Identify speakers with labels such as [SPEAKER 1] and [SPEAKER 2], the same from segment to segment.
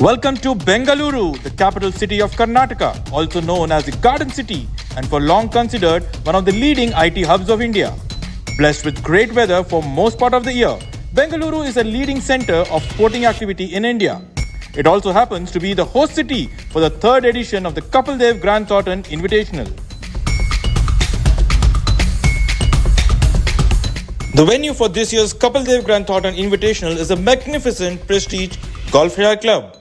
[SPEAKER 1] Welcome to Bengaluru, the capital city of Karnataka, also known as the Garden City, and for long considered one of the leading IT hubs of India. Blessed with great weather for most part of the year, Bengaluru is a leading center of sporting activity in India. It also happens to be the host city for the third edition of the Kapil Grand Thornton Invitational. The venue for this year's Kapil Grand Thornton Invitational is a magnificent Prestige Golfshire Club.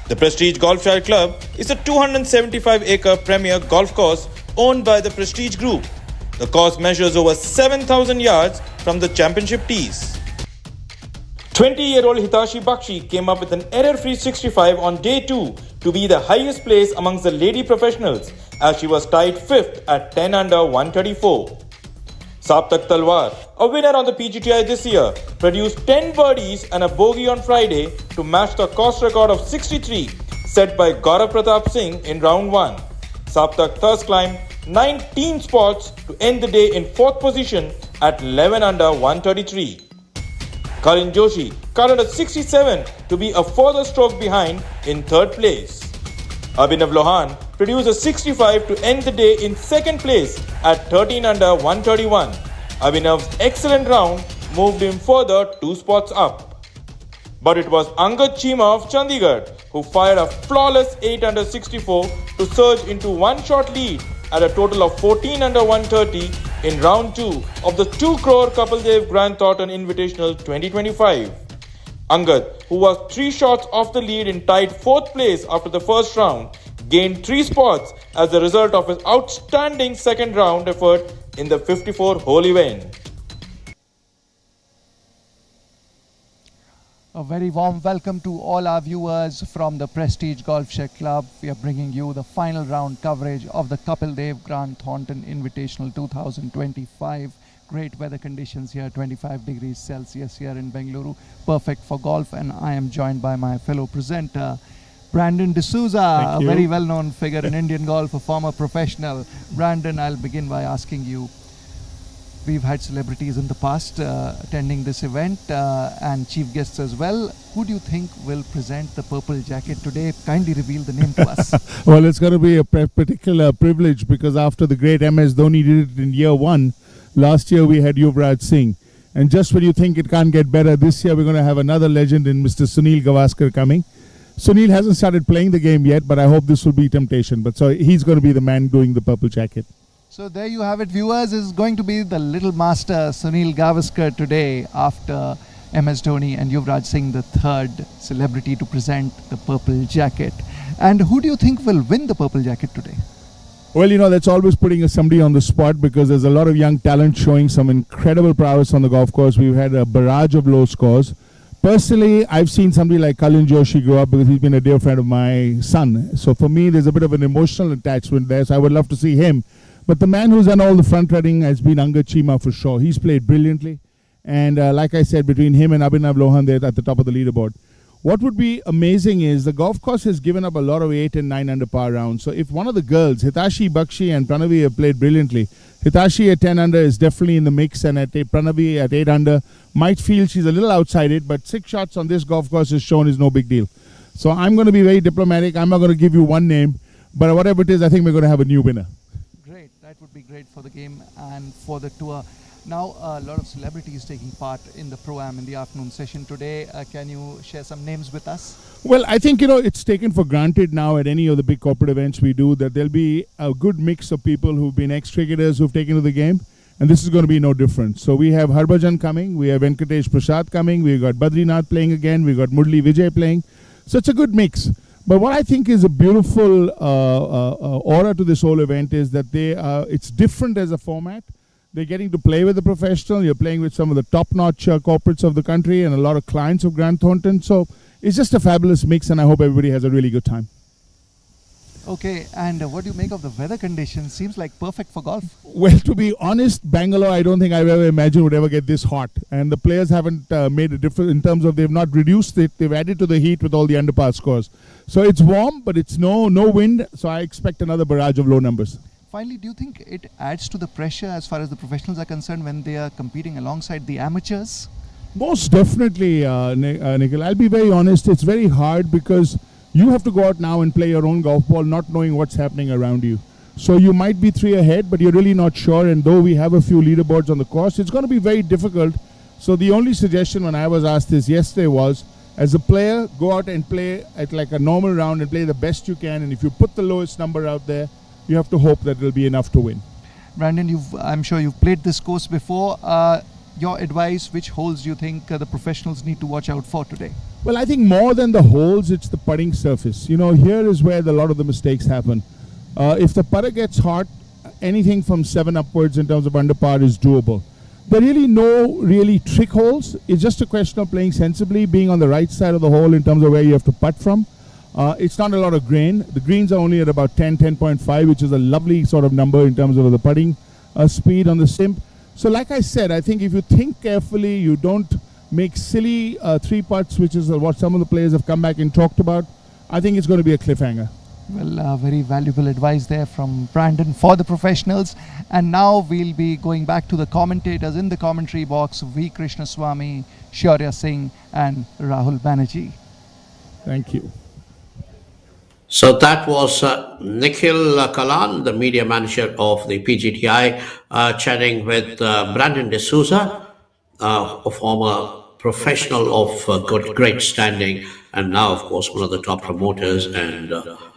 [SPEAKER 1] The Prestige Golfshire Club is a 275-acre premier golf course owned by the Prestige Group. The course measures over 7,000 yards from the championship tees. 20-year-old Hitashi Bakshi came up with an error-free 65 on day 2 to be the highest place amongst the lady professionals as she was tied 5th at 10 under 134. Saptak Talwar, a winner on the PGTI this year, produced 10 birdies and a bogey on Friday to match the course record of 63 set by Gaurav Pratap Singh in round 1. Saptak thus climbed 19 spots to end the day in 4th position at 11 under 133. Karan Joshi carded a 67 to be a further stroke behind in 3rd place. Abhinav Lohan produced a 65 to end the day in 2nd place at 13 under 131. Abhinav's excellent round moved him further 2 spots up. But it was Chima of Chandigarh who fired a flawless 8 under 64 to surge into one-shot lead at a total of 14 under 130 in round 2 of the 2 crore Kapil Grand Thornton Invitational 2025. Angad, who was 3 shots off the lead and tied 4th place after the first round, gained 3 spots as a result of his outstanding second round effort in the 54-hole event.
[SPEAKER 2] A very warm welcome to all our viewers from the Prestige Golfshire Club. We are bringing you the final round coverage of the Kapil Grand Thornton Invitational 2025. Great weather conditions here, 25 degrees Celsius here in Bengaluru. Perfect for golf, and I am joined by my fellow presenter, Brandon D'Souza, a very well-known figure in Indian golf, a former professional. Brandon, I'll begin by asking you, we've had celebrities in the past attending this event and chief guests as well. Who do you think will present the purple jacket today? Kindly reveal the name to us.
[SPEAKER 3] Well, it's going to be a particular privilege because after the great MS Dhoni did it in year 1, last year we had Yuvraj Singh. And just when you think it can't get better, this year we're going to have another legend in Mr. Sunil Gavaskar coming. Sunil hasn't started playing the game yet, but I hope this will be temptation. But so he's going to be the man doing the purple jacket.
[SPEAKER 2] So there you have it, viewers. Is going to be the little master Sunil Gavaskar today after MS Dhoni and Yuvraj Singh, the third celebrity to present the purple jacket. And who do you think will win the purple jacket today?
[SPEAKER 3] Well, you know, that's always putting somebody on the spot because there's a lot of young talent showing some incredible prowess on the golf course. We've had a barrage of low scores. Personally, I've seen somebody like Karan Joshi grow up because he's been a dear friend of my son. So for me, there's a bit of an emotional attachment there. So I would love to see him. But the man who's done all the front running has been Chima for sure. He's played brilliantly. And like I said, between him and Abhinav Lohan, they're at the top of the leaderboard. What would be amazing is the golf course has given up a lot of 8 and 9 under par rounds. So if one of the girls, Hitashi Bakshi and Pranavi, have played brilliantly, Hitashi at 10 under is definitely in the mix, and at Pranavi at 8 under might feel she's a little outside it, but 6 shots on this golf course is shown is no big deal. So I'm going to be very diplomatic. I'm not going to give you one name, but whatever it is, I think we're going to have a new winner.
[SPEAKER 2] Great. That would be great for the game and for the tour. Now, a lot of celebrities taking part in the Pro-Am in the afternoon session today. Can you share some names with us?
[SPEAKER 3] Well, I think, you know, it's taken for granted now at any of the big corporate events we do that there'll be a good mix of people who've been ex-cricketers who've taken to the game. And this is going to be no different. So we have Harbhajan coming, we have Venkatesh Prasad coming, we've got Badrinath playing again, we've got Murli Vijay playing. So it's a good mix. But what I think is a beautiful aura to this whole event is that it's different as a format. They're getting to play with the professional. You're playing with some of the top-notch corporates of the country and a lot of clients of Grant Thornton. So it's just a fabulous mix, and I hope everybody has a really good time.
[SPEAKER 2] Okay, and what do you make of the weather conditions? Seems like perfect for golf.
[SPEAKER 3] Well, to be honest, Bangalore, I don't think I've ever imagined would ever get this hot. And the players haven't made a difference in terms of they've not reduced it. They've added to the heat with all the underpass scores. So it's warm, but it's no wind. So I expect another barrage of low numbers.
[SPEAKER 2] Finally, do you think it adds to the pressure as far as the professionals are concerned when they are competing alongside the amateurs?
[SPEAKER 3] Most definitely, Nikhil. I'll be very honest, it's very hard because you have to go out now and play your own golf ball not knowing what's happening around you. So you might be 3 ahead, but you're really not sure. And though we have a few leaderboards on the course, it's going to be very difficult. So the only suggestion when I was asked this yesterday was, as a player, go out and play at like a normal round and play the best you can. And if you put the lowest number out there, you have to hope that it'll be enough to win.
[SPEAKER 2] Brandon, I'm sure you've played this course before. Your advice, which holes do you think the professionals need to watch out for today?
[SPEAKER 3] Well, I think more than the holes, it's the putting surface. You know, here is where a lot of the mistakes happen. If the putter gets hot, anything from 7 upwards in terms of under par is doable. There are really no really trick holes. It's just a question of playing sensibly, being on the right side of the hole in terms of where you have to putt from. It's not a lot of grain. The greens are only at about 10.5, which is a lovely sort of number in terms of the putting speed on the simp. So like I said, I think if you think carefully, you don't make silly 3 putts, which is what some of the players have come back and talked about, I think it's going to be a cliffhanger.
[SPEAKER 2] Well, very valuable advice there from Brandon for the professionals. And now we'll be going back to the commentators in the commentary box, V. Krishnaswamy, Shaurya Singh and Rahul Banerjee.
[SPEAKER 3] Thank you.
[SPEAKER 4] So that was Nikhil Kalan, the media manager of the PGTI, chatting with Brandon D'Souza, a former professional of great standing, and now, of course, one of the top promoters and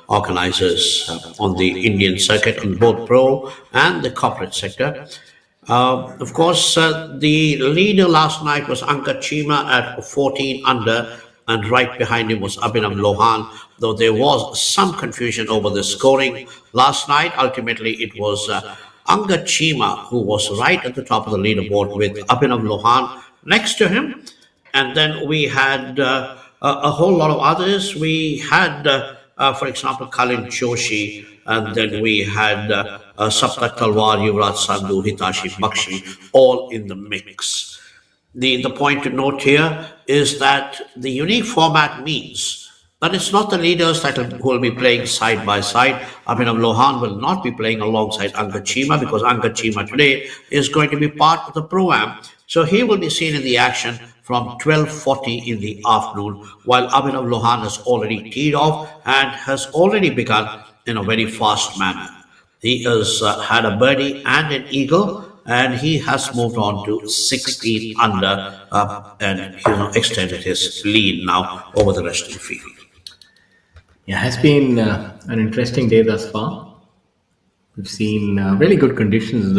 [SPEAKER 4] organizers on the Indian circuit in both pro and the corporate sector. Of course, the leader last night was Chima at 14 under, and right behind him was Abhinav Lohan, though there was some confusion over the scoring last night. Ultimately, it was Chima who was right at the top of the leaderboard with Abhinav Lohan next to him. And then we had a whole lot of others. We had, for example, Kalin Joshi, and then we had Saptak Talwar, Yuvraj Sandhu, Hitashi Bakshi, all in the mix. The point to note here is that the unique format means that it's not the leaders who will be playing side by side. Abhinav Lohan will not be playing alongside Chima because Chima today is going to be part of the Pro-Am. So he will be seen in the action from 12:40 in the afternoon, while Abhinav Lohan has already teed off and has already begun in a very fast manner. He has had a birdie and an eagle, and he has moved on to 16 under and extended his lead now over the rest of the field.
[SPEAKER 5] Yeah, it has been an interesting day thus far. We've seen really good conditions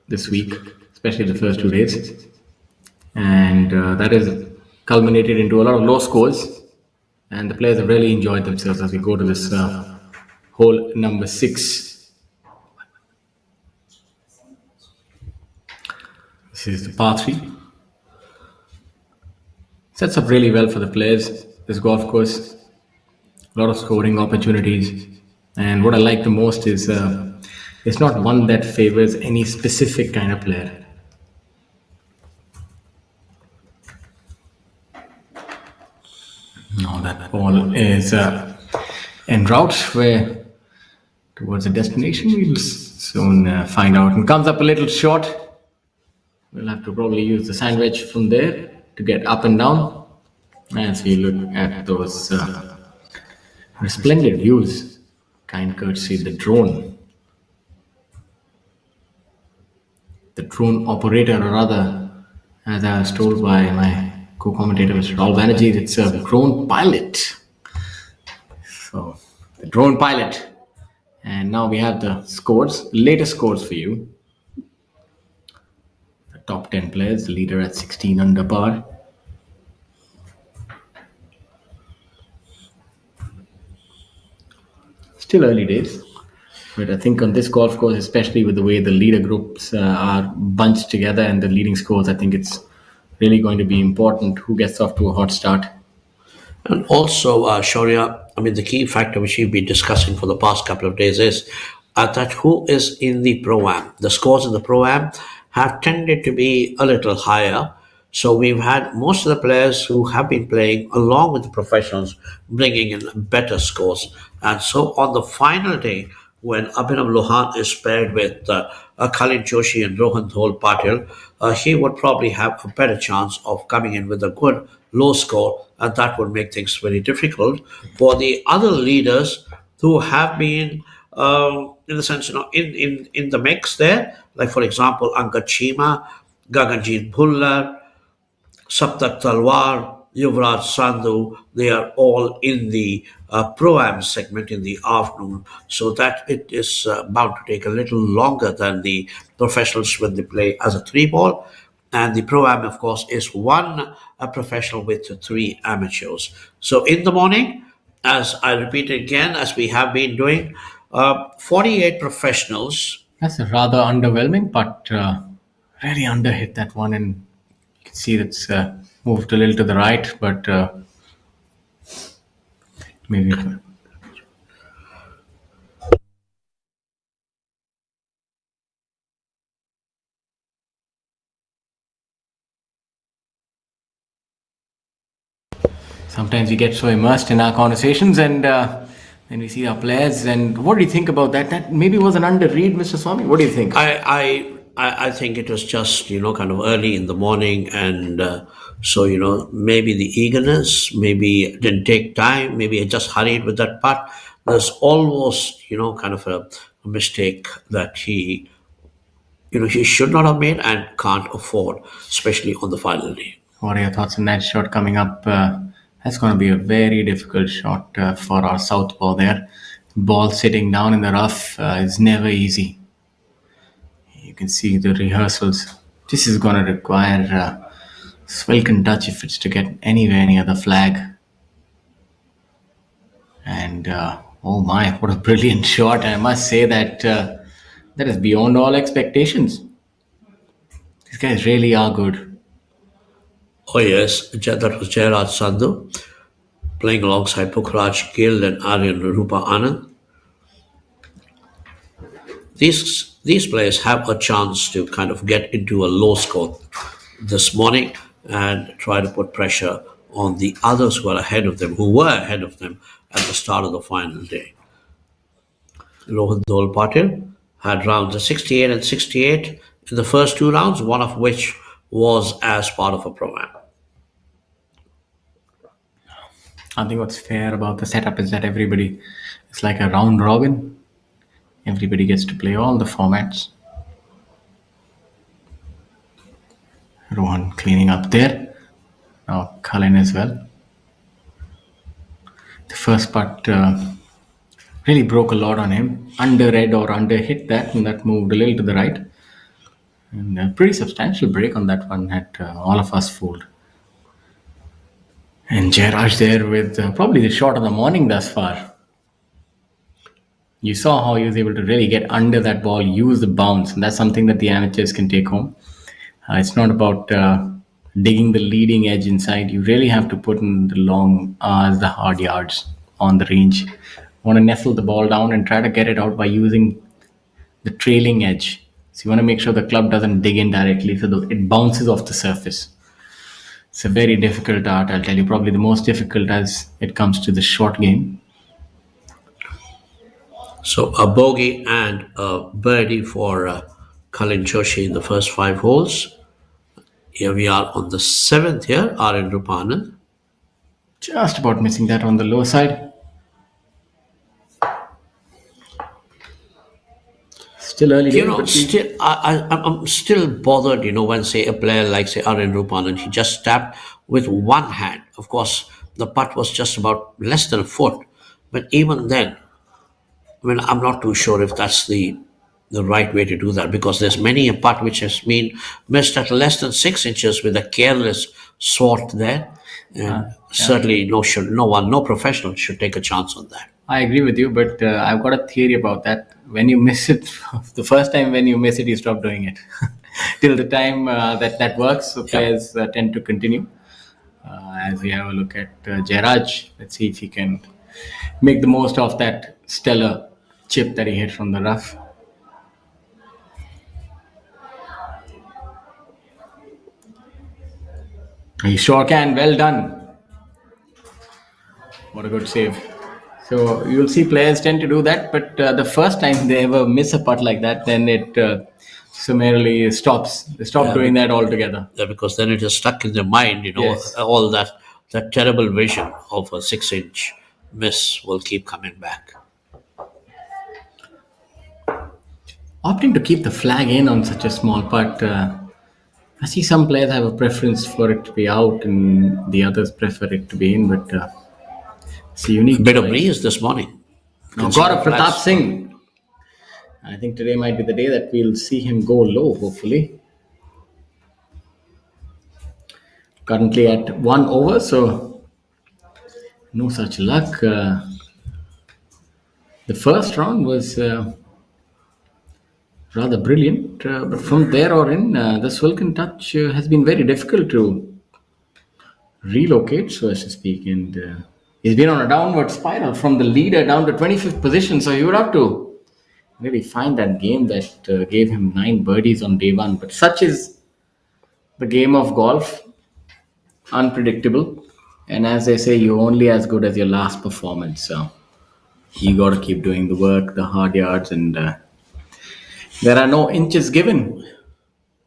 [SPEAKER 5] this week, especially the first 2 days. And that has culminated into a lot of low scores. And the players have really enjoyed themselves as we go to this hole number 6. This is the par 3. Sets up really well for the players, this golf course. A lot of scoring opportunities. And what I like the most is it's not one that favors any specific kind of player. Now that ball is en route where towards the destination. We'll soon find out. And comes up a little short. We'll have to probably use the sandwich from there to get up and down as we look at those splendid views, kind courtesy of the drone. The drone operator, or rather, as I was told by my co-commentator, Mr. Rahul Banerjee, it's a drone pilot. So, the drone pilot. And now we have the scores, latest scores for you. The top 10 players, the leader at 16 under par. Still early days, but I think on this golf course, especially with the way the leader groups are bunched together and the leading scores, I think it's really going to be important who gets off to a hot start.
[SPEAKER 4] And also, Shaurya, the key factor which we've been discussing for the past couple of days is that who is in the Pro-Am. The scores in the Pro-Am have tended to be a little higher. So we've had most of the players who have been playing along with the professionals bringing in better scores. And so on the final day, when Abhinav Lohan is paired with Khalid Joshi and Rohan Dhol Patil, he would probably have a better chance of coming in with a good low score, and that would make things very difficult for the other leaders who have been, in the sense, in the mix there. Like, for example, Angad Chima, Gaganjeet Bhullar, Saptak Talwar, Yuvraj Sandhu, they are all in the Pro-Am segment in the afternoon, so that it is bound to take a little longer than the professionals when they play as a three ball. And the Pro-Am, of course, is one professional with three amateurs. So in the morning, as I repeat again, as we have been doing, 48 professionals.
[SPEAKER 5] That's a rather underwhelming, but really underhit that one, and you can see it's moved a little to the right, but maybe. Sometimes we get so immersed in our conversations, and then we see our players. And what do you think about that? That maybe was an underread, Mr. Swami. What do you think?
[SPEAKER 4] I think it was just, kind of early in the morning, and so, maybe the eagerness, maybe it didn't take time, maybe it just hurried with that putt. There's almost, kind of a mistake that he should not have made and can't afford, especially on the final day.
[SPEAKER 5] What are your thoughts on that shot coming up? That's going to be a very difficult shot for our southpaw there. Ball sitting down in the rough is never easy. You can see the rehearsals. This is going to require Swelken touch if it's to get anywhere near the flag. And oh my, what a brilliant shot. I must say that that is beyond all expectations. These guys really are good.
[SPEAKER 4] Oh yes, that was Jairaj Sandhu playing alongside Pukhraj Gill and Aryan Rupa Anand. These players have a chance to kind of get into a low score this morning and try to put pressure on the others who were ahead of them at the start of the final day. Rohan Dhol Patil had rounds of 68 and 68 in the first two rounds, one of which was as part of a program.
[SPEAKER 5] I think what's fair about the setup is that it's like a round robin. Everybody gets to play all the formats. Rohan cleaning up there. Now Cullen as well. The first putt really broke a lot on him. Under-read or under-hit that, and that moved a little to the right. And a pretty substantial break on that one had all of us fooled. And Jairaj there with probably the shot of the morning thus far. You saw how he was able to really get under that ball, use the bounce, and that's something that the amateurs can take home. It's not about digging the leading edge inside. You really have to put in the long R's, the hard yards on the range. You want to nestle the ball down and try to get it out by using the trailing edge. So you want to make sure the club doesn't dig in directly so that it bounces off the surface. It's a very difficult art, I'll tell you. Probably the most difficult as it comes to the short game.
[SPEAKER 4] So a bogey and a birdie for Khalid Joshi in the first 5 holes. Here we are on the 7th here, Aryan Rupanan.
[SPEAKER 5] Just about missing that on the low side. Still early days.
[SPEAKER 4] I'm still bothered, when, say, a player like, say, Aryan Rupanan, he just tapped with one hand. Of course, the putt was just about less than a foot. But even then, I'm not too sure if that's the right way to do that, because there's many a putt which has been missed at less than 6 inches with a careless swat there. And certainly no professional should take a chance on that.
[SPEAKER 5] I agree with you, but I've got a theory about that. When you miss it, the first time when you miss it, you stop doing it. Till the time that works, so players tend to continue. As we have a look at Jairaj, let's see if he can make the most of that stellar chip that he hit from the rough. He sure can. Well done. What a good save. So you'll see players tend to do that, but the first time they ever miss a putt like that, then it summarily stops. They stop doing that altogether.
[SPEAKER 4] Yeah, because then it is stuck in their mind,
[SPEAKER 5] Yes.
[SPEAKER 4] all that terrible vision of a 6-inch miss will keep coming back.
[SPEAKER 5] Opting to keep the flag in on such a small putt, I see some players have a preference for it to be out and the others prefer it to be in, but it's a unique
[SPEAKER 4] Bit of
[SPEAKER 5] choice.
[SPEAKER 4] breeze this morning.
[SPEAKER 5] Now, Gaurav Pratap Singh. I think today might be the day that we'll see him go low, hopefully. Currently at 1 over, so no such luck. The first round was rather brilliant, but from there on in, the Swilken touch has been very difficult to relocate, so as to speak, and he's been on a downward spiral from the leader down to 25th position, so he would have to really find that game that gave him 9 birdies on day one. But such is the game of golf, unpredictable, and as they say, you're only as good as your last performance, so you got to keep doing the work, the hard yards, and there are no inches given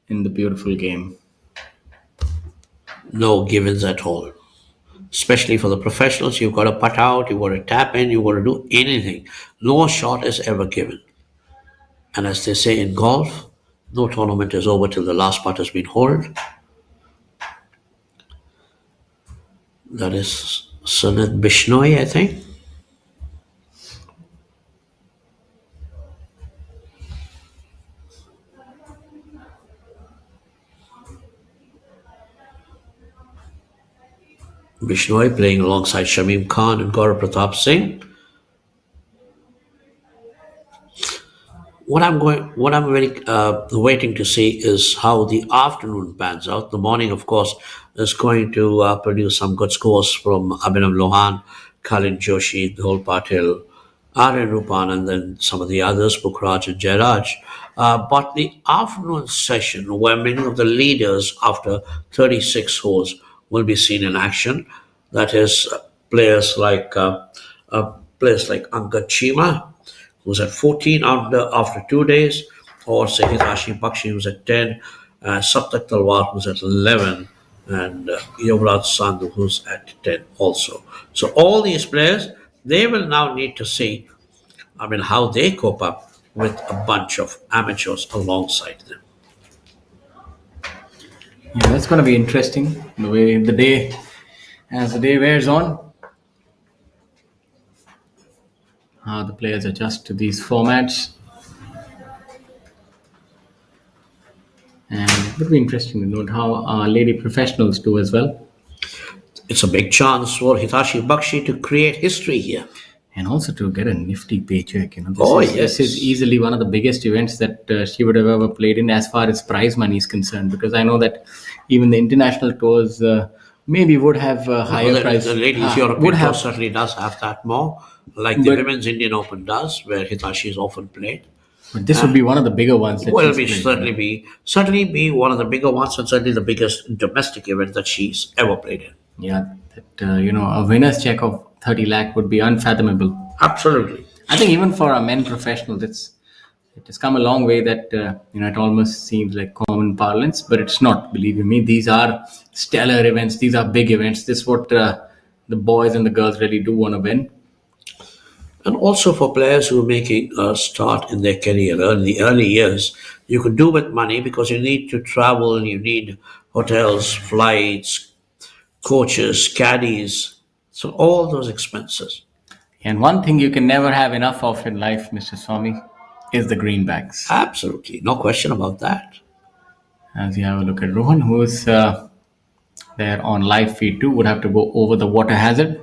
[SPEAKER 5] in the beautiful game.
[SPEAKER 4] No givens at all. Especially for the professionals, you've got to putt out, you've got to tap in, you've got to do anything. No shot is ever given. And as they say in golf, no tournament is over till the last putt has been holed. That is Sunit Bishnoi, I think. Bishnoi playing alongside Shamim Khan and Gaurav Pratap Singh. What I'm very waiting to see is how the afternoon pans out. The morning, of course, is going to produce some good scores from Abhinav Lohan, Kalin Joshi, Dhol Patil, Aryan Rupan, and then some of the others, Bukhraj and Jairaj. But the afternoon session, where many of the leaders after 36 holes will be seen in action, that is players like Angad Chima, who's at 14 after 2 days, or say Hitashi Bakshi, who's at 10, Saptak Talwar, who's at 11, and Yuvraj Sandhu, who's at 10 also. So all these players, they will now need to see, how they cope up with a bunch of amateurs alongside them.
[SPEAKER 5] Yeah, that's going to be interesting. As the day wears on, how the players adjust to these formats. And it would be interesting to note how our lady professionals do as well.
[SPEAKER 4] It's a big chance for Hitashi Bakshi to create history here.
[SPEAKER 5] And also to get a nifty paycheck.
[SPEAKER 4] Yes.
[SPEAKER 5] This is easily one of the biggest events that she would have ever played in as far as prize money is concerned. Because I know that even the international tours maybe would have higher prize.
[SPEAKER 4] The ladies European tour certainly does have that more. Like the Women's Indian Open does, where Hitachi is often played.
[SPEAKER 5] But this would be one of the bigger ones.
[SPEAKER 4] Certainly be one of the bigger ones, and certainly the biggest domestic event that she's ever played in.
[SPEAKER 5] Yeah, a winner's check of 30 lakh would be unfathomable.
[SPEAKER 4] Absolutely.
[SPEAKER 5] I think even for our men professionals, it has come a long way that it almost seems like common parlance, but it's not. Believe you me, these are stellar events. These are big events. This is what the boys and the girls really do want to win.
[SPEAKER 4] And also for players who are making a start in their career in the early years, you could do with money because you need to travel, you need hotels, flights, coaches, caddies, so all those expenses.
[SPEAKER 5] And one thing you can never have enough of in life, Mr. Swami, is the greenbacks.
[SPEAKER 4] Absolutely, no question about that.
[SPEAKER 5] As you have a look at Rohan, who's there on live feed too, would have to go over the water hazard.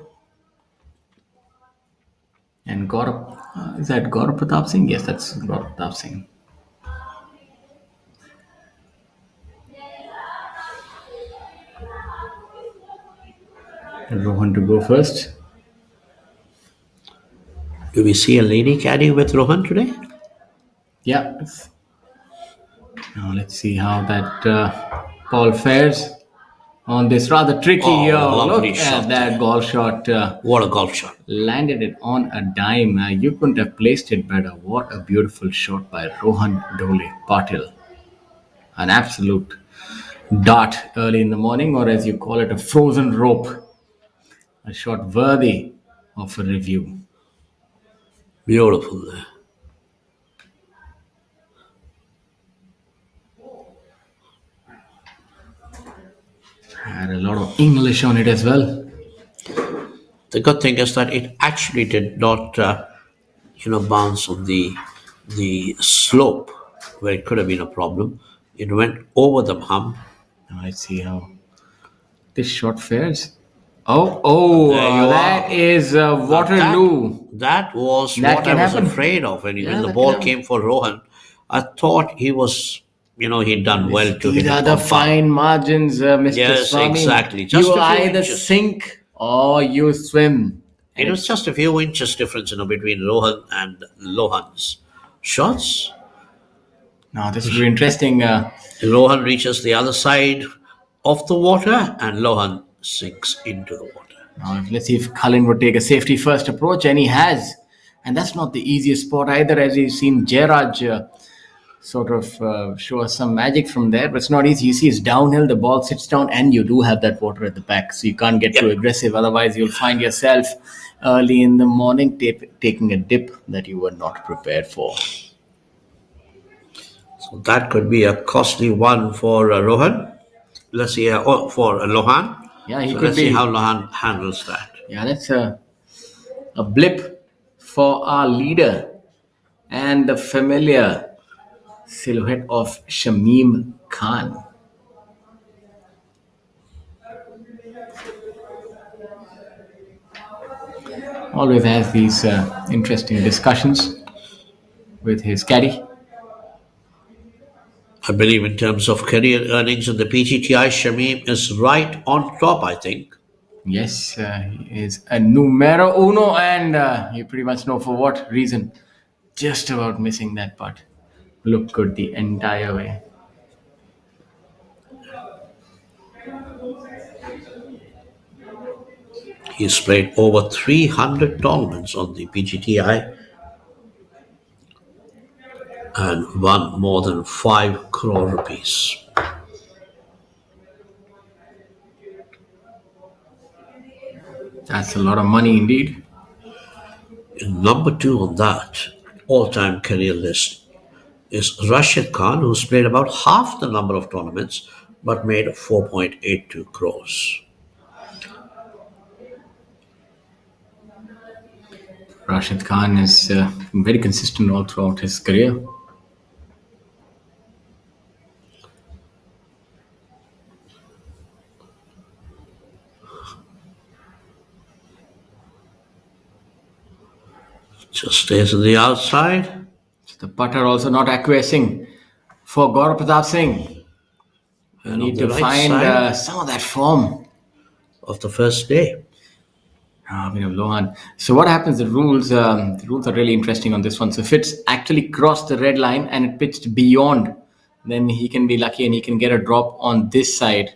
[SPEAKER 5] And Gaurav, is that Gaurav Pratap Singh? Yes, that's Gaurav Pratap Singh. Rohan to go first.
[SPEAKER 4] Do we see a lady caddy with Rohan today?
[SPEAKER 5] Yeah. Now let's see how that Paul fares. on this rather tricky
[SPEAKER 4] lovely
[SPEAKER 5] look
[SPEAKER 4] shot
[SPEAKER 5] at that golf shot.
[SPEAKER 4] What a golf shot.
[SPEAKER 5] Landed it on a dime. You couldn't have placed it better. What a beautiful shot by Rohan Dole Patil. An absolute dart early in the morning, or as you call it, a frozen rope. A shot worthy of a review.
[SPEAKER 4] Beautiful there.
[SPEAKER 5] Had a lot of English on it as well.
[SPEAKER 4] The good thing is that it actually did not, bounce on the slope where it could have been a problem. It went over the hump.
[SPEAKER 5] Now let's see how this shot fares. Oh,
[SPEAKER 4] There you
[SPEAKER 5] that
[SPEAKER 4] are.
[SPEAKER 5] is Waterloo.
[SPEAKER 4] That was
[SPEAKER 5] That
[SPEAKER 4] what
[SPEAKER 5] can
[SPEAKER 4] I was
[SPEAKER 5] happen.
[SPEAKER 4] afraid of when
[SPEAKER 5] Yeah,
[SPEAKER 4] the
[SPEAKER 5] that
[SPEAKER 4] ball
[SPEAKER 5] can
[SPEAKER 4] came for Rohan. I thought he was, he'd done well to hit
[SPEAKER 5] These are
[SPEAKER 4] it
[SPEAKER 5] the
[SPEAKER 4] on par.
[SPEAKER 5] fine margins, Mr.
[SPEAKER 4] Yes,
[SPEAKER 5] Swami.
[SPEAKER 4] exactly. Just
[SPEAKER 5] You
[SPEAKER 4] a few
[SPEAKER 5] either
[SPEAKER 4] inches.
[SPEAKER 5] sink or you swim.
[SPEAKER 4] It was just a few inches difference, between Rohan and Lohan's shots.
[SPEAKER 5] Now this will be interesting.
[SPEAKER 4] Rohan reaches the other side of the water and Lohan sinks into the water.
[SPEAKER 5] Now, let's see if Cullen would take a safety first approach, and he has. And that's not the easiest spot either, as you've seen Jairaj sort of show us some magic from there. But it's not easy. You see, it's downhill, the ball sits down, and you do have that water at the back. So you can't get too aggressive. Otherwise, you'll find yourself early in the morning taking a dip that you were not prepared for.
[SPEAKER 4] So that could be a costly one for Rohan. Let's see, for Lohan.
[SPEAKER 5] Yeah, he
[SPEAKER 4] So
[SPEAKER 5] could
[SPEAKER 4] let's see
[SPEAKER 5] be.
[SPEAKER 4] how Lohan handles that.
[SPEAKER 5] Yeah, that's a blip for our leader and the familiar silhouette of Shamim Khan. Always has these interesting discussions with his caddy.
[SPEAKER 4] I believe in terms of career earnings in the PGTI, Shamim is right on top, I think.
[SPEAKER 5] Yes, he is a numero uno, and you pretty much know for what reason. Just about missing that putt. Looked good the entire way.
[SPEAKER 4] He's played over 300 tournaments on the PGTI and won more than 5 crore rupees.
[SPEAKER 5] That's a lot of money indeed.
[SPEAKER 4] Number 2 on that all-time career list is Rashid Khan, who's played about half the number of tournaments but made 4.82 crores.
[SPEAKER 5] Rashid Khan is very consistent all throughout his career.
[SPEAKER 4] Just stays on the outside.
[SPEAKER 5] The putter also not acquiescing for Gaurav Pratap Singh. You
[SPEAKER 4] And
[SPEAKER 5] need
[SPEAKER 4] on
[SPEAKER 5] to
[SPEAKER 4] the right
[SPEAKER 5] find
[SPEAKER 4] side
[SPEAKER 5] some of that form.
[SPEAKER 4] of the first day.
[SPEAKER 5] Lohan. So what happens? The rules are really interesting on this one. So if it's actually crossed the red line and it pitched beyond, then he can be lucky and he can get a drop on this side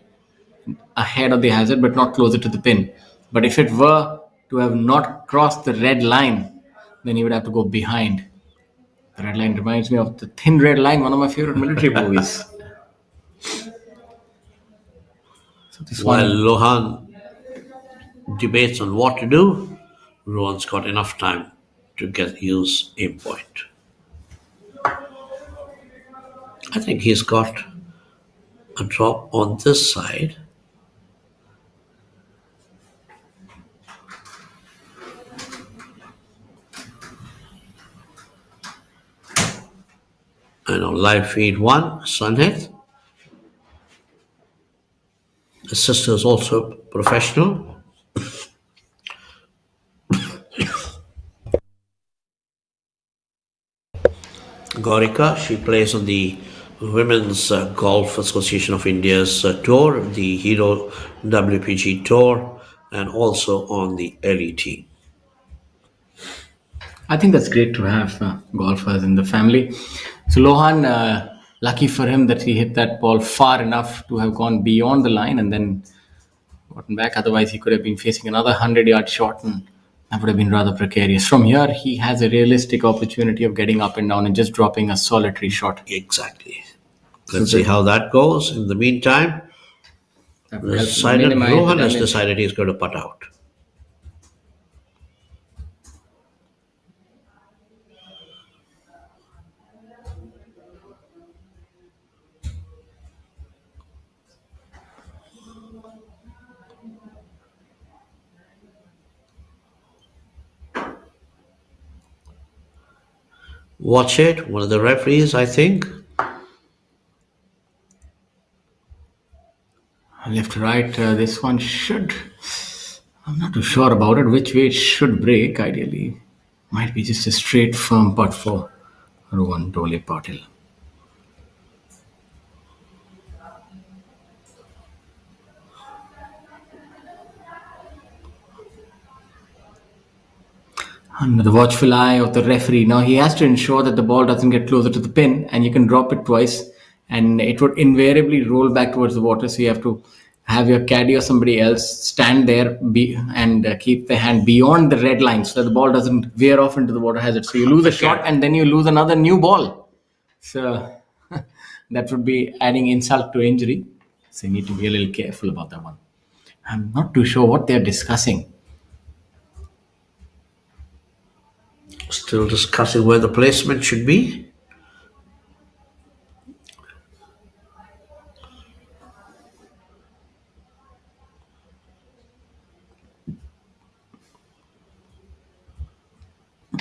[SPEAKER 5] ahead of the hazard, but not closer to the pin. But if it were to have not crossed the red line, then he would have to go behind. The red line reminds me of the Thin Red Line, one of my favorite military movies. So this
[SPEAKER 4] While
[SPEAKER 5] one,
[SPEAKER 4] Lohan debates on what to do, Rohan's got enough time to use aim point. I think he's got a drop on this side. And on live feed 1, Sunhit. His sister is also professional. Gaurika, she plays on the Women's Golf Association of India's tour, the Hero WPG Tour, and also on the LET.
[SPEAKER 5] I think that's great to have golfers in the family. So Lohan, lucky for him that he hit that ball far enough to have gone beyond the line and then gotten back. Otherwise, he could have been facing another 100-yard shot, and that would have been rather precarious. From here, he has a realistic opportunity of getting up and down and just dropping a solitary shot.
[SPEAKER 4] Exactly. Let's see how that goes. In the meantime, the silent Rohan has decided he's going to putt out. Watch it. One of the referees, I think.
[SPEAKER 5] Left to right, this one should... I'm not too sure about it. Which way it should break, ideally. Might be just a straight firm putt for Rohan Dole Patil. Under the watchful eye of the referee. Now he has to ensure that the ball doesn't get closer to the pin, and you can drop it twice and it would invariably roll back towards the water. So you have to have your caddy or somebody else stand there and keep the hand beyond the red line so that the ball doesn't veer off into the water hazard. So you lose a shot and then you lose another new ball. So that would be adding insult to injury. So you need to be a little careful about that one. I'm not too sure what they're discussing.
[SPEAKER 4] Still discussing where the placement should be.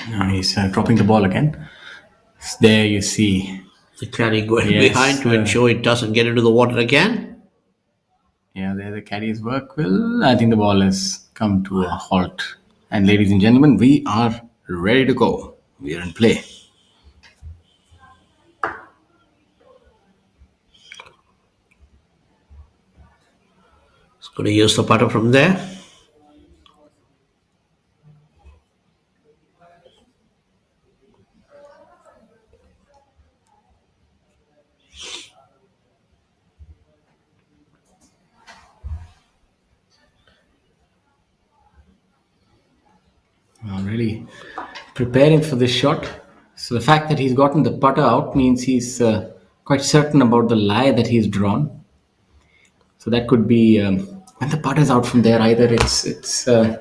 [SPEAKER 5] Now he's dropping the ball again. There you see.
[SPEAKER 4] The caddy going behind to ensure it doesn't get into the water again.
[SPEAKER 5] Yeah, there the caddy's work will. I think the ball has come to a halt. And ladies and gentlemen, we are ready to go. We are in play.
[SPEAKER 4] It's going to use the putter from there.
[SPEAKER 5] Really preparing for this shot. So the fact that he's gotten the putter out means he's quite certain about the lie that he's drawn. So that could be when the putter's out from there. Either it's a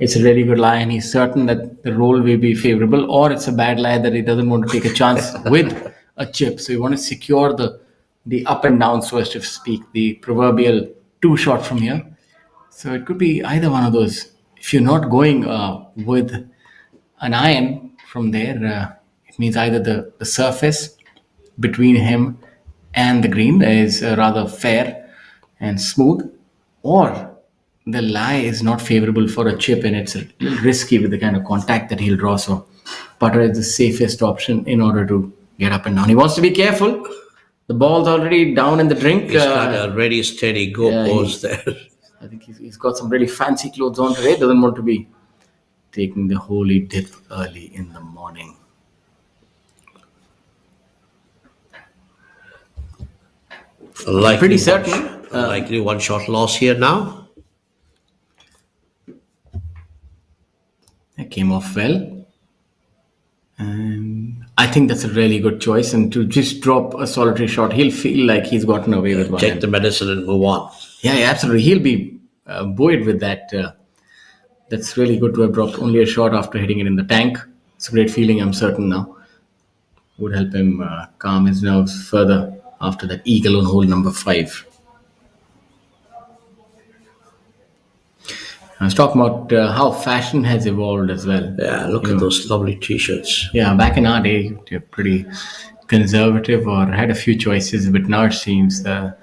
[SPEAKER 5] really good lie and he's certain that the roll will be favorable, or it's a bad lie that he doesn't want to take a chance with a chip. So you want to secure the up and down, so as to speak, the proverbial two shot from here. So it could be either one of those. If you're not going with an iron from there, it means either the surface between him and the green is rather fair and smooth, or the lie is not favorable for a chip and it's a little risky with the kind of contact that he'll draw. So putter is the safest option in order to get up and down. He wants to be careful. The ball's already down in the drink.
[SPEAKER 4] He's got a ready, steady go pose there.
[SPEAKER 5] I think he's got some really fancy clothes on today. Doesn't want to be taking the holy dip early in the morning. Pretty certain.
[SPEAKER 4] Likely one shot loss here now.
[SPEAKER 5] That came off well. And I think that's a really good choice. And to just drop a solitary shot, he'll feel like he's gotten away with one.
[SPEAKER 4] Take the medicine and move on.
[SPEAKER 5] Yeah, absolutely. He'll be buoyed with that. That's really good to have dropped only a shot after hitting it in the tank. It's a great feeling, I'm certain now. Would help him calm his nerves further after that eagle on hole number 5. I was talking about how fashion has evolved as well.
[SPEAKER 4] Yeah, look at those lovely t-shirts.
[SPEAKER 5] Yeah, back in our day, you're pretty conservative or had a few choices, but now it seems that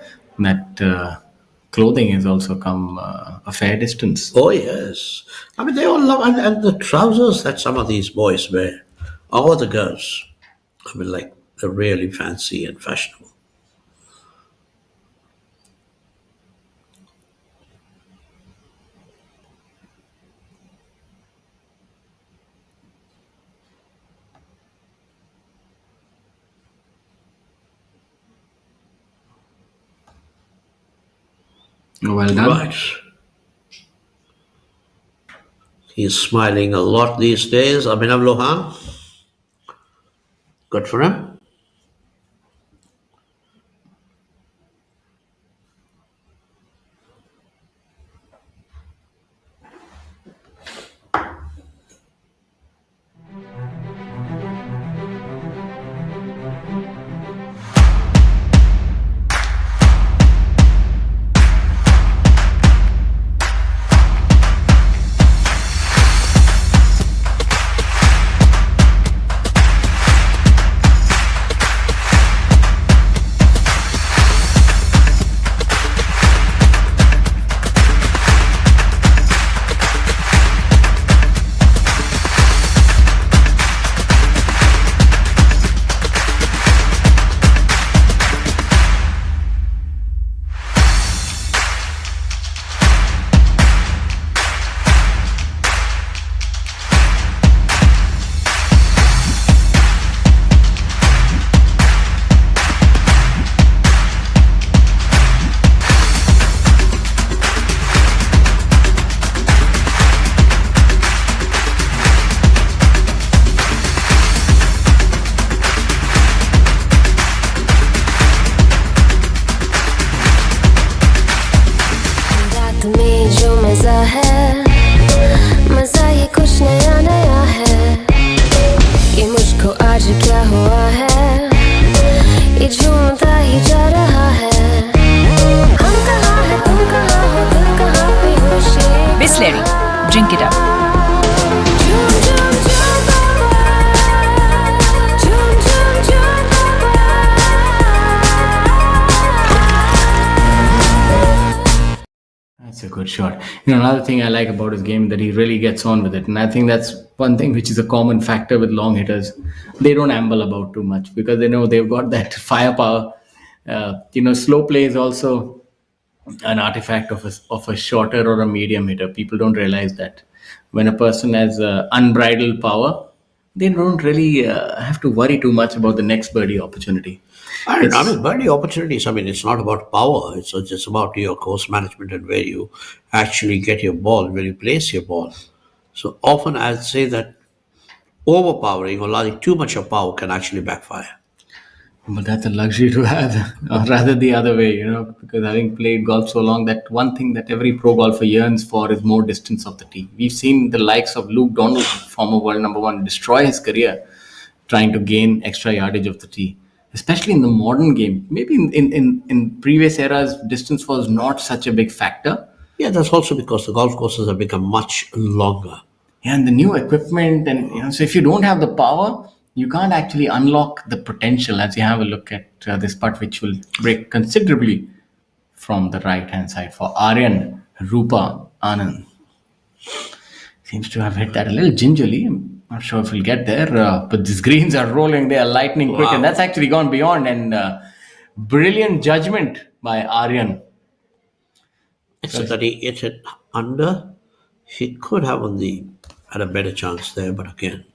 [SPEAKER 5] clothing has also come a fair distance.
[SPEAKER 4] Oh, yes. I mean, they all love, and the trousers that some of these boys wear, or the girls, I mean, like, they're really fancy and fashionable.
[SPEAKER 5] Well done.
[SPEAKER 4] Right. He's smiling a lot these days. Abhinav Lohan, good for him.
[SPEAKER 6] Drink it up.
[SPEAKER 5] That's a good shot. Another thing I like about his game that he really gets on with it, and I think that's one thing which is a common factor with long hitters. They don't amble about too much because they know they've got that firepower. Slow play is also an artifact of a shorter or a medium hitter. People don't realize that when a person has unbridled power, they don't really have to worry too much about the next birdie opportunity.
[SPEAKER 4] Birdie opportunities, it's not about power. It's just about your course management and where you actually get your ball, where you place your ball. So often I'd say that overpowering or allowing too much of power can actually backfire.
[SPEAKER 5] But that's a luxury to have, or rather the other way, because having played golf so long, that one thing that every pro golfer yearns for is more distance of the tee. We've seen the likes of Luke Donald, former world number one, destroy his career trying to gain extra yardage of the tee, especially in the modern game. Maybe in previous eras, distance was not such a big factor.
[SPEAKER 4] Yeah, that's also because the golf courses have become much longer.
[SPEAKER 5] Yeah, and the new equipment, and so if you don't have the power, you can't actually unlock the potential. As you have a look at this putt, which will break considerably from the right hand side for Aryan Rupa Anand. Seems to have hit that a little gingerly. I'm not sure if we'll get there, but these greens are rolling. They are lightning quick, and that's actually gone beyond. And brilliant judgment by Aryan.
[SPEAKER 4] Except that he hit it under. He could have had a better chance there, but again,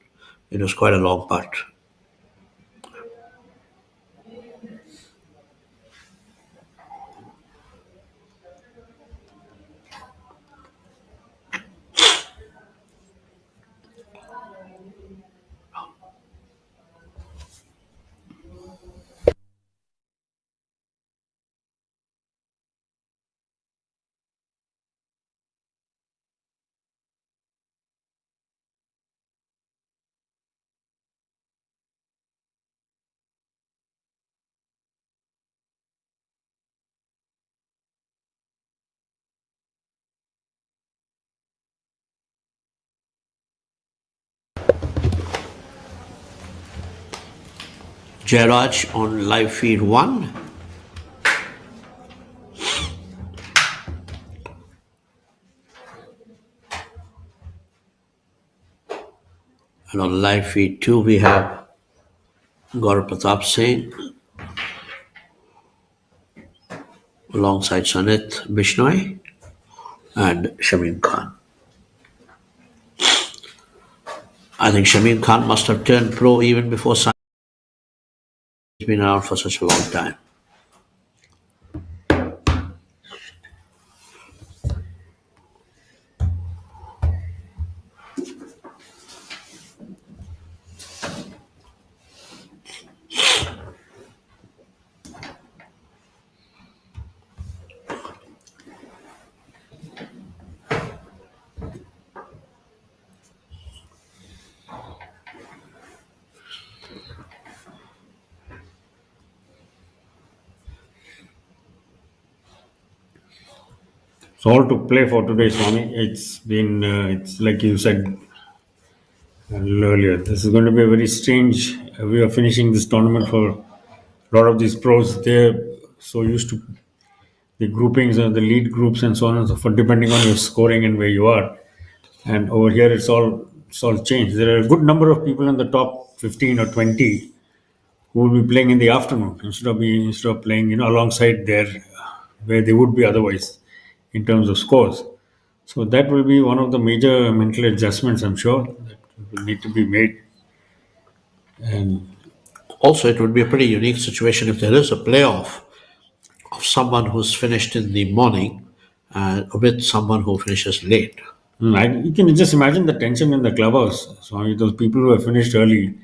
[SPEAKER 4] it was quite a long putt. Jairaj on live feed 1. And on live feed 2, we have Gaurav Pratap Singh alongside Sanit Bishnoi and Shamim Khan. I think Shamim Khan must have turned pro even before Sanit. He's been around for such a long time.
[SPEAKER 6] So all to play for today, Swami. It's been, it's like you said a little earlier. This is going to be a very strange. We are finishing this tournament for a lot of these pros. They're so used to the groupings and the lead groups and so on and so forth, depending on your scoring and where you are. And over here, it's all changed. There are a good number of people in the top 15 or 20 who will be playing in the afternoon instead of playing alongside their where they would be otherwise in terms of scores. So that will be one of the major mental adjustments, I'm sure, that will need to be made. And
[SPEAKER 4] Also, it would be a pretty unique situation if there is a playoff of someone who's finished in the morning with someone who finishes late.
[SPEAKER 6] you can just imagine the tension in the clubhouse. So those people who have finished early,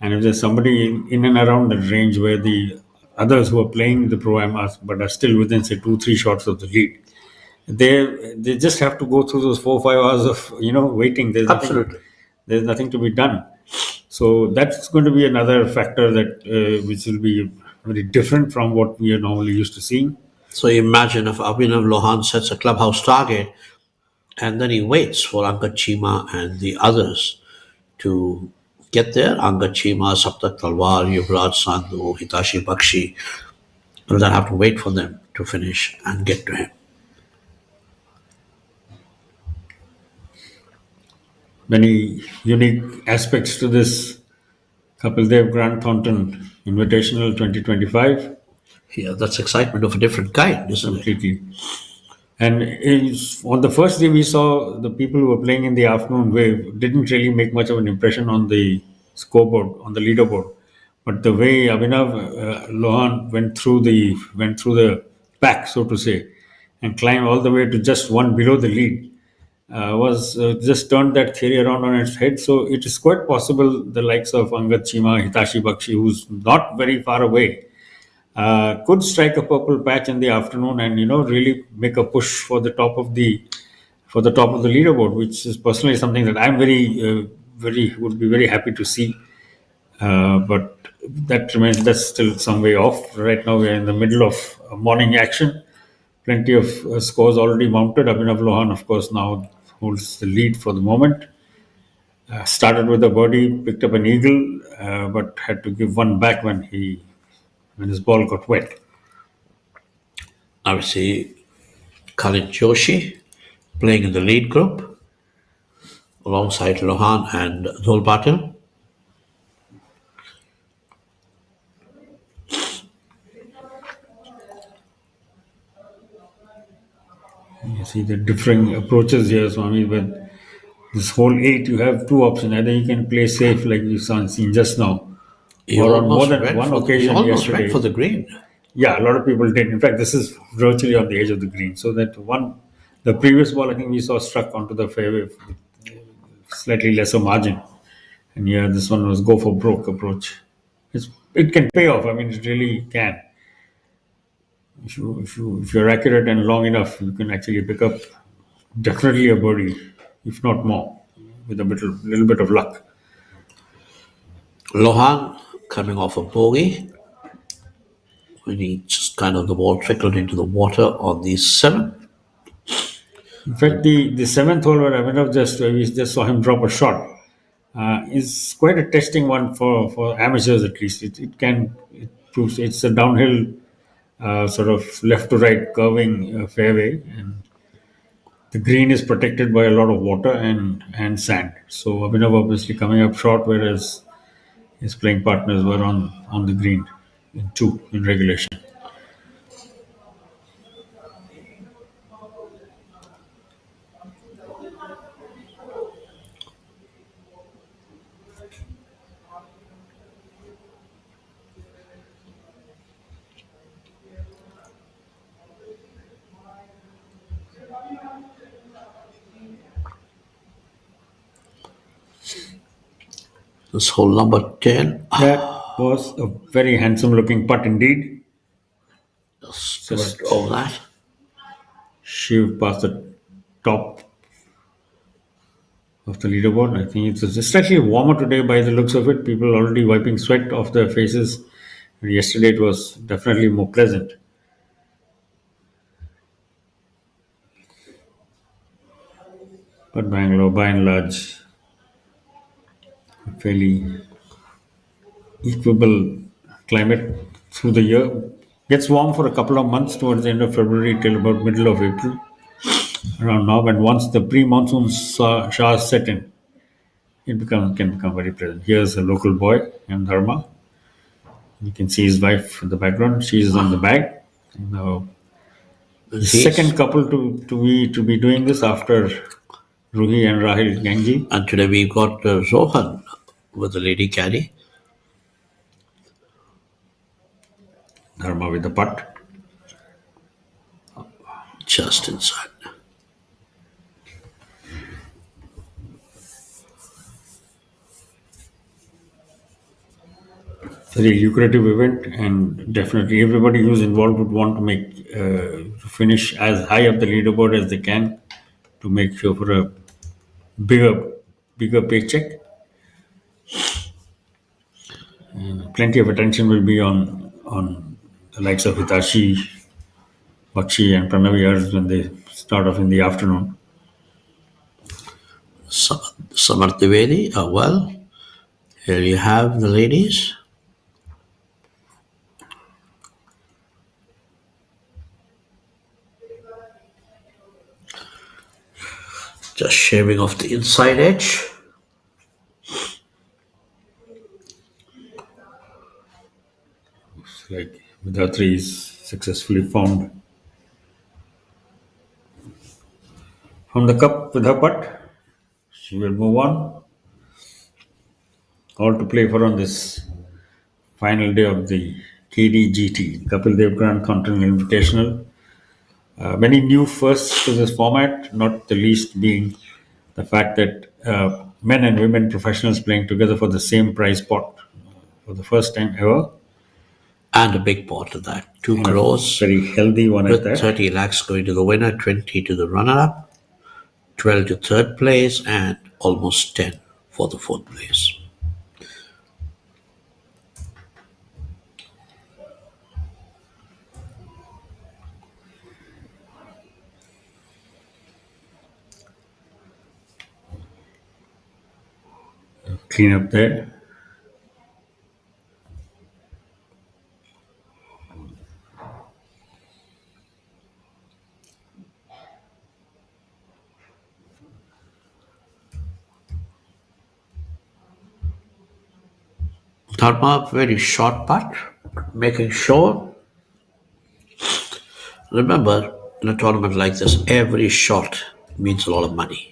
[SPEAKER 6] and if there's somebody in and around that range where the others who are playing the pro-am but are still within say 2-3 shots of the lead, they just have to go through those 4 or 5 hours of waiting.
[SPEAKER 4] Absolutely.
[SPEAKER 6] There's nothing to be done. So that's going to be another factor that which will be very different from what we are normally used to seeing.
[SPEAKER 4] So imagine if Abhinav Lohan sets a clubhouse target and then he waits for Angad Chima and the others to get there. Angad Chima, Saptak Talwar, Yuvraj Sandhu, Hitashi Bakshi will then have to wait for them to finish and get to him.
[SPEAKER 6] Many unique aspects to this Kapil Dev Grant Thornton Invitational 2025.
[SPEAKER 4] Yeah, that's excitement of a different kind, isn't it?
[SPEAKER 6] Completely. And on the first day, we saw the people who were playing in the afternoon wave didn't really make much of an impression on the scoreboard, on the leaderboard. But the way Abhinav Lohan went through the pack, so to say, and climbed all the way to just one below the lead, was just turned that theory around on its head. So it is quite possible the likes of Angad Chima, Hitashi Bakshi, who's not very far away, could strike a purple patch in the afternoon and really make a push for the top of the leaderboard, which is personally something that I'm would be very happy to see. But that's still some way off. Right now we're in the middle of morning action. Plenty of scores already mounted. Abhinav Lohan, of course, now holds the lead for the moment. Started with a birdie, picked up an eagle, but had to give one back when his ball got wet.
[SPEAKER 4] Now we see Khalid Joshi playing in the lead group alongside Lohan and Dhol Patil.
[SPEAKER 6] You see the differing approaches here, Swami. With this whole 8, you have two options. Either you can play safe, like we've seen just now,
[SPEAKER 4] He
[SPEAKER 6] or on more
[SPEAKER 4] almost
[SPEAKER 6] than
[SPEAKER 4] went
[SPEAKER 6] one
[SPEAKER 4] for
[SPEAKER 6] occasion yesterday.
[SPEAKER 4] went for the green.
[SPEAKER 6] Yeah, a lot of people did. In fact, this is virtually on the edge of the green. So that the previous ball, I think we saw struck onto the fairway with slightly lesser margin. And yeah, this one was go for broke approach. It can pay off. I mean, it really can. If you're accurate and long enough, you can actually pick up definitely a birdie, if not more, with a little bit of luck.
[SPEAKER 4] Lohan coming off a bogey when he just the ball trickled into the water on the 7th.
[SPEAKER 6] In fact, the seventh hole where we just saw him drop a shot is quite a testing one for amateurs at least. It proves it's a downhill sort of left to right curving fairway, and the green is protected by a lot of water and sand. So Abhinav obviously coming up short, whereas his playing partners were on the green in regulation.
[SPEAKER 4] This hole number 10.
[SPEAKER 6] That was a very handsome looking putt indeed.
[SPEAKER 4] Just over that.
[SPEAKER 6] Shiv past the top of the leaderboard. I think it's slightly warmer today by the looks of it. People already wiping sweat off their faces. Yesterday it was definitely more pleasant. But Bangalore, by and large, fairly equable climate through the year. Gets warm for a couple of months towards the end of February till about middle of April, around now. And once the pre-monsoon showers set in, can become very pleasant. Here's a local boy, M. Dharma. You can see his wife in the background. She's on the bag. Now, the second couple to be doing this after Ruhi and Rahil Ganji.
[SPEAKER 4] And today we've got Rohan with the lady caddy.
[SPEAKER 6] Dharma with the putt.
[SPEAKER 4] Just inside.
[SPEAKER 6] Very lucrative event, and definitely everybody who's involved would want to make finish as high up the leaderboard as they can to make sure for a bigger paycheck. Plenty of attention will be on the likes of Hitachi, Bakshi, and Pranaviyars when they start off in the afternoon.
[SPEAKER 4] Samarth Dwivedi, well, here you have the ladies. Just shaving off the inside edge.
[SPEAKER 6] Looks like Vidatri is successfully found from the cup with her putt. She will move on. All to play for on this final day of the KDGT, Kapil Dev Grand Thornton Invitational. Many new firsts to this format, not the least being the fact that men and women professionals playing together for the same prize pot for the first time ever.
[SPEAKER 4] And a big pot of that. 2 crores.
[SPEAKER 6] Very healthy one
[SPEAKER 4] with
[SPEAKER 6] at that.
[SPEAKER 4] 30 lakhs going to the winner, 20 to the runner-up, 12 to third place, and almost 10 for the fourth place.
[SPEAKER 6] Clean up there.
[SPEAKER 4] Dharma, very short putt, making sure. Remember, in a tournament like this, every shot means a lot of money.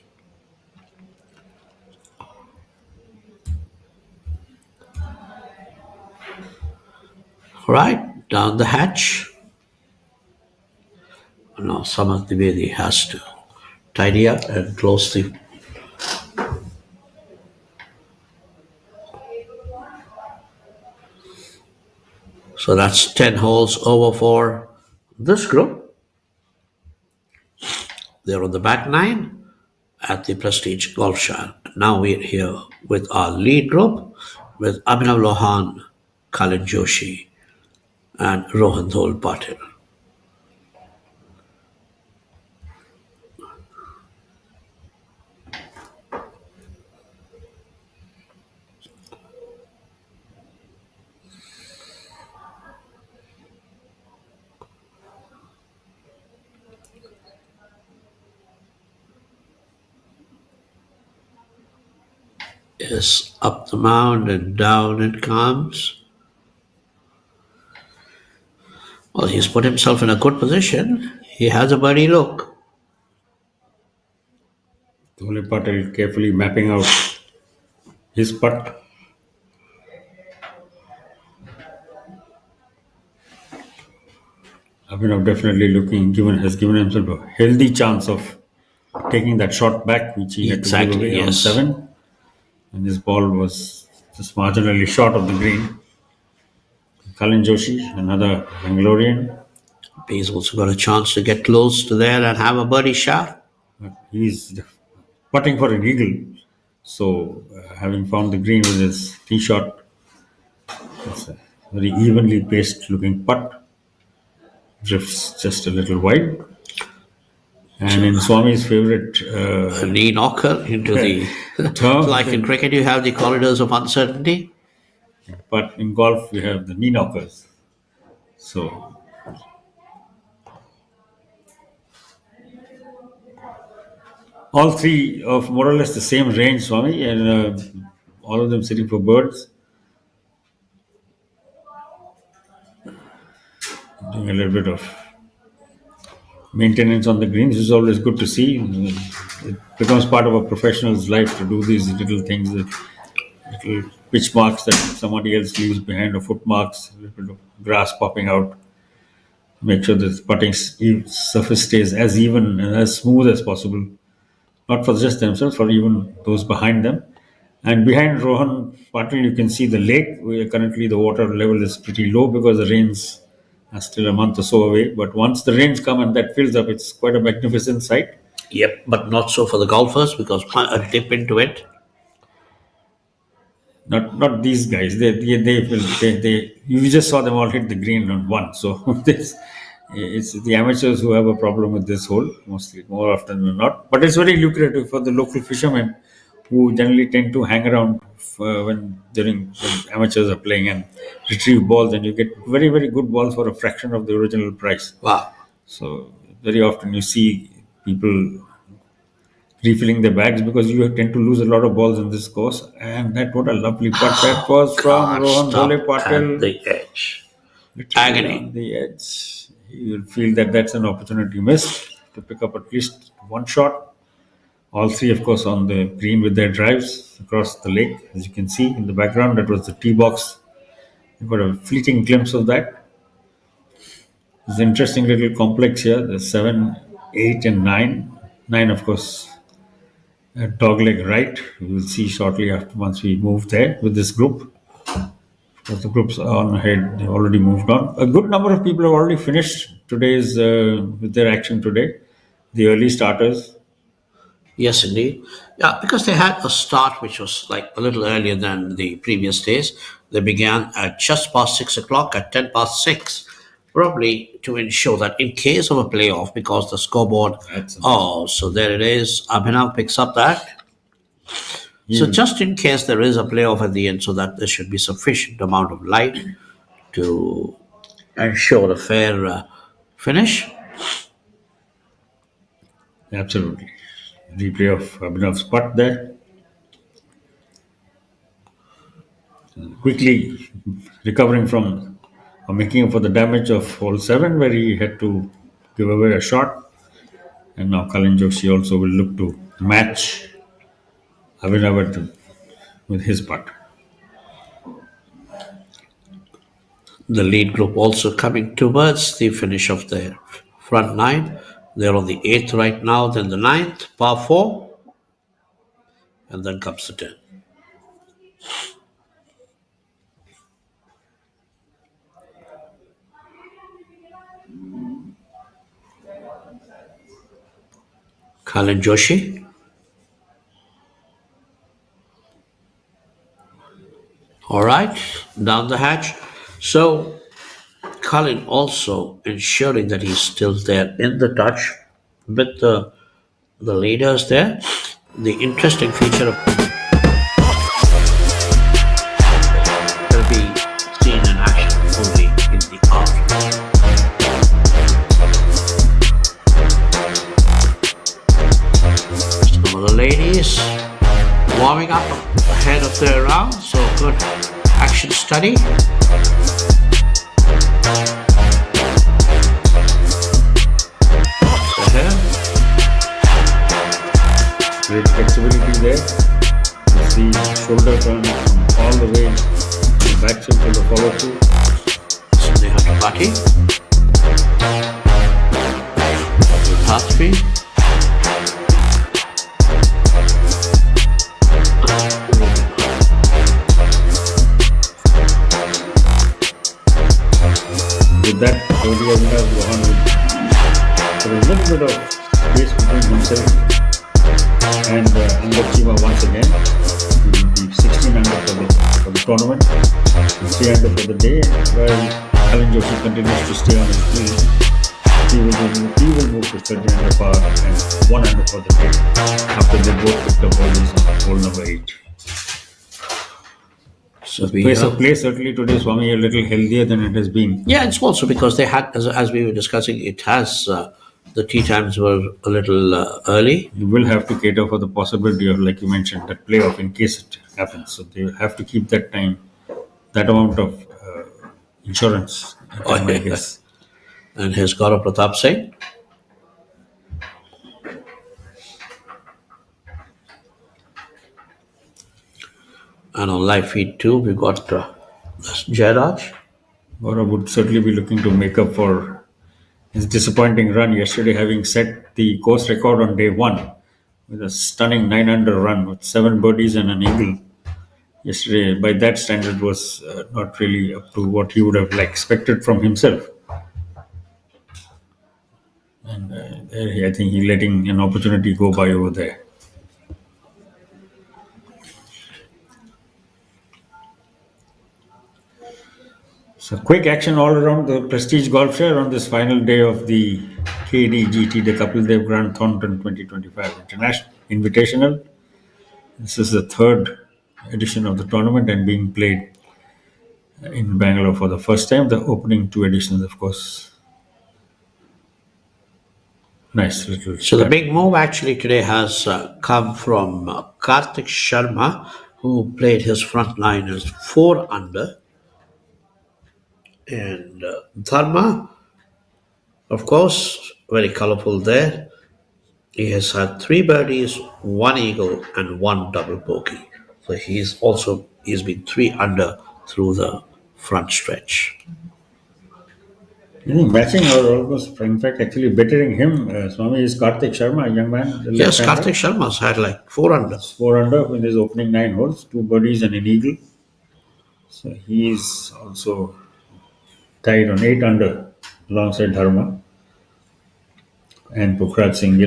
[SPEAKER 4] Right, down the hatch. Now, Samarth Dwivedi has to tidy up and close the. So that's 10 holes over for this group. They're on the back 9 at the Prestige Golfshire. Now we're here with our lead group with Abhinav Lohan, Kalin Joshi, and Rohan Dhol Patil. Yes, up the mound and down it comes. Well, he's put himself in a good position. He has a birdie look.
[SPEAKER 6] Dhole Patil carefully mapping out his putt. Abhinav definitely has given himself a healthy chance of taking that shot back, which he had to give away on 7. And his ball was just marginally short of the green. Kalin Joshi, another Bangalorean.
[SPEAKER 4] He's also got a chance to get close to there and have a birdie shot.
[SPEAKER 6] He's putting for an eagle. So, having found the green with his tee shot, it's a very evenly paced looking putt. Drifts just a little wide. And in Swami's favorite
[SPEAKER 4] knee knocker into the like in cricket you have the corridors of uncertainty,
[SPEAKER 6] but in golf we have the knee knockers. So all three of more or less the same range, Swami, and all of them sitting for birds. Doing a little bit of maintenance on the greens is always good to see. It becomes part of a professional's life to do these little things, the little pitch marks that somebody else leaves behind, or foot marks, a little bit of grass popping out. Make sure the putting surface stays as even and as smooth as possible. Not for just themselves, for even those behind them. And behind Rohan Patil, you can see the lake, where currently the water level is pretty low because the rains are still a month or so away. But once the rains come and that fills up, it's quite a magnificent sight.
[SPEAKER 4] Yep, but not so for the golfers, because a dip into it.
[SPEAKER 6] Not these guys. They you just saw them all hit the green on one. So it's the amateurs who have a problem with this hole, mostly, more often than not. But it's very lucrative for the local fishermen, who generally tend to hang around when amateurs are playing and retrieve balls, and you get very, very good balls for a fraction of the original price.
[SPEAKER 4] Wow.
[SPEAKER 6] So very often you see people refilling their bags, because you tend to lose a lot of balls in this course. And what a lovely putt that was from Rohan Patil.
[SPEAKER 4] At the edge.
[SPEAKER 6] Literally
[SPEAKER 4] Agony.
[SPEAKER 6] on the edge. You'll feel that that's an opportunity missed to pick up at least one shot. All three, of course, on the green with their drives across the lake. As you can see in the background, that was the tee box. You've got a fleeting glimpse of that. There's an interesting little complex here. There's 7, 8, and 9. 9, of course, dogleg right. We will see shortly after, once we move there with this group. Because the groups are on ahead, they've already moved on. A good number of people have already finished today's with their action today. The early starters.
[SPEAKER 4] Yes, indeed. Yeah, because they had a start which was like a little earlier than the previous days. They began at just past 6 o'clock, at 10 past 6, probably to ensure that in case of a playoff, because the scoreboard. So there it is. Abhinav picks up that. So just in case there is a playoff at the end, so that there should be sufficient amount of light to ensure a fair finish.
[SPEAKER 6] Absolutely. Replay of Abhinav's putt there. Quickly recovering from or making up for the damage of hole 7, where he had to give away a shot. And now Kalin Joshi also will look to match Abhinav with his putt.
[SPEAKER 4] The lead group also coming towards the finish of the front 9. They're on the 8th right now, then the 9th, par 4, and then comes the 10. Kalin Joshi. All right, down the hatch. So Kalin also ensuring that he's still there in the touch with the leaders there. The interesting feature of will be seen in action only in the afternoon. Some of the ladies warming up ahead of their round, so good action study.
[SPEAKER 6] Great flexibility there. You see shoulder turn from all the way to back swing to the follow through.
[SPEAKER 4] So they have to party. Part 3.
[SPEAKER 6] With that, Jody Abhinav Rohan with a little bit of space between himself and under Chima once again. He will be 16 under for the tournament, 3 under for the day, while Kalin Joshi continues to stay on his feet. He will be he will move to 13 under par and 1 under for the day after they both picked up birdies on hole number 8.
[SPEAKER 4] So
[SPEAKER 6] Pace of play certainly today, Swami, a little healthier than it has been.
[SPEAKER 4] Yeah, it's also because they had, as we were discussing, it has the tee times were a little early.
[SPEAKER 6] You will have to cater for the possibility of, like you mentioned, that playoff in case it happens. So they have to keep that time, that amount of insurance, I guess.
[SPEAKER 4] And here's Gaurav Pratap Singh. And on live feed too, we got Jairaj.
[SPEAKER 6] Gaurav would certainly be looking to make up for his disappointing run yesterday, having set the course record on day 1 with a stunning 9 under run with 7 birdies and an eagle. Yesterday, by that standard, was not really up to what he would have expected from himself. And I think he's letting an opportunity go by over there. So quick action all around the Prestige Golfshire on this final day of the KDGT, the Kapil Dev Grand Thornton 2025 International Invitational. This is the 3rd edition of the tournament and being played in Bangalore for the first time. The opening 2 editions, of course. Nice little.
[SPEAKER 4] So the big move actually today has come from Karthik Sharma, who played his front line as 4 under. And Dharma, of course, very colorful there. He has had 3 birdies, 1 eagle, and 1 double bogey. So he's been 3 under through the front stretch.
[SPEAKER 6] I think matching or almost, in fact, actually bettering him, Swami, is Karthik Sharma, a young man.
[SPEAKER 4] Yes, Karthik Sharma's had 4 under.
[SPEAKER 6] 4 under in his opening 9 holes, 2 birdies and an eagle. So he is also tied on 8 under alongside Dharma. And Pukhraj Singh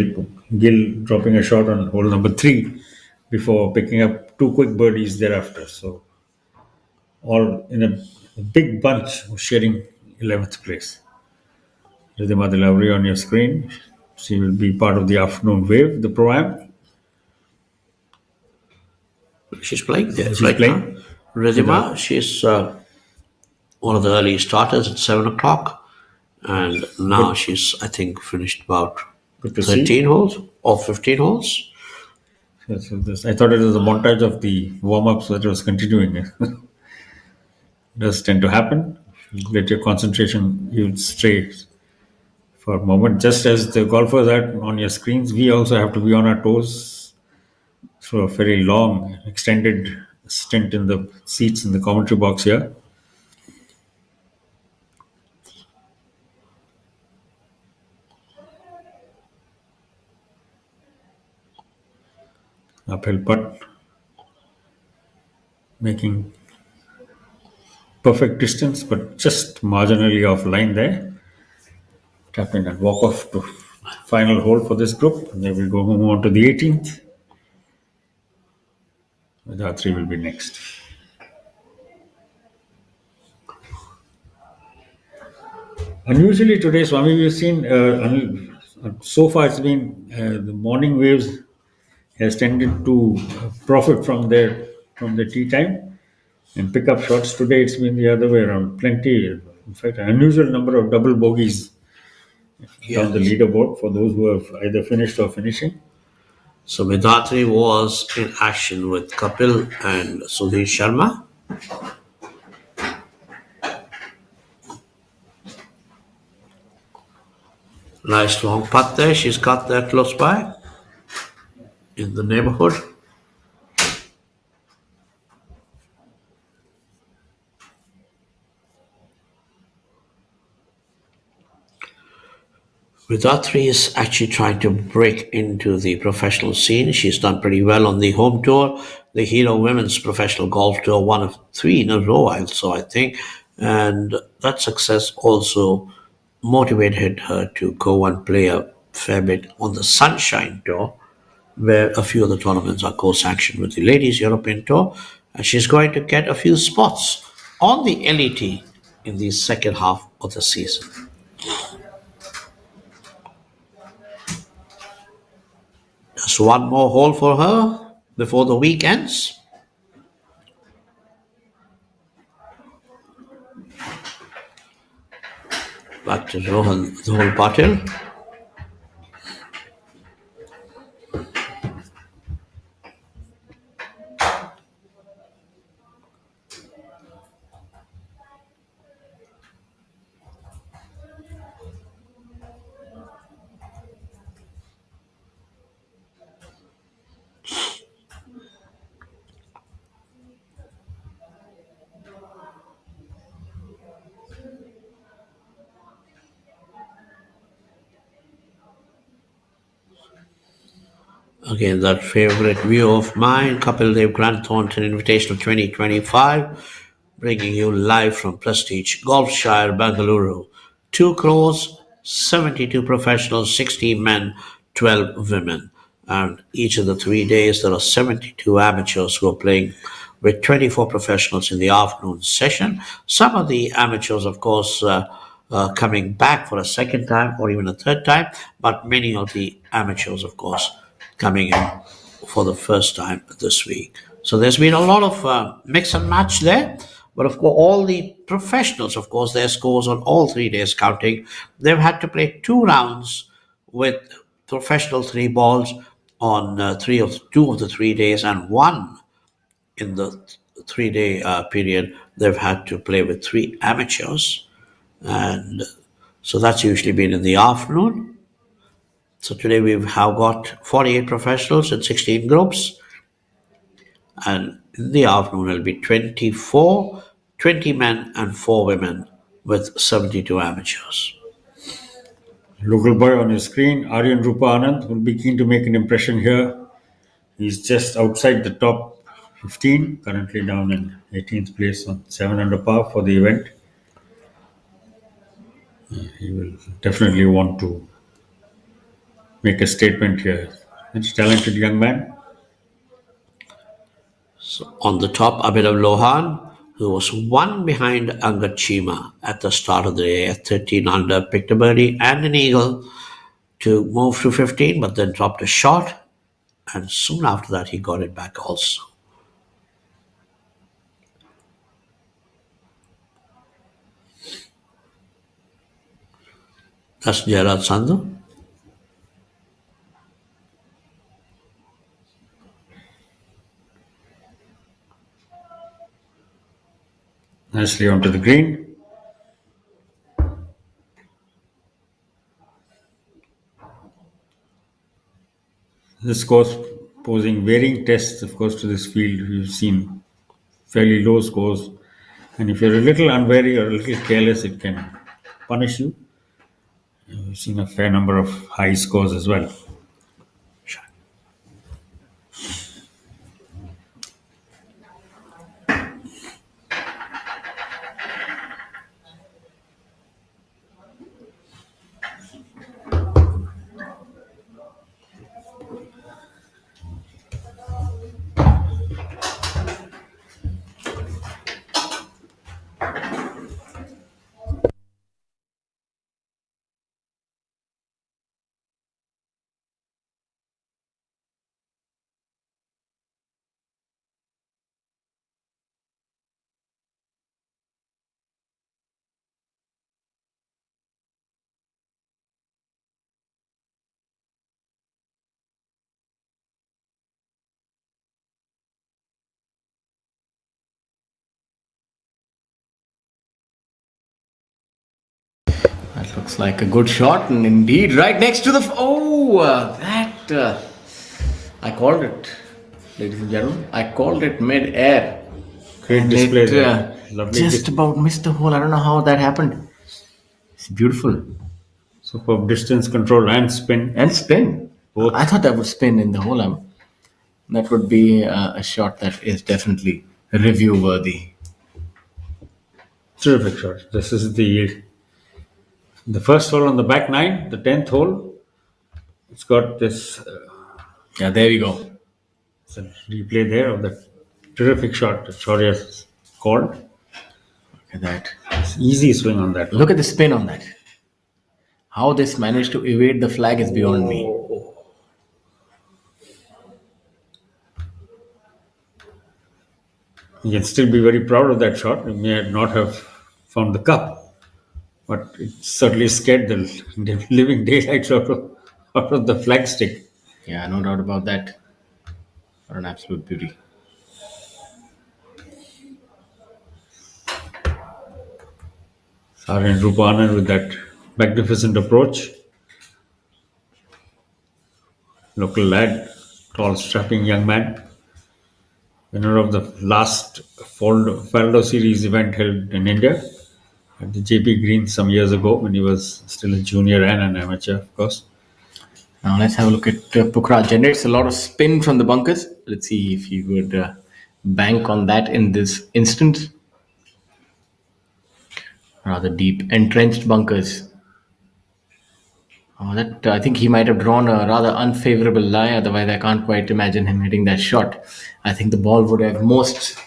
[SPEAKER 6] Gill dropping a shot on hole number 3 before picking up 2 quick birdies thereafter. So all in a big bunch sharing 11th place. Ridhima Dilavri on your screen. She will be part of the afternoon wave, the Pro-Am.
[SPEAKER 4] She's playing there.
[SPEAKER 6] She's playing.
[SPEAKER 4] Ridhima, she's one of the early starters at 7 o'clock. And now she's, I think, finished about 13 holes or 15 holes.
[SPEAKER 6] Yes, I thought it was a montage of the warm-ups that was continuing. It does tend to happen. Let your concentration, you'll stray for a moment. Just as the golfers are on your screens, we also have to be on our toes through a very long, extended stint in the seats in the commentary box here. Uphill putt, making perfect distance, but just marginally offline there. Tap in and walk off to final hole for this group. And they will go move on to the 18th. Vedhatri will be next. Unusually today, Swami, we've seen so far it's been the morning waves has tended to profit from their tea time and pick up shots. Today it's been the other way around. Plenty, in fact, an unusual number of double bogeys on the leaderboard for those who have either finished or finishing.
[SPEAKER 4] So Vedhatri was in action with Kapil and Sudhir Sharma. Nice long putt there. She's got there close by in the neighborhood. Vedhatri is actually trying to break into the professional scene. She's done pretty well on the home tour, the Hero Women's Professional Golf Tour, one of 3 in a row, also, I think. And that success also motivated her to go and play a fair bit on the Sunshine Tour, where a few of the tournaments are co-sanctioned with the Ladies European Tour. And she's going to get a few spots on the LET in the second half of the season. Just one more hole for her before the week ends. Back to Rohan Patil. Again, that favorite view of mine, Kapil Dev Grand Thornton Invitational 2025, bringing you live from Prestige, Golfshire, Bengaluru. 2 crores, 72 professionals, 60 men, 12 women. And each of the 3 days, there are 72 amateurs who are playing with 24 professionals in the afternoon session. Some of the amateurs, of course, coming back for a second time or even a third time, but many of the amateurs, of course, coming in for the first time this week. So there's been a lot of mix and match there. But of course, all the professionals, of course, their scores on all 3 days counting. They've had to play 2 rounds with professional 3 balls on 2 of the 3 days, and 1 in the 3-day period. They've had to play with 3 amateurs. And so that's usually been in the afternoon. So today we have got 48 professionals in 16 groups. And in the afternoon it'll be 24, 20 men and 4 women with 72 amateurs.
[SPEAKER 6] Local boy on your screen, Aryan Rupa Anand, will be keen to make an impression here. He's just outside the top 15, currently down in 18th place on 7 under par for the event. He will definitely want to make a statement here. He's a talented young man.
[SPEAKER 4] So on the top, Abhinav Lohan, who was 1 behind Chima at the start of the day at 13 under, picked a birdie and an eagle to move to 15, but then dropped a shot, and soon after that he got it back also. That's Jairaj Sandhu.
[SPEAKER 6] Nicely onto the green. This course posing varying tests, of course, to this field. We've seen fairly low scores, and if you're a little unwary or a little careless, it can punish you. We've seen a fair number of high scores as well.
[SPEAKER 5] That looks like a good shot, and indeed, right next to the. I called it, ladies and gentlemen. I called it mid-air.
[SPEAKER 6] Great display there. Lovely
[SPEAKER 5] just
[SPEAKER 6] display.
[SPEAKER 5] about missed the hole. I don't know how that happened. It's beautiful.
[SPEAKER 6] Superb distance control and spin.
[SPEAKER 5] And spin.
[SPEAKER 6] Both.
[SPEAKER 5] I thought that would spin in the hole. That would be a shot that is definitely review worthy.
[SPEAKER 6] Terrific shot. This is the first hole on the back 9, the 10th hole. It's got this.
[SPEAKER 5] Yeah, there we go.
[SPEAKER 6] It's a replay there of the terrific shot that Shaurya's called.
[SPEAKER 5] Look at that.
[SPEAKER 6] It's easy swing on that.
[SPEAKER 5] Look at the spin on that. How this managed to evade the flag is beyond me.
[SPEAKER 6] He can still be very proud of that shot. He may not have found the cup, but it certainly scared the living daylights out of the flagstick.
[SPEAKER 5] Yeah, no doubt about that. What an absolute beauty.
[SPEAKER 6] Sarin Rupanan with that magnificent approach. Local lad, tall, strapping young man, winner of the last Faldo Series event held in India at the JP Green some years ago when he was still a junior and an amateur, of course.
[SPEAKER 5] Now let's have a look at Pukhraj. Generates a lot of spin from the bunkers. Let's see if he would bank on that in this instance. Rather deep, entrenched bunkers. That I think he might have drawn a rather unfavorable lie. Otherwise, I can't quite imagine him hitting that shot. I think the ball would have most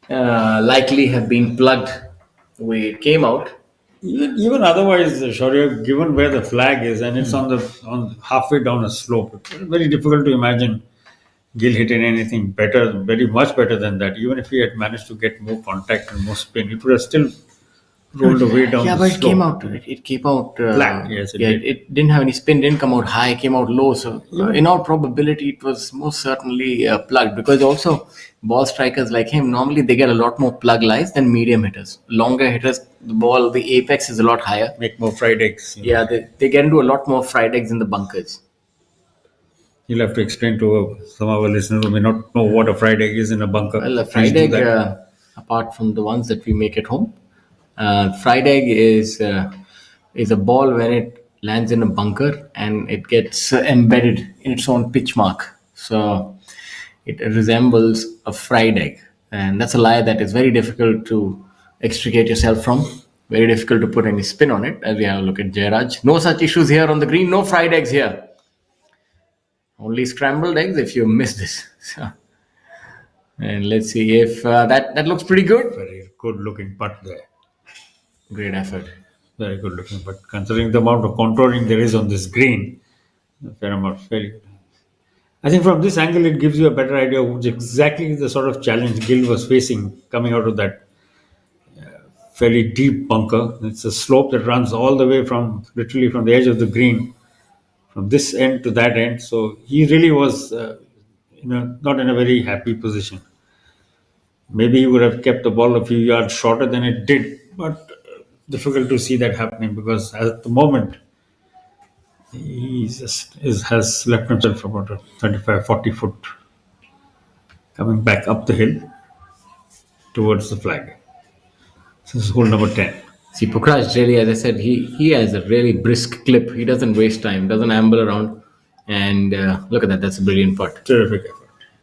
[SPEAKER 5] likely have been plugged the way it came out.
[SPEAKER 6] Even otherwise, Shaurya, given where the flag is and it's on halfway down a slope, it's very difficult to imagine Gill hitting anything better, very much better than that. Even if he had managed to get more contact and more spin, it would have still rolled away down
[SPEAKER 5] Yeah,
[SPEAKER 6] the
[SPEAKER 5] but
[SPEAKER 6] slope.
[SPEAKER 5] it came out
[SPEAKER 6] Flat, yes, it did.
[SPEAKER 5] it didn't have any spin, didn't come out high, came out low. So in all probability, it was most certainly plugged, because also ball strikers like him, normally they get a lot more plug lies than medium hitters. Longer hitters, the apex is a lot higher.
[SPEAKER 6] Make more fried eggs.
[SPEAKER 5] Yeah, they get into a lot more fried eggs in the bunkers.
[SPEAKER 6] You'll have to explain to some of our listeners who may not know what a fried egg is in a bunker.
[SPEAKER 5] Well, a
[SPEAKER 6] Please
[SPEAKER 5] fried
[SPEAKER 6] do
[SPEAKER 5] egg,
[SPEAKER 6] that.
[SPEAKER 5] apart from the ones that we make at home, fried egg is a ball when it lands in a bunker and it gets embedded in its own pitch mark. So it resembles a fried egg, and that's a lie that is very difficult to extricate yourself from. Very difficult to put any spin on it. As we have a look at Jairaj, no such issues here on the green. No fried eggs here. Only scrambled eggs if you miss this. So, and let's see if that looks pretty good.
[SPEAKER 6] Very good looking putt there.
[SPEAKER 5] Great effort.
[SPEAKER 6] Very good looking. But considering the amount of contouring there is on this green, a fair amount, very. I think from this angle, it gives you a better idea of exactly the sort of challenge Gill was facing coming out of that fairly deep bunker. It's a slope that runs all the way from literally from the edge of the green, from this end to that end. So he really was not in a very happy position. Maybe he would have kept the ball a few yards shorter than it did, but difficult to see that happening because at the moment he has left himself about a 35, 40 foot coming back up the hill towards the flag. This is hole number 10.
[SPEAKER 5] See, Pukhraj really, as I said, he has a really brisk clip. He doesn't waste time, doesn't amble around. And look at that, that's a brilliant putt.
[SPEAKER 6] Terrific effort.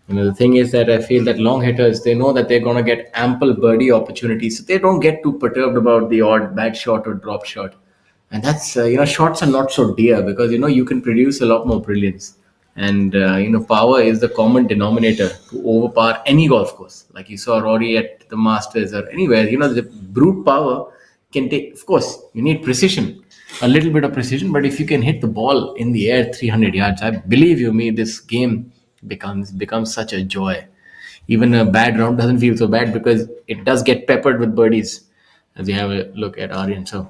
[SPEAKER 5] The thing is that I feel that long hitters, they know that they're going to get ample birdie opportunities. So they don't get too perturbed about the odd bad shot or drop shot. And that's, shots are not so dear because, you can produce a lot more brilliance. And, power is the common denominator to overpower any golf course. Like you saw Rory at the Masters or anywhere, the brute power can take, of course, you need precision, a little bit of precision. But if you can hit the ball in the air 300 yards, I believe you me, this game becomes such a joy. Even a bad round doesn't feel so bad because it does get peppered with birdies. As we have a look at Aryan, so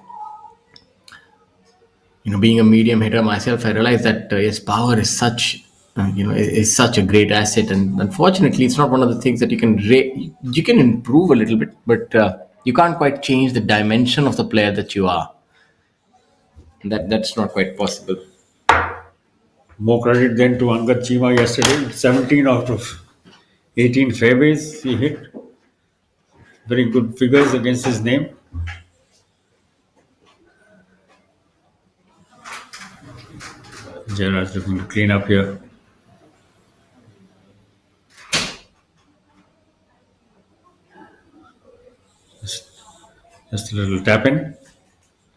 [SPEAKER 5] being a medium hitter myself, I realize that his power is such is such a great asset, and unfortunately, it's not one of the things that you can improve a little bit, but you can't quite change the dimension of the player that you are. That's not quite possible.
[SPEAKER 6] More credit then to Angad Chima yesterday. 17 out of 18 fairways he hit. Very good figures against his name. Jairaj looking to clean up here. Just a little tap in.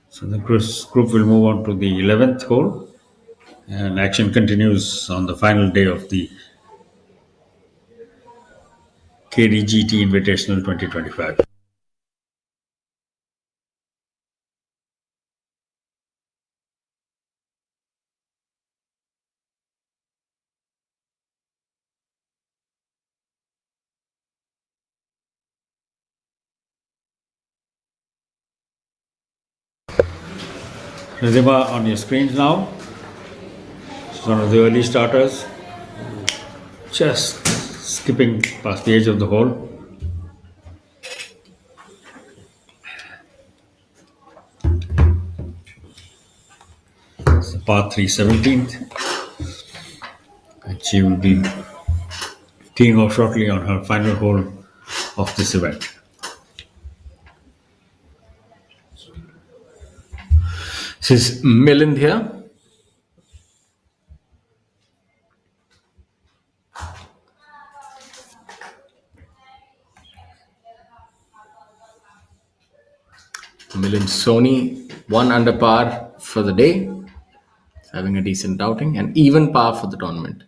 [SPEAKER 6] So the group will move on to the 11th hole. And action continues on the final day of the KDGT Invitational 2025. Rizima on your screens now. It's one of the early starters. Just skipping past the edge of the hole. It's a par 3 17th. And she will be teeing off shortly on her final hole of this event.
[SPEAKER 5] This is Milind here. Milind Soni, 1 under par for the day. He's having a decent outing and even par for the tournament.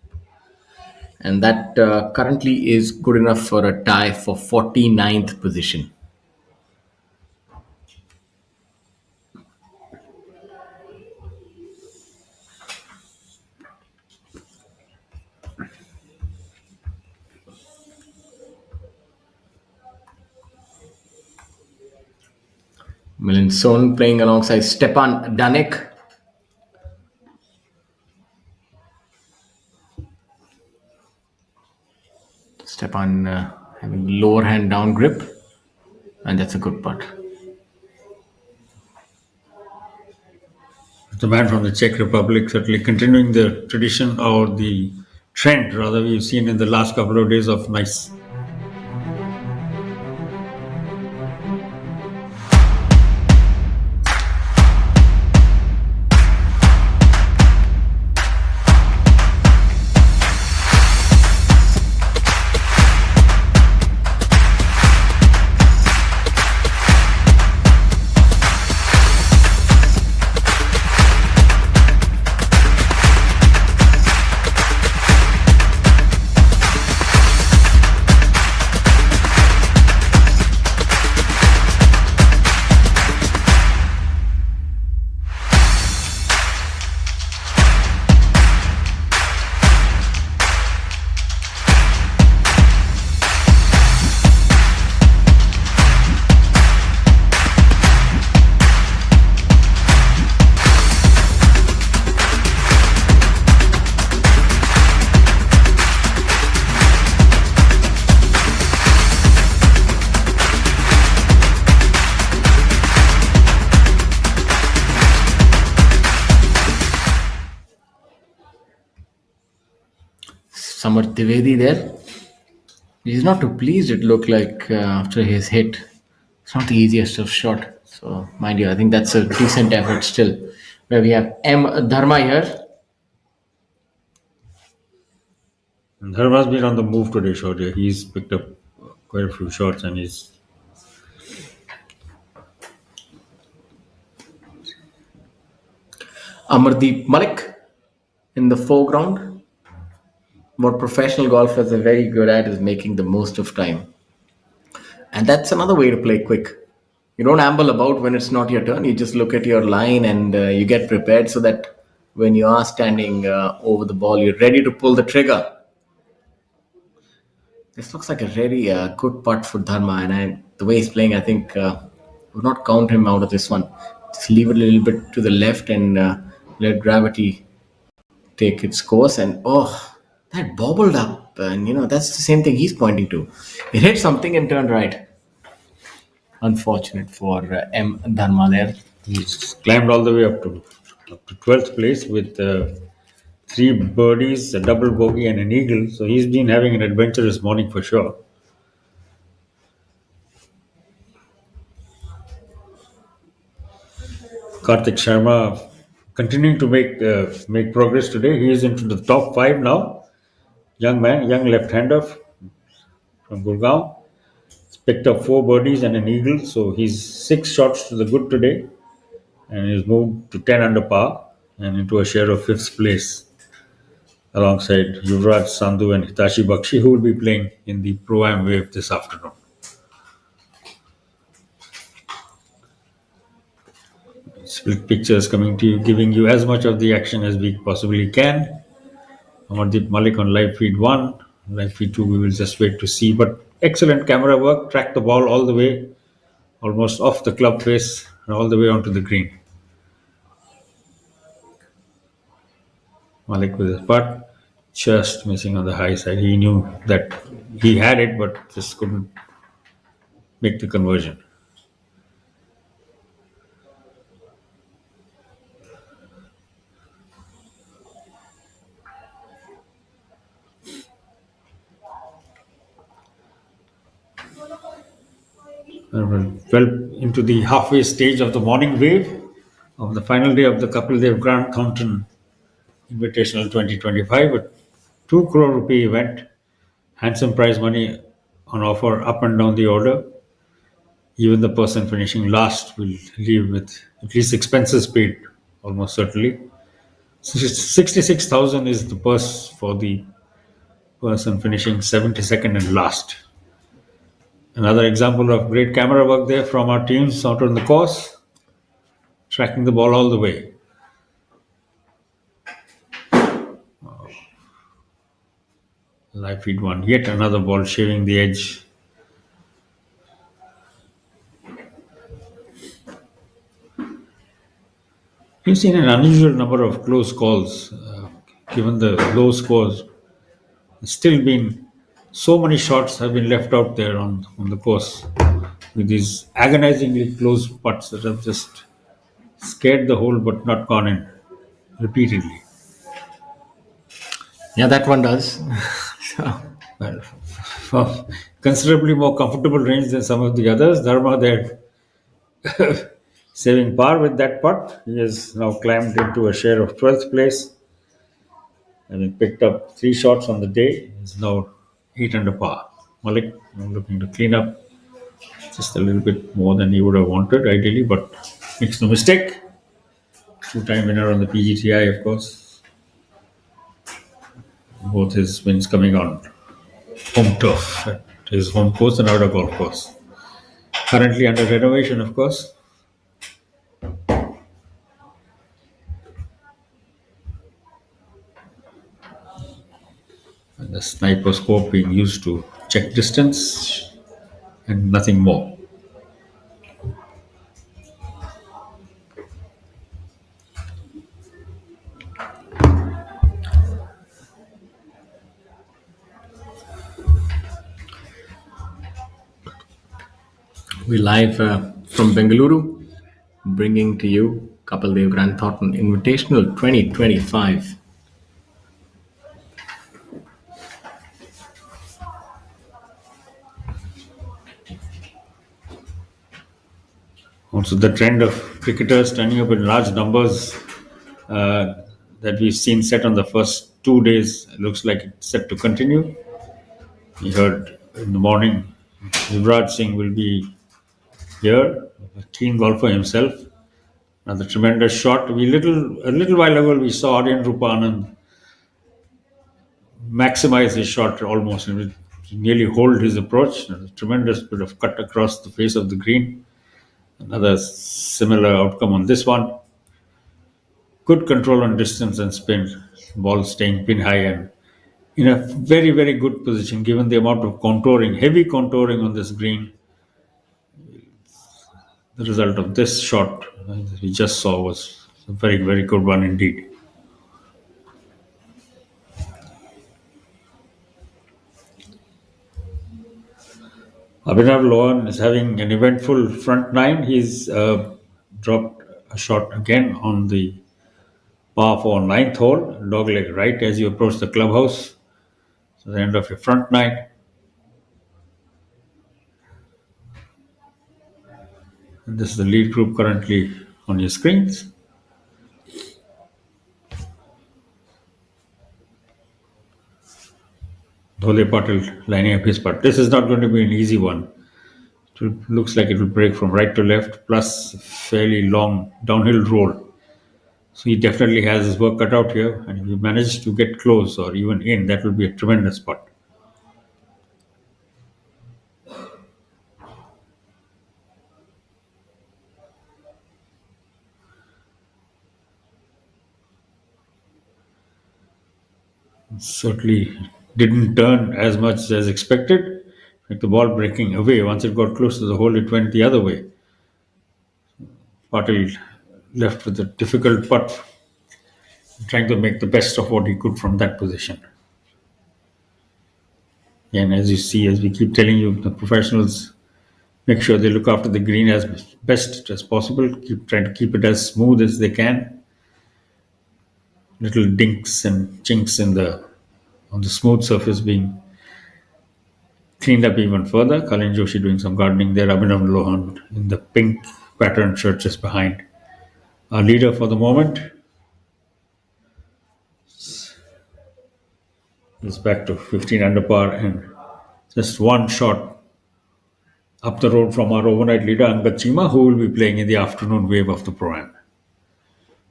[SPEAKER 5] And that currently is good enough for a tie for 49th position. Milind Son playing alongside Stepan Danek. Stepan having lower hand down grip, and that's a good putt.
[SPEAKER 6] The man from the Czech Republic certainly continuing the tradition or the trend, rather, we've seen in the last couple of days of nice.
[SPEAKER 5] Samar Trivedi there. He's not too pleased, it looked like, after his hit. It's not the easiest of shot. So, mind you, I think that's a decent effort still. Where we have M. Dharma here.
[SPEAKER 6] And Dharma's been on the move today, Shaurya. He's picked up quite a few shots and he's
[SPEAKER 5] Amardeep Malik in the foreground. What professional golfers are very good at is making the most of time. And that's another way to play quick. You don't amble about when it's not your turn. You just look at your line and you get prepared so that when you are standing over the ball, you're ready to pull the trigger. This looks like a very good putt for Dharma. And the way he's playing, I think would not count him out of this one. Just leave it a little bit to the left and let gravity take its course. And that bobbled up, and that's the same thing he's pointing to. It hit something and turned right. Unfortunate for M. Dharma there.
[SPEAKER 6] He's climbed all the way up to 12th place with 3 birdies, a double bogey, and an eagle. So he's been having an adventurous morning for sure. Karthik Sharma continuing to make progress today. He is into the top 5 now. Young man, young left-hander from Gurgaon. He's picked up 4 birdies and an eagle, so he's 6 shots to the good today, and he's moved to 10 under par and into a share of 5th place alongside Yuvraj Sandhu and Hitashi Bakshi, who will be playing in the Pro-Am Wave this afternoon. Split pictures coming to you, giving you as much of the action as we possibly can. Amardeep Malik on live feed 1, live feed 2 we will just wait to see, but excellent camera work, tracked the ball all the way, almost off the club face and all the way onto the green. Malik with his putt, just missing on the high side. He knew that he had it, but just couldn't make the conversion. Well into the halfway stage of the morning wave of the final day of the Kapil Dev Grant Thornton Invitational 2025, a 2 crore rupee event, handsome prize money on offer up and down the order. Even the person finishing last will leave with at least expenses paid, almost certainly. 66,000 is the purse for the person finishing 72nd and last. Another example of great camera work there from our teams out on the course, tracking the ball all the way. Live feed one, yet another ball shaving the edge. We've seen an unusual number of close calls, given the low scores. Still been so many shots have been left out there on the course with these agonizingly close putts that have just scared the hole but not gone in repeatedly.
[SPEAKER 5] Yeah, that one does. So,
[SPEAKER 6] Well, from considerably more comfortable range than some of the others, Dharma there saving par with that putt. He has now climbed into a share of 12th place, having picked up 3 shots on the day. He's now 8 under par. Malik now looking to clean up just a little bit more than he would have wanted, ideally, but makes no mistake. 2-time winner on the PGTI, of course. Both his wins coming on home turf at his home course and outer golf course. Currently under renovation, of course. And the sniper scope being used to check distance and nothing more.
[SPEAKER 5] we're live from Bengaluru, bringing to you Kapil Dev Grant Thornton Invitational 2025.
[SPEAKER 6] Also, the trend of cricketers turning up in large numbers that we've seen set on the first 2 days looks like it's set to continue. We heard in the morning Yuvraj Singh will be here, a keen golfer himself. Another tremendous shot. A little while ago, we saw Aryan Rupanand maximize his shot almost and nearly hold his approach. A tremendous bit of cut across the face of the green. Another similar outcome on this one. Good control on distance and spin. Ball staying pin high and in a very, very good position given the amount of contouring, heavy contouring on this green. The result of this shot we just saw was a very, very good one indeed. Abhinav Lohan is having an eventful front nine. He's dropped a shot again on the par 4 ninth hole, dogleg right as you approach the clubhouse. So the end of your front nine. And this is the lead group currently on your screens. Dhole Patil lining up his putt. This is not going to be an easy one. Looks like it will break from right to left, plus a fairly long downhill roll. So he definitely has his work cut out here. And if he manages to get close or even in, that will be a tremendous putt. Certainly didn't turn as much as expected. Like the ball breaking away. Once it got close to the hole, it went the other way. Patil left with a difficult putt. trying to make the best of what he could from that position. And as you see, as we keep telling you, the professionals make sure they look after the green as best as possible. Keep trying to keep it as smooth as they can. Little dinks and chinks on the smooth surface being cleaned up even further. Kalin Joshi doing some gardening there. Abhinav Lohan in the pink patterned shirt just behind. Our leader for the moment is back to 15 under par and just one shot up the road from our overnight leader Angad Chima, who will be playing in the afternoon wave of the Pro-Am.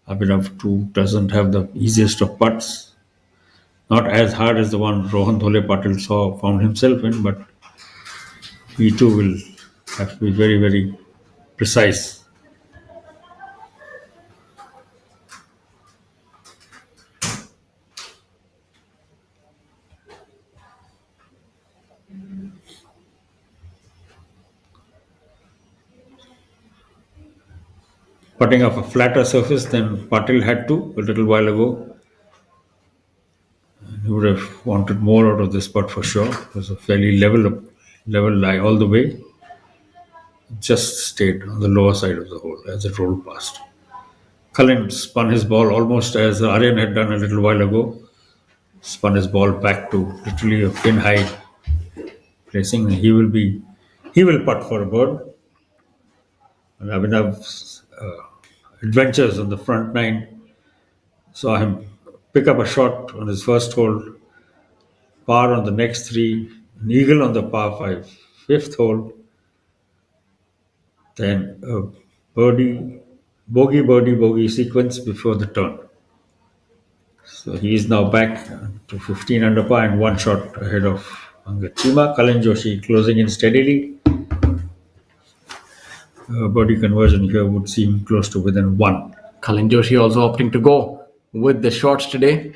[SPEAKER 6] Abhinav too doesn't have the easiest of putts. Not as hard as the one Rohan Dhole Patil found himself in, but he too will have to be very, very precise. Putting off a flatter surface than Patil had to a little while ago. He would have wanted more out of this putt for sure. It was a fairly level lie all the way. Just stayed on the lower side of the hole as it rolled past. Cullen spun his ball almost as Aryan had done a little while ago. Spun his ball back to literally a pin high placing. He will putt for a bird. And Abhinav's adventures on the front nine saw him pick up a shot on his first hole, par on the next three, an eagle on the par 5, fifth hole, then a bogey sequence before the turn. So he is now back to 15 under par and one shot ahead of Angad Chima. Kalin Joshi closing in steadily. Birdie conversion here would seem close to within one.
[SPEAKER 5] Kalin Joshi also opting to go with the shots today.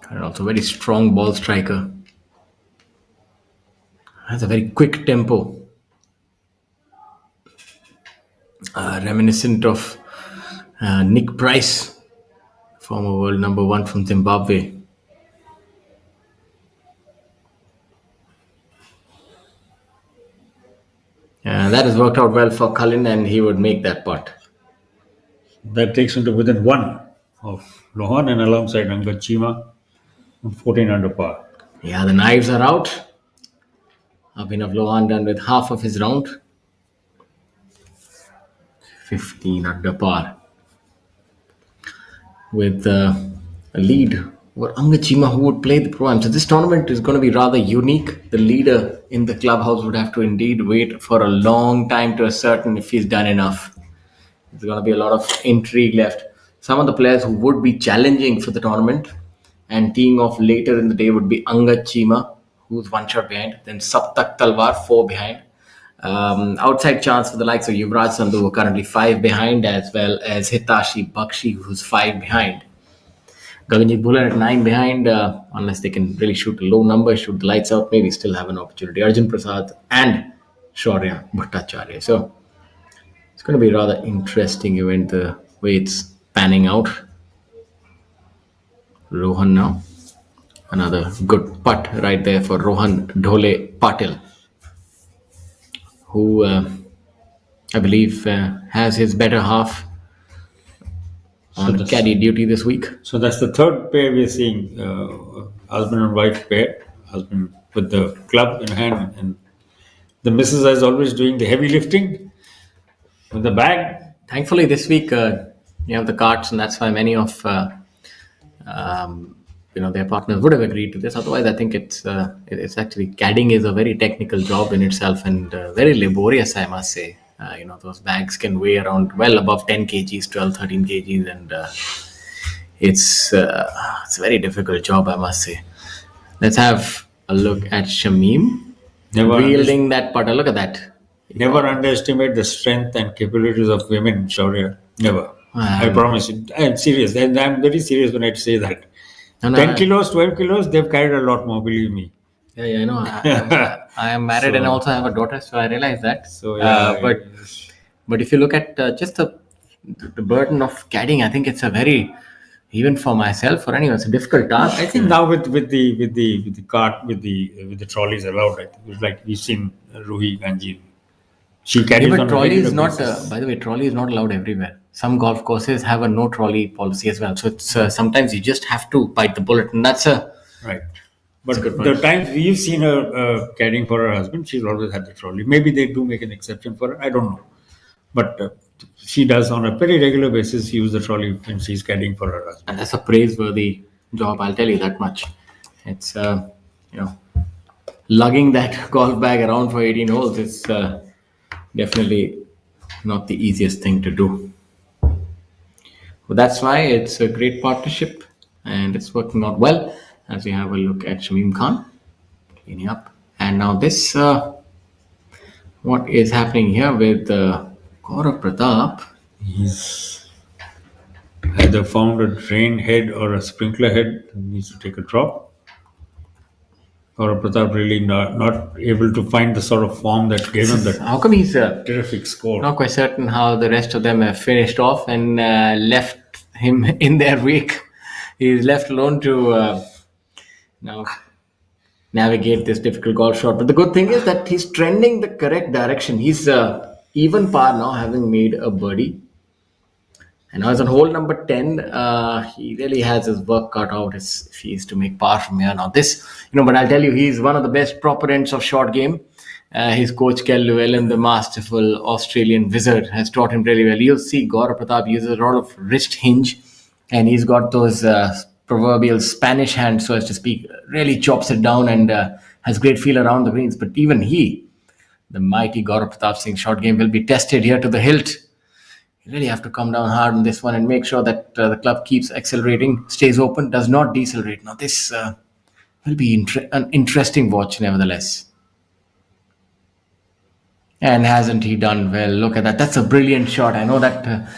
[SPEAKER 5] And also very strong ball striker. Has a very quick tempo. Reminiscent of Nick Price, former world number 1 from Zimbabwe. That has worked out well for Cullen, and he would make that putt.
[SPEAKER 6] That takes him to within one of Lohan and alongside Angad Chima on 14 under par.
[SPEAKER 5] Yeah, the knives are out. Abhinav Lohan done with half of his round. 15 under par. With a lead over Angad Chima, who would play the Pro-Am. So this tournament is going to be rather unique. The leader in the clubhouse would have to indeed wait for a long time to ascertain if he's done enough. There's going to be a lot of intrigue left. Some of the players who would be challenging for the tournament and teeing off later in the day would be Angad Chima, who's one shot behind. Then Saptak Talwar, 4 behind. Outside chance for the likes of Yuvraj Sandhu, who are currently 5 behind, as well as Hitashi Bakshi, who's 5 behind. Gaganjit Bhullar at 9 behind, unless they can really shoot a low number, shoot the lights out, maybe still have an opportunity. Arjun Prasad and Shaurya Bhattacharya. So it's going to be a rather interesting event, the way it's panning out. Rohan now. Another good putt right there for Rohan Dhole Patil, who I believe has his better half on caddy duty this week.
[SPEAKER 6] So that's the third pair we're seeing, husband and wife pair. Husband with the club in hand, and the missus is always doing the heavy lifting with the bag.
[SPEAKER 5] Thankfully, this week you have the carts, and that's why many of their partners would have agreed to this. Otherwise, I think it's actually, caddying is a very technical job in itself and very laborious, I must say. Those bags can weigh around well above 10 kgs, 12, 13 kgs, and it's a very difficult job, I must say. Let's have a look at Shamim wielding that putter. Look at that.
[SPEAKER 6] Never underestimate the strength and capabilities of women, Shaurya. Never. I promise you. I'm serious. And I'm very serious when I say that. 10 kilos, 12 kilos, they've carried a lot more, believe me.
[SPEAKER 5] Yeah, I know. I am married and also have a daughter, so I realize that.
[SPEAKER 6] So, yeah.
[SPEAKER 5] But But if you look at just the burden of caddying, I think it's a very, even for myself or anyone, it's a difficult task.
[SPEAKER 6] I think now with the cart with the trolleys allowed, I think it's like we've seen Ruhi Ganji. She carries
[SPEAKER 5] Yeah, but
[SPEAKER 6] on a
[SPEAKER 5] trolley
[SPEAKER 6] regular
[SPEAKER 5] is not.
[SPEAKER 6] basis.
[SPEAKER 5] By the way, trolley is not allowed everywhere. Some golf courses have a no trolley policy as well. So it's sometimes you just have to bite the bullet, and that's a
[SPEAKER 6] Right. But
[SPEAKER 5] good
[SPEAKER 6] the
[SPEAKER 5] point.
[SPEAKER 6] times we've seen her carrying for her husband, she's always had the trolley. Maybe they do make an exception for her. I don't know. But she does on a very regular basis use the trolley when she's carrying for her husband.
[SPEAKER 5] And that's a praiseworthy job. I'll tell you that much. It's lugging that golf bag around for 18 holes is definitely not the easiest thing to do. But that's why it's a great partnership and it's working out well. As we have a look at Shamim Khan cleaning up. And now this, what is happening here with Gaurav Pratap?
[SPEAKER 6] He's either found a drain head or a sprinkler head and needs to take a drop. Gaurav Pratap really not able to find the sort of form that gave him that
[SPEAKER 5] How come he's
[SPEAKER 6] terrific score.
[SPEAKER 5] not quite certain how the rest of them have finished off and left him in their wake? He's left alone to now navigate this difficult golf shot. But the good thing is that he's trending the correct direction. He's even par now, having made a birdie. And now he's on hole number 10. He really has his work cut out if he is to make par from here. Now this, but I'll tell you, he's one of the best proponents of short game. His coach, Kel Llewellyn, the masterful Australian wizard, has taught him really well. You'll see Gaurav Pratap uses a lot of wrist hinge, and he's got those proverbial Spanish hands, so as to speak, really chops it down and has great feel around the greens. But even he, the mighty Gaurav Pratap Singh short game, will be tested here to the hilt. You really have to come down hard on this one and make sure that the club keeps accelerating, stays open, does not decelerate. Now this will be an interesting watch nevertheless. And hasn't he done well? Look at that. That's a brilliant shot. I know that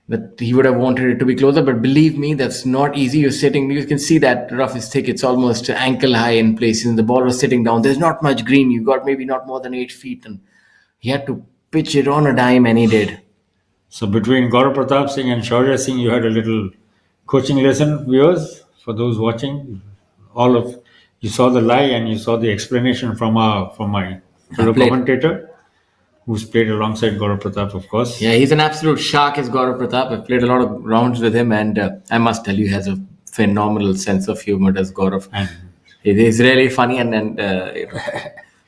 [SPEAKER 5] that he would have wanted it to be closer, but believe me, that's not easy. You're sitting, you can see that rough is thick. It's almost ankle high in places. And the ball was sitting down. There's not much green. You got maybe not more than 8 feet. And he had to pitch it on a dime, and he did.
[SPEAKER 6] So between Gaurav Pratap Singh and Shaurya Singh, you had a little coaching lesson, viewers, for those watching. You saw the lie and you saw the explanation from my fellow commentator, who's played alongside Gaurav Pratap, of course.
[SPEAKER 5] Yeah, he's an absolute shark, is Gaurav Pratap. I've played a lot of rounds with him, and I must tell you, he has a phenomenal sense of humor, does Gaurav.
[SPEAKER 6] And
[SPEAKER 5] It is really funny, and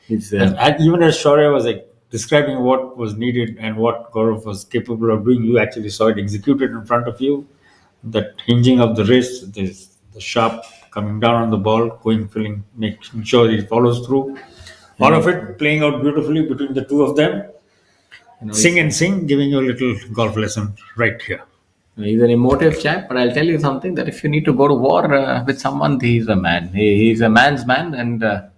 [SPEAKER 5] he's...
[SPEAKER 6] and even as Shaurya was describing what was needed and what Gaurav was capable of doing, you actually saw it executed in front of you. That hinging of the wrist, the sharp coming down on the ball, making sure he follows through. All of it playing out beautifully between the two of them. Sing, giving you a little golf lesson right here.
[SPEAKER 5] He's an emotive chap, but I'll tell you something, that if you need to go to war with someone, he's a man. He's a man's man, and a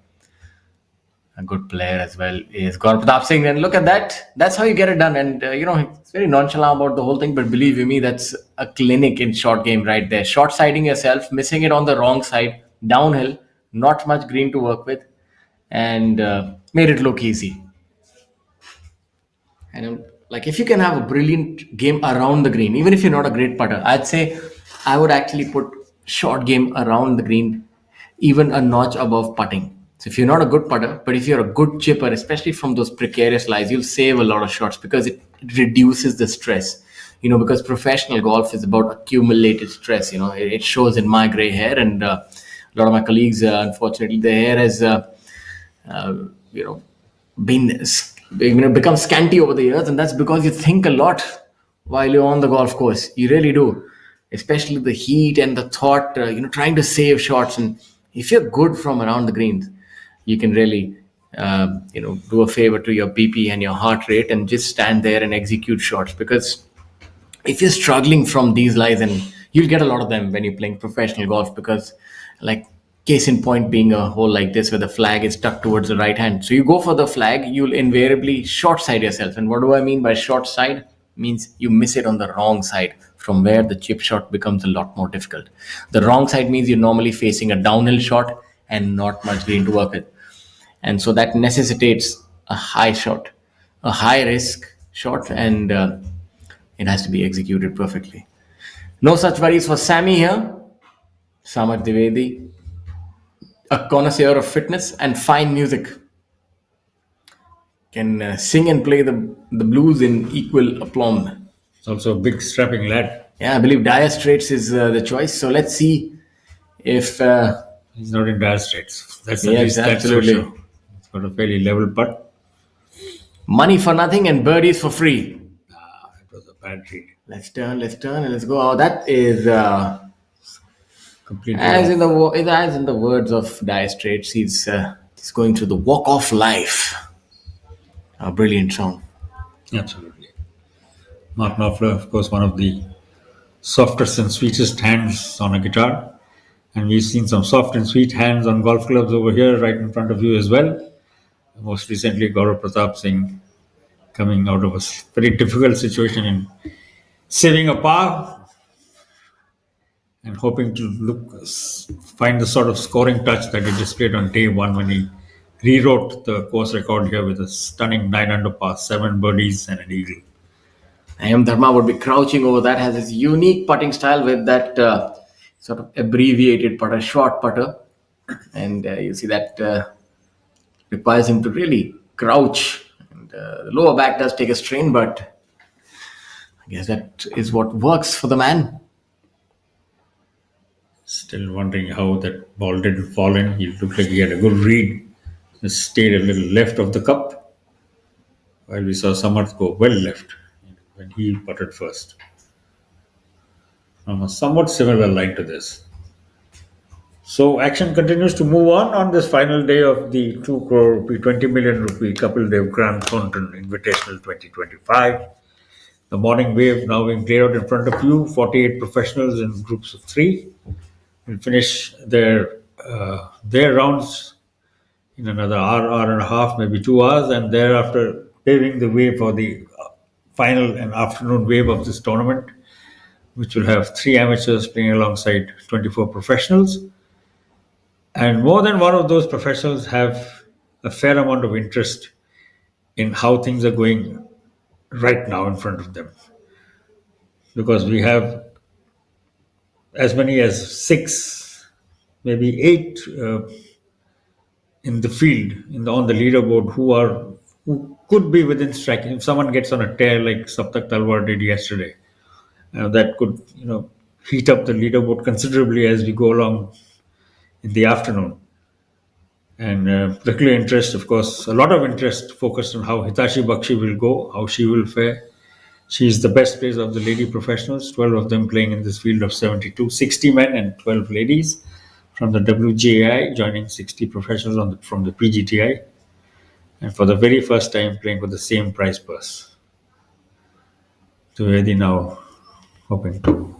[SPEAKER 5] good player as well is Gaurav Pratap Singh. And look at that. That's how you get it done. And, he's very nonchalant about the whole thing, but believe you me, that's a clinic in short game right there. Short siding yourself, missing it on the wrong side, downhill, not much green to work with, and made it look easy. And if you can have a brilliant game around the green, even if you're not a great putter, I'd say I would actually put short game around the green even a notch above putting. So if you're not a good putter, but if you're a good chipper, especially from those precarious lies, you'll save a lot of shots because it reduces the stress. Because professional golf is about accumulated stress. It shows in my gray hair, and a lot of my colleagues, unfortunately, their hair has, become scanty over the years, and that's because you think a lot while you're on the golf course. You really do, especially the heat and the thought, trying to save shots. And if you're good from around the greens, you can really, do a favor to your BP and your heart rate and just stand there and execute shots. Because if you're struggling from these lies, and you'll get a lot of them when you're playing professional golf, because case in point being a hole like this where the flag is tucked towards the right hand. So you go for the flag, you'll invariably short side yourself. And what do I mean by short side? Means you miss it on the wrong side, from where the chip shot becomes a lot more difficult. The wrong side means you're normally facing a downhill shot and not much green to work with. And so that necessitates a high shot, a high risk shot, and it has to be executed perfectly. No such worries for Sammy here. Samar Divedi, a connoisseur of fitness and fine music, can sing and play the blues in equal aplomb.
[SPEAKER 6] It's also a big strapping lad.
[SPEAKER 5] Yeah, I believe Dire Straits is the choice. So let's see if.
[SPEAKER 6] He's not in dire straits. That's at
[SPEAKER 5] Yes,
[SPEAKER 6] least that's for
[SPEAKER 5] absolutely.
[SPEAKER 6] sure. He's got a fairly level putt.
[SPEAKER 5] Money for nothing and birdies for free.
[SPEAKER 6] It was a bad read.
[SPEAKER 5] Let's turn, and let's go. Oh, that is
[SPEAKER 6] Completely
[SPEAKER 5] as
[SPEAKER 6] off.
[SPEAKER 5] in the words of Dire Straits. He's going through the walk of life. A brilliant song.
[SPEAKER 6] Absolutely. Mark Knopfler, of course, one of the softest and sweetest hands on a guitar. And we've seen some soft and sweet hands on golf clubs over here, right in front of you as well. Most recently, Gaurav Pratap Singh coming out of a very difficult situation in saving a par and hoping to find the sort of scoring touch that he displayed on day one when he rewrote the course record here with a stunning 9 under par, 7 birdies and an eagle.
[SPEAKER 5] Ayam Dharma would be crouching over that, has his unique putting style with that sort of abbreviated putter, short putter. And you see that requires him to really crouch. And the lower back does take a strain, but I guess that is what works for the man.
[SPEAKER 6] Still wondering how that ball didn't fall in. He looked like he had a good read. Just stayed a little left of the cup. While we saw Samarth go well left when he putted first. From a somewhat similar line to this. So action continues to move on this final day of the 2 crore rupee, 20 million rupee Kapil Dev Grand Thornton Invitational 2025. The morning wave now being played out in front of you. 48 professionals in groups of 3 will finish their rounds in another hour and a half, maybe 2 hours, and thereafter paving the way for the final and afternoon wave of this tournament, which will have 3 amateurs playing alongside 24 professionals. And more than one of those professionals have a fair amount of interest in how things are going right now in front of them. Because we have as many as 6, maybe 8 in the field, on the leaderboard, who could be within striking. If someone gets on a tear like Saptak Talwar did yesterday, that could heat up the leaderboard considerably as we go along in the afternoon. And particular interest, of course, a lot of interest focused on how Hitashi Bakshi will go, how she will fare. She's the best player of the lady professionals, 12 of them playing in this field of 72, 60 men and 12 ladies from the WGAI, joining 60 professionals from the PGTI, and for the very first time playing for the same prize purse. Trivedi now hoping to.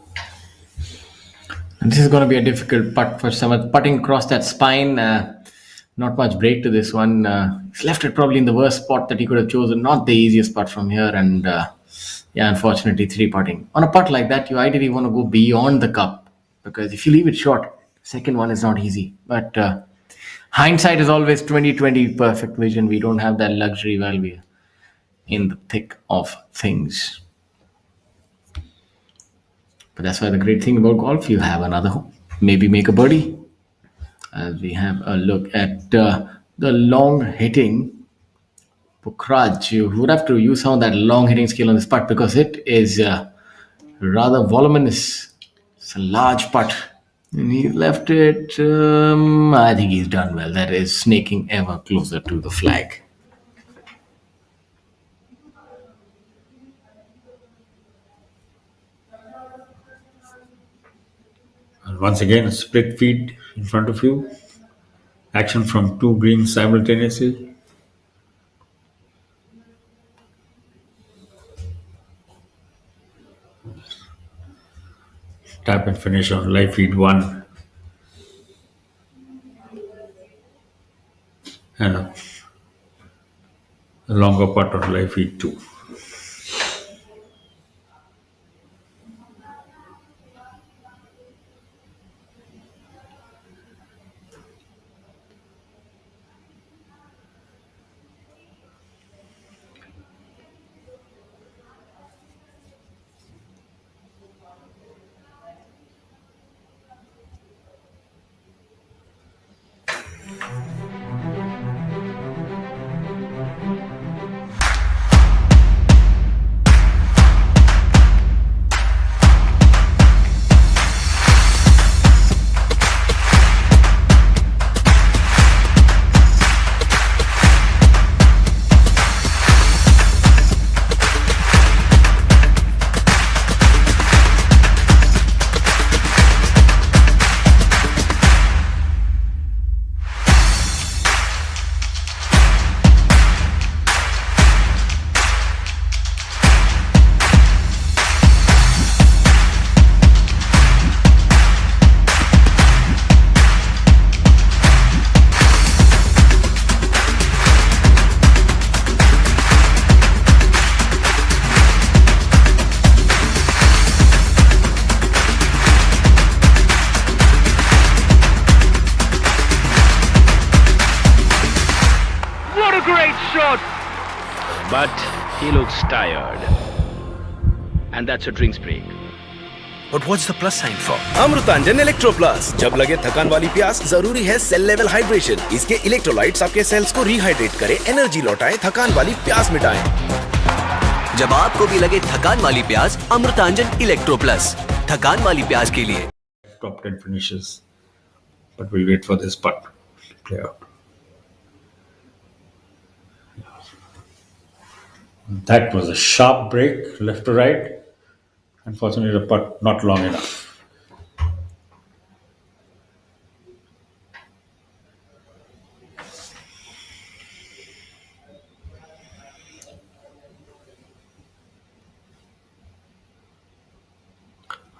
[SPEAKER 5] And this is going to be a difficult putt for Samarth. Putting across that spine, not much break to this one. He's left it probably in the worst spot that he could have chosen. Not the easiest putt from here, and unfortunately 3 putting. On a putt like that, you ideally want to go beyond the cup, because if you leave it short, second one is not easy. But hindsight is always 20/20 perfect vision. We don't have that luxury while we're in the thick of things. But that's why the great thing about golf, you have another hole. Maybe make a birdie. As we have a look at the long hitting Pukhraj, you would have to use some of that long hitting skill on this putt, because it is rather voluminous. It's a large putt. And he left it, I think he's done well. That is snaking ever closer to the flag.
[SPEAKER 6] And once again, a split feed in front of you. Action from 2 greens simultaneously. Tap and finish on live feed 1. And a longer putt on live feed 2.
[SPEAKER 7] but he looks tired. And that's a drinks break.
[SPEAKER 8] But what's the plus sign for? Amrutanjan electro plus. जब लगे थकान वाली प्यास, जरूरी है cell level hydration. इसके electrolytes आपके sales को रिहाइड्रेट करें, एनर्जी लौटाएं, थकान वाली प्यास मिटाएं।
[SPEAKER 9] जब आपको भी लगे थकान वाली प्यास, अमृतांजन इलेक्ट्रो प्लस, थकान वाली प्यास के लिए।
[SPEAKER 6] Top 10 finishes, but we'll wait for this putt to play out. That was a sharp break, left to right. Unfortunately, the putt not long enough.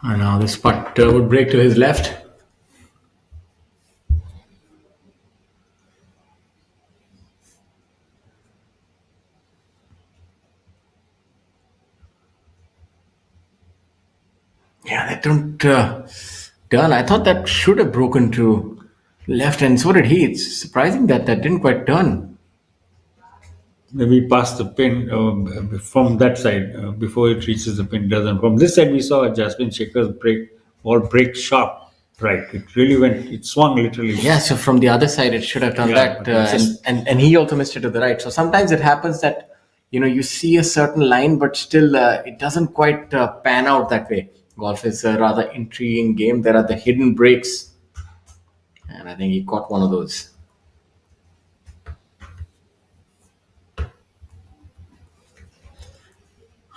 [SPEAKER 5] And now this putt would break to his left. Yeah, that don't turn. I thought that should have broken to left, and so did he. It's surprising that that didn't quite turn.
[SPEAKER 6] Maybe past the pin from that side before it reaches the pin. Doesn't. From this side, we saw Jasmine Shekhar's break sharp. Right, it really went. It swung literally.
[SPEAKER 5] Yeah, so from the other side, it should have done that, and he also missed it to the right. So sometimes it happens that you see a certain line, but still it doesn't quite pan out that way. Golf is a rather intriguing game. There are the hidden breaks, and I think he caught one of those.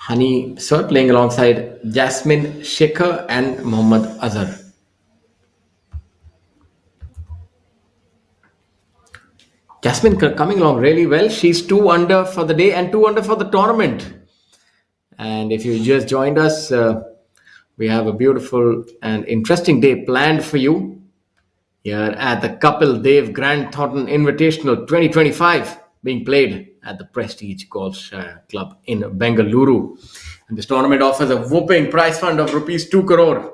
[SPEAKER 5] Honey Sir playing alongside Jasmine Shekhar and Mohammad Azhar. Jasmine coming along really well. She's 2 under for the day and 2 under for the tournament. And if you just joined us, we have a beautiful and interesting day planned for you here at the Kapil Dev Grand Thornton Invitational 2025 being played at the Prestige Golfshire Club in Bengaluru. And this tournament offers a whopping prize fund of rupees 2 crore.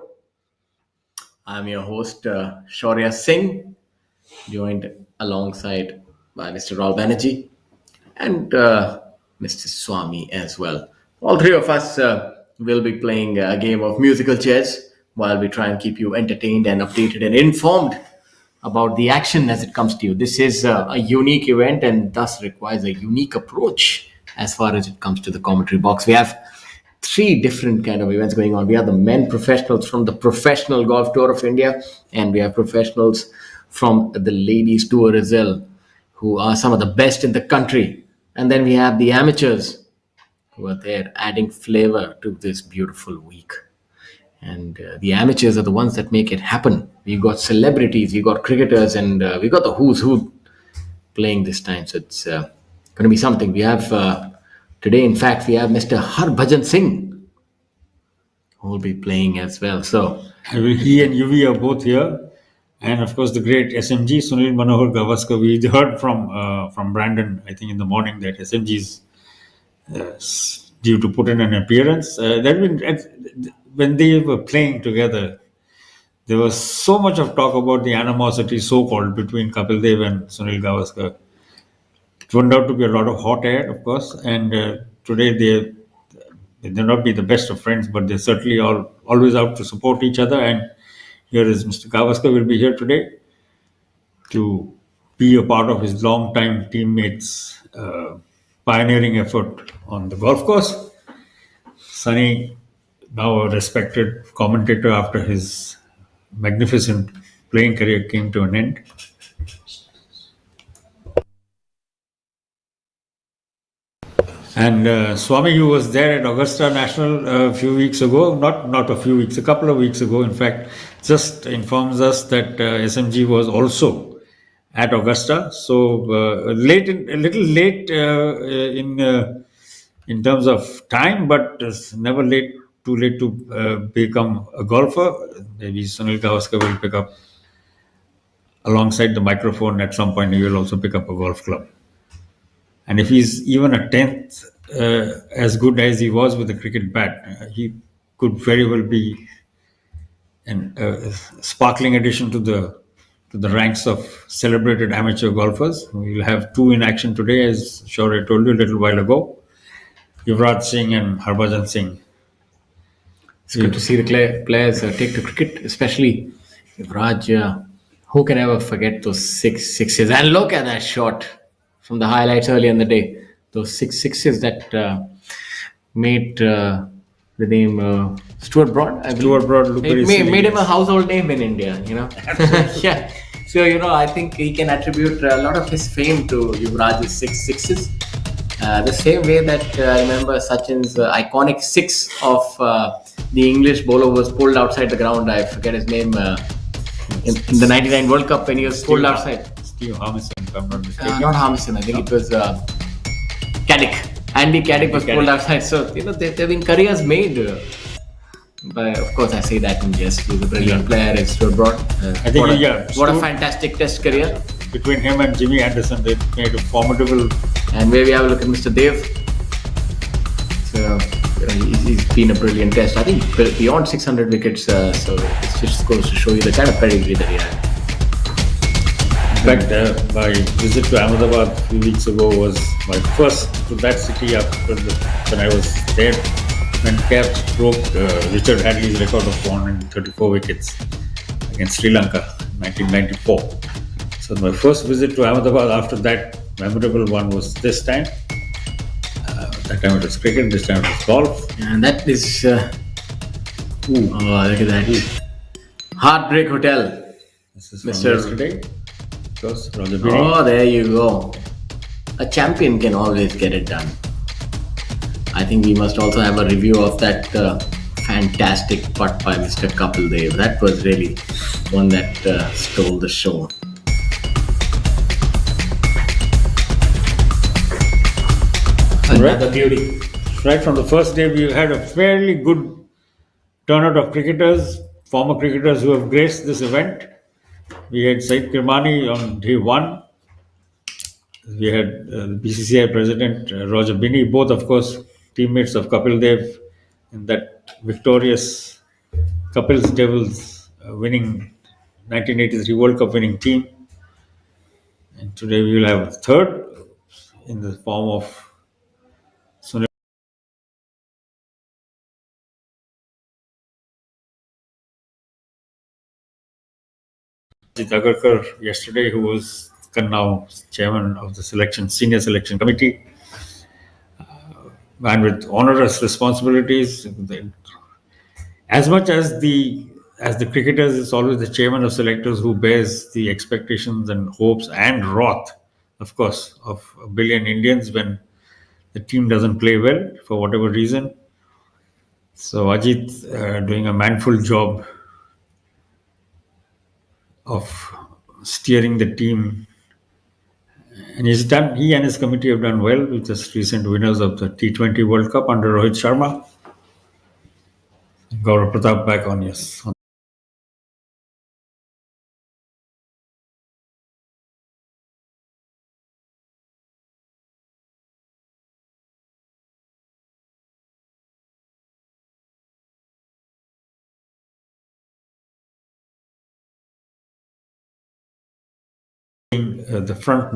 [SPEAKER 5] I'm your host, Shaurya Singh, joined alongside by Mr. Raul Banerjee and Mr. Swami as well. All three of us will be playing a game of musical chairs while we try and keep you entertained and updated and informed about the action as it comes to you. This is a unique event and thus requires a unique approach as far as it comes to the commentary box. We have 3 different kind of events going on. We have the men professionals from the Professional Golf Tour of India, and we have professionals from the Ladies Tour as well, who are some of the best in the country. And then we have the amateurs who are there adding flavor to this beautiful week. And the amateurs are the ones that make it happen. We've got celebrities, we've got cricketers, and we've got the who's who playing this time. So it's going to be something. We have today, in fact, we have Mr. Harbhajan Singh who will be playing as well. So
[SPEAKER 6] he and Yuvi are both here. And of course, the great SMG, Sunil Manohar Gavaskar. We heard from Brandon, I think, in the morning that SMG is due to put in an appearance. When they were playing together, there was so much of talk about the animosity, so-called, between Kapil Dev and Sunil Gavaskar. It turned out to be a lot of hot air, of course. And today they may not be the best of friends, but they're certainly always out to support each other. And here is Mr. Gavaskar will be here today to be a part of his long-time teammates' pioneering effort on the golf course. Sunny, now a respected commentator after his magnificent playing career came to an end. And Swami, who was there at Augusta National a few weeks ago, not a few weeks, a couple of weeks ago, in fact, just informs us that SMG was also at Augusta. So a little late in terms of time, but it's never too late to become a golfer. Maybe Sunil Gavaskar will pick up alongside the microphone at some point. He will also pick up a golf club. And if he's even a 10th as good as he was with the cricket bat, he could very well be a sparkling addition to the ranks of celebrated amateur golfers. We'll have 2 in action today, as Shaurya told you a little while ago. Yuvraj Singh and Harbhajan Singh.
[SPEAKER 5] It's good to see the players take to cricket, especially Raj. Who can ever forget those sixes? And look at that shot from the highlights earlier in the day. Those sixes that made the name Stuart Broad. I believe.
[SPEAKER 6] Stuart Broad look very silly,
[SPEAKER 5] made him a
[SPEAKER 6] yes.
[SPEAKER 5] household name in India. Yeah. So I think he can attribute a lot of his fame to Yuvraj's sixes. The same way that I remember Sachin's iconic six of the English bowler was pulled outside the ground. I forget his name in the '99 World Cup when he was pulled outside.
[SPEAKER 6] Steve Harmison, if I'm not mistaken.
[SPEAKER 5] Not Harmison. I think it was Caddick. Andy Caddick was pulled outside. So they've been careers made. But of course, I say that in jest. He's a brilliant player. It's Stuart Broad.
[SPEAKER 6] I think
[SPEAKER 5] what a fantastic Test career.
[SPEAKER 6] Between him and Jimmy Anderson, they made a formidable.
[SPEAKER 5] And where we have a look at Mr. Dev. So he's been a brilliant Test. I think beyond 600 wickets. So it just goes to show you the kind of pedigree that he had.
[SPEAKER 6] In fact, my visit to Ahmedabad a few weeks ago was my first to that city when I was there. When Caps broke Richard Hadley's record of 434 wickets against Sri Lanka in 1994. So my first visit to Ahmedabad after that memorable one was this time. That time it was cricket, this time it was golf.
[SPEAKER 5] And that is... oh, look at that. Heartbreak Hotel.
[SPEAKER 6] This is from yesterday. Of course, Roger Beatty.
[SPEAKER 5] Oh, there you go. A champion can always get it done. I think we must also have a review of that fantastic putt by Mr. Kapil Dev. That was really one that stole the show. Another beauty.
[SPEAKER 6] Right from the first day, we had a fairly good turnout of cricketers, former cricketers who have graced this event. We had Saeed Kirmani on day one. We had the BCCI president Roger Binney, both of course teammates of Kapil Dev in that victorious Kapil's Devils winning 1983 World Cup winning team. And today we will have a third in the form of Agarkar yesterday, who was now chairman of the senior selection committee, and with onerous responsibilities. As much as the cricketers, it's always the chairman of selectors who bears the expectations and hopes and wrath, of course, of a billion Indians when the team doesn't play well for whatever reason. So Ajit doing a manful job of steering the team, and he and his committee have done well with just recent winners of the T20 World Cup under Rohit Sharma. Gaurav Pratap back on yes. The front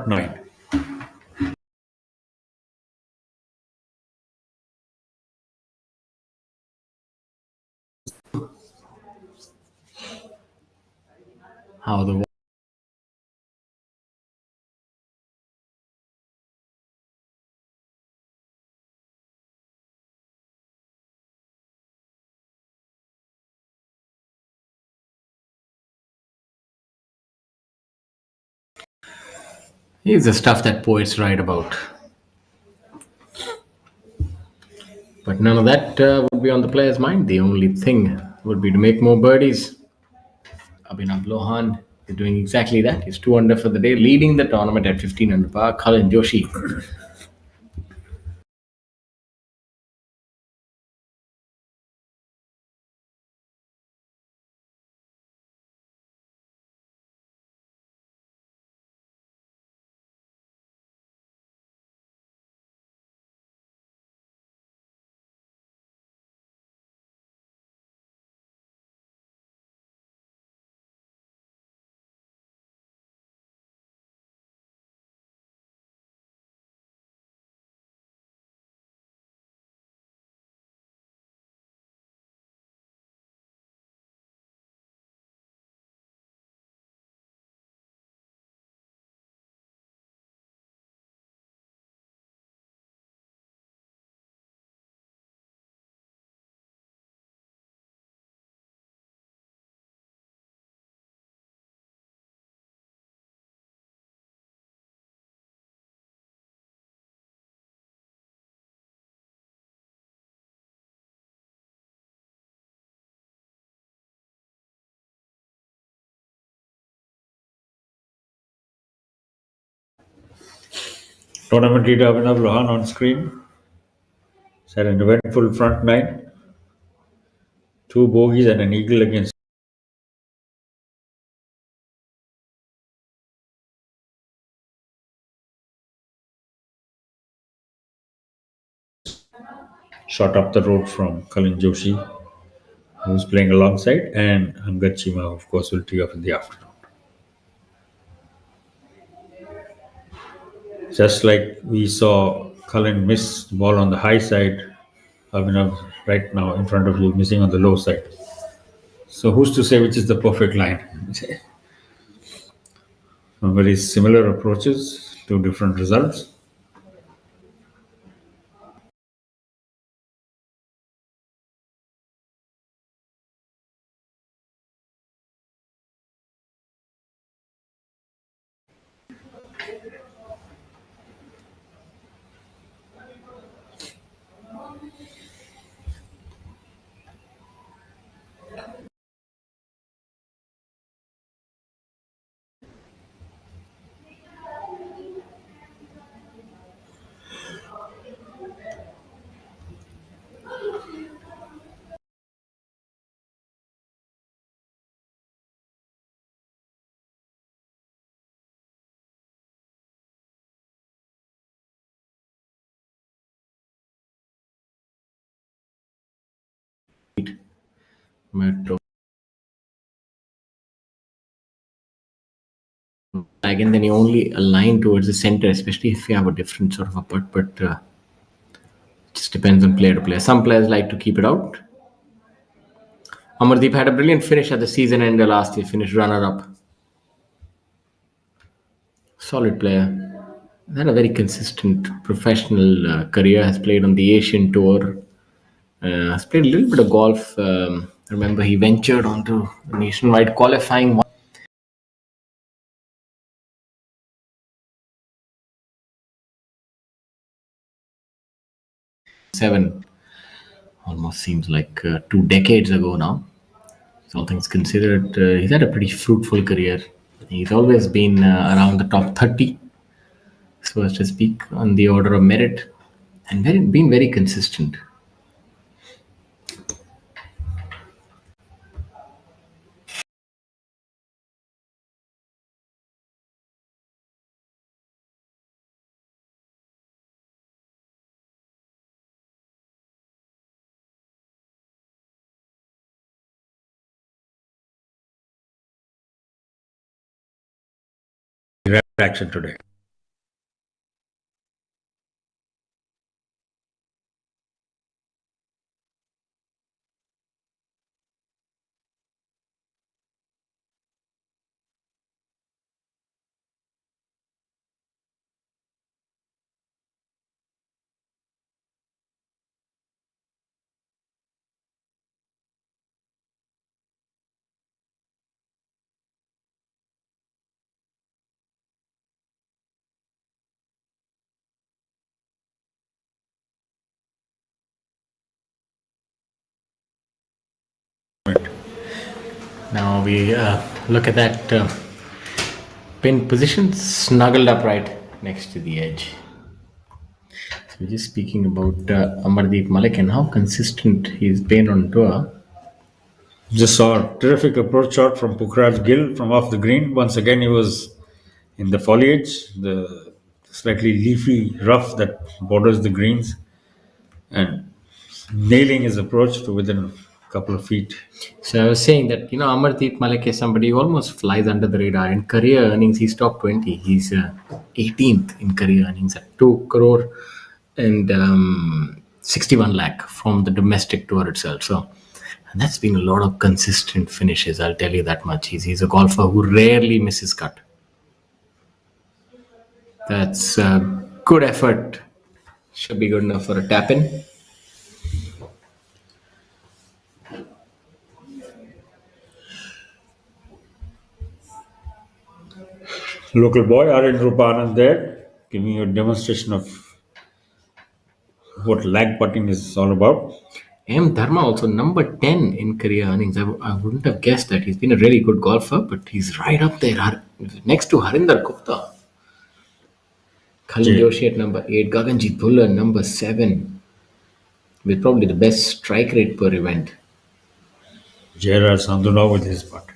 [SPEAKER 6] nine.
[SPEAKER 5] How the He's the stuff that poets write about. But none of that would be on the player's mind. The only thing would be to make more birdies. Abhinav Lohan is doing exactly that. He's 2 under for the day, leading the tournament at 15 under par. Colin Joshi
[SPEAKER 6] Tournament leader Abhinav Lohan on screen. He's had an eventful front nine. 2 bogeys and an eagle against. Shot up the road from Kalin Joshi, who's playing alongside, and Chima, of course, will tee off in the afternoon. Just like we saw Kalin miss the ball on the high side, Abhinav right now in front of you missing on the low side. So who's to say which is the perfect line? Very similar approaches, 2 different results.
[SPEAKER 5] But again, then you only align towards the center, especially if you have a different sort of a putt. But it just depends on player to player. Some players like to keep it out. Amardeep had a brilliant finish at the season end last year, finished runner-up. Solid player. Had a very consistent professional career. Has played on the Asian Tour. Has played a little bit of golf. Remember, he ventured onto the nationwide qualifying. Seven, almost seems like 2 decades ago now. All things considered, he's had a pretty fruitful career. He's always been around the top 30, so as to speak, on the order of merit, and been very consistent.
[SPEAKER 6] Action today.
[SPEAKER 5] Now we look at that pin position, snuggled up right next to the edge. So we're just speaking about Amardeep Malik and how consistent he's been on tour.
[SPEAKER 6] Just saw a terrific approach shot from Pukhraj Gill from off the green. Once again, he was in the foliage, the slightly leafy rough that borders the greens, and nailing his approach to within a couple of feet.
[SPEAKER 5] So I was saying that, Amardeep Malik is somebody who almost flies under the radar. In career earnings, he's top 20. He's 18th in career earnings at 2 crore and 61 lakh from the domestic tour itself. So, and that's been a lot of consistent finishes, I'll tell you that much. He's a golfer who rarely misses cut. That's a good effort. Should be good enough for a tap-in.
[SPEAKER 6] Local boy Aryan Rupanand there, giving you a demonstration of what lag putting is all about.
[SPEAKER 5] M. Dharma also number 10 in career earnings. I wouldn't have guessed that. He's been a really good golfer, but he's right up there next to Harinder Gupta. Kalin Joshi at number 8, Gaganjit Bhullar number 7, with probably the best strike rate per event.
[SPEAKER 6] Gerard Sanduna with his putt.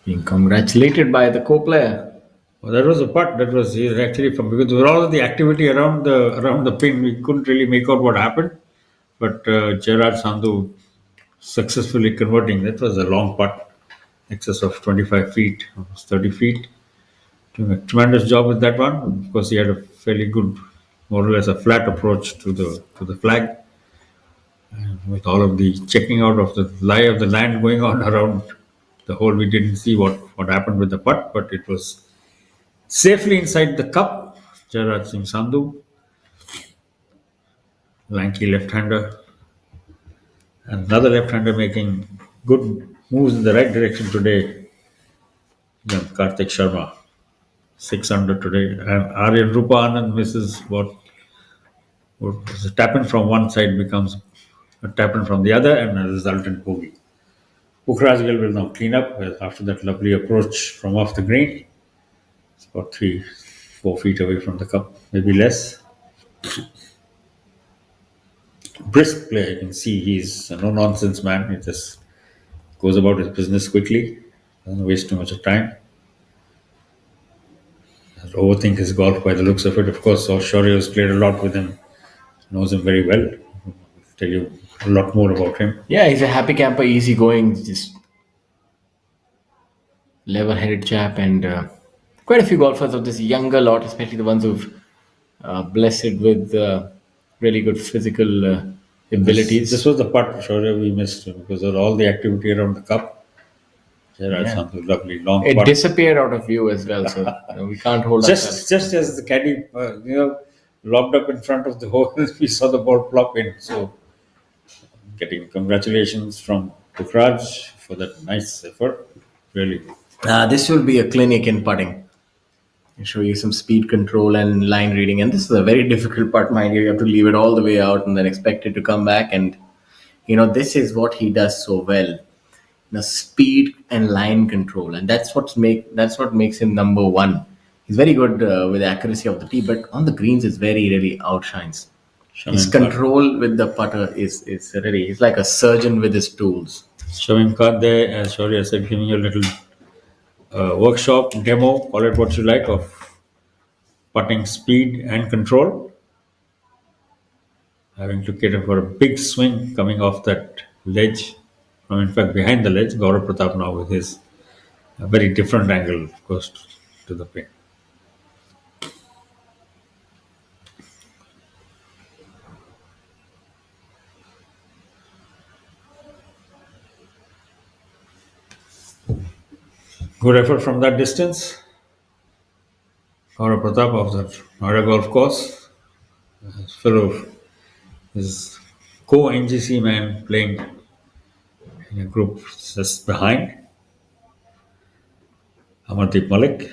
[SPEAKER 5] Being congratulated by the co-player.
[SPEAKER 6] Well, that was a putt. That was actually from, because with all of the activity around the pin, we couldn't really make out what happened. But Gerard Sandhu successfully converting. That was a long putt, excess of 25 feet, almost 30 feet. Doing a tremendous job with that one. Of course, he had a fairly good, more or less a flat approach to the flag. And with all of the checking out of the lie of the land going on around the hole, we didn't see what happened with the putt, but it was safely inside the cup. Gerard Singh Sandhu, lanky left-hander, and another left-hander making good moves in the right direction today. Young Karthik Sharma, 6 under today, and Aryan Rupa Anand misses what was a tap in from one side becomes a tap in from the other, and a resultant bogey. Pukhraj Gill will now clean up after that lovely approach from off the green. It's about 3-4 feet away from the cup, maybe less. Brisk player, you can see he's a no-nonsense man. He just goes about his business quickly, doesn't waste too much of time. Doesn't overthink his golf by the looks of it. Of course, Shorey has played a lot with him, knows him very well. I'll tell you a lot more about him.
[SPEAKER 5] Yeah, he's a happy camper, easygoing, just level-headed chap, and quite a few golfers of this younger lot, especially the ones who've blessed with really good physical abilities.
[SPEAKER 6] This was the putt, Shorey, we missed because of all the activity around the cup. There are some lovely long
[SPEAKER 5] It
[SPEAKER 6] putt.
[SPEAKER 5] disappeared out of view as well, so we can't hold
[SPEAKER 6] just as the caddy, lobbed up in front of the hole, we saw the ball plop in. So, getting congratulations from Pukhraj for that nice effort. Really.
[SPEAKER 5] This will be a clinic in putting. I'll show you some speed control and line reading. And this is a very difficult putt, mind you. You have to leave it all the way out and then expect it to come back. And, this is what he does so well. Speed and line control. And that's what makes him number one. He's very good with accuracy of the tee, but on the greens, it's very, really outshines. His control with the putter is really, he's like a surgeon with his tools.
[SPEAKER 6] Showing card there, as Shaurya said, giving you a little workshop, demo, call it what you like, of putting speed and control. Having to cater for a big swing coming off that ledge, from in fact behind the ledge. Gaurav Pratap now with his very different angle, of course, to the pin. Good effort from that distance. Gaurav Pratap of the Noida Golf Course, fellow his co-NGC man playing in a group just behind. Amardeep Malik.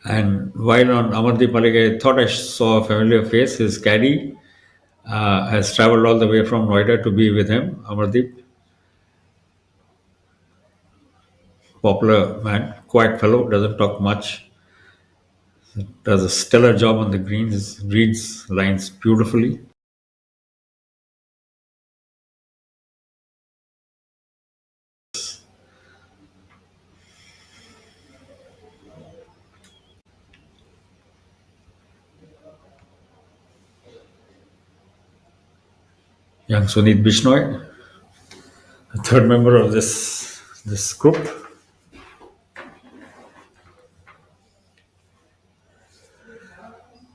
[SPEAKER 6] And while on Amardeep Malik, I thought I saw a familiar face. His caddy has travelled all the way from Noida to be with him. Amardeep, popular man, quiet fellow, doesn't talk much. Does a stellar job on the greens, reads lines beautifully. Young Sunit Bishnoi, the third member of this group.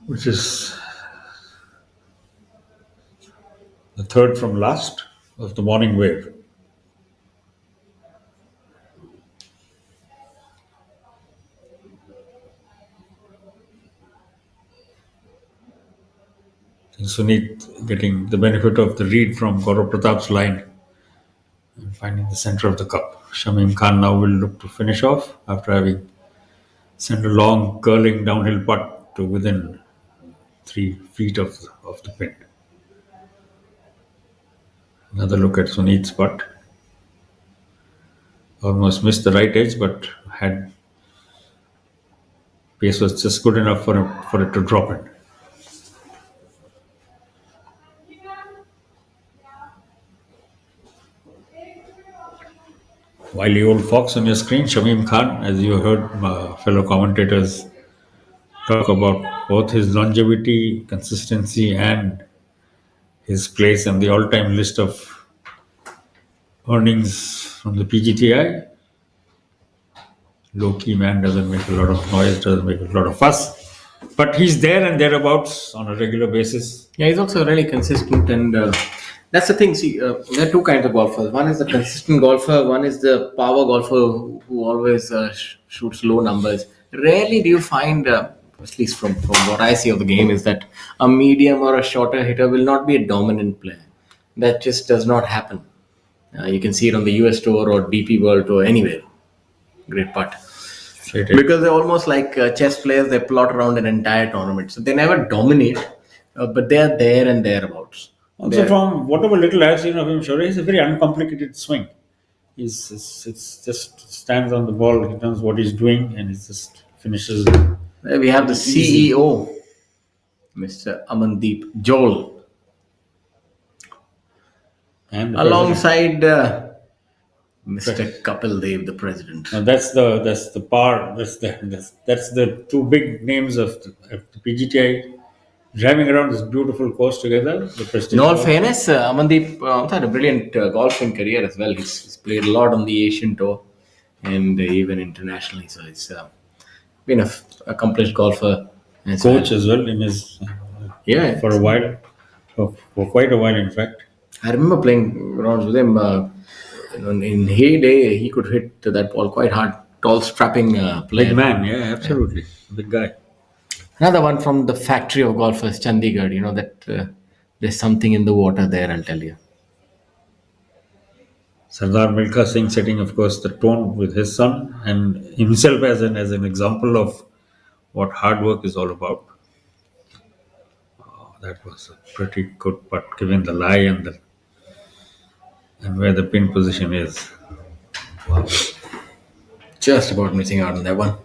[SPEAKER 6] Which is the third from last of the morning wave. Sunit getting the benefit of the read from Gaurav Pratap's line and finding the center of the cup. Shamim Khan now will look to finish off after having sent a long curling downhill putt to within 3 feet of the pin. Another look at Sunit's putt. Almost missed the right edge, but had pace was just good enough for it to drop in. Wily old fox on your screen, Shamim Khan, as you heard fellow commentators talk about both his longevity, consistency, and his place in the all-time list of earnings from the PGTI. Low-key man, doesn't make a lot of noise, doesn't make a lot of fuss, but he's there and thereabouts on a regular basis.
[SPEAKER 5] Yeah, he's also really consistent, and that's the thing. See, there are two kinds of golfers. One is the consistent golfer. One is the power golfer who always shoots low numbers. Rarely do you find, at least from what I see of the game, is that a medium or a shorter hitter will not be a dominant player. That just does not happen. You can see it on the US Tour or DP World Tour, anywhere. Great putt. Because they're almost like chess players. They plot around an entire tournament. So they never dominate, but they are there and thereabouts.
[SPEAKER 6] Also, from whatever little I've seen of him, Shaurya, he's a very uncomplicated swing. It's just stands on the ball, he knows what he's doing, and he just finishes.
[SPEAKER 5] There we have the CEO, Mr. Amandeep Joel,
[SPEAKER 6] And
[SPEAKER 5] alongside Mr. Kapil Dev, the president.
[SPEAKER 6] Now that's the par. That's the two big names of the PGTI driving around this beautiful course together.
[SPEAKER 5] In all fairness, Amandeep had a brilliant golfing career as well. He's played a lot on the Asian Tour and even internationally. So he's been an accomplished golfer.
[SPEAKER 6] Coach as well in his for a while, for quite a while in fact.
[SPEAKER 5] I remember playing rounds with him. In heyday, he could hit that ball quite hard. Tall, strapping player.
[SPEAKER 6] Big man, yeah, absolutely, big guy.
[SPEAKER 5] Another one from the factory of golfers, Chandigarh. You know that there's something in the water there, I'll tell you.
[SPEAKER 6] Sardar Milkha Singh setting, of course, the tone with his son and himself as an example of what hard work is all about. Oh, that was a pretty good putt, given the lie and where the pin position is. Wow.
[SPEAKER 5] Just about missing out on that one.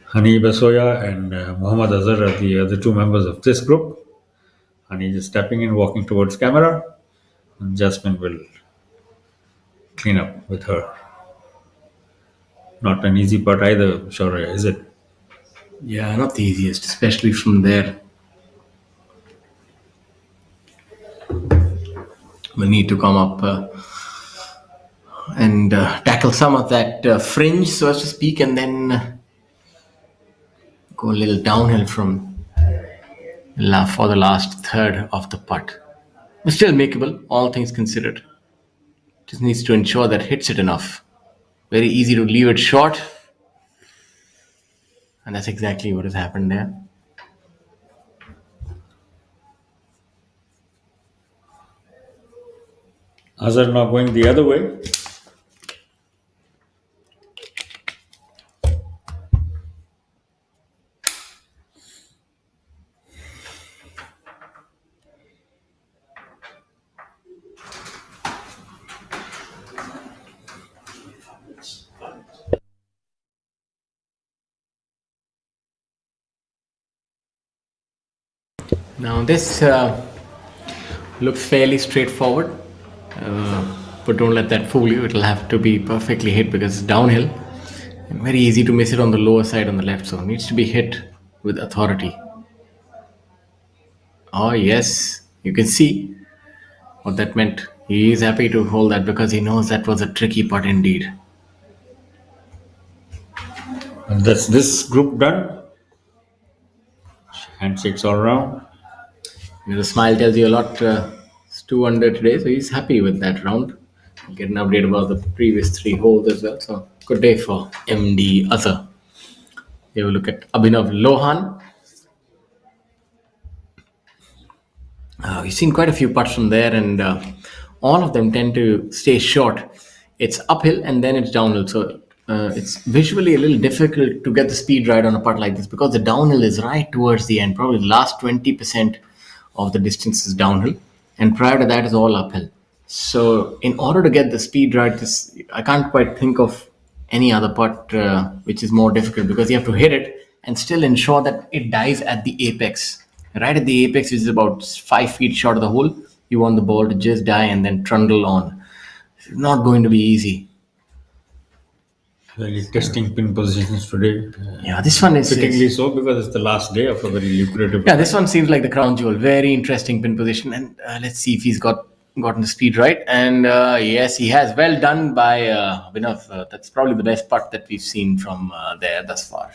[SPEAKER 6] Hani Basoya and Muhammad Azhar are the other two members of this group. Hani is stepping in, walking towards camera, and Jasmine will clean up with her. Not an easy putt either, Shaurya, is it?
[SPEAKER 5] Yeah, not the easiest, especially from there. We'll need to come up and tackle some of that fringe, so as to speak, and then go a little downhill for the last third of the putt. But still makeable, all things considered. Just needs to ensure that hits it enough. Very easy to leave it short. And that's exactly what has happened there.
[SPEAKER 6] Azhar now going the other way.
[SPEAKER 5] Now this looks fairly straightforward, but don't let that fool you. It'll have to be perfectly hit because it's downhill and very easy to miss it on the lower side on the left, so it needs to be hit with authority. Oh yes, you can see what that meant. He is happy to hold that because he knows that was a tricky putt indeed.
[SPEAKER 6] And that's this group done. Handshakes all around.
[SPEAKER 5] The smile tells you a lot. 2 under today, so he's happy with that round. Get an update about the previous 3 holes as well. So good day for MD Other. Here we look at Abhinav Lohan. We've seen quite a few putts from there, and all of them tend to stay short. It's uphill and then it's downhill, so it's visually a little difficult to get the speed right on a putt like this because the downhill is right towards the end. Probably the last 20% of the distance is downhill, and prior to that is all uphill. So, in order to get the speed right, I can't quite think of any other putt which is more difficult because you have to hit it and still ensure that it dies at the apex. Right at the apex, which is about 5 feet short of the hole, you want the ball to just die and then trundle on. It's not going to be easy.
[SPEAKER 6] Really testing pin positions today.
[SPEAKER 5] Yeah, this one is
[SPEAKER 6] particularly so because it's the last day of a very lucrative.
[SPEAKER 5] Yeah, this one seems like the crown jewel. Very interesting pin position, and let's see if he's gotten the speed right. And yes, he has. Well done by Abhinav. That's probably the best putt that we've seen from there thus far.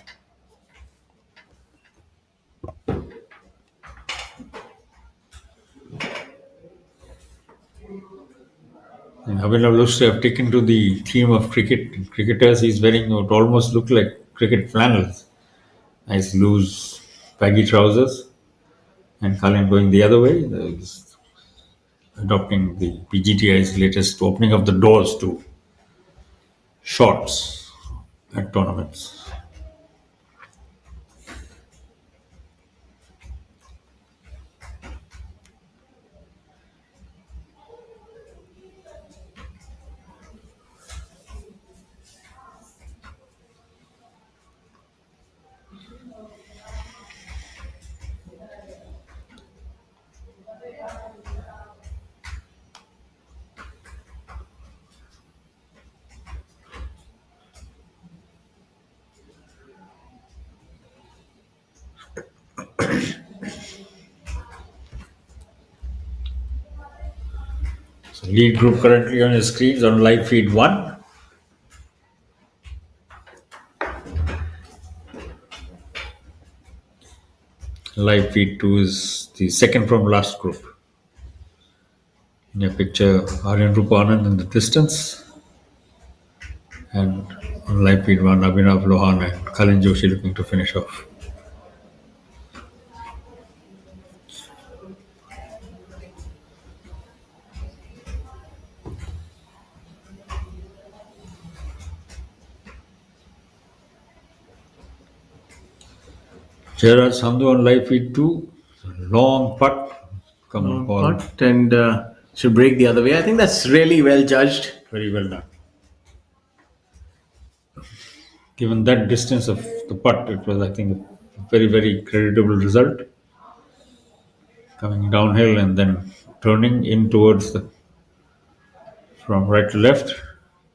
[SPEAKER 6] And Abhinav looks to have taken to the theme of cricketers. He's wearing what almost look like cricket flannels. Nice loose baggy trousers. And Colin going the other way. He's adopting the PGTI's latest opening of the doors to shorts at tournaments. So lead group currently on your screens on live feed 1. Live feed 2 is the second from last group. In your picture, Aryan Rupanan in the distance. And on live feed 1, Abhinav Lohan and Kalin Joshi looking to finish off. Gerard Sandhu on live feed 2. Long putt. Come on, ball.
[SPEAKER 5] Putt and should break the other way. I think that's really well judged.
[SPEAKER 6] Very well done. Given that distance of the putt, it was, I think, a very, very creditable result. Coming downhill and then turning in towards from right to left.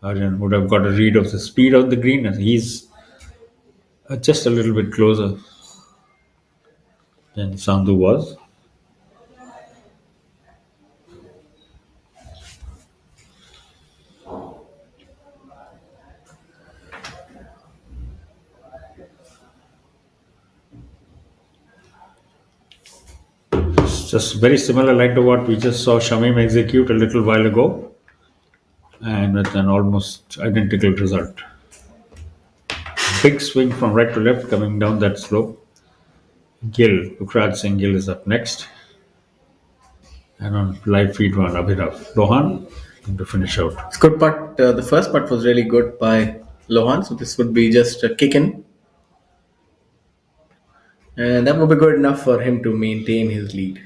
[SPEAKER 6] Aryan would have got a read of the speed of the green, and he's just a little bit closer than Sandhu was. It's just very similar like to what we just saw Shamim execute a little while ago, and with an almost identical result. Big swing from right to left coming down that slope. Pukhraj Singh Gill is up next. And on live feed 1, Abhinav Lohan to finish out.
[SPEAKER 5] It's good putt. The first putt was really good by Lohan, so this would be just a kick in. And that would be good enough for him to maintain his lead.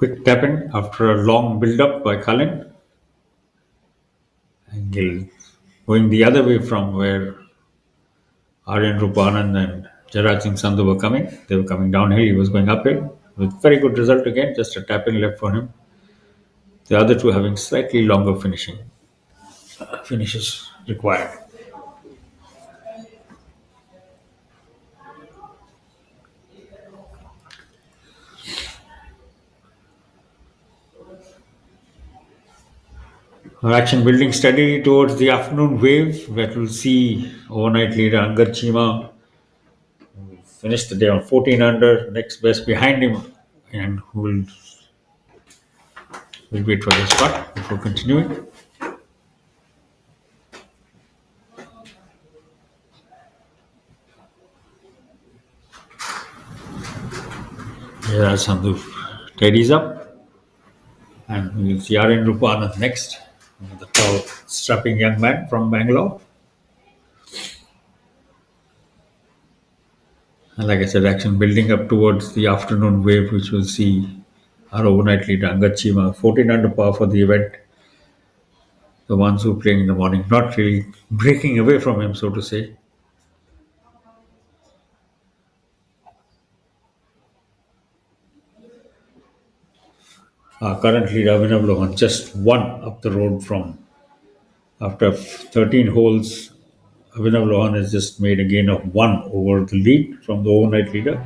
[SPEAKER 6] quick tap in after a long build up by Cullen. Angle going the other way from where Aryan Rupanand and Jarraj Singh Sandhu were coming. They were coming downhill, he was going uphill. With very good result again, just a tap in left for him. The other two having slightly longer finishes required. Our action building steadily towards the afternoon wave that will see overnight leader Angar Chima finish the day on 14 under, next best behind him, and who will wait for this putt before continuing. Here Sandhu tidies up, and we'll see Aryan Rupanand next, the tall, strapping young man from Bangalore. And like I said, action building up towards the afternoon wave, which will see our overnight leader Angar Chima 14 under par for the event. The ones who are playing in the morning, not really breaking away from him, so to say. Current leader Abhinav Lohan just one up the road from, after 13 holes, Abhinav Lohan has just made a gain of 1 over the lead from the overnight leader.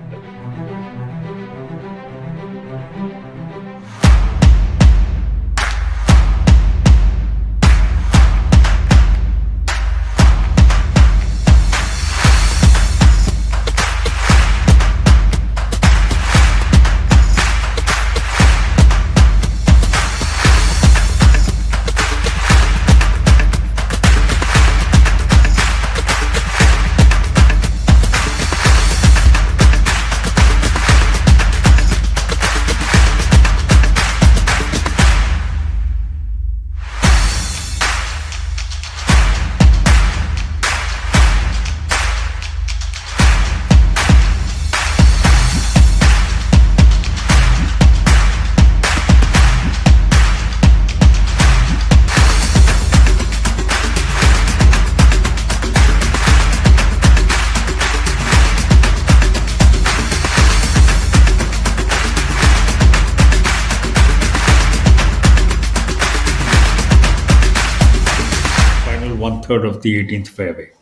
[SPEAKER 6] One-third of the 18th fairway.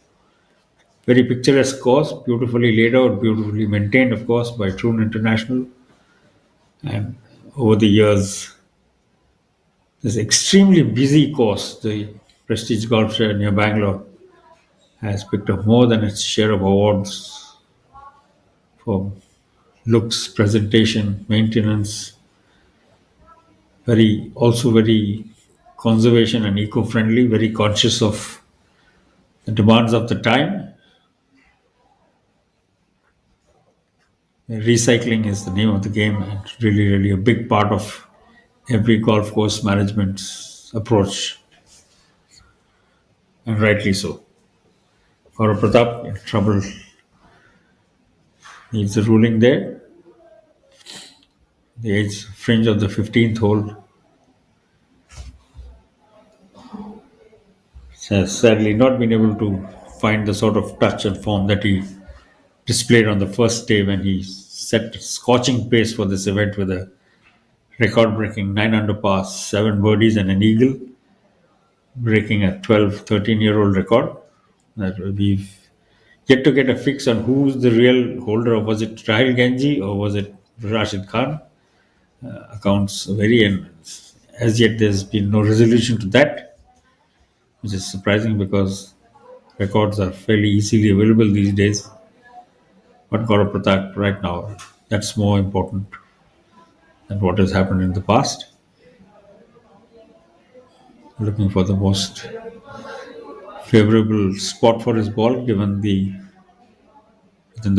[SPEAKER 6] Very picturesque course, beautifully laid out, beautifully maintained, of course, by Thornton International. And over the years, this extremely busy course, the Prestige Golfshire near Bangalore, has picked up more than its share of awards for looks, presentation, maintenance, very conservation and eco-friendly, very conscious of the demands of the time. Recycling is the name of the game, and really a big part of every golf course management's approach, and rightly so. Gaurav Pratap in trouble, needs a ruling there. The edge fringe of the 15th hole has sadly not been able to find the sort of touch and form that he displayed on the first day when he set a scorching pace for this event with a record-breaking 9 under par, 7 birdies and an eagle, breaking a 13-year-old record. That we've yet to get a fix on who's the real holder of. Was it Rahil Ganji or was it Rashid Khan? Accounts vary, and as yet there's been no resolution to that, which is surprising because records are fairly easily available these days. But Gaurav Pratap right now, that's more important than what has happened in the past. Looking for the most favorable spot for his ball within the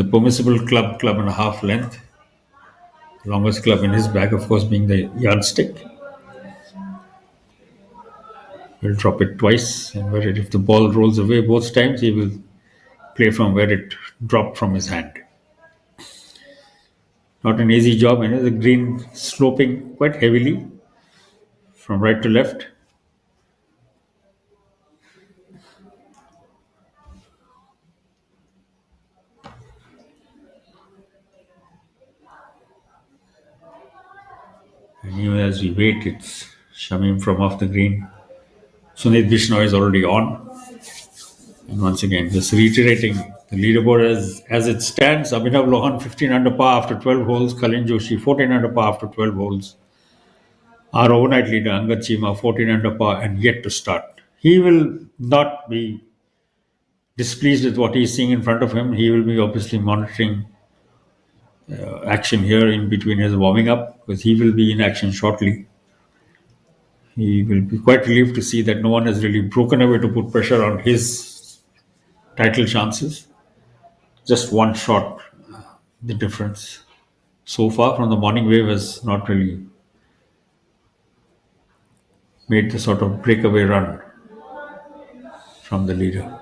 [SPEAKER 6] permissible club and a half length. Longest club in his bag, of course, being the yardstick. He'll drop it twice, and if the ball rolls away both times, he will play from where it dropped from his hand. Not an easy job, the green sloping quite heavily from right to left. And even as we wait, it's Shamim from off the green. Sunit Bishnoi is already on. And once again, just reiterating the leaderboard as it stands: Abhinav Lohan 15 under par after 12 holes, Kalin Joshi 14 under par after 12 holes. Our overnight leader Angad Chima 14 under par and yet to start. He will not be displeased with what he's seeing in front of him. He will be obviously monitoring action here in between his warming up, because he will be in action shortly. He will be quite relieved to see that no one has really broken away to put pressure on his title chances. Just one shot, the difference. So far from the morning wave has not really made the sort of breakaway run from the leader.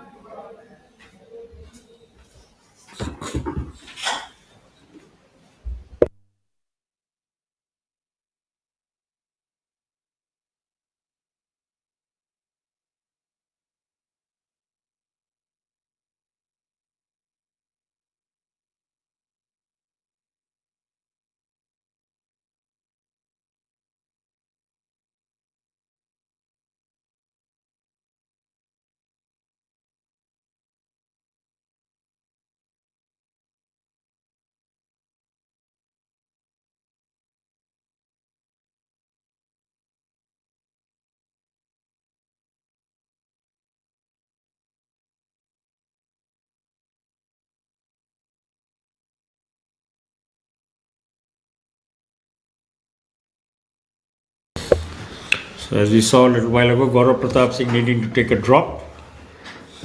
[SPEAKER 6] So as we saw a little while ago, Gaurav Pratap Singh needing to take a drop,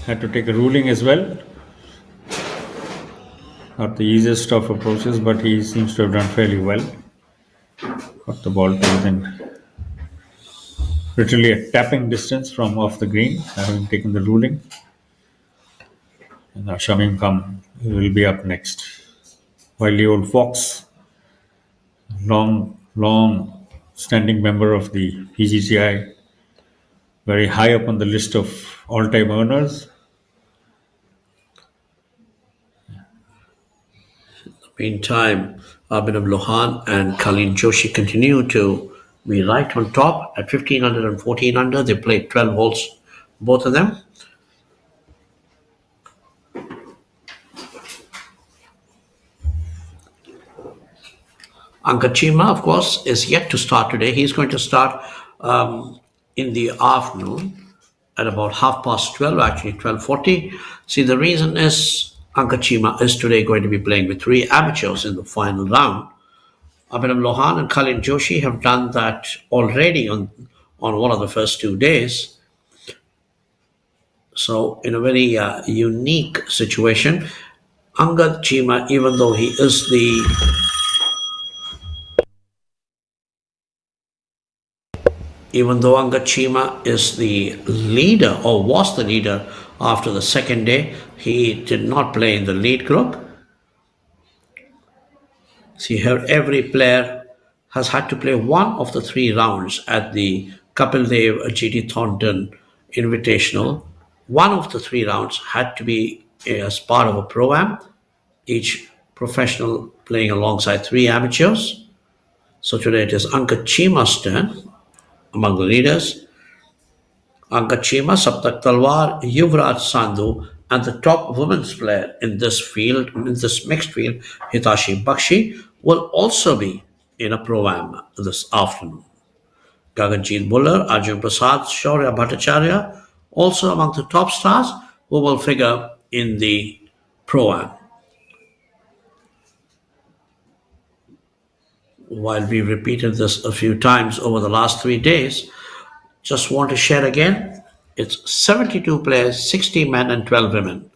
[SPEAKER 6] had to take a ruling as well. Not the easiest of approaches, but he seems to have done fairly well. Got the ball to within literally a tapping distance from off the green, having taken the ruling. And now Shamim Khan will be up next. While the old Fox, long standing member of the PGCI, very high up on the list of all-time earners.
[SPEAKER 4] Meantime, Abhinav Lohan and Kalin Joshi continue to be right on top at 15 under and 14 under. They played 12 holes, both of them. Angad Chima, of course, is yet to start today. He's going to start in the afternoon at about 12:30, actually 12:40. See, the reason is Angad Chima is today going to be playing with 3 amateurs in the final round. Abhinav Lohan and Kalin Joshi have done that already on one of the first 2 days. So, in a very unique situation, Angad Chima, even though he is Angad Chima is the leader, or was the leader after the second day, he did not play in the lead group. See here, every player has had to play one of the 3 rounds at the Kapil Dev GT Thornton Invitational. One of the 3 rounds had to be as part of a pro-am, each professional playing alongside 3 amateurs. So today it is Angad Chima's turn among the leaders. Angad Chima, Saptak Talwar, Yuvraj Sandhu, and the top women's player in this field, in this mixed field, Hitashi Bakshi, will also be in a pro-am this afternoon. Gaganjeet Buller, Arjun Prasad, Shaurya Bhattacharya, also among the top stars who will figure in the pro-am. While we repeated this a few times over the last 3 days, just want to share again, it's 72 players, 60 men and 12 women,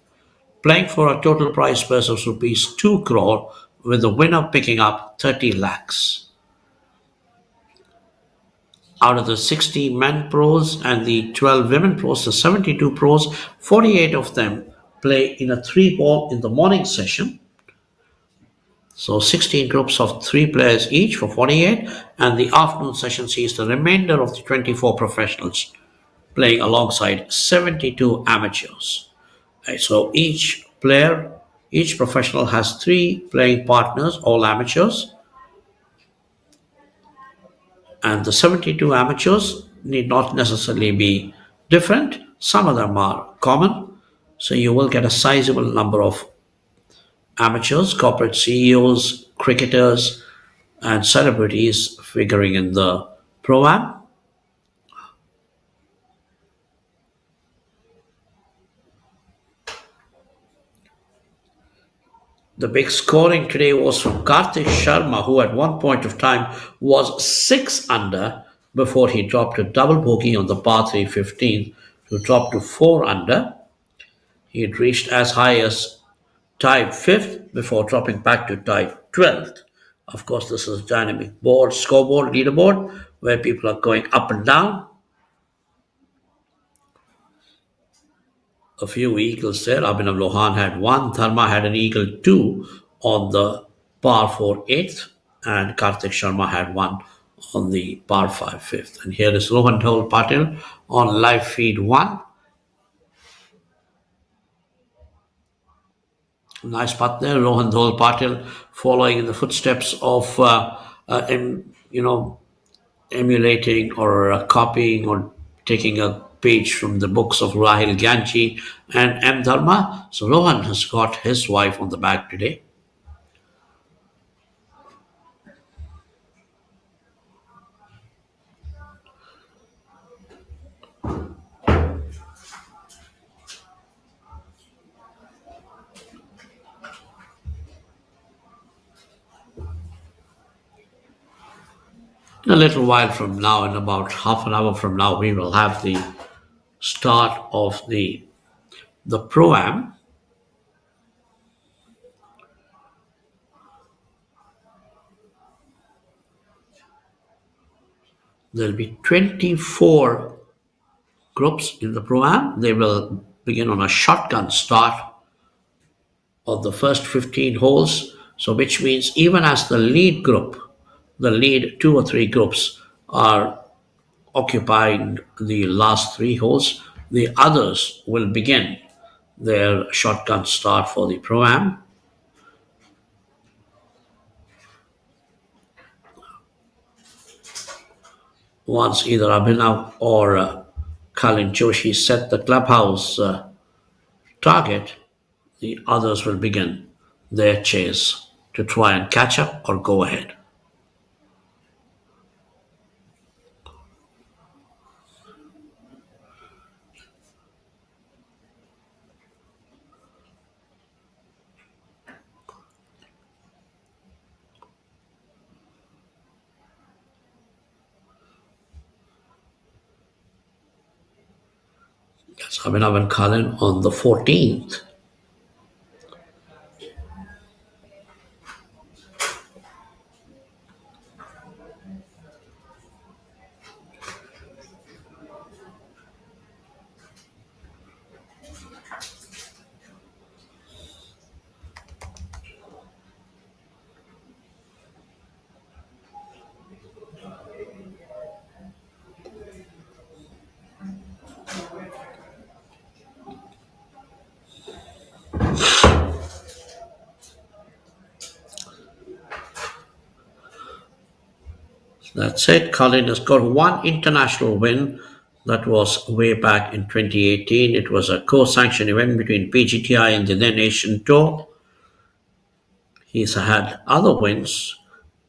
[SPEAKER 4] playing for a total prize purse of rupees 2 crore, with the winner picking up 30 lakhs. Out of the 60 men pros and the 12 women pros, the 72 pros, 48 of them play in a 3-ball in the morning session. So 16 groups of 3 players each for 48, and the afternoon session sees the remainder of the 24 professionals playing alongside 72 amateurs. Right, so each professional has 3 playing partners, all amateurs, and the 72 amateurs need not necessarily be different. Some of them are common, so you will get a sizable number of amateurs, corporate CEOs, cricketers, and celebrities figuring in the pro-am. The big scoring today was from Karthik Sharma, who at one point of time was 6 under before he dropped a double bogey on the par 3 15 to drop to 4 under. He had reached as high as tied 5th before dropping back to tied 12th. Of course, this is a dynamic board, scoreboard, leaderboard, where people are going up and down. A few eagles there. Abhinav Lohan had 1. Dharma had an eagle 2 on the par 4 8th. And Karthik Sharma had 1 on the par 5 5th. And here is Rohan Dhol Patil on live feed 1. Nice putt there. Rohan Dhol Patil following in the footsteps of, emulating or copying or taking a page from the books of Rahil Gyanji and M. Dharma. So Rohan has got his wife on the back today. In a little while from now, in about half an hour from now, we will have the start of the pro-am. There'll be 24 groups in the pro-am. They will begin on a shotgun start of the first 15 holes. So which means even as the lead 2 or 3 groups are occupying the last 3 holes, the others will begin their shotgun start for the pro-am. Once either Abhinav or Kalin Joshi set the clubhouse target, the others will begin their chase to try and catch up or go ahead. That's Abhinav and Kalin on the 14th. That's it. Colin has got 1 international win. That was way back in 2018. It was a co-sanctioned event between PGTI and the then Asian Tour. He's had other wins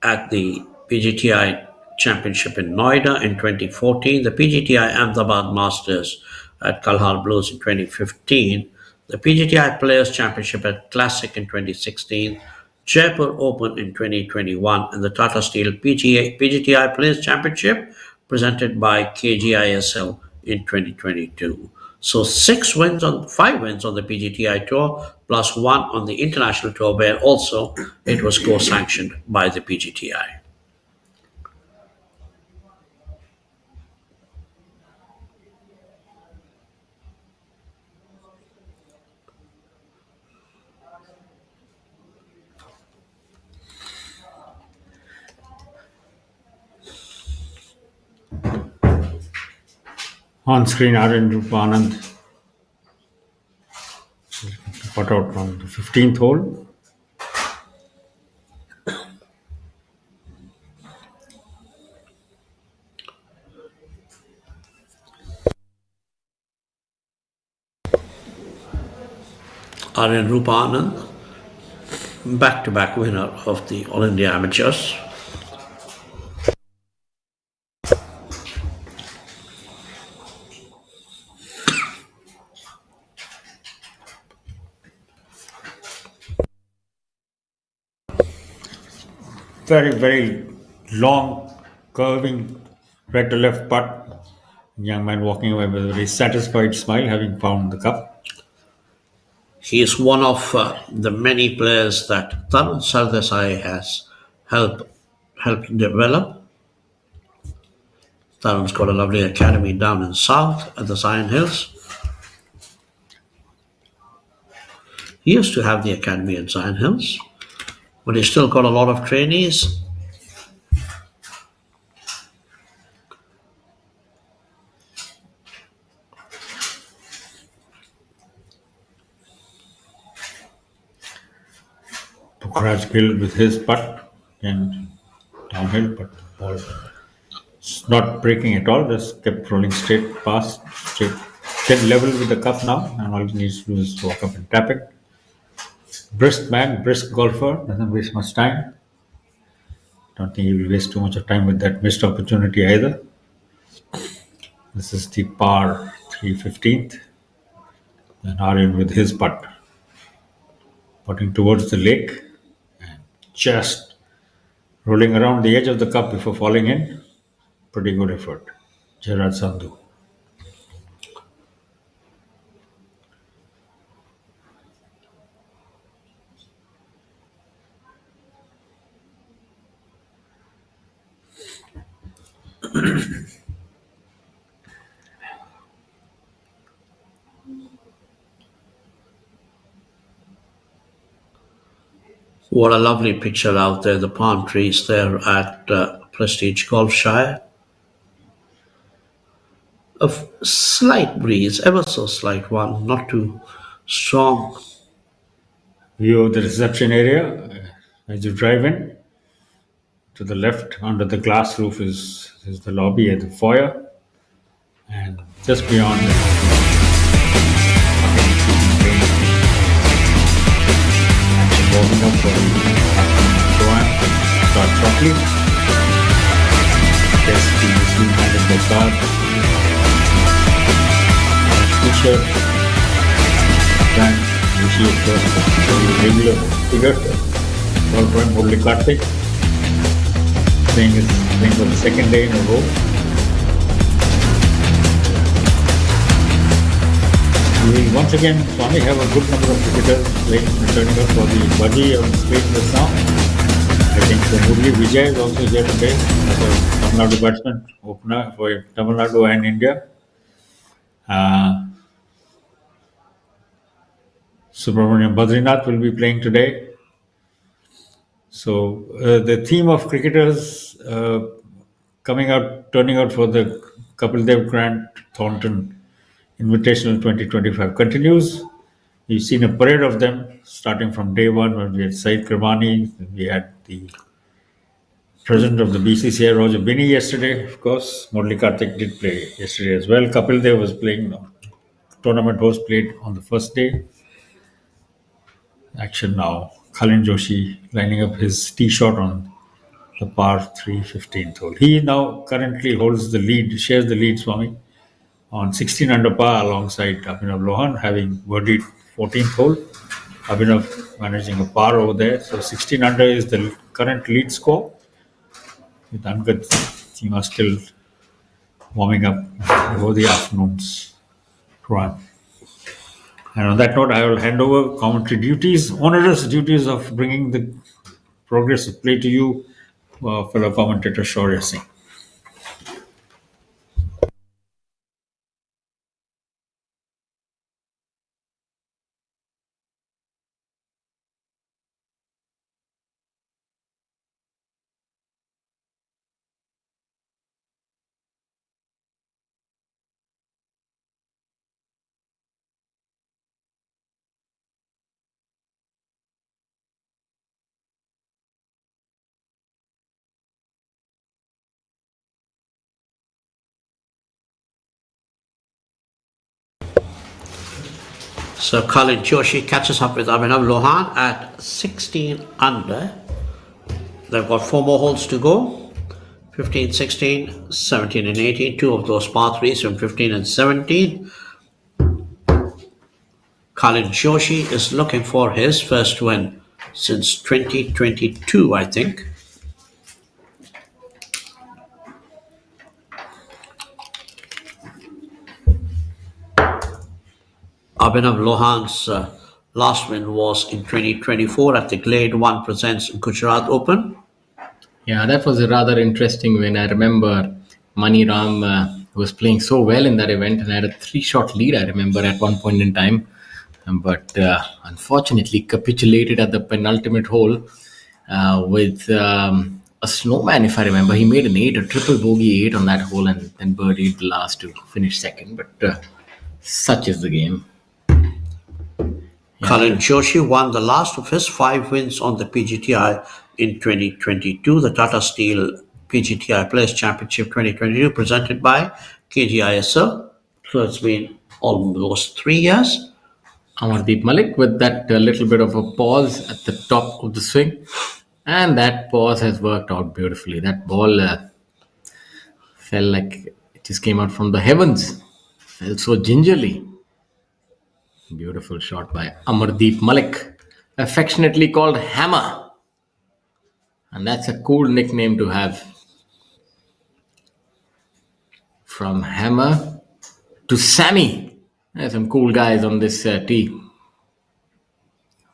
[SPEAKER 4] at the PGTI Championship in Noida in 2014, the PGTI Ahmedabad Masters at Kalhar Blues in 2015, the PGTI Players Championship at Classic in 2016, Jaipur Open in 2021, and the Tata Steel PGTI Players Championship presented by KGISL in 2022. So 5 wins on the PGTI Tour, plus 1 on the International Tour, where also it was co-sanctioned by the PGTI.
[SPEAKER 6] On screen, Aryan Rupanand put out on the 15th hole.
[SPEAKER 4] Aryan Rupanand, back-to-back winner of the All India Amateurs.
[SPEAKER 6] Very, very long, curving right to left putt. Young man walking away with a very satisfied smile, having found the cup.
[SPEAKER 4] He is one of the many players that Tarun Sardesai has helped develop. Tarun's got a lovely academy down in South at the Zion Hills. He used to have the academy at Zion Hills, but he's still got a lot of trainees.
[SPEAKER 6] Pukhraj Gill with his putt and downhill, but the ball is not breaking at all, just kept rolling straight past, straight, dead level with the cup now, and all he needs to do is walk up and tap it. Brisk man, brisk golfer, doesn't waste much time. Don't think he will waste too much of time with that missed opportunity either. This is the par 315th, and Aryan with his putt, putting towards the lake, and just rolling around the edge of the cup before falling in. Pretty good effort. Gerard Sandhu.
[SPEAKER 4] What a lovely picture out there, the palm trees there at Prestige Golfshire. A slight breeze, ever so slight one, not too strong.
[SPEAKER 6] View of the reception area as you drive in. To the left, under the glass roof, is the lobby and the foyer. And just beyond it, warming up for the Joanne start shortly. Test team is being handled by Guard. Fisher, Frank, Joshi, of course, the regular figure. All from Murli playing for the second day in a row. We will once again, Swami, have a good number of cricketers returning up for the Baji on screen just now. I think Murli Vijay is also here today as a Tamil Nadu batsman opener for Tamil Nadu and India. Subramaniam Badrinath will be playing today. So the theme of cricketers turning out for the Kapil Dev Grant Thornton Invitational 2025 continues. We've seen a parade of them starting from day one when we had Saeed Kirmani, we had the president of the BCCI, Roger Binney, yesterday, of course. Murali Karthik did play yesterday as well. Kapil Dev was playing, tournament host played on the first day. Action now. Khalin Joshi lining up his tee shot on the par 315th hole. He now currently holds the lead, shares the lead, Swami, on 16 under par alongside Abhinav Lohan, having birdied 14th hole. Abhinav managing a par over there. So 16 under is the current lead score, with Angad Chima still warming up over the afternoon's run. And on that note, I will hand over commentary duties, onerous duties of bringing the progress of play to you, fellow commentator Shaurya Singh.
[SPEAKER 4] So Colin Joshi catches up with Abhinav Lohan at 16 under. They've got 4 more holes to go. 15, 16, 17 and 18. 2 of those par 3s from 15 and 17. Colin Joshi is looking for his first win since 2022, I think. Abhinav Lohan's last win was in 2024 at the Glade 1 Presents Gujarat Open.
[SPEAKER 5] Yeah, that was a rather interesting win. I remember Mani Ram was playing so well in that event and had a 3-shot lead, I remember, at one point in time. But unfortunately capitulated at the penultimate hole with a snowman, if I remember. He made an 8, a triple bogey 8 on that hole, and then birdied the last to finish second. But such is the game.
[SPEAKER 4] Colin Joshi won the last of his 5 wins on the PGTI in 2022, the Tata Steel PGTI Players Championship 2022, presented by KGISL. So it's been almost 3 years.
[SPEAKER 5] Amardeep Malik with that little bit of a pause at the top of the swing, and that pause has worked out beautifully. That ball felt like it just came out from the heavens, fell so gingerly. Beautiful shot by Amardeep Malik, affectionately called Hammer, and that's a cool nickname to have. From Hammer to Sammy. There's some cool guys on this tee.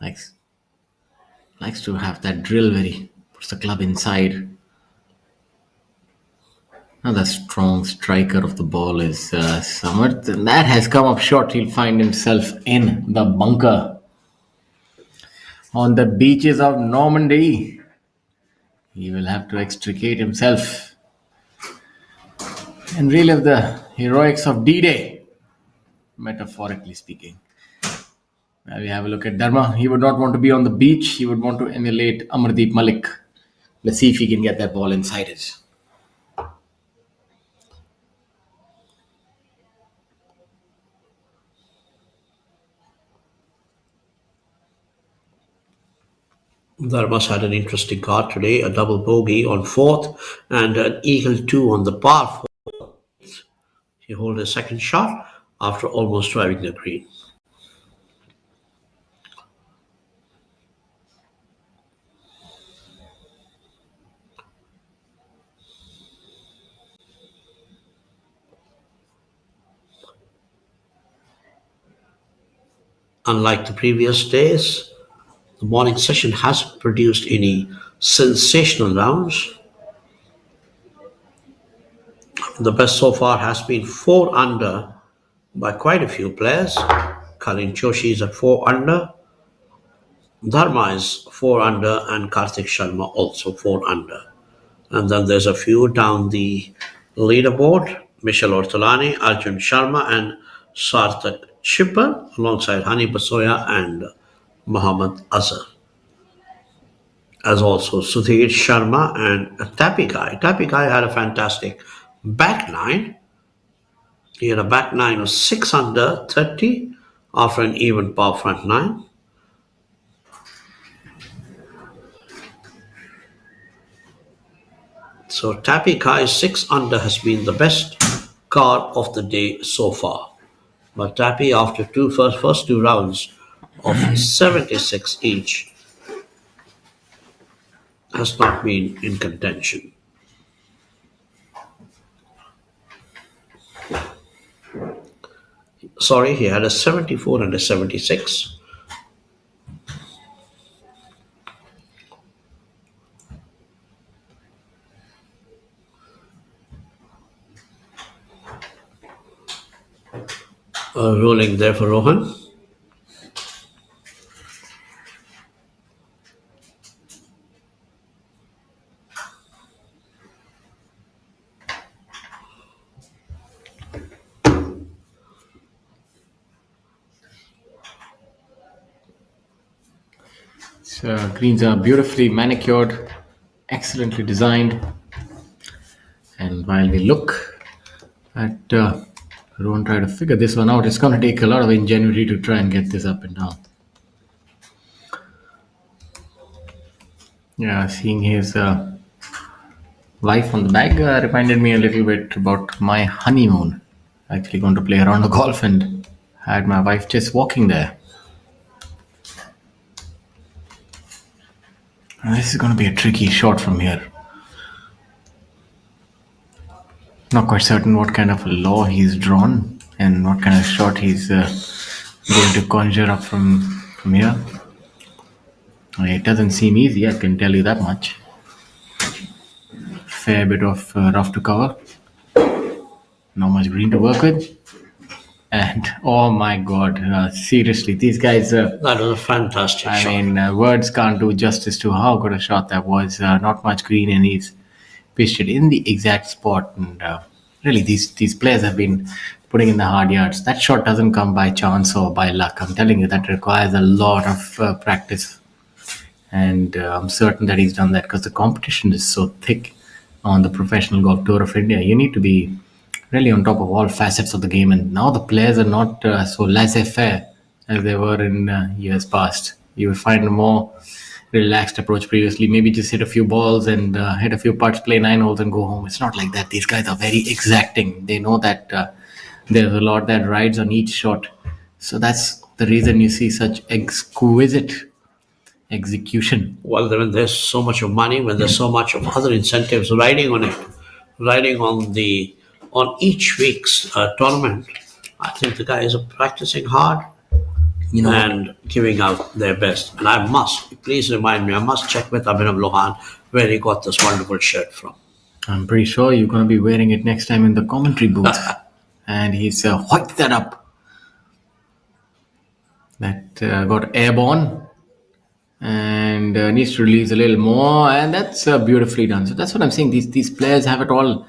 [SPEAKER 5] Likes to have that drill where he puts the club inside. Another strong striker of the ball is Samarth, and that has come up short. He'll find himself in the bunker on the beaches of Normandy. He will have to extricate himself and relive the heroics of D-Day, metaphorically speaking. Now we have a look at Dharma. He would not want to be on the beach. He would want to emulate Amardeep Malik. Let's see if he can get that ball inside it.
[SPEAKER 4] Dharma's had an interesting card today, a double bogey on 4th and an eagle 2 on the par 4th. He holds a second shot after almost driving the green. Unlike the previous days, the morning session hasn't produced any sensational rounds. The best so far has been 4 under by quite a few players. Colin Joshi is at 4 under. Dharma is 4 under and Karthik Sharma also 4 under. And then there's a few down the leaderboard. Michelle Ortolani, Arjun Sharma and Sarthak Chipper alongside Hani Basoya and Muhammad Azhar. As also Sudhir Sharma and Tapi Guy. Tapi Guy had a fantastic back nine. He had a back nine of 6 under 30 after an even par front nine. So Tapi Guy's 6 under has been the best card of the day so far. But Tapi, after first two rounds of 76 each, has not been in contention. Sorry, he had a 74 and a 76. Rolling there for Rohan.
[SPEAKER 5] Greens are beautifully manicured, excellently designed. And while we look at Don't try to figure this one out. It's going to take a lot of ingenuity to try and get this up and down. Yeah, seeing his wife on the bag reminded me a little bit about my honeymoon. Actually going to play around the golf and had my wife just walking there. This is going to be a tricky shot from here. Not quite certain what kind of a law he's drawn and what kind of shot he's going to conjure up from here. It doesn't seem easy, I can tell you that much. Fair bit of rough to cover. Not much green to work with. And oh my god, seriously, these guys.
[SPEAKER 4] That was a fantastic shot.
[SPEAKER 5] I mean, words can't do justice to how good a shot that was. Not much green, and he's pitched it in the exact spot. And really, these players have been putting in the hard yards. That shot doesn't come by chance or by luck. I'm telling you, that requires a lot of practice. And I'm certain that he's done that because the competition is so thick on the Professional Golf Tour of India. You need to be really on top of all facets of the game, and now the players are not so laissez-faire as they were in years past. You would find a more relaxed approach previously, maybe just hit a few balls and hit a few putts, play 9 holes and go home. It's not like that. These guys are very exacting. They know that there's a lot that rides on each shot, so that's the reason you see such exquisite execution.
[SPEAKER 4] Well, when there's so much of money, when there's so much of other incentives riding on it, riding on each week's tournament, I think the guys are practicing hard and giving out their best. And I must, please remind me, I must check with Abhinav Lohan where he got this wonderful shirt from.
[SPEAKER 5] I'm pretty sure you're going to be wearing it next time in the commentary booth. And he's hoiked that up. That got airborne and needs to release a little more, and that's beautifully done. So that's what I'm saying. These players have it all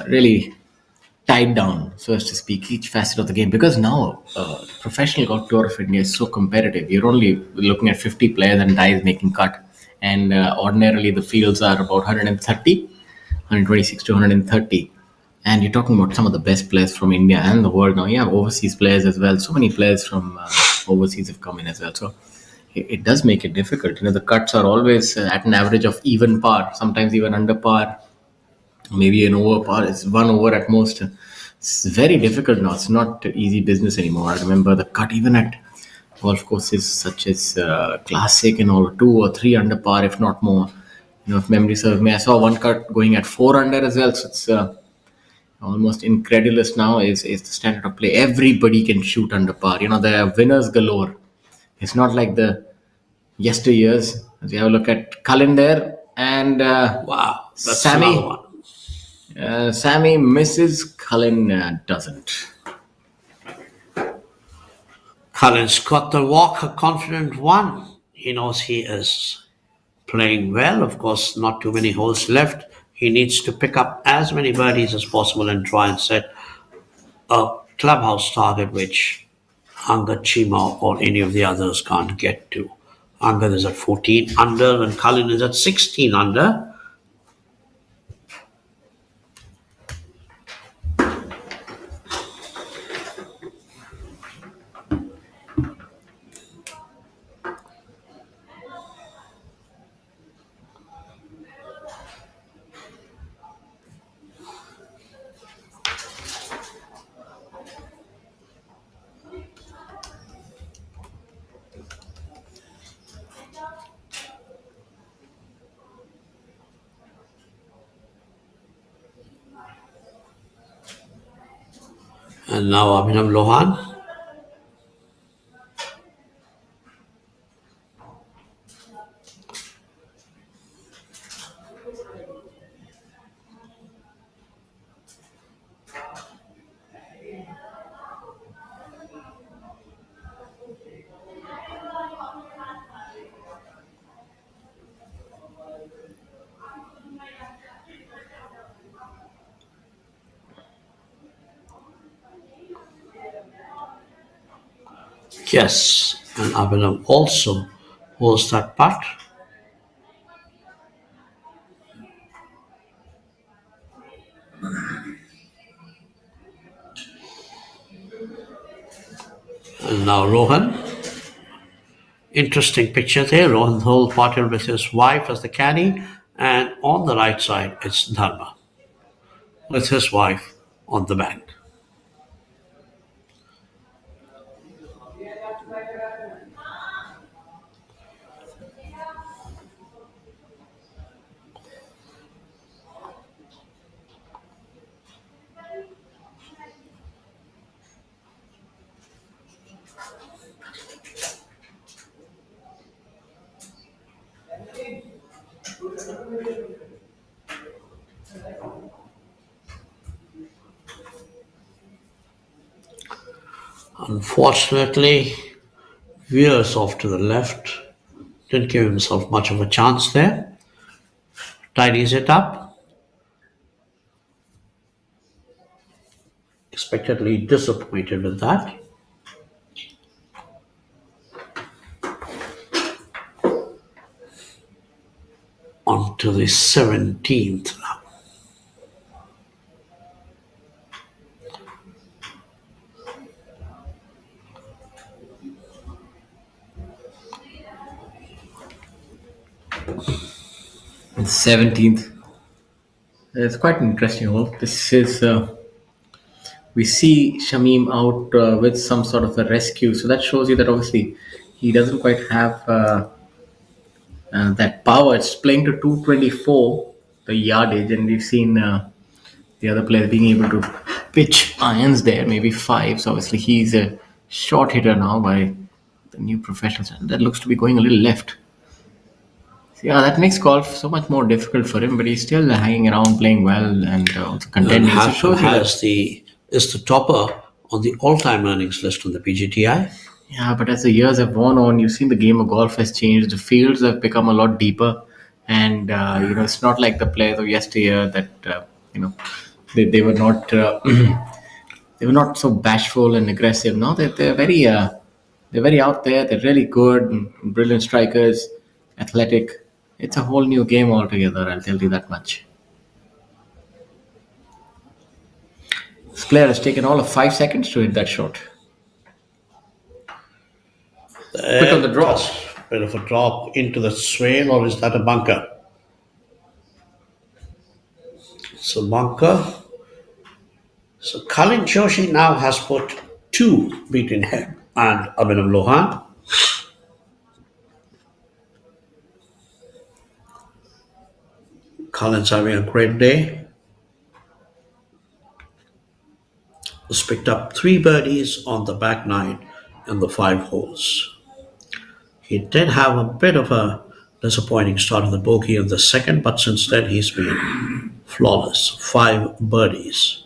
[SPEAKER 5] really tied down, so as to speak, each facet of the game. Because now Professional Golf Tour of India is so competitive. You're only looking at 50 players and guys making cut, and ordinarily the fields are about 126 to 130. And you're talking about some of the best players from India and the world. Now you have overseas players as well. So many players from overseas have come in as well. So it does make it difficult. The cuts are always at an average of even par, sometimes even under par, maybe an over par. It's 1 over at most. It's very difficult now. It's not easy business anymore. I remember the cut even at golf courses such as Classic and all, 2 or 3 under par, if not more. If memory serves me, I saw one cut going at 4 under as well. So it's almost incredulous now is the standard of play. Everybody can shoot under par. There are winners galore. It's not like the yesteryears. As you have a look at Cullen there, and
[SPEAKER 4] wow, that's
[SPEAKER 5] Sammy.
[SPEAKER 4] another one.
[SPEAKER 5] Sammy misses, Cullen doesn't.
[SPEAKER 4] Cullen's got the walk, a confident one. He knows he is playing well. Of course, not too many holes left. He needs to pick up as many birdies as possible and try and set a clubhouse target which Angad, Chima or any of the others can't get to. Angad is at 14 under and Cullen is at 16 under. And now Abhinav Lohan. Yes, and Abhinav also holds that putt. And now Rohan. Interesting picture there. Rohan Dhol Patil with his wife as the caddy, and on the right side it's Dharma with his wife on the bank. Unfortunately, veers off to the left. Didn't give himself much of a chance there. Tidies it up. Expectedly disappointed with that. On to the 17th now.
[SPEAKER 5] And 17th. It's quite an interesting hole. This is, we see Shamim out with some sort of a rescue. So that shows you that obviously he doesn't quite have that power. It's playing to 224, the yardage, and we've seen the other players being able to pitch irons there, maybe 5. So obviously he's a short hitter now by the new professionals. And that looks to be going a little left. Yeah, that makes golf so much more difficult for him, but he's still hanging around, playing well, and also contending.
[SPEAKER 4] Is the topper on the all-time earnings list on the PGTI.
[SPEAKER 5] Yeah, but as the years have gone on, you've seen the game of golf has changed. The fields have become a lot deeper, and it's not like the players of yesteryear that they were not they were not so bashful and aggressive. No, they're very out there. They're really good and brilliant strikers, athletic. It's a whole new game altogether, I'll tell you that much. This player has taken all of 5 seconds to hit that shot. Quick on the draw.
[SPEAKER 4] Bit of a drop into the swale, or is that a bunker? It's a bunker. So Kalin Joshi now has put 2 beaten head and Abhinav Lohan. Colin's having a great day. He's picked up 3 birdies on the back 9 in the 5 holes. He did have a bit of a disappointing start of the bogey in the second, but since then he's been flawless. 5 birdies.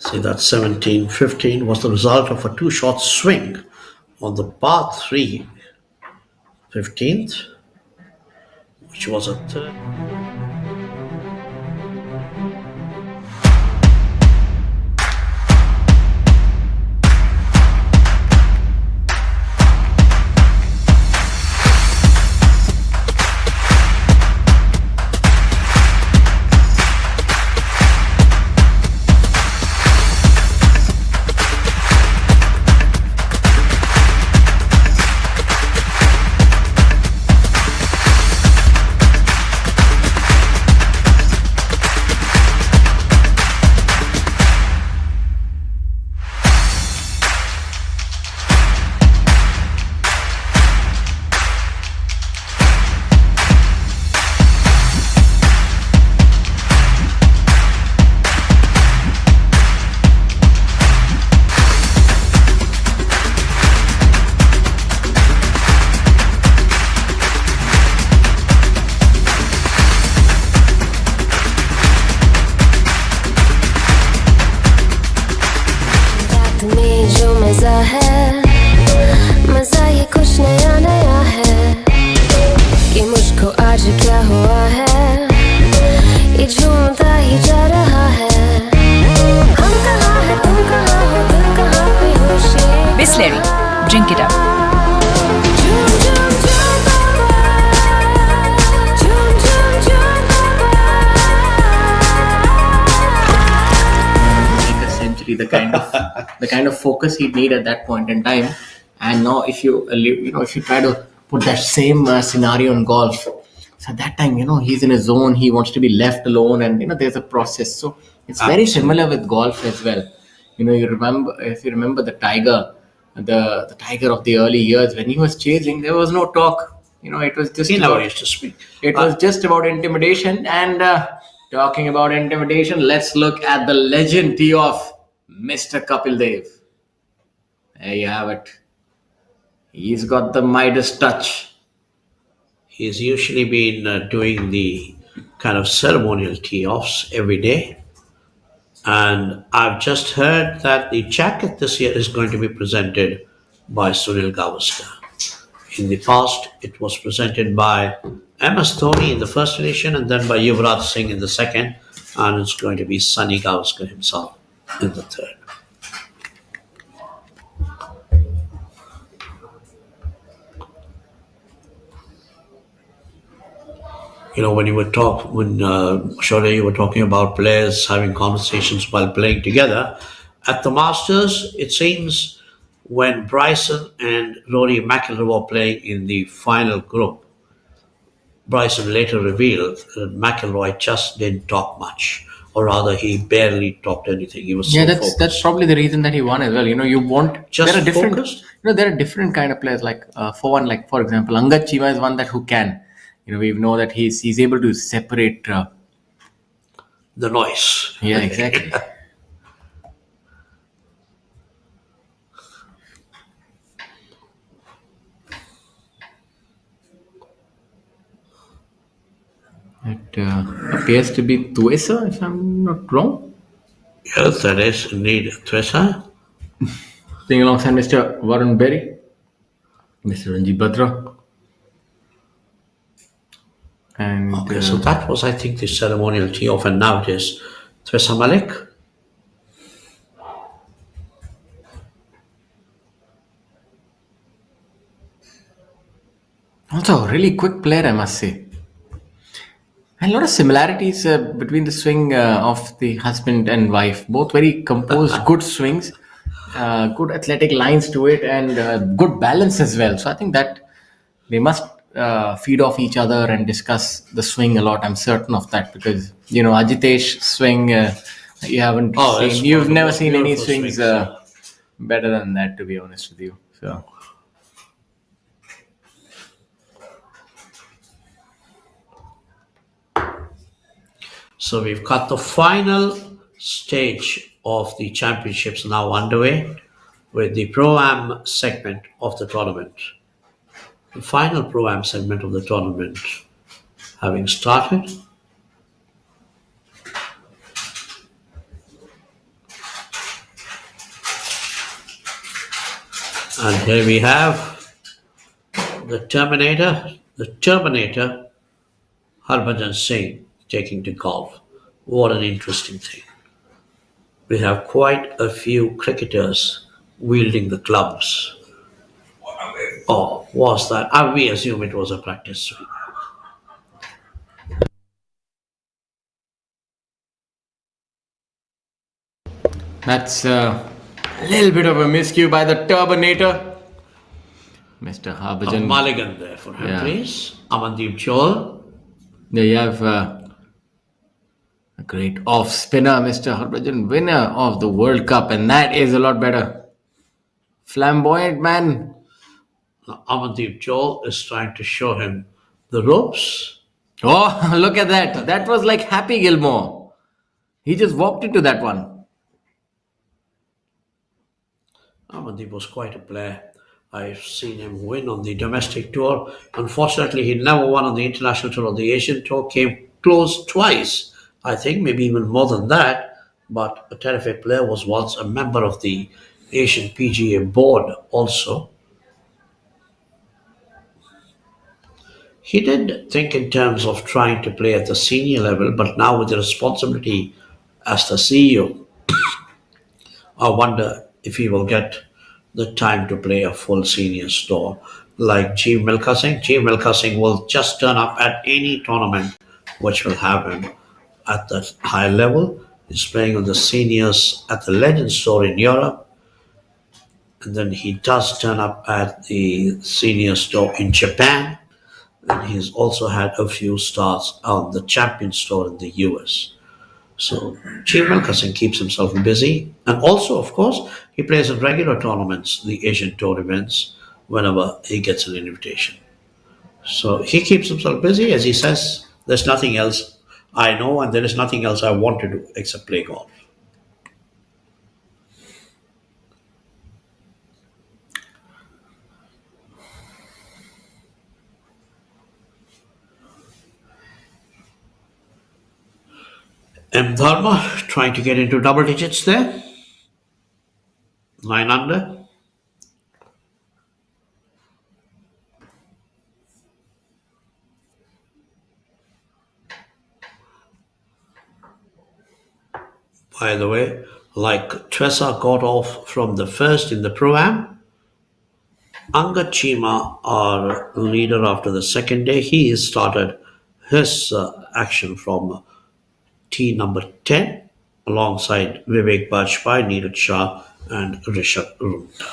[SPEAKER 4] See, that 17-15 was the result of a 2-shot swing on the par 3 15th, which was a third.
[SPEAKER 10] आज क्या हुआ है ये झूमता ही ही जा रहा है हम कहाँ है तुम कहाँ हो दिल कहाँ पे होश ये
[SPEAKER 11] Bisleri, drink it up.
[SPEAKER 10] झूम झूम झूम बाबा झूम झूम झूम बाबा
[SPEAKER 5] Make a century, the kind of focus he'd need at that point in time. And now, if you if you try to put that same scenario in golf, so at that time, he's in a zone, he wants to be left alone, and there's a process. So it's very similar with golf as well. If you remember the tiger, the tiger of the early years, when he was chasing, there was no talk. It was just
[SPEAKER 4] He never used to speak.
[SPEAKER 5] It was just about intimidation. And talking about intimidation, let's look at the legend of Mr. Kapil Dev. There you have it. He's got the Midas touch.
[SPEAKER 4] He's usually been doing the kind of ceremonial tee-offs every day. And I've just heard that the jacket this year is going to be presented by Sunil Gavaskar. In the past, it was presented by MS Dhoni in the first edition and then by Yuvraj Singh in the second. And it's going to be Sunny Gavaskar himself in the third. When Shorey, you were talking about players having conversations while playing together, at the Masters, it seems when Bryson and Rory McIlroy were playing in the final group, Bryson later revealed that McIlroy just didn't talk much, or rather, he barely talked anything. He was
[SPEAKER 5] That's probably the reason that he won as well. You want
[SPEAKER 4] Just
[SPEAKER 5] there are different
[SPEAKER 4] focused?
[SPEAKER 5] there are different kind of players. Like for example, Angad Chima is one that who can. We know that he's able to separate
[SPEAKER 4] the noise.
[SPEAKER 5] Yeah, exactly. It appears to be Tuesa, if I'm not wrong.
[SPEAKER 4] Yes, that is indeed Tuesa.
[SPEAKER 5] Playing alongside Mr. Varun Berry, Mr. Ranjit Batra. And
[SPEAKER 4] okay, so that was, I think, the ceremonial tee-off, and now it is Tuesa Malik.
[SPEAKER 5] Also, a really quick player, I must say. And a lot of similarities between the swing of the husband and wife. Both very composed, good swings, good athletic lines to it, and good balance as well. So I think that they must feed off each other and discuss the swing a lot. I'm certain of that because Ajitesh swing you've never seen any swings better than that, to be honest with you.
[SPEAKER 4] So we've got the final stage of the championships now underway with the Pro-Am segment of the tournament. The final Pro-Am segment of the tournament having started. And here we have the Terminator, Harbhajan Singh taking to golf. What an interesting thing. We have quite a few cricketers wielding the clubs. Oh, was that? We assume it was a practice swing.
[SPEAKER 5] That's a little bit of a miscue by the Turbinator. Mr. Harbhajan.
[SPEAKER 4] A mulligan there for him, please. Amandeep Chol.
[SPEAKER 5] There you have a great off spinner, Mr. Harbhajan, winner of the World Cup, and that is a lot better. Flamboyant man.
[SPEAKER 4] Now, Amandeep Chol is trying to show him the ropes.
[SPEAKER 5] Oh, look at that. That was like Happy Gilmore. He just walked into that one.
[SPEAKER 4] Amandeep was quite a player. I've seen him win on the domestic tour. Unfortunately, he never won on the international tour or the Asian tour. Came close twice, I think, maybe even more than that. But a terrific player, was once a member of the Asian PGA board also. He did think in terms of trying to play at the senior level, but now with the responsibility as the CEO, I wonder if he will get the time to play a full senior tour like G. Milkha Singh. G. Milkha Singh will just turn up at any tournament which will have him at that high level. He's playing on the seniors at the Legends Tour in Europe, and then he does turn up at the seniors tour in Japan, and he's also had a few starts on the Champions Tour in the US. So Chima keeps himself busy, and also, of course, he plays in regular tournaments, the Asian Tour events, whenever he gets an invitation. So he keeps himself busy, as he says. There's nothing else I know, and there is nothing else I want to do except play golf. M. Dharma trying to get into double digits there. 9 under. By the way, like Tressa got off from the first in the Pro-Am, Anga Chima, our leader after the second day, he started his action from tee number 10 alongside Vivek Bajpai, Neeraj Shah and Rishabh Runta.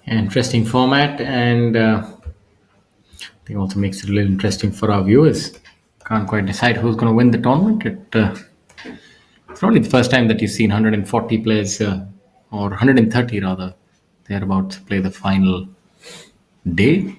[SPEAKER 5] Interesting format, and I think also makes it a little interesting for our viewers. Can't quite decide who's going to win the tournament. It's probably the first time that you've seen 140 players, or 130 rather, they're about to play the final day.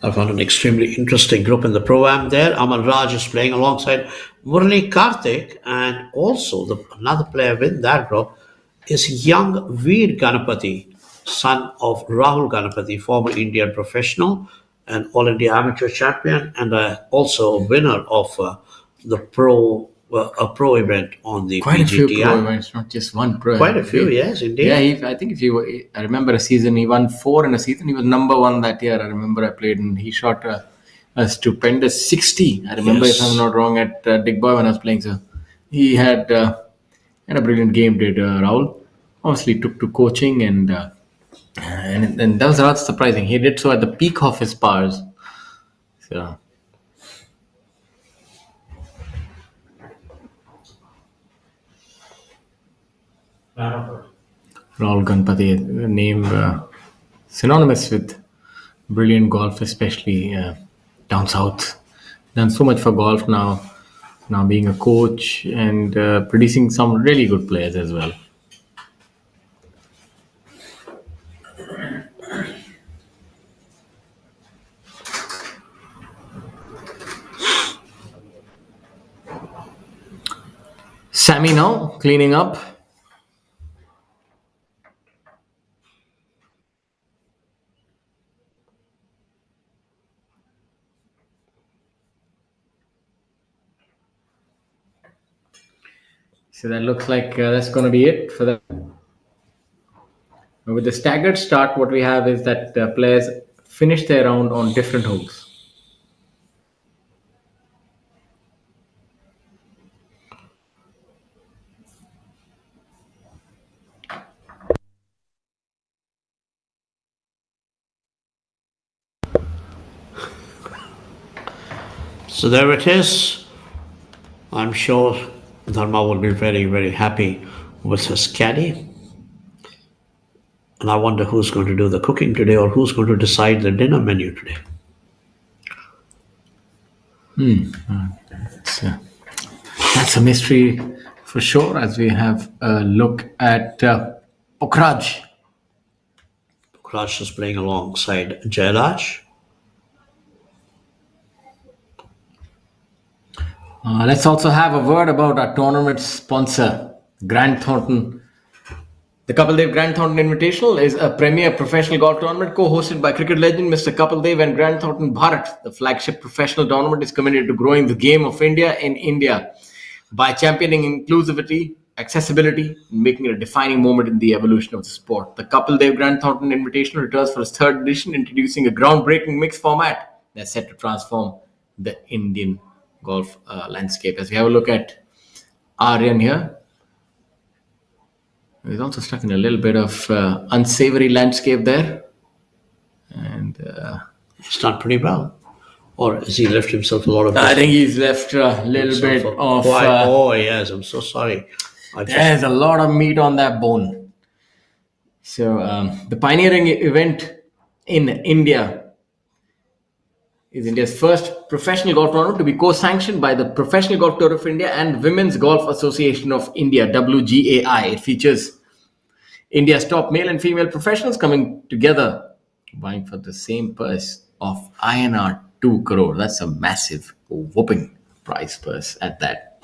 [SPEAKER 4] I found an extremely interesting group in the Pro-Am there. Aman Raj is playing alongside Murali Karthik, and also another player in that group is young Veer Ganapati, son of Rahul Ganapati, former Indian professional and All India amateur champion, and also a winner of a pro event on the
[SPEAKER 5] Quite
[SPEAKER 4] PGTI.
[SPEAKER 5] a few pro events, not just one pro.
[SPEAKER 4] Quite a few, yes, indeed.
[SPEAKER 5] Yeah, I think I remember a season, he won 4 in a season. He was number 1 that year. I remember I played, and he shot a stupendous 60. I remember,
[SPEAKER 4] Yes.
[SPEAKER 5] if I'm not wrong, at Big Boy when I was playing. So he had a brilliant game, did Rahul. Obviously took to coaching, and that was rather surprising. He did so at the peak of his powers. So. Rahul Ganpati, a name synonymous with brilliant golf, especially down south. Done so much for golf now being a coach and producing some really good players as well. Sammy now cleaning up. So that looks like that's going to be it for the. With the staggered start, what we have is that players finish their round on different holes.
[SPEAKER 4] So there it is. I'm sure Dharma will be very, very happy with his caddy. And I wonder who's going to do the cooking today, or who's going to decide the dinner menu today.
[SPEAKER 5] That's a mystery for sure, as we have a look at Pokhraj.
[SPEAKER 4] Pokhraj is playing alongside Jairaj.
[SPEAKER 5] Let's also have a word about our tournament sponsor, Grant Thornton. The Kapil Dev Grant Thornton Invitational is a premier professional golf tournament co-hosted by cricket legend Mr. Kapil Dev and Grant Thornton Bharat. The flagship professional tournament is committed to growing the game of India in India by championing inclusivity, accessibility, and making it a defining moment in the evolution of the sport. The Kapil Dev Grant Thornton Invitational returns for its third edition, introducing a groundbreaking mixed format that's set to transform the Indian golf landscape. As we have a look at Aryan here, he's also stuck in a little bit of unsavory landscape there. And
[SPEAKER 4] He's done pretty well. Or has he left himself a lot of...
[SPEAKER 5] I think he's left a little bit of...
[SPEAKER 4] oh, yes, I'm so sorry.
[SPEAKER 5] There's a lot of meat on that bone. So the pioneering event in India is India's first professional golf tournament to be co-sanctioned by the Professional Golf Tour of India and Women's Golf Association of India, WGAI. It features India's top male and female professionals coming together, vying for the same purse of INR 2 crore. That's a massive, whopping prize purse at that.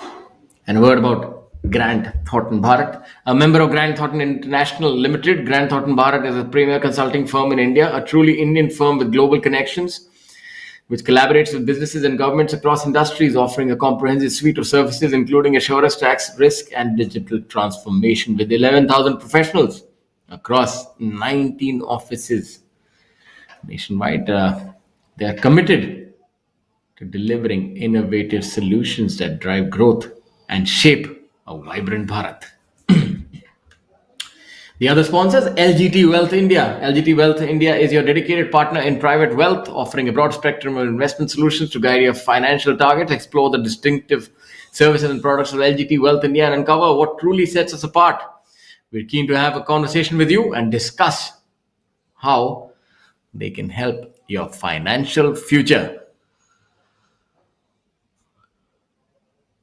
[SPEAKER 5] And a word about Grant Thornton Bharat. A member of Grant Thornton International Limited, Grant Thornton Bharat is a premier consulting firm in India, a truly Indian firm with global connections, which collaborates with businesses and governments across industries, offering a comprehensive suite of services, including assurance, tax, risk, and digital transformation. With 11,000 professionals across 19 offices nationwide, they are committed to delivering innovative solutions that drive growth and shape a vibrant Bharat. The other sponsors, LGT Wealth India. LGT Wealth India is your dedicated partner in private wealth, offering a broad spectrum of investment solutions to guide your financial targets. Explore the distinctive services and products of LGT Wealth India and uncover what truly sets us apart. We're keen to have a conversation with you and discuss how they can help your financial future.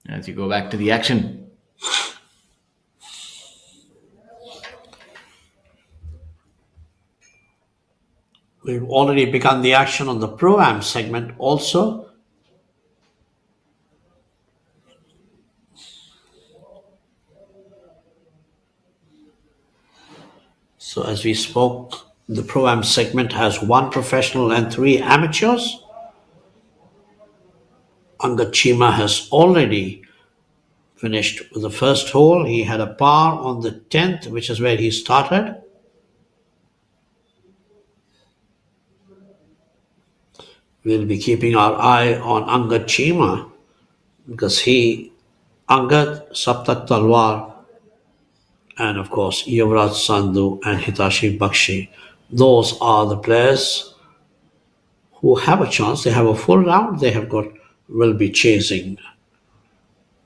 [SPEAKER 5] As you go back to the action.
[SPEAKER 4] We've already begun the action on the Pro-Am segment also. So as we spoke, the Pro-Am segment has 1 professional and 3 amateurs. Anga Chima has already finished with the first hole. He had a par on the 10th, which is where he started. We'll be keeping our eye on Anga Chima because Angad, Saptak Talwar, and of course Yuvraj Sandhu and Hitashi Bakshi. Those are the players who have a chance. They have a full round. Will be chasing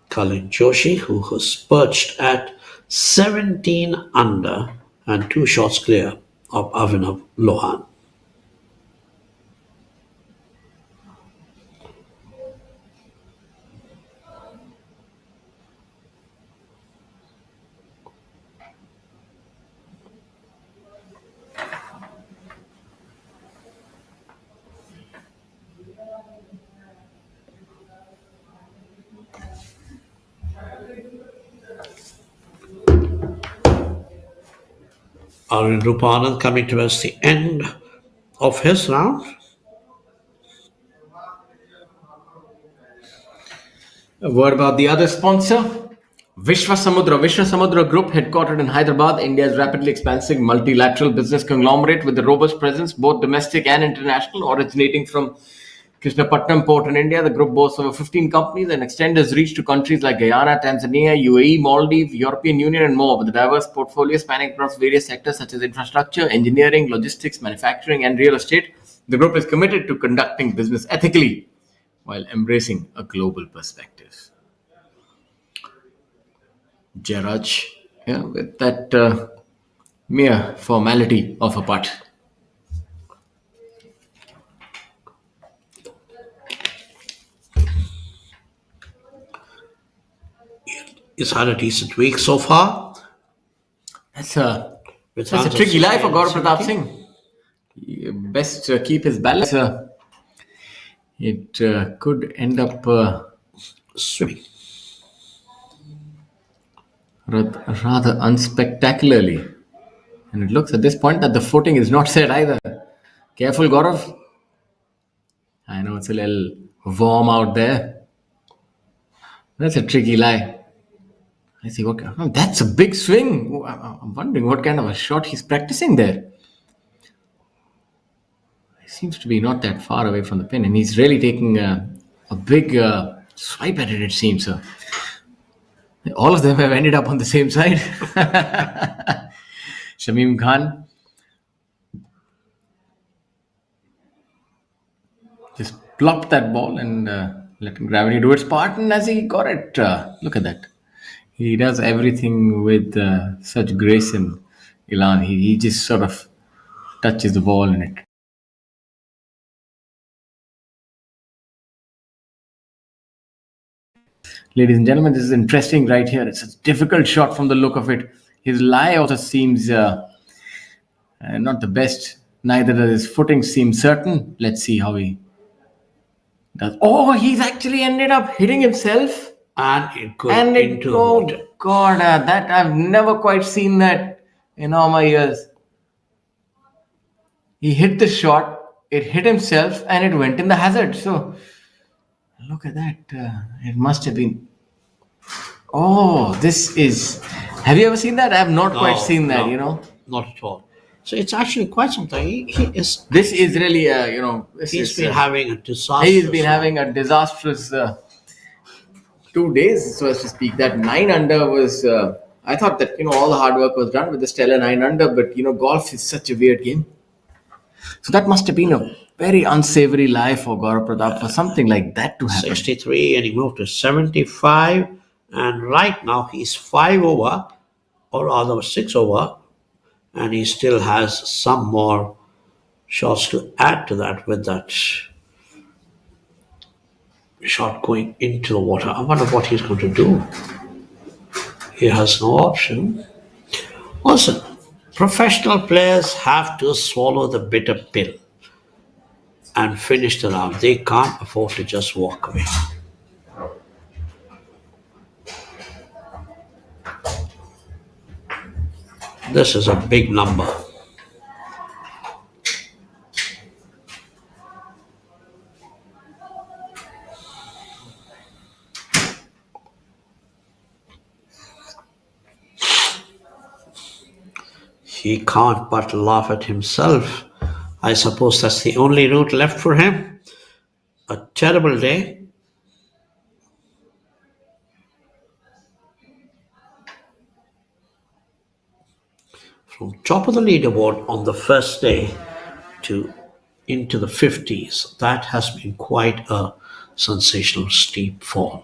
[SPEAKER 4] Kalin Joshi, who has perched at 17 under and 2 shots clear of Avinav Lohan. Arvind Rupanand coming towards the end of his round.
[SPEAKER 5] A word about the other sponsor, Vishwa Samudra Group, headquartered in Hyderabad, India's rapidly expanding multilateral business conglomerate with a robust presence, both domestic and international, originating from Krishnapatnam port in India. The group boasts over 15 companies and extends its reach to countries like Guyana, Tanzania, UAE, Maldives, European Union, and more, with a diverse portfolio spanning across various sectors such as infrastructure, engineering, logistics, manufacturing, and real estate. The group is committed to conducting business ethically while embracing a global perspective. Jaraj, with that mere formality of a putt.
[SPEAKER 4] He's had a decent week so far.
[SPEAKER 5] That's a tricky life for Gaurav Pratap Singh. Best keep his balance. It could end up
[SPEAKER 4] swimming.
[SPEAKER 5] Rather unspectacularly. And it looks at this point that the footing is not set either. Careful, Gaurav. I know it's a little warm out there. That's a tricky lie. I see. What? Oh, that's a big swing. I'm wondering what kind of a shot he's practicing there. He seems to be not that far away from the pin, and he's really taking a big swipe at it. It seems so. All of them have ended up on the same side. Shamim Khan just plopped that ball and let gravity do its part. And as he got it, look at that. He does everything with such grace and elan. He just sort of touches the ball and it. Ladies and gentlemen, this is interesting right here. It's a difficult shot from the look of it. His lie also seems not the best. Neither does his footing seem certain. Let's see how he does. Oh, he's actually ended up hitting himself.
[SPEAKER 4] And it goes into the water.
[SPEAKER 5] God, that I've never quite seen that in all my years. He hit the shot, it hit himself, and it went in the hazard. So, look at that. It must have been. Oh, this is. Have you ever seen that? I have not quite seen that,
[SPEAKER 4] Not at all. So it's actually quite something. He is.
[SPEAKER 5] This is really,
[SPEAKER 4] He's been having a disastrous.
[SPEAKER 5] He's been having a disastrous 2 days, so as to speak. That 9 under was. I thought that all the hard work was done with the stellar 9 under, but golf is such a weird game. So that must have been a very unsavory lie for Gaurav Pratap for something like that to happen.
[SPEAKER 4] 63, and he moved to 75, and right now he's 5 over, or rather 6 over, and he still has some more shots to add to that with that shot going into the water. I wonder what he's going to do. He has no option. Listen, professional players have to swallow the bitter pill and finish the round. They can't afford to just walk away. This is a big number. He can't but laugh at himself. I suppose that's the only route left for him. A terrible day. From top of the leaderboard on the first day to into the 50s, that has been quite a sensational steep fall.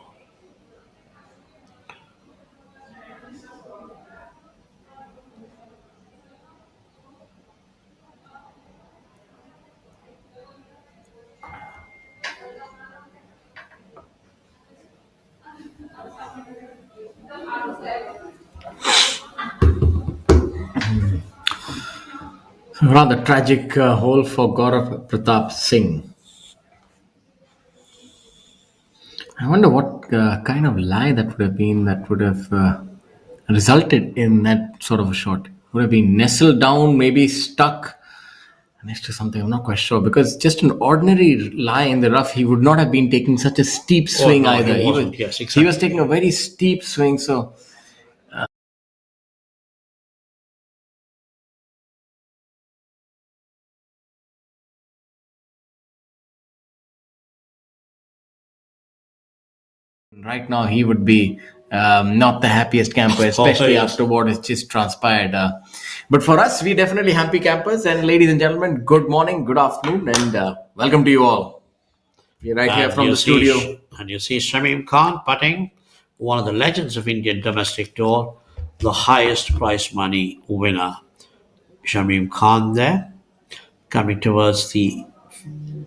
[SPEAKER 5] Rather tragic hole for Gaurav Pratap Singh. I wonder what kind of lie that would have been that would have resulted in that sort of a shot. Would have been nestled down, maybe stuck next to something. I'm not quite sure, because just an ordinary lie in the rough, he would not have been taking such a steep swing either. He was taking a very steep swing, so. Right now, he would be not the happiest camper, especially after what has just transpired. But for us, we definitely happy campers. And ladies and gentlemen, good morning, good afternoon, and welcome to you all. We're right here from the studio.
[SPEAKER 4] And you see Shamim Khan putting, one of the legends of Indian domestic tour, the highest prize money winner. Shamim Khan there, coming towards the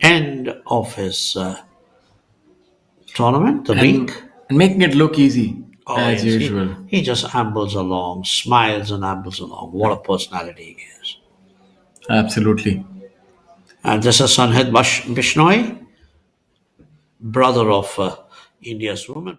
[SPEAKER 4] end of his tournament, the week.
[SPEAKER 5] And making it look easy, as usual.
[SPEAKER 4] He just ambles along, smiles and ambles along. What a personality he is.
[SPEAKER 5] Absolutely.
[SPEAKER 4] And this is Sanhid Bishnoi, brother of India's women.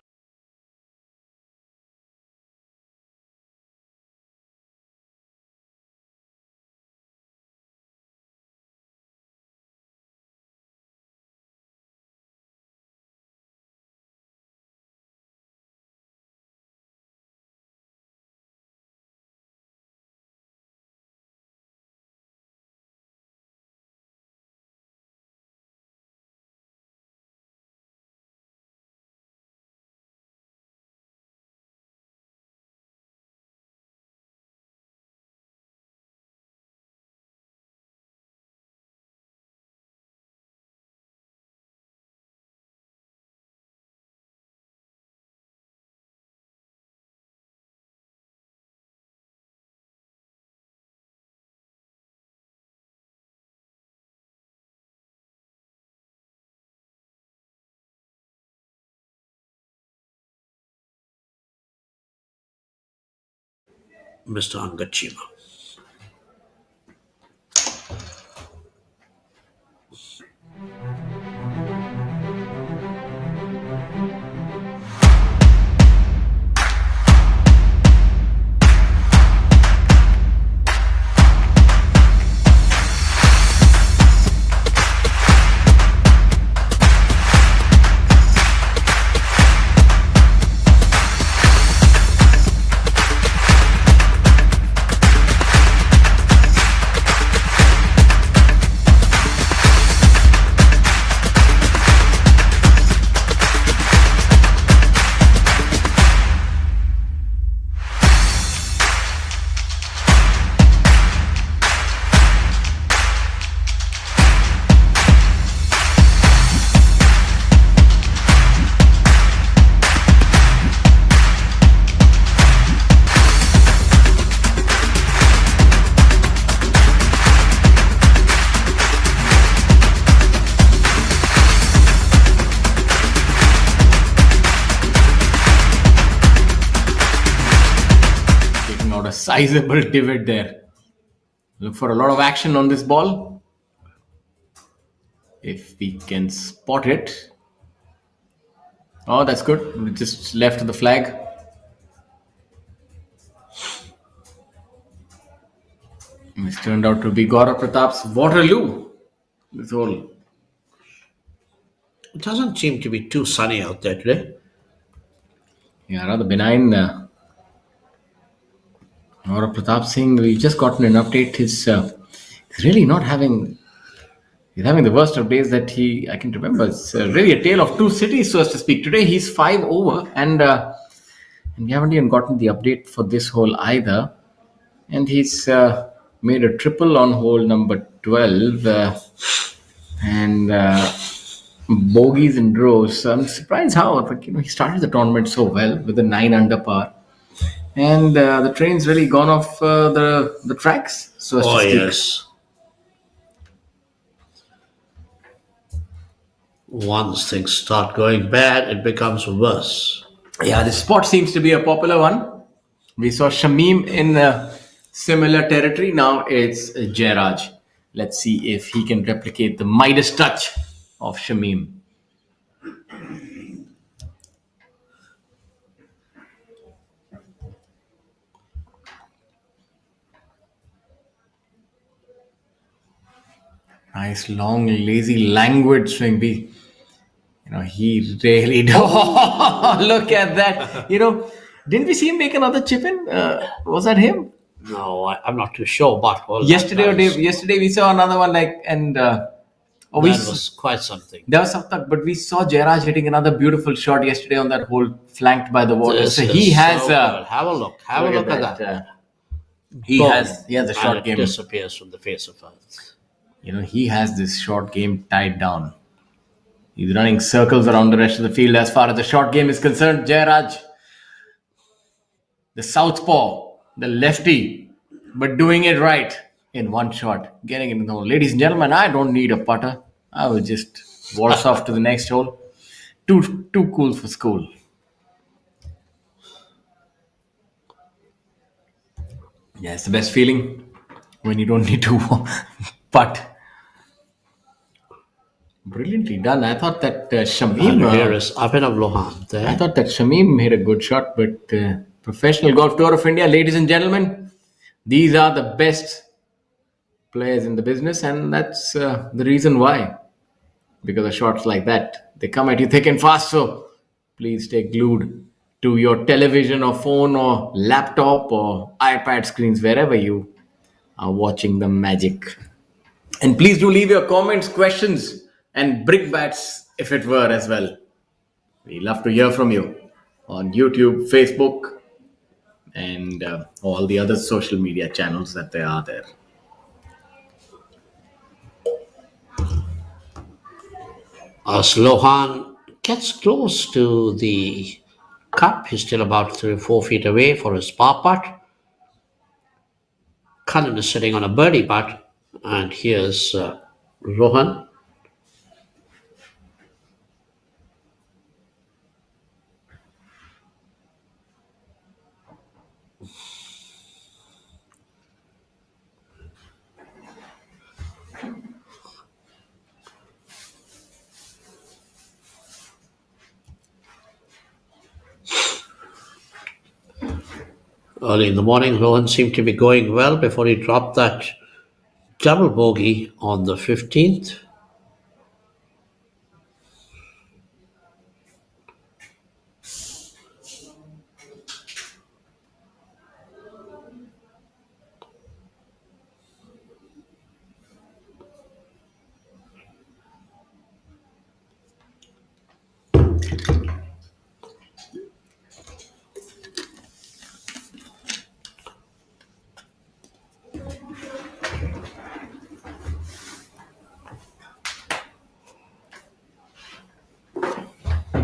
[SPEAKER 4] Mr. Angad Chima.
[SPEAKER 5] A sizable divot there. Look for a lot of action on this ball. If we can spot it. Oh, that's good. We just left the flag. This turned out to be Gaurav Pratap's Waterloo. This hole.
[SPEAKER 4] It doesn't seem to be too sunny out there today.
[SPEAKER 5] Yeah, rather benign. Gaurav Pratap Singh, we've just gotten an update. He's really not having. He's having the worst of days that I can remember. It's really a tale of two cities, so as to speak. Today he's 5 over, and we haven't even gotten the update for this hole either. And he's made a triple on hole number 12, and bogeys and draws. So I'm surprised how he started the tournament so well with a 9 under par. And the train's really gone off the tracks, so as to speak.
[SPEAKER 4] Yes. Once things start going bad, it becomes worse.
[SPEAKER 5] Yeah, the spot seems to be a popular one. We saw Shamim in similar territory. Now it's Jairaj. Let's see if he can replicate the Midas touch of Shamim. Nice, long, lazy, languid swing. He really does. Look at that. Didn't we see him make another chip in? Was that him?
[SPEAKER 4] No, I'm not too sure. But
[SPEAKER 5] yesterday we saw another one
[SPEAKER 4] that was quite something.
[SPEAKER 5] There was something, but we saw Jairaj hitting another beautiful shot yesterday on that hole, flanked by the water.
[SPEAKER 4] This
[SPEAKER 5] so he has.
[SPEAKER 4] So have a look. Have a look at that.
[SPEAKER 5] He has a short game.
[SPEAKER 4] Disappears from the face of earth.
[SPEAKER 5] He has this short game tied down. He's running circles around the rest of the field as far as the short game is concerned. Jairaj, the southpaw, the lefty, but doing it right in one shot, getting it in the hole. Ladies and gentlemen, I don't need a putter. I will just waltz off to the next hole. Too cool for school. Yeah, it's the best feeling when you don't need to putt. brilliantly done. I thought that Shamim.
[SPEAKER 4] And here is Abhinav Lohan there.
[SPEAKER 5] I thought that Shamim made a good shot, but Professional Golf Tour of India, ladies and gentlemen, these are the best players in the business, and that's the reason why. Because of shots like that, they come at you thick and fast. So please stay glued to your television or phone or laptop or iPad screens, wherever you are watching the magic. And please do leave your comments, questions, and brickbats if it were as well. We love to hear from you on YouTube, Facebook, and all the other social media channels that there are there.
[SPEAKER 4] As Lohan gets close to the cup, he's still about 3 or 4 feet away for his par putt. Cullen is sitting on a birdie putt, and here's Rohan. Early in the morning, Rohan seemed to be going well before he dropped that double bogey on the 15th.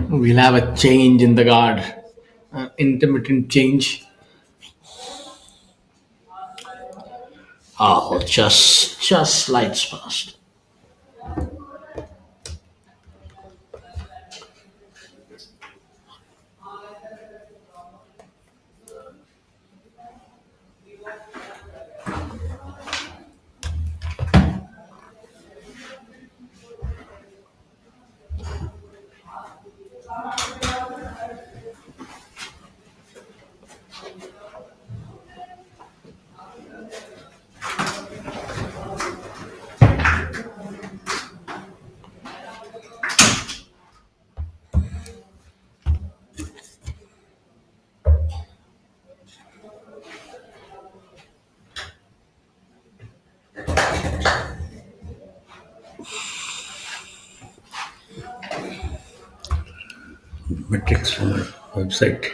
[SPEAKER 5] We'll have a change in the guard, an intermittent change.
[SPEAKER 4] Oh, just slides past.
[SPEAKER 6] Metrics from the website.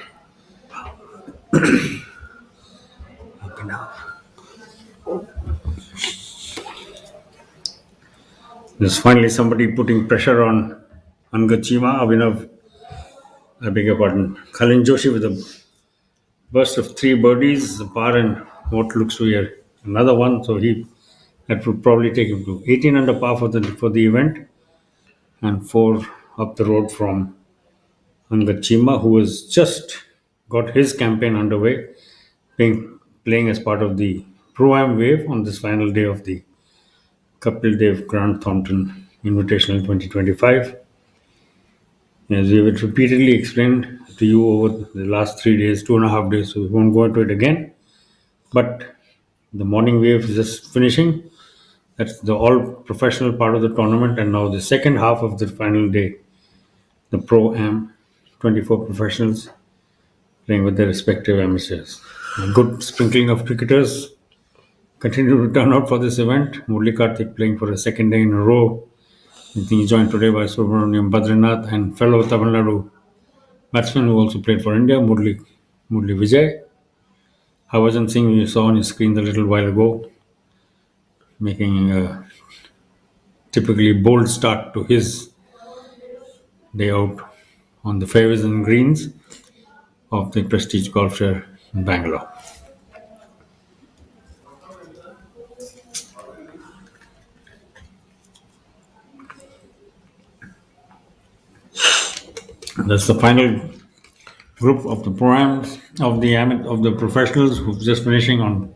[SPEAKER 6] There's finally somebody putting pressure on Chima. I beg your pardon, Kalin Joshi with a burst of 3 birdies, a par and what looks to be another one. So that would probably take him to 18 under par for the event, and 4 up the road from Chima, who has just got his campaign underway, playing as part of the Pro-Am wave on this final day of the Kapil Dev Grant Thornton Invitational 2025. As we have repeatedly explained to you over the last 3 days, 2.5 days, so we won't go into it again. But the morning wave is just finishing. That's the all professional part of the tournament, and now the second half of the final day, the Pro-Am, 24 professionals playing with their respective amateurs. A good sprinkling of cricketers continue to turn out for this event. Murli Karthik playing for a second day in a row. I think he's joined today by Subramaniam Badrinath and fellow Tamil Nadu batsman who also played for India, Murli Vijay. Harbhajan Singh, you saw on his screen a little while ago, making a typically bold start to his day out on the fairways and greens of the Prestige Golfshire in Bangalore. That's the final group of the programs of the professionals who've just finishing on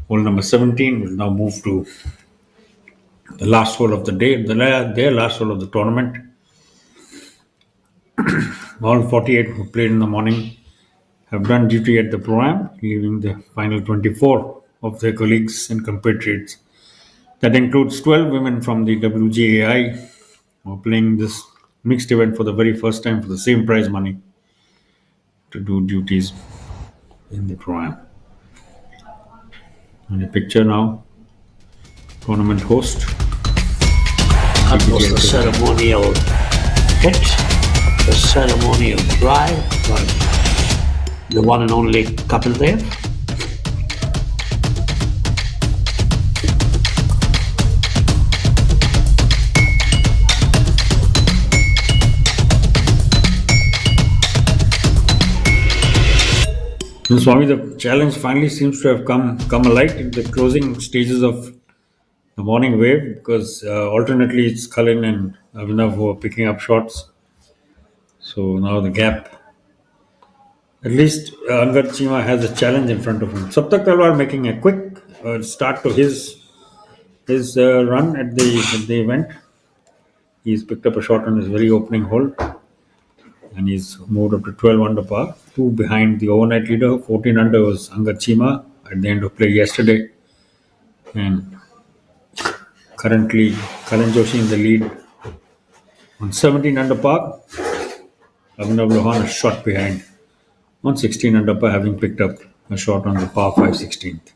[SPEAKER 6] hole number 17. Will now move to the last hole of the day, their last hole of the tournament. All 48 who played in the morning have done duty at the Pro-Am, leaving the final 24 of their colleagues and compatriots. That includes 12 women from the WGAI who are playing this mixed event for the very first time for the same prize money to do duties in the Pro-Am. And a picture now, tournament host.
[SPEAKER 4] That was the ceremonial hit, the ceremonial drive by the one and only Kapil Dev.
[SPEAKER 6] And Swami, the challenge finally seems to have come alight in the closing stages of the morning wave, because alternately it's Cullen and Abhinav who are picking up shots. So now the gap, at least Angad Chima has a challenge in front of him. Saptak Talwar making a quick start to his run at the event. He's picked up a shot on his very opening hole, and he's moved up to 12 under par, 2 behind the overnight leader. 14 under was Angad Chima at the end of play yesterday, and currently Karan Joshi in the lead on 17 under par. Abhinav Lohan a shot behind on 16 under par, having picked up a shot on the par 5 16th.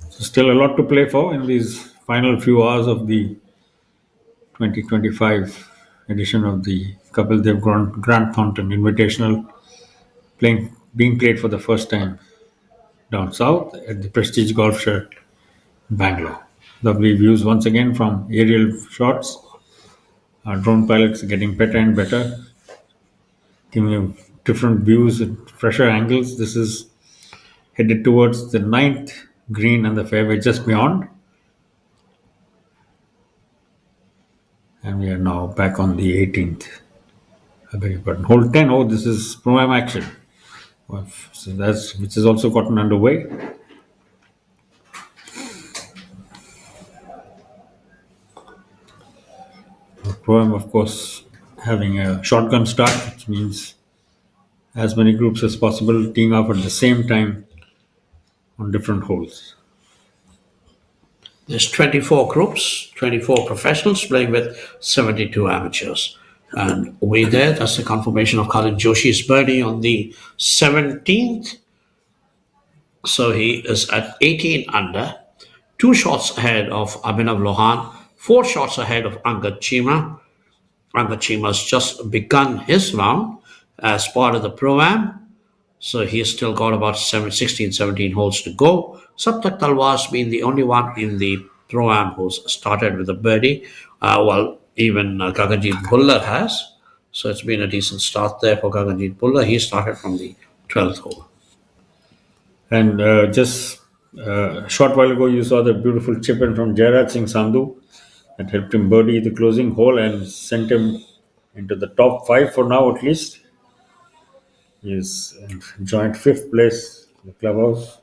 [SPEAKER 6] So still a lot to play for in these final few hours of the 2025 edition of the Kapil Dev Grant Thornton Invitational, being played for the first time down south at the Prestige Golfshire, Bangalore. Lovely views once again from aerial shots. Our drone pilots are getting better and better, giving you different views and fresher angles. This is headed towards the 9th green and the fairway just beyond. And we are now back on the 18th. I beg your pardon. Hole 10. Oh, this is Pro-Am action. So which has also gotten underway. Pro-Am, of course, having a shotgun start, which means as many groups as possible teeing off at the same time on different holes.
[SPEAKER 4] There's 24 groups, 24 professionals playing with 72 amateurs. And way there, that's the confirmation of Karan Joshi's birdie on the 17th. So he is at 18 under, 2 shots ahead of Abhinav Lohan, 4 shots ahead of Angad Chima. Angad Chima's just begun his round as part of the Pro-Am. So he's still got about 16, 17 holes to go. Saptak Talwar's been the only one in the Pro-Am who's started with a birdie. Even Gaganjeet Bhullar has. So it's been a decent start there for Gaganjeet Bhullar. He started from the 12th hole.
[SPEAKER 6] And just a short while ago, you saw the beautiful chip in from Jairaj Singh Sandhu that helped him birdie the closing hole and sent him into the top 5 for now at least. He is joint 5th place in the Clubhouse,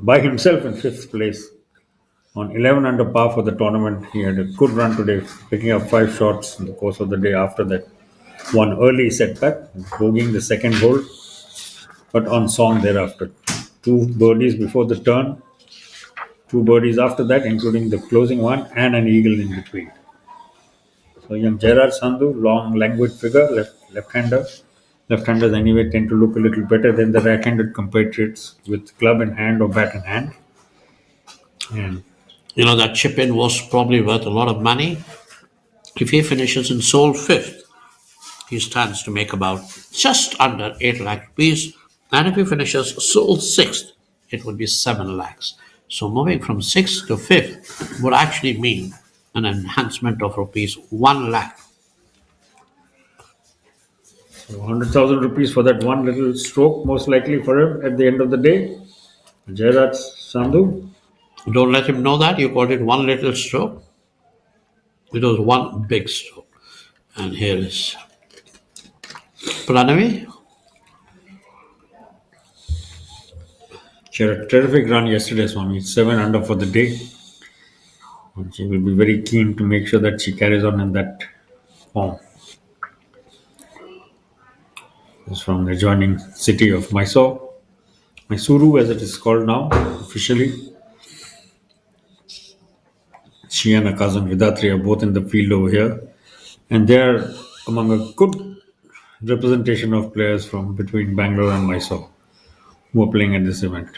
[SPEAKER 6] by himself in 5th place on 11 under par for the tournament. He had a good run today, picking up 5 shots in the course of the day after that one early setback, bogeying the second hole, but on song thereafter. 2 birdies before the turn, 2 birdies after that, including the closing one and an eagle in between. So young Jairaj Sandhu, long, languid figure, left-hander. Left-handers anyway tend to look a little better than the right-handed compatriots with club in hand or bat in hand. And
[SPEAKER 4] that chip-in was probably worth a lot of money. If he finishes in sole 5th, he stands to make about just under 8 lakh rupees. And if he finishes sole 6th, it would be 7 lakhs. So moving from 6th to 5th would actually mean an enhancement of rupees 1 lakh.
[SPEAKER 6] 100,000 rupees for that one little stroke, most likely for him at the end of the day. Jairaj Sandhu.
[SPEAKER 4] Don't let him know that. You called it one little stroke. It was one big stroke. And here is Pranavi.
[SPEAKER 6] She had a terrific run yesterday, Swami. 7 under for the day. And she will be very keen to make sure that she carries on in that form. It's from the adjoining city of Mysuru, as it is called now officially. She and her cousin Vidatri are both in the field over here, and they are among a good representation of players from between Bangalore and Mysore who are playing at this event.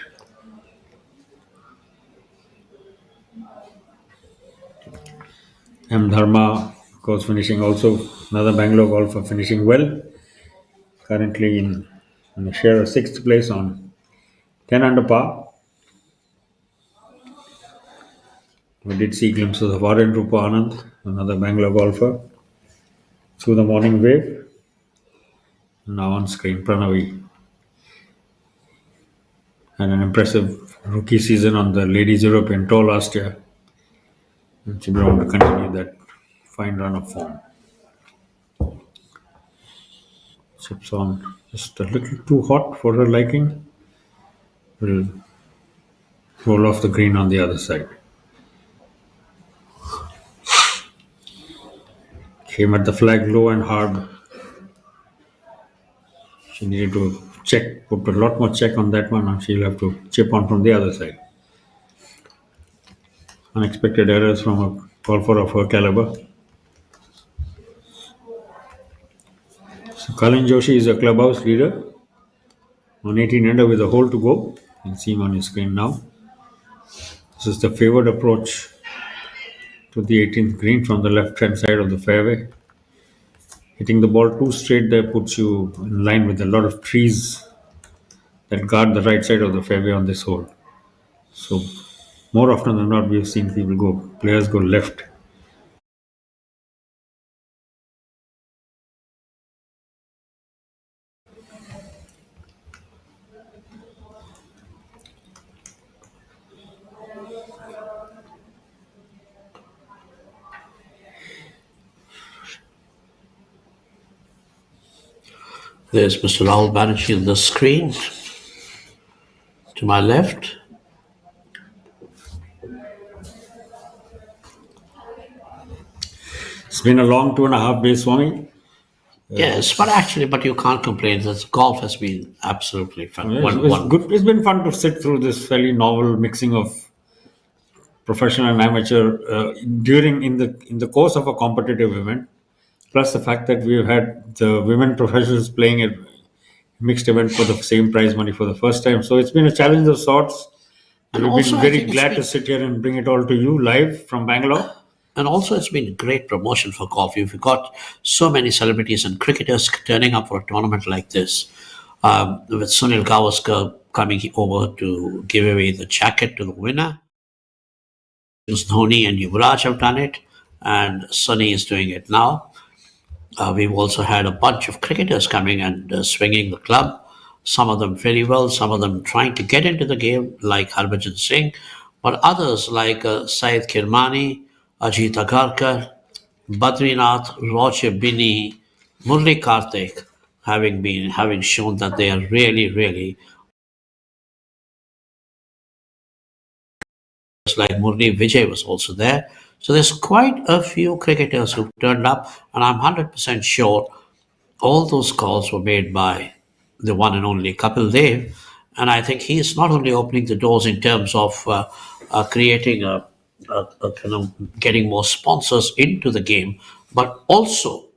[SPEAKER 6] M. Dharma, of course, finishing also another Bangalore golfer, finishing well. Currently in a share of sixth place on 10 under par. We did see glimpses of Aryan Rupa Anand, another Bangalore golfer, through the morning wave. Now on screen, Pranavi had an impressive rookie season on the Ladies European Tour last year. And she'll be able to continue that fine run of form. Chips on just a little too hot for her liking. Will roll off the green on the other side. Came at the flag low and hard. She needed to put a lot more check on that one, and she'll have to chip on from the other side. Unexpected errors from a golfer of her caliber. So Kalin Joshi is a clubhouse leader on 18 under with a hole to go. You can see him on your screen now. This is the favored approach to the 18th green from the left-hand side of the fairway. Hitting the ball too straight there puts you in line with a lot of trees that guard the right side of the fairway on this hole. So more often than not, we've seen players go left.
[SPEAKER 4] There's Mr. Rahul Banerjee on the screen to my left.
[SPEAKER 6] It's been a long 2.5 days, Swami.
[SPEAKER 4] Yes, but you can't complain. This golf has been absolutely fun.
[SPEAKER 6] It's good. It's been fun to sit through this fairly novel mixing of professional and amateur in the course of a competitive event. Plus the fact that we've had the women professionals playing a mixed event for the same prize money for the first time. So it's been a challenge of sorts. And we've been very glad to sit here and bring it all to you live from Bangalore.
[SPEAKER 4] And also, it's been a great promotion for golf. You've got so many celebrities and cricketers turning up for a tournament like this. With Sunil Gavaskar coming over to give away the jacket to the winner. Dhoni and Yuvraj have done it, and Sunny is doing it now. We've also had a bunch of cricketers coming and swinging the club. Some of them very well, some of them trying to get into the game, like Harbhajan Singh, but others like Syed Kirmani, Ajit Agarkar, Badrinath, Roger Binny, Murli Karthik, having shown that they are really, really like Murli Vijay was also there. So there's quite a few cricketers who turned up, and I'm 100% sure all those calls were made by the one and only Kapil Dev. And I think he is not only opening the doors in terms of creating getting more sponsors into the game, but also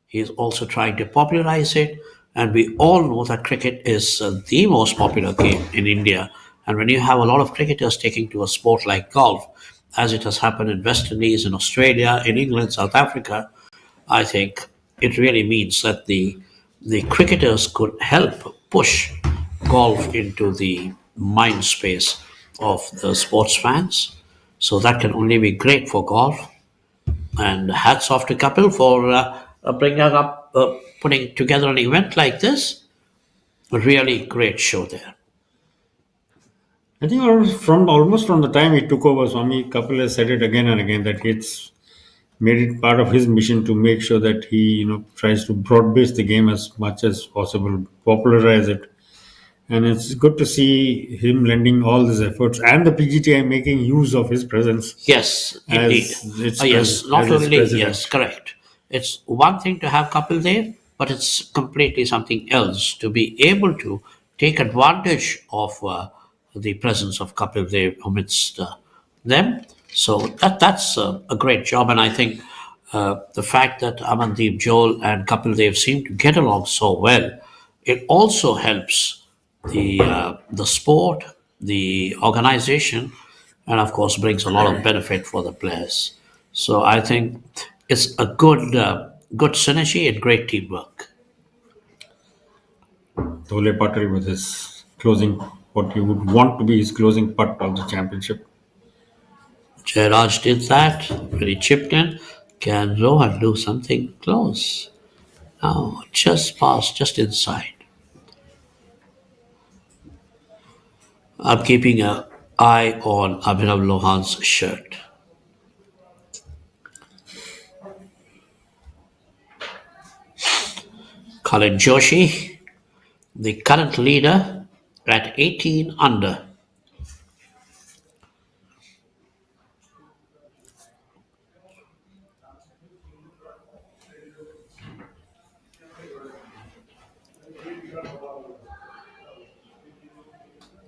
[SPEAKER 4] he's also trying to popularize it. And we all know that cricket is the most popular game in India. And when you have a lot of cricketers taking to a sport like golf, as it has happened in West Indies, in Australia, in England, South Africa, I think it really means that the cricketers could help push golf into the mind space of the sports fans. So that can only be great for golf. And hats off to Kapil for putting together an event like this. A really great show there.
[SPEAKER 6] I think almost from the time he took over, Swami Kapil has said it again and again that it's made it part of his mission to make sure that he tries to broad base the game as much as possible, popularize it, And it's good to see him lending all his efforts and the PGTI making use of his presence
[SPEAKER 4] Yes, indeed. Yes, not
[SPEAKER 6] as its
[SPEAKER 4] only,
[SPEAKER 6] president.
[SPEAKER 4] yes, correct. It's one thing to have Kapil there, but it's completely something else to be able to take advantage of the presence of Kapil there amidst them. So that's a great job, and I think the fact that Amandeep, Joel, and Kapil Dev seem to get along so well, it also helps the sport, the organization, and of course brings a lot of benefit for the players. So I think it's a good synergy and great teamwork.
[SPEAKER 6] Dole Patel with his closing, what you would want to be his closing putt of the championship.
[SPEAKER 4] Jairaj did that when he chipped in. Can Rohan do something close? No, just past, just inside. I'm keeping an eye on Abhinav Lohan's shirt. Colin Joshi, the current leader at 18 under.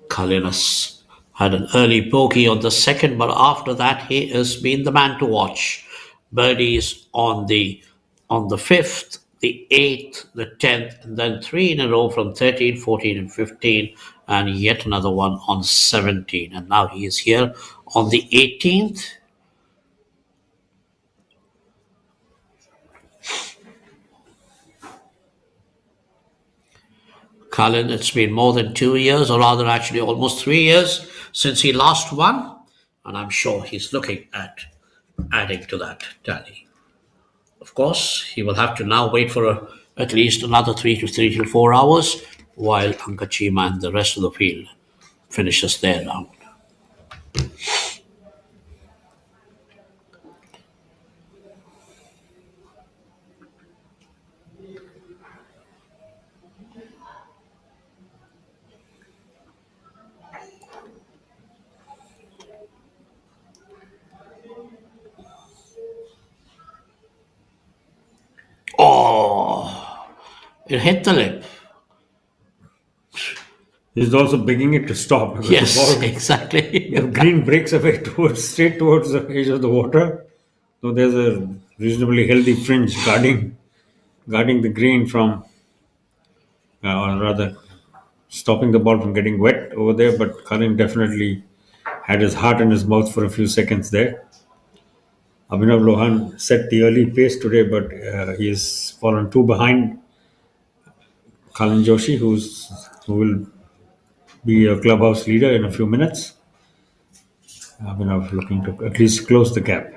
[SPEAKER 4] Colin has had an early bogey on the second, but after that he has been the man to watch. Birdies on the fifth, the eighth, the 10th, and then three in a row from 13, 14, and 15, and yet another one on 17. And now he is here on the 18th. Colin, it's been more than 2 years, or rather, actually, almost 3 years since he last won, and I'm sure he's looking at adding to that tally. Of course, he will have to now wait for at least another 3 to 4 hours while Anka Chima and the rest of the field finishes their round. Oh, it hit the lip.
[SPEAKER 6] He's also begging it to stop. Because
[SPEAKER 4] Yes,
[SPEAKER 6] the ball,
[SPEAKER 4] exactly.
[SPEAKER 6] the green breaks away straight towards the edge of the water. So there's a reasonably healthy fringe guarding the green from, or rather, stopping the ball from getting wet over there. But Karim definitely had his heart in his mouth for a few seconds there. Abhinav Lohan set the early pace today, but he has fallen two behind Colin Joshi, who will be a clubhouse leader in a few minutes. Abhinav looking to at least close the gap.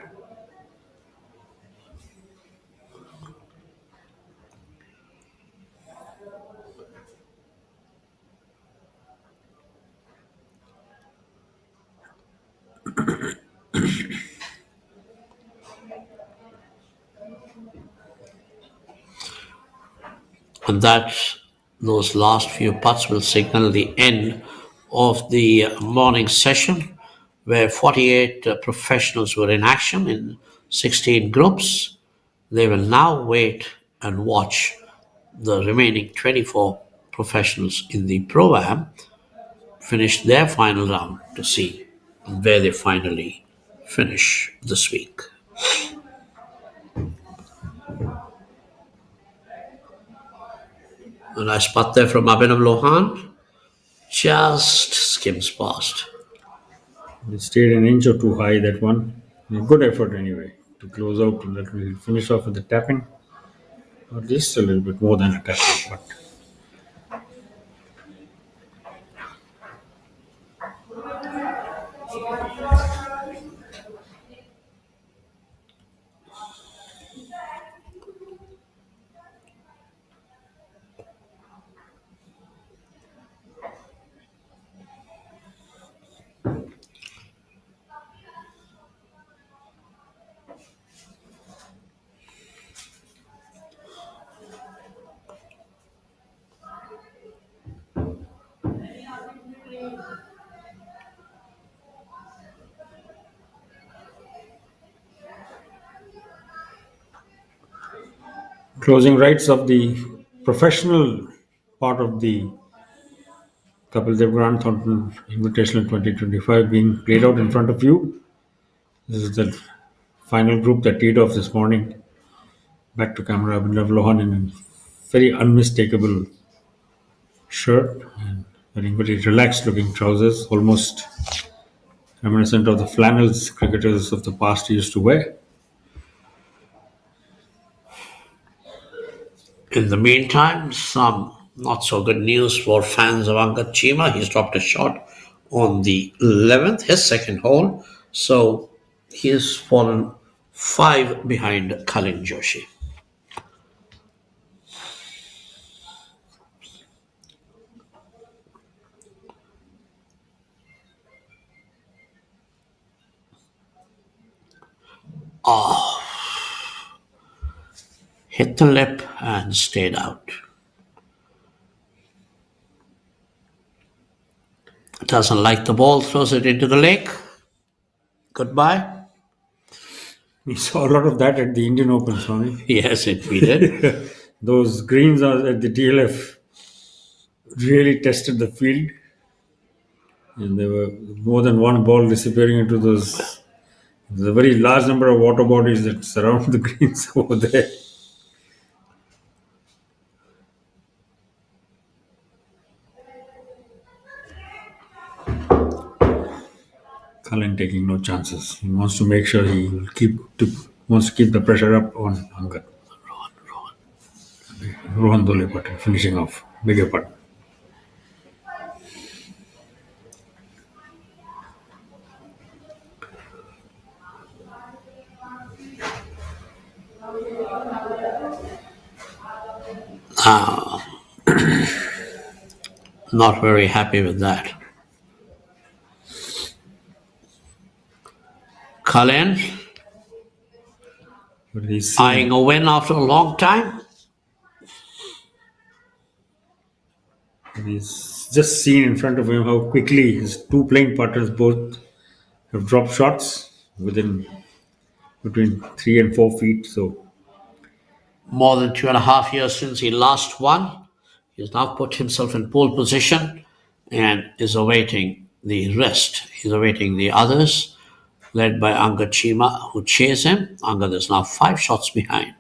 [SPEAKER 4] And that those last few putts will signal the end of the morning session, where 48 professionals were in action in 16 groups. They will now wait and watch the remaining 24 professionals in the pro-am finish their final round to see where they finally finish this week. A nice putt there from Abhinav Lohan. Just skims past.
[SPEAKER 6] It stayed an inch or two high, that one. A good effort anyway to close out, and that will finish off with the tapping. Or at least a little bit more than a tapping. But Closing rites of the professional part of the Kapil Dev Grand Thornton Invitational 2025 being played out in front of you. This is the final group that teed off this morning. Back to camera, Abhinav Lohan in a very unmistakable shirt and wearing very relaxed looking trousers, almost reminiscent of the flannels cricketers of the past used to wear.
[SPEAKER 4] In the meantime, some not so good news for fans of Angad Chima. He's dropped a shot on the 11th, his second hole. So he has fallen 5 behind Kalin Joshi. Hit the lip and stayed out. Doesn't like the ball, throws it into the lake. Goodbye.
[SPEAKER 6] We saw a lot of that at the Indian Open, Swami.
[SPEAKER 4] Yes, we did.
[SPEAKER 6] Those greens at the TLF really tested the field. And there were more than one ball disappearing into those. There's a very large number of water bodies that surround the greens over there. Kalin taking no chances. He wants to make sure he wants to keep the pressure up on Angad. Rohan Dole putt, finishing off. Bigger putt.
[SPEAKER 4] Not very happy with that. Kalin eyeing a win after a long time.
[SPEAKER 6] He's just seen in front of him how quickly his two playing partners both have dropped shots between 3 and 4 feet. So
[SPEAKER 4] More than 2.5 years since he last won. He's now put himself in pole position and is awaiting the rest. He's awaiting the others, led by Angad Chima, who chase him. Angad is now 5 shots behind.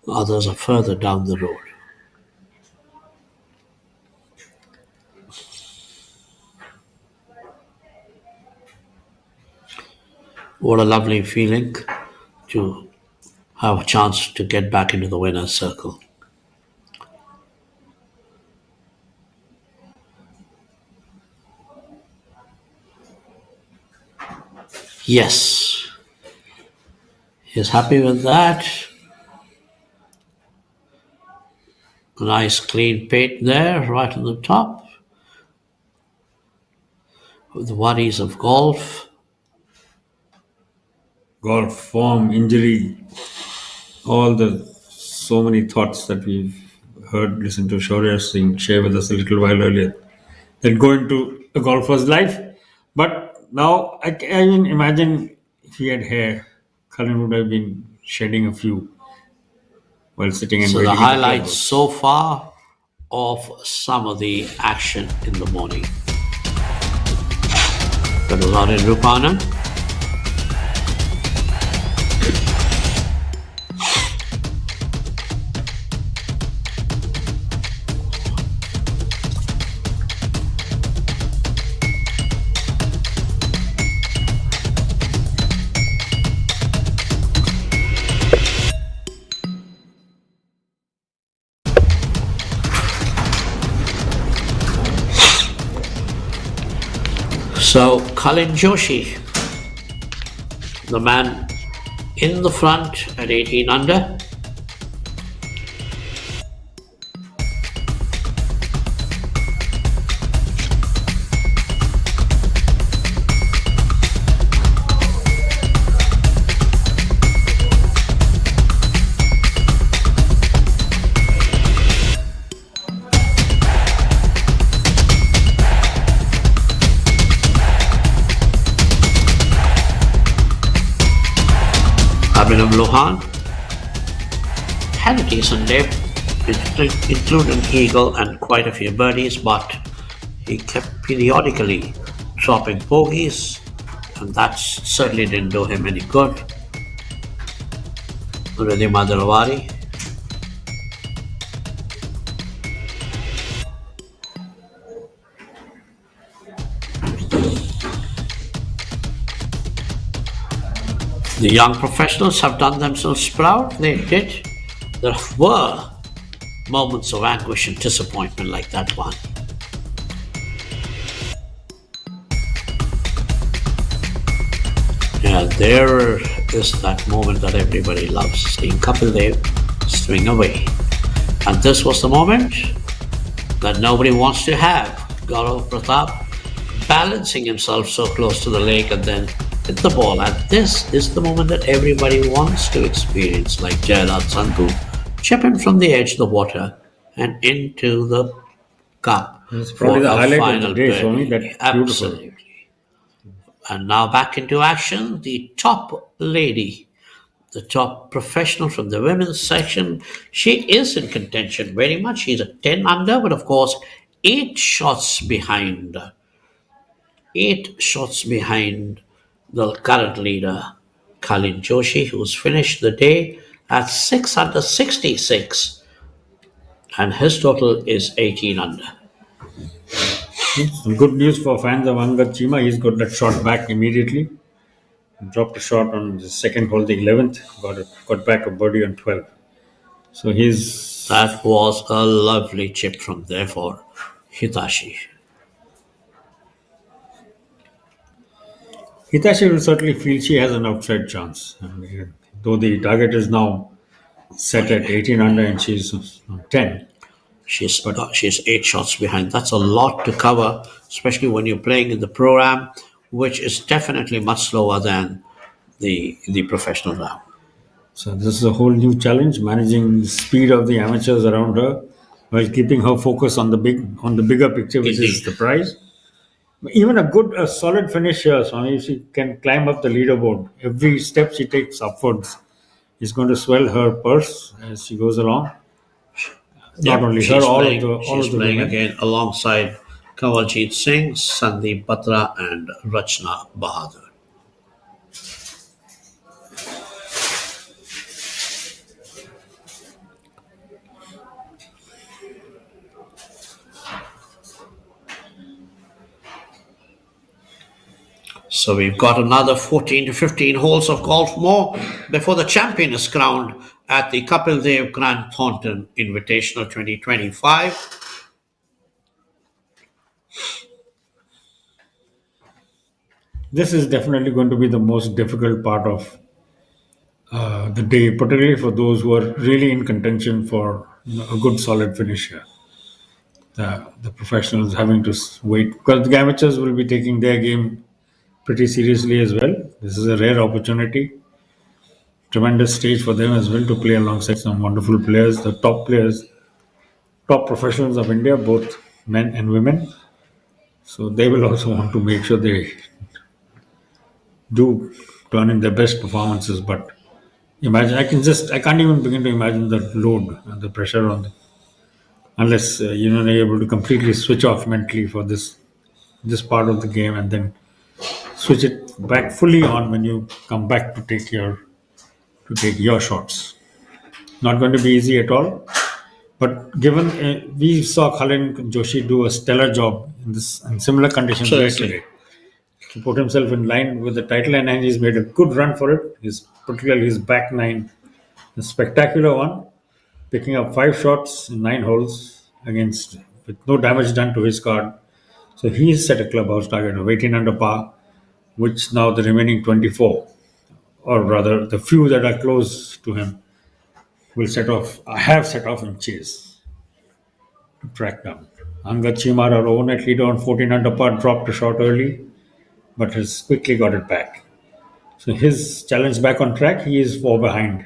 [SPEAKER 4] The others are further down the road. What a lovely feeling to have a chance to get back into the winner's circle. Yes, he's happy with that. A nice clean paint there, right on the top. With the worries of golf.
[SPEAKER 6] golf, form, injury, so many thoughts that we've listened to Shaurya Singh share with us a little while earlier that go into a golfer's life. But now I can imagine if he had hair, Kalin would have been shedding a few while sitting and
[SPEAKER 4] So
[SPEAKER 6] waiting.
[SPEAKER 4] the highlights so far of some of the action in the morning. That was Aryan Rupanan. So, Kalin Joshi, the man in the front at 18 under. Abhinav Lohan had a decent day. It included an eagle and quite a few birdies, but he kept periodically dropping bogeys, and that certainly didn't do him any good. Ridhima Dilawari. The young professionals have done themselves proud. They did. There were moments of anguish and disappointment like that one. Yeah, there is that moment that everybody loves, seeing Kapil Dev swing away. And this was the moment that nobody wants to have. Gaurav Pratap balancing himself so close to the lake and then hit the ball. And this is the moment that everybody wants to experience, like Jayaraj Sandhu chipping from the edge of the water and into the cup.
[SPEAKER 6] It's probably the highlight of the day, Swami. That's
[SPEAKER 4] absolutely.
[SPEAKER 6] Beautiful.
[SPEAKER 4] And now back into action, the top lady, the top professional from the women's section. She is in contention very much. She's at 10 under, but of course, 8 shots behind. 8 shots behind the current leader, Kalin Joshi, who's finished the day at 6 under 66. And his total is 18 under.
[SPEAKER 6] Some good news for fans of Chima. He's got that shot back immediately. Dropped a shot on the second hole, the 11th. Got back a birdie on 12. So
[SPEAKER 4] that was a lovely chip from there for Hitachi.
[SPEAKER 6] Hitachi will certainly feel she has an outside chance. Though the target is now set at 18 under and she's on 10.
[SPEAKER 4] She's 8 shots behind. That's a lot to cover, especially when you're playing in the pro-am, which is definitely much slower than the professional round.
[SPEAKER 6] So this is a whole new challenge, managing the speed of the amateurs around her while keeping her focus on the bigger picture, which is the prize. Even a solid finish here, Swami, if she can climb up the leaderboard, every step she takes upwards is going to swell her purse as she goes along. Not only her, all of the
[SPEAKER 4] playing
[SPEAKER 6] women.
[SPEAKER 4] Again alongside Kawaljit Singh, Sandeep Batra and Rachna Bahadur. So we've got another 14 to 15 holes of golf more before the champion is crowned at the Kapil Dev Grand Thornton Invitational 2025.
[SPEAKER 6] This is definitely going to be the most difficult part of the day, particularly for those who are really in contention for a good solid finish here. The professionals having to wait, because the amateurs will be taking their game pretty seriously as well. This is a rare opportunity. Tremendous stage for them as well to play alongside some wonderful players, the top players, top professionals of India, both men and women. So they will also want to make sure they do turn in their best performances. But imagine, I can't even begin to imagine the load and the pressure on them, unless you're able to completely switch off mentally for this part of the game and then switch it back fully on when you come back to take your shots. Not going to be easy at all. But given we saw Kalin Joshi do a stellar job in similar conditions yesterday, to put himself in line with the title, and he's made a good run for it. Particularly his back nine, a spectacular one, picking up 5 shots in 9 holes with no damage done to his card. So he's set a clubhouse target of 18 under par, which now the remaining 24, or rather the few that are close to him, have set off in chase to track down. Angad Chima, our own net leader on 14 under par, dropped a shot early, but has quickly got it back. So his challenge back on track, he is 4 behind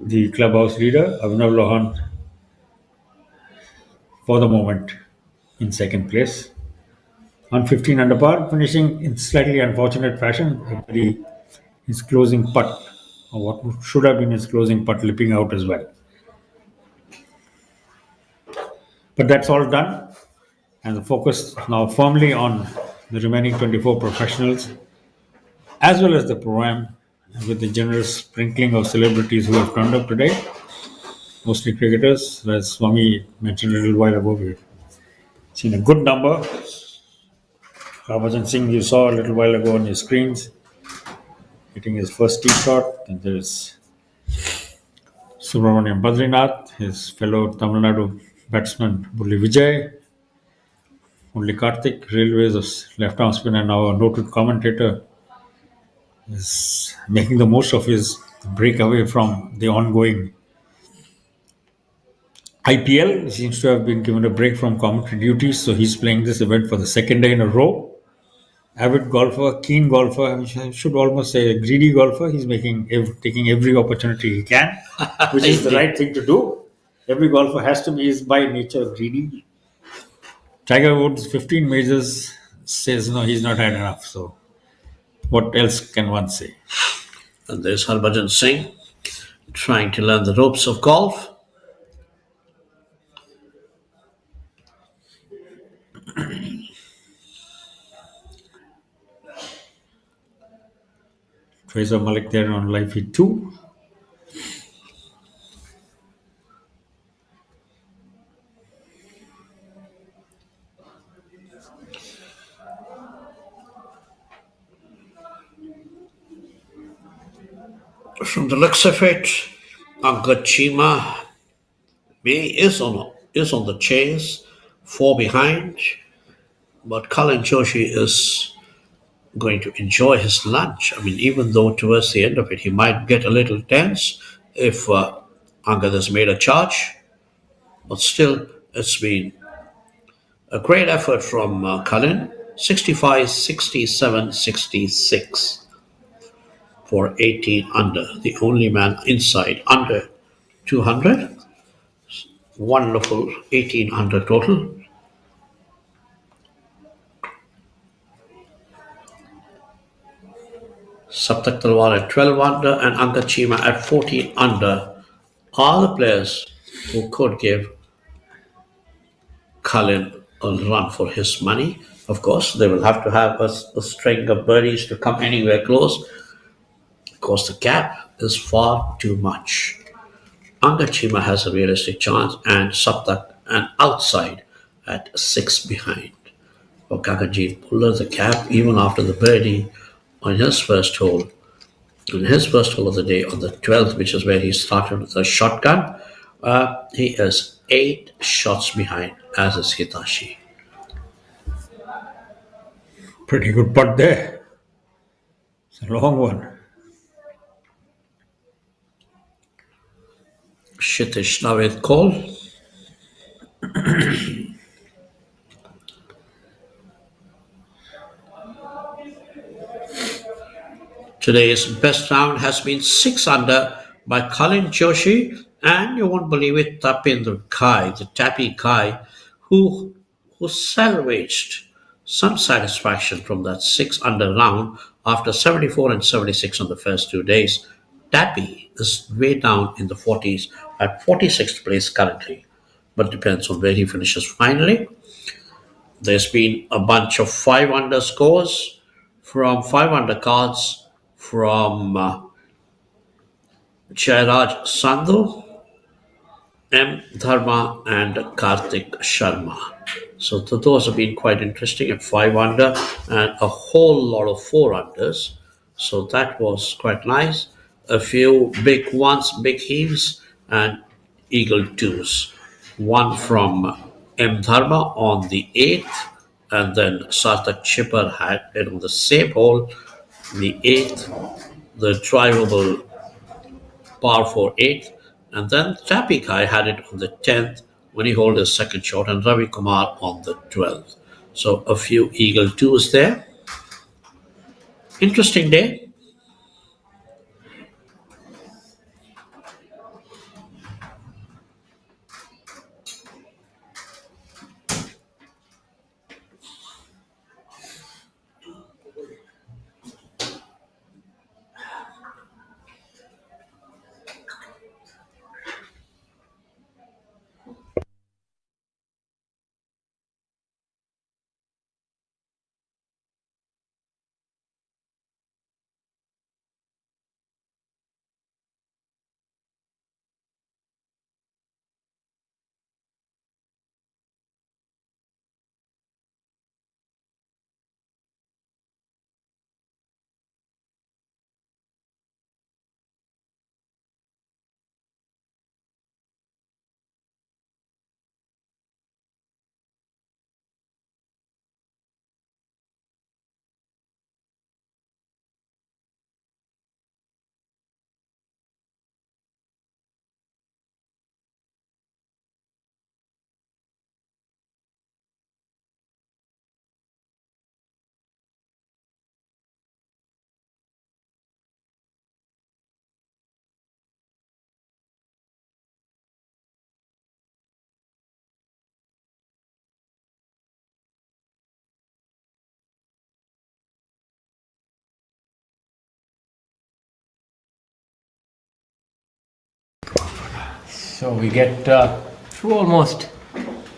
[SPEAKER 6] the clubhouse leader, Avinav Lohan, for the moment in second place. On 15 under par, finishing in slightly unfortunate fashion, his closing putt, or what should have been his closing putt, lipping out as well. But that's all done, and the focus now firmly on the remaining 24 professionals, as well as the program, with the generous sprinkling of celebrities who have turned up today, mostly cricketers. As Swami mentioned a little while ago, we've seen a good number. Harbhajan Singh, you saw a little while ago on your screens, hitting his first tee shot. And there's Subramaniam Badrinath, his fellow Tamil Nadu batsman Bulli Vijay, only Karthik, Railways left arm spinner, now a noted commentator, is making the most of his breakaway from the ongoing IPL. He seems to have been given a break from commentary duties, so he's playing this event for the second day in a row. Avid golfer, keen golfer, I should almost say a greedy golfer. He's taking every opportunity he can, which is the right thing to do. Every golfer has to be, is by nature greedy. Tiger Woods, 15 majors, says no, he's not had enough. So what else can one say?
[SPEAKER 4] And there's Harbhajan Singh trying to learn the ropes of golf.
[SPEAKER 6] Fraser Malik there on live feed 2.
[SPEAKER 4] From the looks of it, Chima is on the chase, 4 behind, but Colin Joshi is going to enjoy his lunch. I mean, even though towards the end of it he might get a little tense if Angad has made a charge, but still, it's been a great effort from Colin. 65, 67, 66 for 18 under. The only man inside under 200. Wonderful 18 under total. Saptak Talwar at 12 under and Angad Chima at 14 under are the players who could give Colin a run for his money. Of course, they will have to have a string of birdies to come anywhere close because the gap is far too much. Angad Chima has a realistic chance and Saptak an outside at 6 behind. For Gaganjeet Bhullar, the gap even after the birdie on his first hole. In his first hole of the day, on the 12th, which is where he started with a shotgun, he is 8 shots behind, as is Hitashi.
[SPEAKER 6] Pretty good putt there. It's a long one.
[SPEAKER 4] Shitish Navid call. Today's best round has been 6 under by Colin Joshi, and you won't believe it, Tapendra Kai, the Tappy Kai, who salvaged some satisfaction from that 6 under round after 74 and 76 on the first 2 days. Tappy is way down in the 40s at 46th place currently, but depends on where he finishes finally. There's been a bunch of 5 under scores from 5 under cards from Chairaj Sandhu, M. Dharma, and Karthik Sharma. So those have been quite interesting at 5 under and a whole lot of 4 unders. So that was quite nice. A few big ones, big heaves, and eagle twos. One from M. Dharma on the 8th, and then Sarthak Chipper had it on the same hole, the 8th, the drivable par for 8th, and then Tappy Kai had it on the 10th when he held his second shot, and Ravi Kumar on the 12th. So a few eagle twos there. Interesting day.
[SPEAKER 5] So we get through almost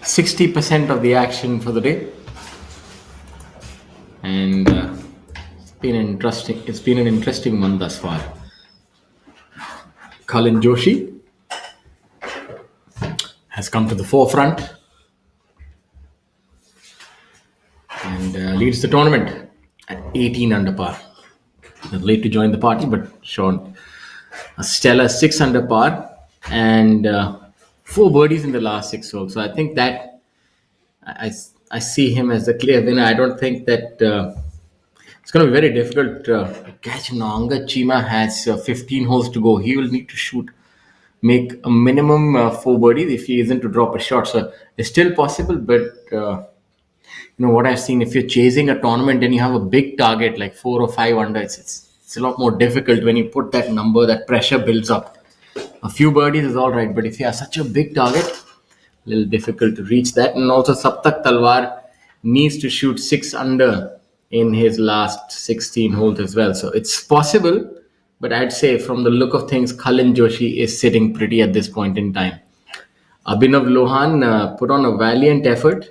[SPEAKER 5] 60% of the action for the day, and it's been an interesting one thus far. Colin Joshi has come to the forefront and leads the tournament at 18 under par. Late to join the party, but shot a stellar 6 under par and 4 birdies in the last 6 holes. So I think that I see him as the clear winner. I don't think that it's going to be very difficult to catch him. Angad Chima has 15 holes to go. He will need to make a minimum 4 birdies if he isn't to drop a shot. So it's still possible, but what I've seen, if you're chasing a tournament and you have a big target like 4 or 5 under, it's a lot more difficult when you put that number. That pressure builds up. A few birdies is all right, but if you have such a big target, a little difficult to reach that. And also Saptak Talwar needs to shoot 6 under in his last 16 holes as well. So it's possible, but I'd say from the look of things, Colin Joshi is sitting pretty at this point in time. Abhinav Lohan put on a valiant effort.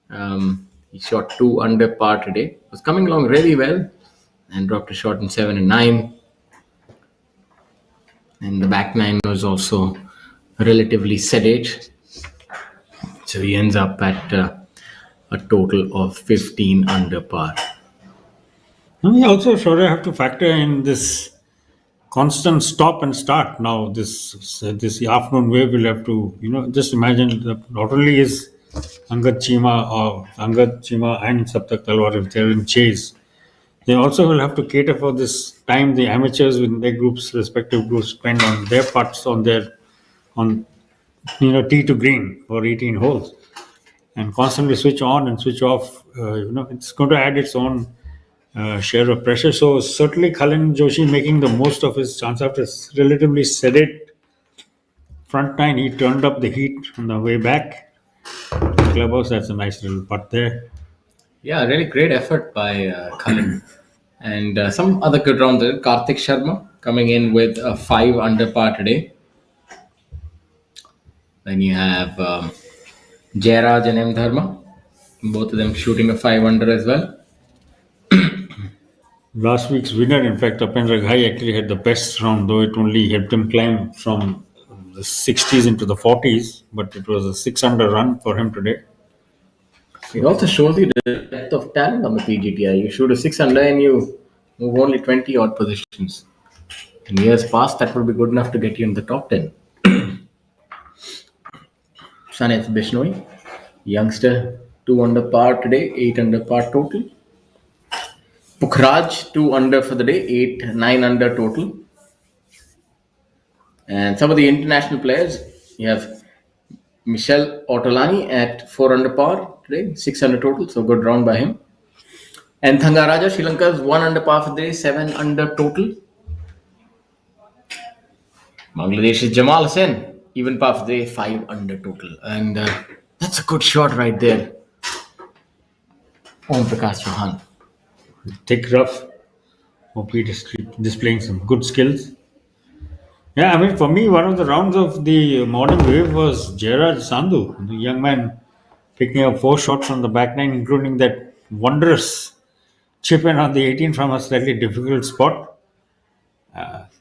[SPEAKER 5] He shot 2 under par today. Was coming along really well and dropped a shot in 7 and 9. And the back 9 was also relatively sedate. So he ends up at a total of 15 under par.
[SPEAKER 6] We also sort of have to factor in this constant stop and start. Now this afternoon wave will have to, just imagine that not only is Angad Chima and Saptak Talwar, if they're in chase, they also will have to cater for this time the amateurs with their respective groups spend on their putts on tee to green for 18 holes, and constantly switch on and switch off. It's going to add its own share of pressure. So certainly Colin Joshi making the most of his chance after relatively sedate front nine. He turned up the heat on the way back. Clubhouse, that's a nice little putt there.
[SPEAKER 5] Yeah, really great effort by Colin. And some other good rounds there. Karthik Sharma coming in with a 5 under par today. Then you have Jairaj and M. Dharma, both of them shooting a 5 under as well.
[SPEAKER 6] Last week's winner, in fact, Tapendra Ghai actually had the best round, though it only helped him climb from the 60s into the 40s, but it was a 6 under run for him today.
[SPEAKER 5] It also shows you the depth of talent on the PGTI. You shoot a 6 under and you move only 20 odd positions. In years past, that would be good enough to get you in the top 10. Saneth Bishnoi, youngster, 2 under par today, 8 under par total. Pukhraj, 2 under for the day, 9 under total. And some of the international players, you have Michel Ortolani at 4 under par today, 6 under total, so good round by him. And Thangaraja, Sri Lanka's 1 under par for the day, 7 under total. Bangladesh's Jamal Hussain, even par for the day, 5 under total. And that's a good shot right there. Om Prakash Chauhan.
[SPEAKER 6] Thick rough. Hope he displaying some good skills. Yeah, I mean, for me, one of the rounds of the morning wave was Jairaj Sandhu, the young man picking up 4 shots on the back nine, including that wondrous chip in on the 18 from a slightly difficult spot.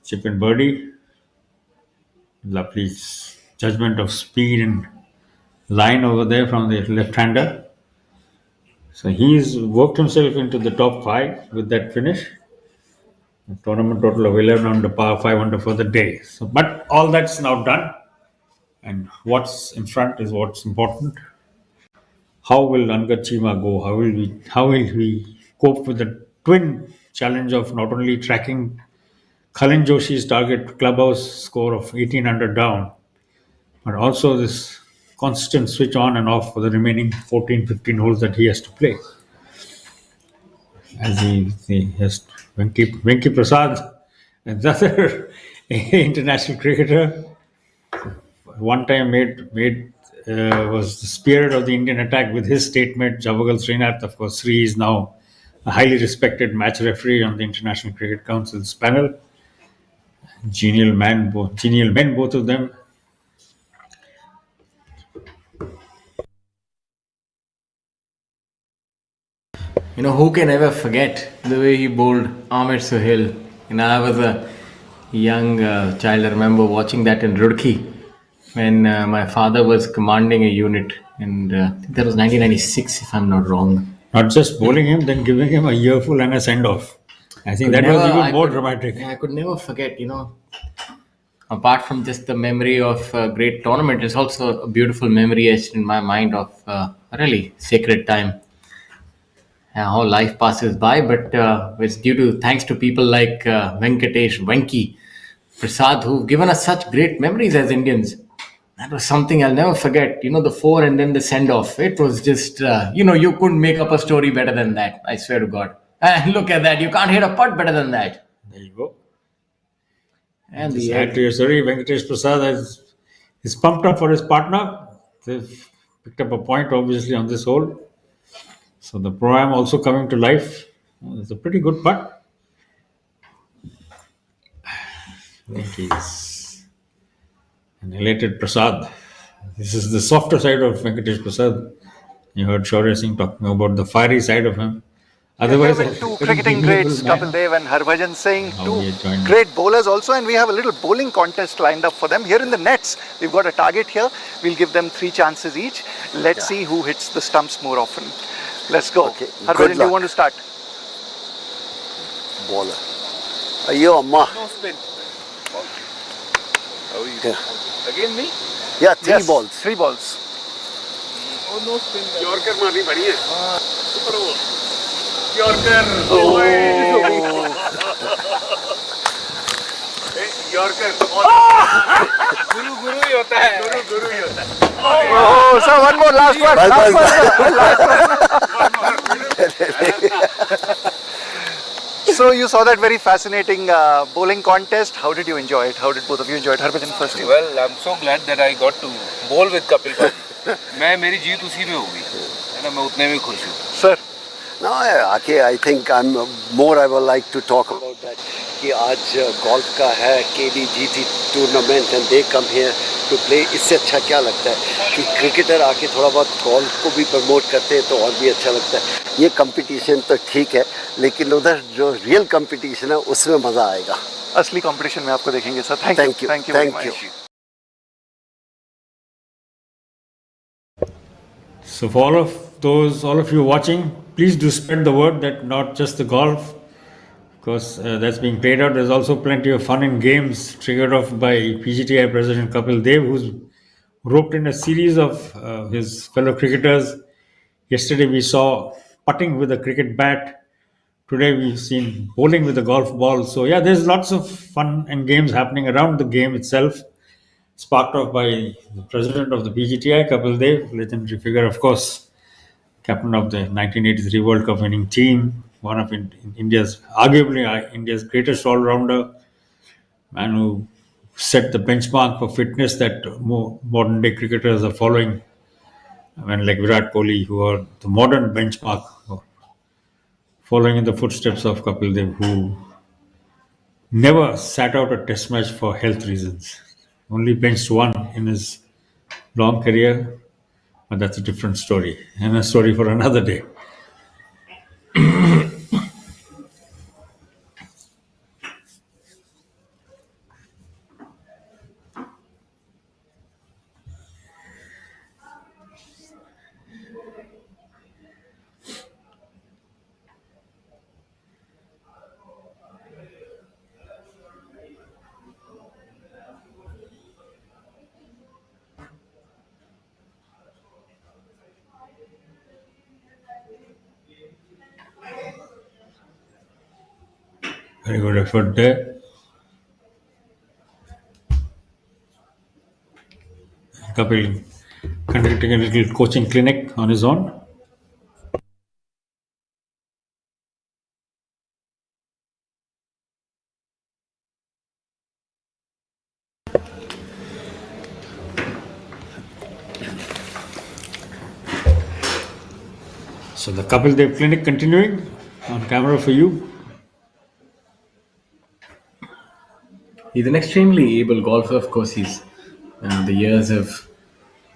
[SPEAKER 6] Chip in birdie. Lovely judgment of speed and line over there from the left-hander. So he's worked himself into the top 5 with that finish. A tournament total of 11 under par, 5 under for the day. So, but all that's now done. And what's in front is what's important. How will Angad Chima go? How will we cope with the twin challenge of not only tracking Colin Joshi's target clubhouse score of 18 under down, but also this constant switch on and off for the remaining 14, 15 holes that he has to play. As he has Venki Prasad, another international cricketer, one time was the spirit of the Indian attack with his statement. Javagal Srinath, of course, Sri is now a highly respected match referee on the International Cricket Council's panel. Genial men, both of them.
[SPEAKER 5] Who can ever forget the way he bowled Ahmed Sohail? I was a young child. I remember watching that in Roorkee when my father was commanding a unit, and I think that was 1996, if I'm not wrong.
[SPEAKER 6] Not just bowling him, then giving him a earful and a send-off. I think that was even more dramatic.
[SPEAKER 5] I could never forget, apart from just the memory of a great tournament, it's also a beautiful memory etched in my mind of a really sacred time. How life passes by, but it's thanks to people like Venkatesh, Venki, Prasad, who've given us such great memories as Indians. That was something I'll never forget. The four and then the send-off. It was just, you couldn't make up a story better than that. I swear to God. And look at that. You can't hit a putt better than that.
[SPEAKER 6] There you go.
[SPEAKER 5] And
[SPEAKER 6] just add to your story, Venkatesh Prasad is pumped up for his partner. They've picked up a point, obviously, on this hole. So the Pro-Am also coming to life. It's a pretty good putt. Yankees. An elated Prasad. This is the softer side of Venkatesh Prasad. You heard Shaurya Singh talking about the fiery side of him.
[SPEAKER 2] Otherwise, two cricketing greats, Kapil Dev and Harbhajan Singh, two great bowlers also, and we have a little bowling contest lined up for them. Here in the nets, we've got a target here. We'll give them 3 chances each. Let's see who hits the stumps more often. Let's go.
[SPEAKER 11] Okay.
[SPEAKER 2] Harbhajan, do you want to start?
[SPEAKER 11] Bowler. Ayyo, Amma.
[SPEAKER 12] No spin. How are you?
[SPEAKER 11] Yeah.
[SPEAKER 12] Again me?
[SPEAKER 11] Yeah, 3 balls.
[SPEAKER 2] 3 balls.
[SPEAKER 12] Oh, no spin.
[SPEAKER 13] Yorker मारनी पड़ी है. Super over.
[SPEAKER 12] Yorker.
[SPEAKER 13] Yorker.
[SPEAKER 12] गुरु ही होता है. गुरु ही होता है.
[SPEAKER 2] Oh, sir, one more, last one. So you saw that very fascinating bowling contest. How did you enjoy it? How did both of you enjoy it? Harbhajan, first you.
[SPEAKER 12] Well, I'm so glad that I got to bowl with Kapil Bhaji. मेरी जीत उसी में होगी. है ना, मैं उतने में खुश हूँ.
[SPEAKER 2] Sir.
[SPEAKER 11] No, okay, I think I would like to talk about that. कि आज golf का है KDGT tournament and they come here to play. इससे अच्छा क्या लगता है कि क्रिकेटर आके थोड़ा बहुत golf को भी प्रमोट करते हैं तो और भी अच्छा लगता है. ये कंपटीशन तो ठीक है, लेकिन उधर जो रियल कंपटीशन है उसमें मजा आएगा.
[SPEAKER 2] असली कंपटीशन में आपको देखेंगे sir. Thank you.
[SPEAKER 6] So for all of you watching, please do spread the word that not just the golf, because that's being played out. There's also plenty of fun and games triggered off by PGTI President Kapil Dev, who's roped in a series of his fellow cricketers. Yesterday we saw putting with a cricket bat. Today we've seen bowling with a golf ball. So yeah, there's lots of fun and games happening around the game itself, sparked off by the president of the PGTI, Kapil Dev, legendary figure, of course, captain of the 1983 World Cup winning team, one of arguably India's greatest all-rounder, man who set the benchmark for fitness that modern day cricketers are following. Men like Virat Kohli, who are the modern benchmark, following in the footsteps of Kapil Dev, who never sat out a test match for health reasons. Only benched one in his long career, but that's a different story and a story for another day. Very good effort there. Kapil conducting a little coaching clinic on his own. So the Kapil Dev clinic continuing on camera for you.
[SPEAKER 5] He's an extremely able golfer. Of course, the years have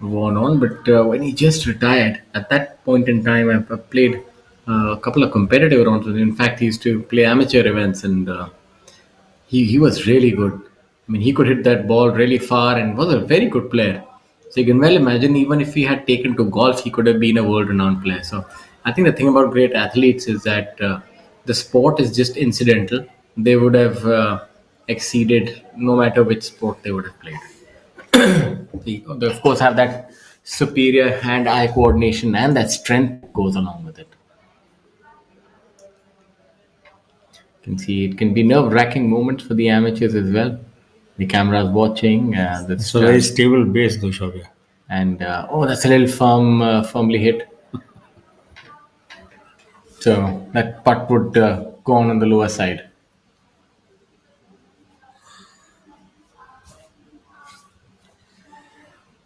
[SPEAKER 5] worn on. But when he just retired, at that point in time, I played a couple of competitive rounds. In fact, he used to play amateur events, and he was really good. I mean, he could hit that ball really far and was a very good player. So you can well imagine, even if he had taken to golf, he could have been a world-renowned player. So I think the thing about great athletes is that the sport is just incidental. They would have exceeded no matter which sport they would have played. They of course have that superior hand-eye coordination and that strength that goes along with it. You can see it can be nerve-wracking moments for the amateurs as well. The camera's watching.
[SPEAKER 6] It's a very stable base, though, Shavya.
[SPEAKER 5] And that's a little firmly hit. So that putt would go on the lower side.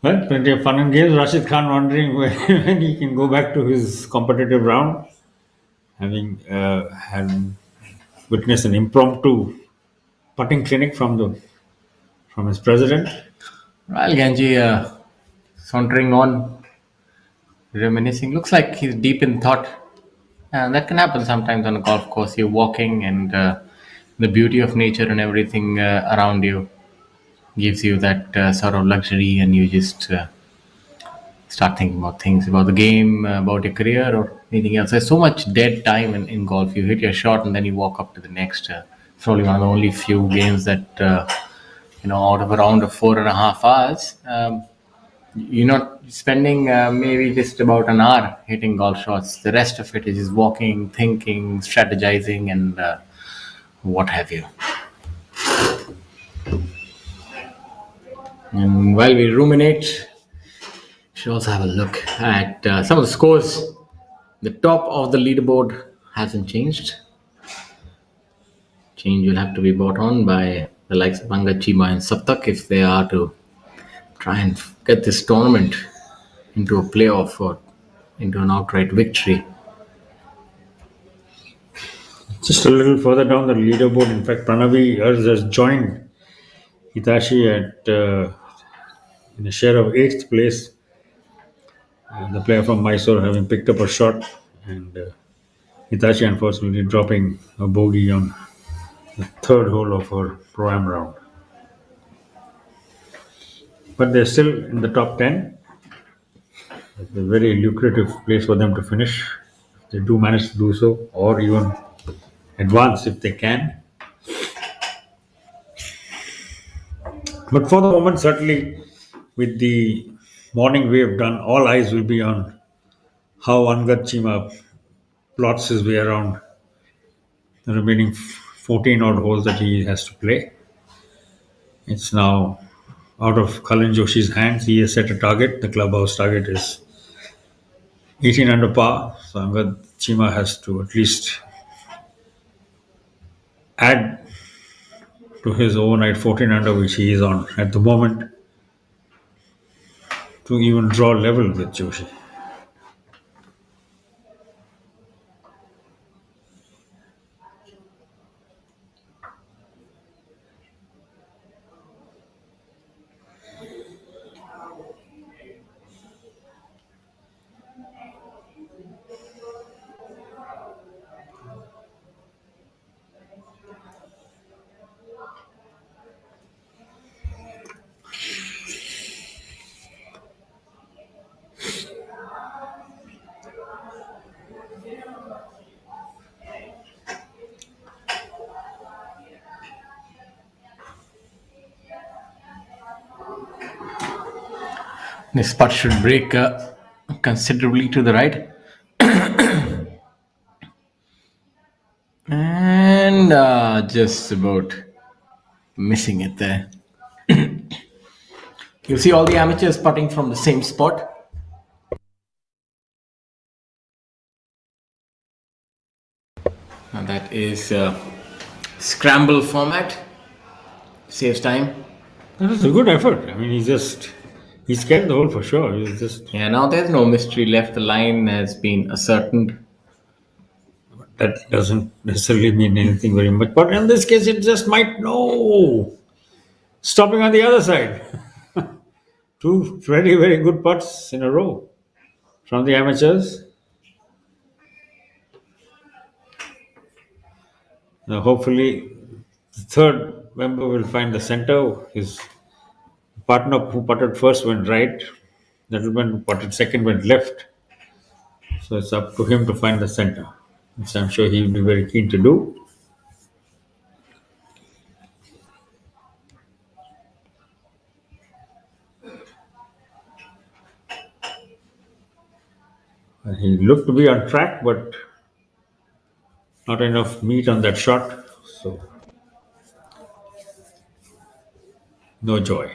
[SPEAKER 6] Well, plenty of fun and games. Rashid Khan wondering when he can go back to his competitive round, having had witnessed an impromptu putting clinic from his president.
[SPEAKER 5] Well, Ganji sauntering on, reminiscing. Looks like he's deep in thought. And that can happen sometimes on a golf course. You're walking, and the beauty of nature and everything around you gives you that sort of luxury, and you just start thinking about things, about the game, about your career, or anything else. There's so much dead time in golf. You hit your shot and then you walk up to the next. Probably one of the only few games that, out of a round of 4.5 hours, you're not spending maybe just about an hour hitting golf shots. The rest of it is just walking, thinking, strategizing, and what have you. And while we ruminate, we should also have a look at some of the scores. The top of the leaderboard hasn't changed. Change will have to be brought on by the likes of Anga, Chima, and Saptak if they are to try and get this tournament into a playoff or into an outright victory.
[SPEAKER 6] Just a little further down the leaderboard, in fact, Pranavi has joined Hitachi in a share of 8th place. The player from Mysore having picked up a shot, and Hitachi unfortunately dropping a bogey on the 3rd hole of her Pro-Am round. But they're still in the top 10. It's a very lucrative place for them to finish if they do manage to do so, or even advance if they can. But for the moment, certainly with the morning we have done, all eyes will be on how Angad Chima plots his way around the remaining 14 odd holes that he has to play. It's now out of Kalin Joshi's hands. He has set a target. The clubhouse target is 18 under par. So Angad Chima has to at least add to his overnight 14 under, which he is on at the moment, to even draw level with Joshi.
[SPEAKER 5] This putt should break considerably to the right. And just about missing it there. You'll see all the amateurs putting from the same spot. And that is scramble format. Saves time.
[SPEAKER 6] That was a good effort. I mean, he's carried the hole for sure. He's just...
[SPEAKER 5] Yeah, now there's no mystery left. The line has been ascertained.
[SPEAKER 6] That doesn't necessarily mean anything very much. But in this case, it just might know. Stopping on the other side. 2 very, very good putts in a row from the amateurs. Hopefully, the third member will find the center. His partner who putted first went right. The gentleman who putted second went left. So it's up to him to find the center, which I'm sure he'll be very keen to do. He looked to be on track, but not enough meat on that shot. So no joy.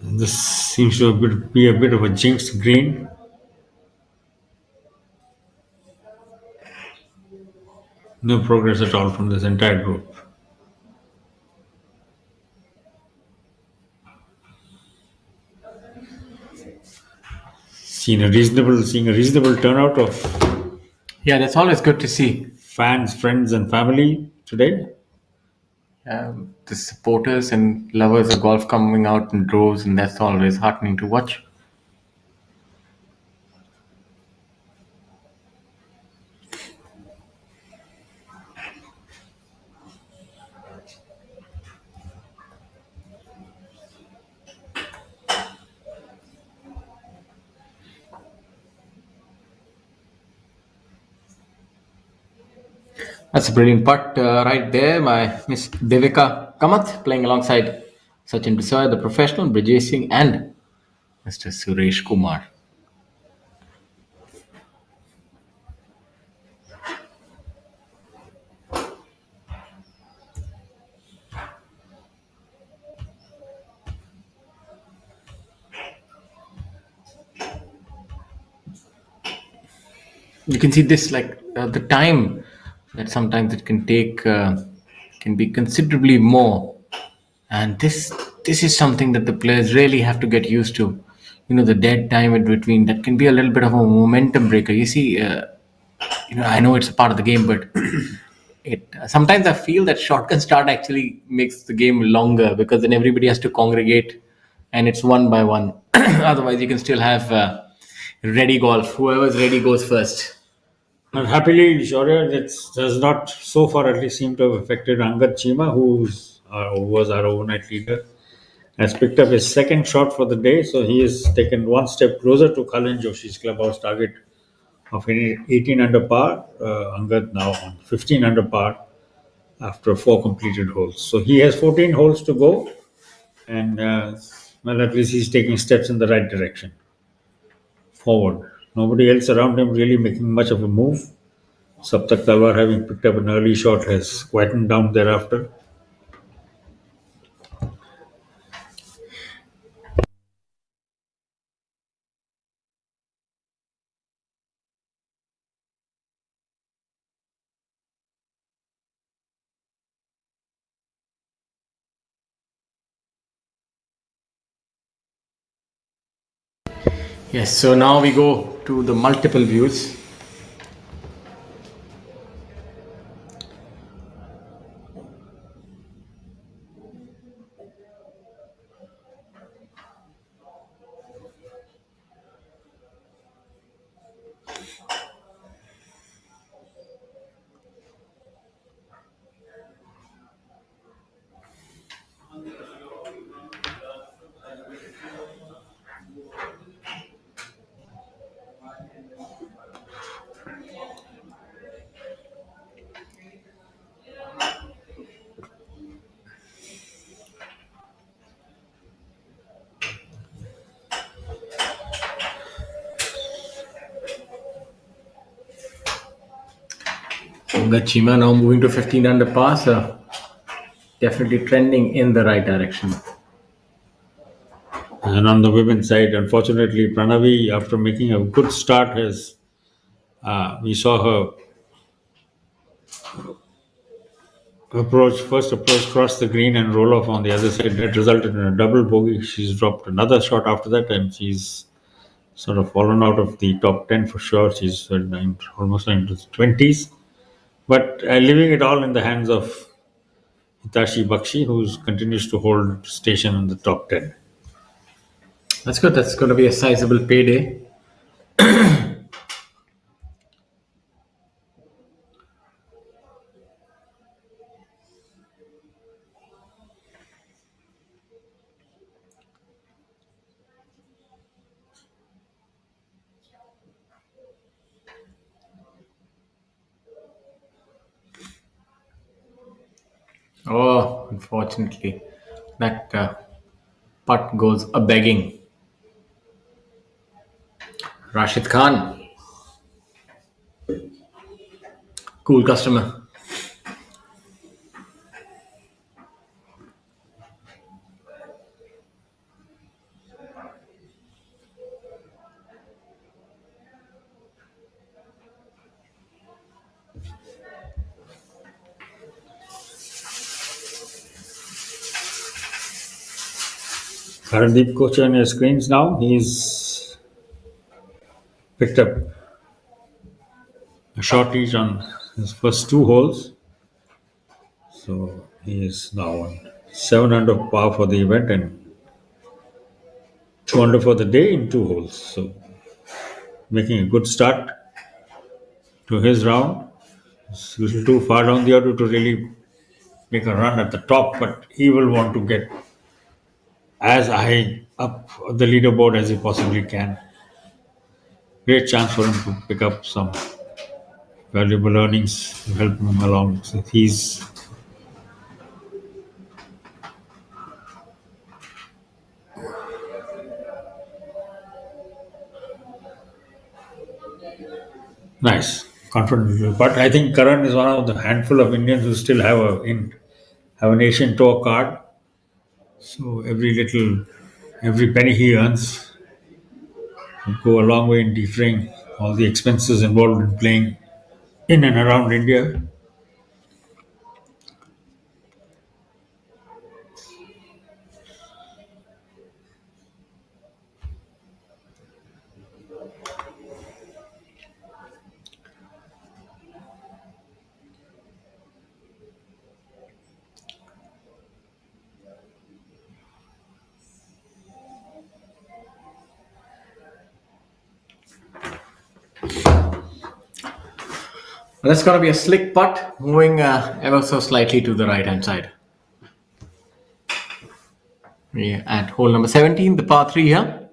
[SPEAKER 6] This seems to be a bit of a jinxed green. No progress at all from this entire group. Seeing a reasonable turnout of
[SPEAKER 5] Yeah, that's always good to see.
[SPEAKER 6] fans, friends, and family today.
[SPEAKER 5] The supporters and lovers of golf coming out in droves, and that's always heartening to watch. That's a brilliant putt right there. My Miss Devika Kamath playing alongside Sachin Biswal, the professional, Brijesh Singh, and Mr. Suresh Kumar. You can see this, like the time that sometimes it can take can be considerably more, and this is something that the players really have to get used to. The dead time in between, that can be a little bit of a momentum breaker. You see, I know it's a part of the game, but it sometimes I feel that shotgun start actually makes the game longer, because then everybody has to congregate and it's one by one. Otherwise, you can still have ready golf. Whoever's ready goes first.
[SPEAKER 6] And happily, Shaurya, it does not so far at least seem to have affected Angad Chima, who was our overnight leader, has picked up his second shot for the day. So he has taken one step closer to Kalin Joshi's clubhouse target of 18 under par. Angad now on 15 under par after 4 completed holes. So he has 14 holes to go, and well, at least he's taking steps in the right direction forward. Nobody else around him really making much of a move. Saptak Talwar, having picked up an early shot, has quietened down thereafter.
[SPEAKER 5] Yes, so now we go to the multiple views. Chima now moving to 15 under par. So definitely trending in the right direction.
[SPEAKER 6] And on the women's side, unfortunately, Pranavi, after making a good start, we saw her first approach, cross the green and roll off on the other side. That resulted in a double bogey. She's dropped another shot after that, and she's sort of fallen out of the top 10 for sure. She's almost into the 20s. But leaving it all in the hands of Hitashi Bakshi, who continues to hold station in the top 10.
[SPEAKER 5] That's good. That's going to be a sizable payday. Oh, unfortunately, that putt goes a begging. Rashid Khan, cool customer.
[SPEAKER 6] Karandeep Kocha on your screens now. He's picked up a short each on his first two holes. So he is now on 7 under par for the event and 2 under for the day in 2 holes. So making a good start to his round. It's a little too far down the order to really make a run at the top, but he will want to get as high up the leaderboard as he possibly can. Great chance for him to pick up some valuable earnings to help him along. So he's nice, confident. But I think Karan is one of the handful of Indians who still have an Asian Tour card. So every penny he earns will go a long way in defraying all the expenses involved in playing in and around India.
[SPEAKER 5] That's going to be a slick putt, moving ever so slightly to the right-hand side. We're at hole number 17, the par 3 here.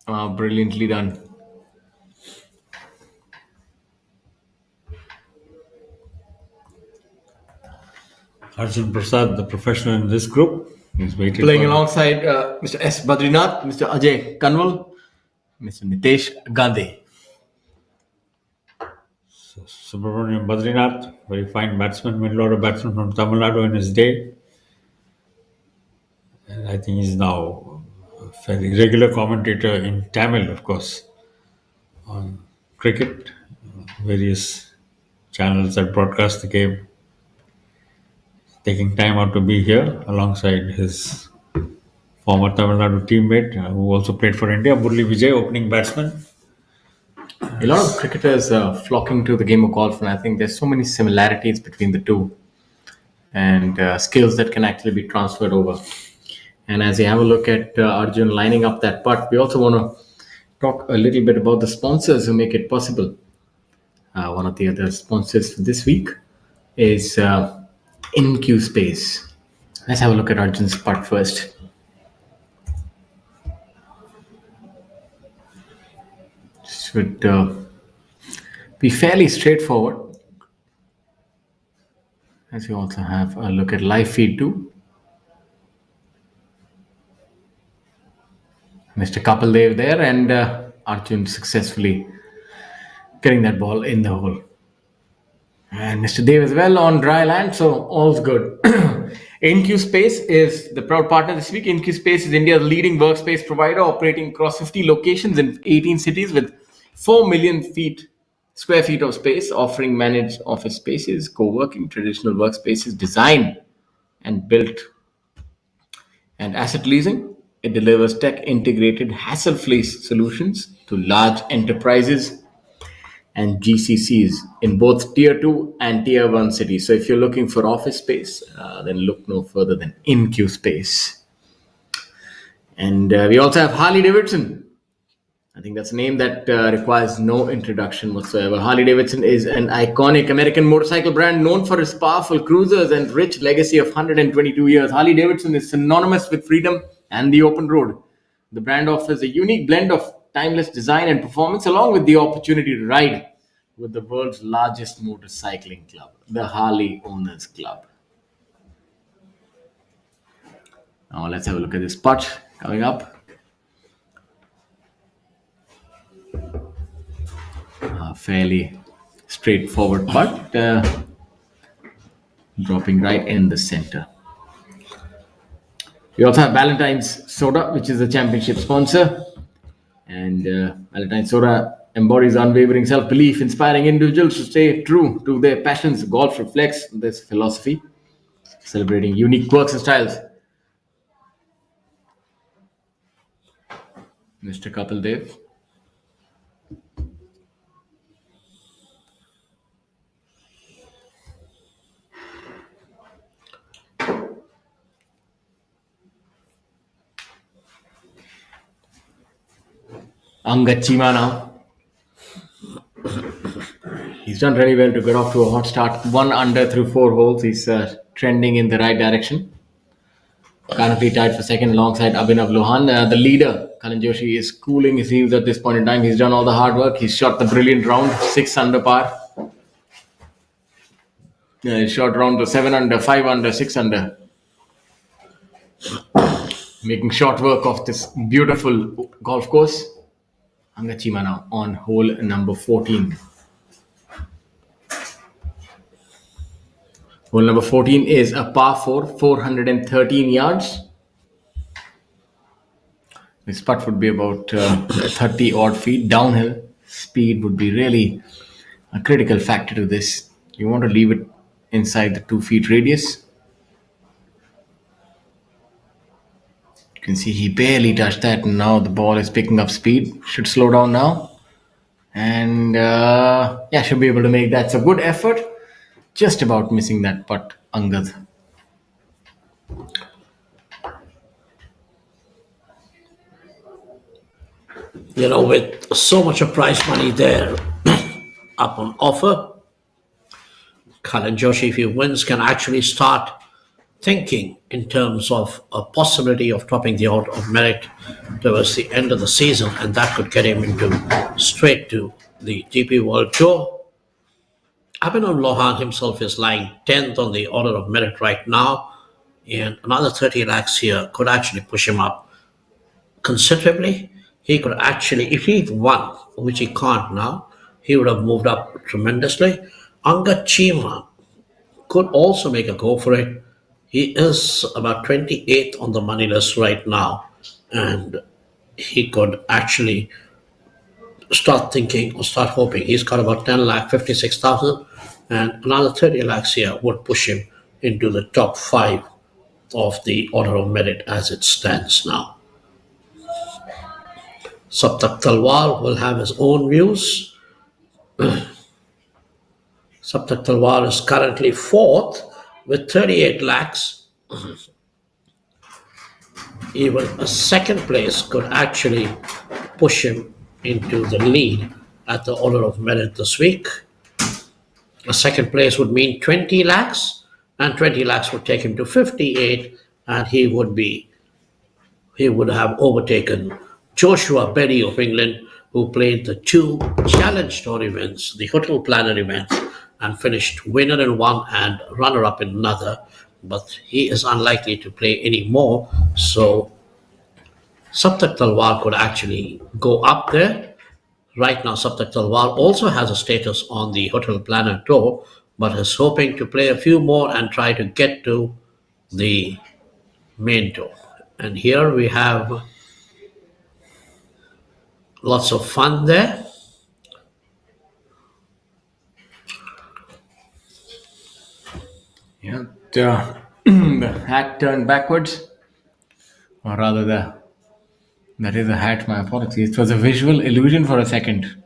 [SPEAKER 5] Brilliantly done.
[SPEAKER 6] Arjun Prasad, the professional in this group, is waiting.
[SPEAKER 5] Playing alongside Mr. S. Badrinath, Mr. Ajay Kanwal, Mr. Nitesh Gandhi.
[SPEAKER 6] Subramanian Badrinath, very fine batsman, middle order batsman from Tamil Nadu in his day. And I think he's now a fairly regular commentator in Tamil, of course, on cricket, various channels that broadcast the game. Taking time out to be here alongside his former Tamil Nadu teammate who also played for India, Murli Vijay, opening batsman.
[SPEAKER 5] A lot of cricketers flocking to the game of golf, and I think there's so many similarities between the two and skills that can actually be transferred over. And as you have a look at Arjun lining up that putt, we also want to talk a little bit about the sponsors who make it possible. One of the other sponsors for this week is InQ Space. Let's have a look at Arjun's putt first. Should be fairly straightforward. As you also have a look at live feed too. Mr. Kapil there, and Arjun successfully getting that ball in the hole. And Mr. Dev is well on dry land, so all's good. InQ Space is the proud partner this week. InQ Space is India's leading workspace provider, operating across 50 locations in 18 cities with 4 million square feet of space, offering managed office spaces, co-working, traditional workspaces, design and built, and asset leasing. It delivers tech-integrated, hassle-free solutions to large enterprises and GCCs in both Tier 2 and Tier 1 cities. So if you're looking for office space, then look no further than InQ Space. And we also have Harley Davidson. I think that's a name that requires no introduction whatsoever. Harley Davidson is an iconic American motorcycle brand known for its powerful cruisers and rich legacy of 122 years. Harley Davidson is synonymous with freedom and the open road. The brand offers a unique blend of timeless design and performance, along with the opportunity to ride with the world's largest motorcycling club, the Harley Owners Club. Now let's have a look at this putt coming up. Fairly straightforward putt, dropping right in the center. We also have Valentine's Soda, which is the championship sponsor. And Valentine's Soda embodies unwavering self-belief, inspiring individuals to stay true to their passions. Golf reflects this philosophy, celebrating unique quirks and styles. Mr. Kapil Dev. Chima now. He's done really well to get off to a hot start. 1 under through 4 holes. He's trending in the right direction. Currently tied for second alongside Abhinav Lohan. The leader, Joshi, is cooling his heels at this point in time. He's done all the hard work. He's shot the brilliant round, 6 under par. He shot round to 7 under, 5 under, 6 under. Making short work of this beautiful golf course. Chima now on hole number 14. Hole number 14 is a par 4, 413 yards. This putt would be about 30 odd feet downhill. Speed would be really a critical factor to this. You want to leave it inside the 2 feet radius. You can see he barely touched that, and now the ball is picking up speed. Should slow down now. And should be able to make that. It's a good effort. Just about missing that putt, Angad.
[SPEAKER 4] With so much of prize money there up on offer, Joshi, if he wins, can actually start thinking in terms of a possibility of topping the order of merit towards the end of the season, and that could get him straight to the DP World Tour. Abhinav Lohan himself is lying 10th on the order of merit right now, and another 30 lakhs here could actually push him up considerably. He could actually, if he won, which he can't now, he would have moved up tremendously. Chima could also make a go for it. He is about 28th on the money list right now, and he could actually start thinking or start hoping. He's got about 10,56,000, and another 30 lakhs here would push him into the top 5 of the order of merit as it stands now. Saptak Talwar will have his own views. Saptak Talwar is currently 4th with 38 lakhs. Even a second place could actually push him into the lead at the order of merit this week. A second place would mean 20 lakhs, and 20 lakhs would take him to 58, and he would have overtaken Joshua Berry of England, who played the 2 Challenge Tour events, the Hotel Planner events, and finished winner in one and runner-up in another. But he is unlikely to play any more, so Saptak Talwar could actually go up there. Right now, Saptak Talwar also has a status on the Hotel Planner Tour, but is hoping to play a few more and try to get to the main tour. And here we have lots of fun there.
[SPEAKER 5] Yeah, the hat turned backwards, or rather, that is a hat. My apologies. It was a visual illusion for a second.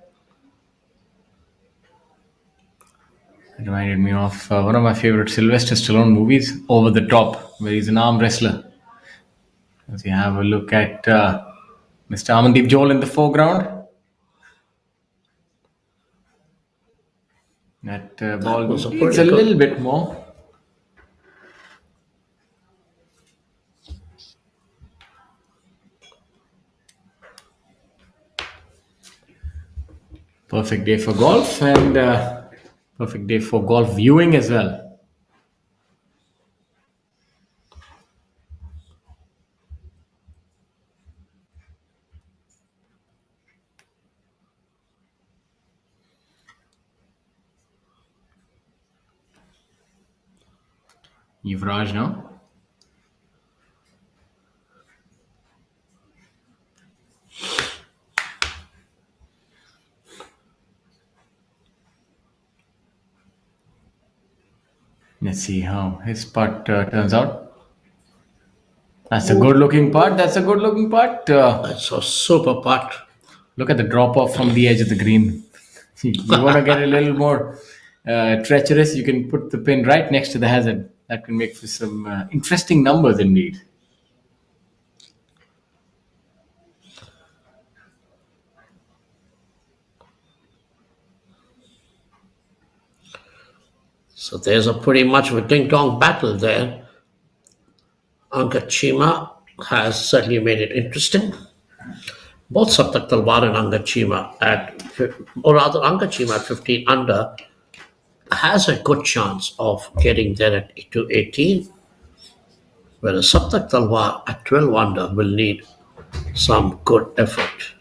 [SPEAKER 5] It reminded me of one of my favorite Sylvester Stallone movies, Over the Top, where he's an arm wrestler. As you have a look at Mr. Amandeep Joel in the foreground. That ball
[SPEAKER 4] was a
[SPEAKER 5] needs
[SPEAKER 4] pretty
[SPEAKER 5] a
[SPEAKER 4] good-
[SPEAKER 5] little bit more. Perfect day for golf and perfect day for golf viewing as well. Yuvraj now. Let's see how his putt turns out. That's a good looking putt. That's a good looking putt.
[SPEAKER 4] That's a super putt.
[SPEAKER 5] Look at the drop off from the edge of the green. You want to get a little more treacherous, you can put the pin right next to the hazard. That can make for some interesting numbers indeed.
[SPEAKER 4] So there's a pretty much of a ding-dong battle there. Chima has certainly made it interesting. Both Saptak Talwar and Chima at 15 under has a good chance of getting there to 18, whereas Saptak Talwar at 12 under will need some good effort.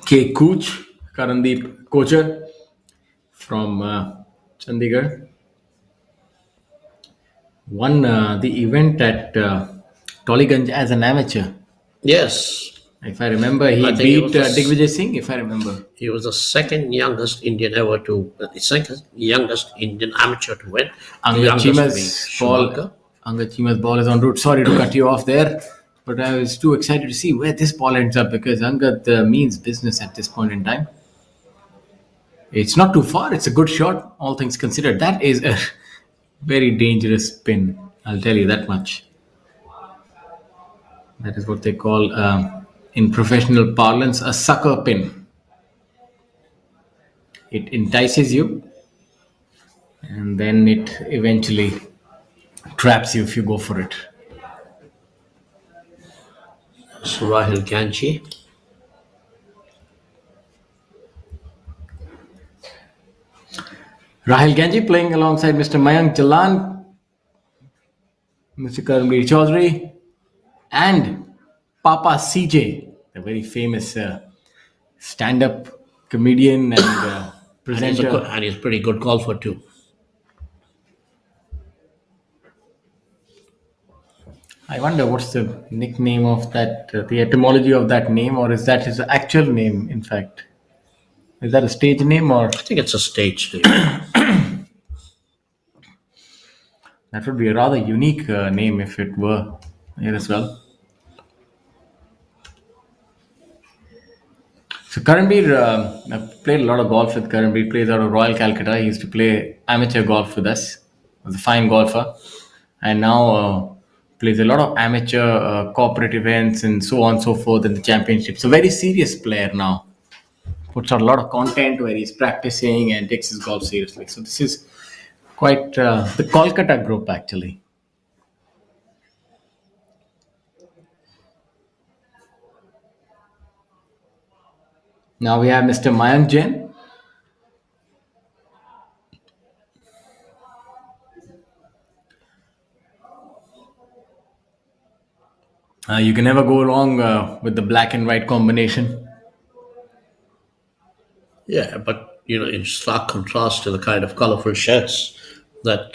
[SPEAKER 5] K. Cooch, Karandeep Kocher from Chandigarh, won the event at Tollygunge as an amateur.
[SPEAKER 4] Yes.
[SPEAKER 5] If I remember, he beat Digvijay Singh, if I remember.
[SPEAKER 4] He was the second youngest Indian amateur to win.
[SPEAKER 5] Angad Chima's ball is en route. Sorry to cut you off there, but I was too excited to see where this ball ends up because Angad means business at this point in time. It's not too far. It's a good shot, all things considered. That is a very dangerous pin. I'll tell you that much. That is what they call, in professional parlance, a sucker pin. It entices you, and then it eventually traps you if you go for it.
[SPEAKER 4] So Rahul Ganji.
[SPEAKER 5] Rahul Ganji playing alongside Mr. Mayank Jalan, Mr. Karanveer Chaudhary, and Papa CJ, the very famous stand-up comedian and presenter.
[SPEAKER 4] And he's a pretty good golfer too.
[SPEAKER 5] I wonder what's the nickname of that, the etymology of that name, or is that his actual name, in fact? Is that a stage name, or?
[SPEAKER 4] I think it's a stage name.
[SPEAKER 5] That would be a rather unique name if it were here as well. So Karanveer, I've played a lot of golf with Karanveer. Plays out of Royal Calcutta. He used to play amateur golf with us. He was a fine golfer, and now plays a lot of amateur corporate events and so on and so forth in the championships. A very serious player now. Puts out a lot of content where he's practicing and takes his golf seriously. So this is quite the Kolkata group actually. Now we have Mr. Mayank Jain. You can never go wrong with the black and white combination.
[SPEAKER 4] Yeah, but in stark contrast to the kind of colourful shirts that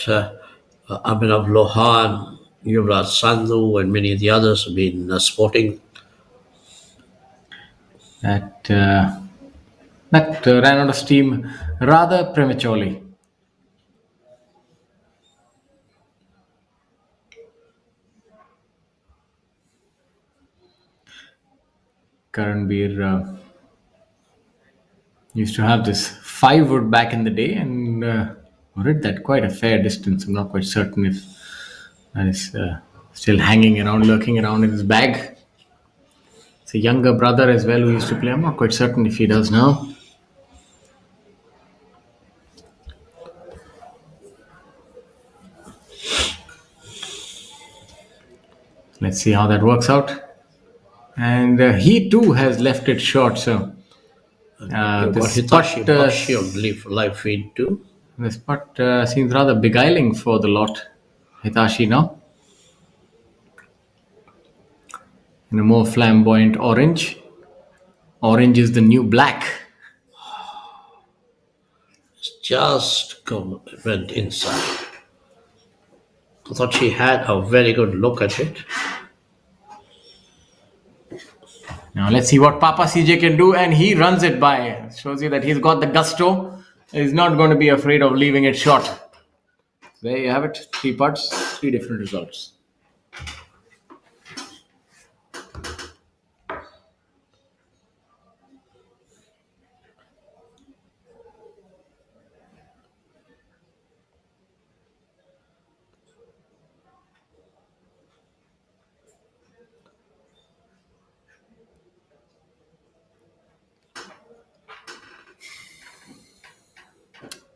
[SPEAKER 4] Abhinav Lohan, Yuvraj Sandhu, and many of the others have been sporting.
[SPEAKER 5] That ran out of steam rather prematurely. Karanbir used to have this 5-wood back in the day and hit that quite a fair distance. I'm not quite certain if that is still hanging around, lurking around in his bag. It's a younger brother as well who used to play. I'm not quite certain if he does now. Let's see how that works out. And he too has left it short, so this
[SPEAKER 4] Hitachi
[SPEAKER 5] putt,
[SPEAKER 4] on live feed too.
[SPEAKER 5] This putt seems rather beguiling for the lot. Hitachi now. In a more flamboyant orange. Orange is the new black.
[SPEAKER 4] Just went inside. I thought she had a very good look at it.
[SPEAKER 5] Now let's see what Papa CJ can do, and he runs it by. Shows you that he's got the gusto. He's not going to be afraid of leaving it short. There you have it. 3 putts, 3 different results.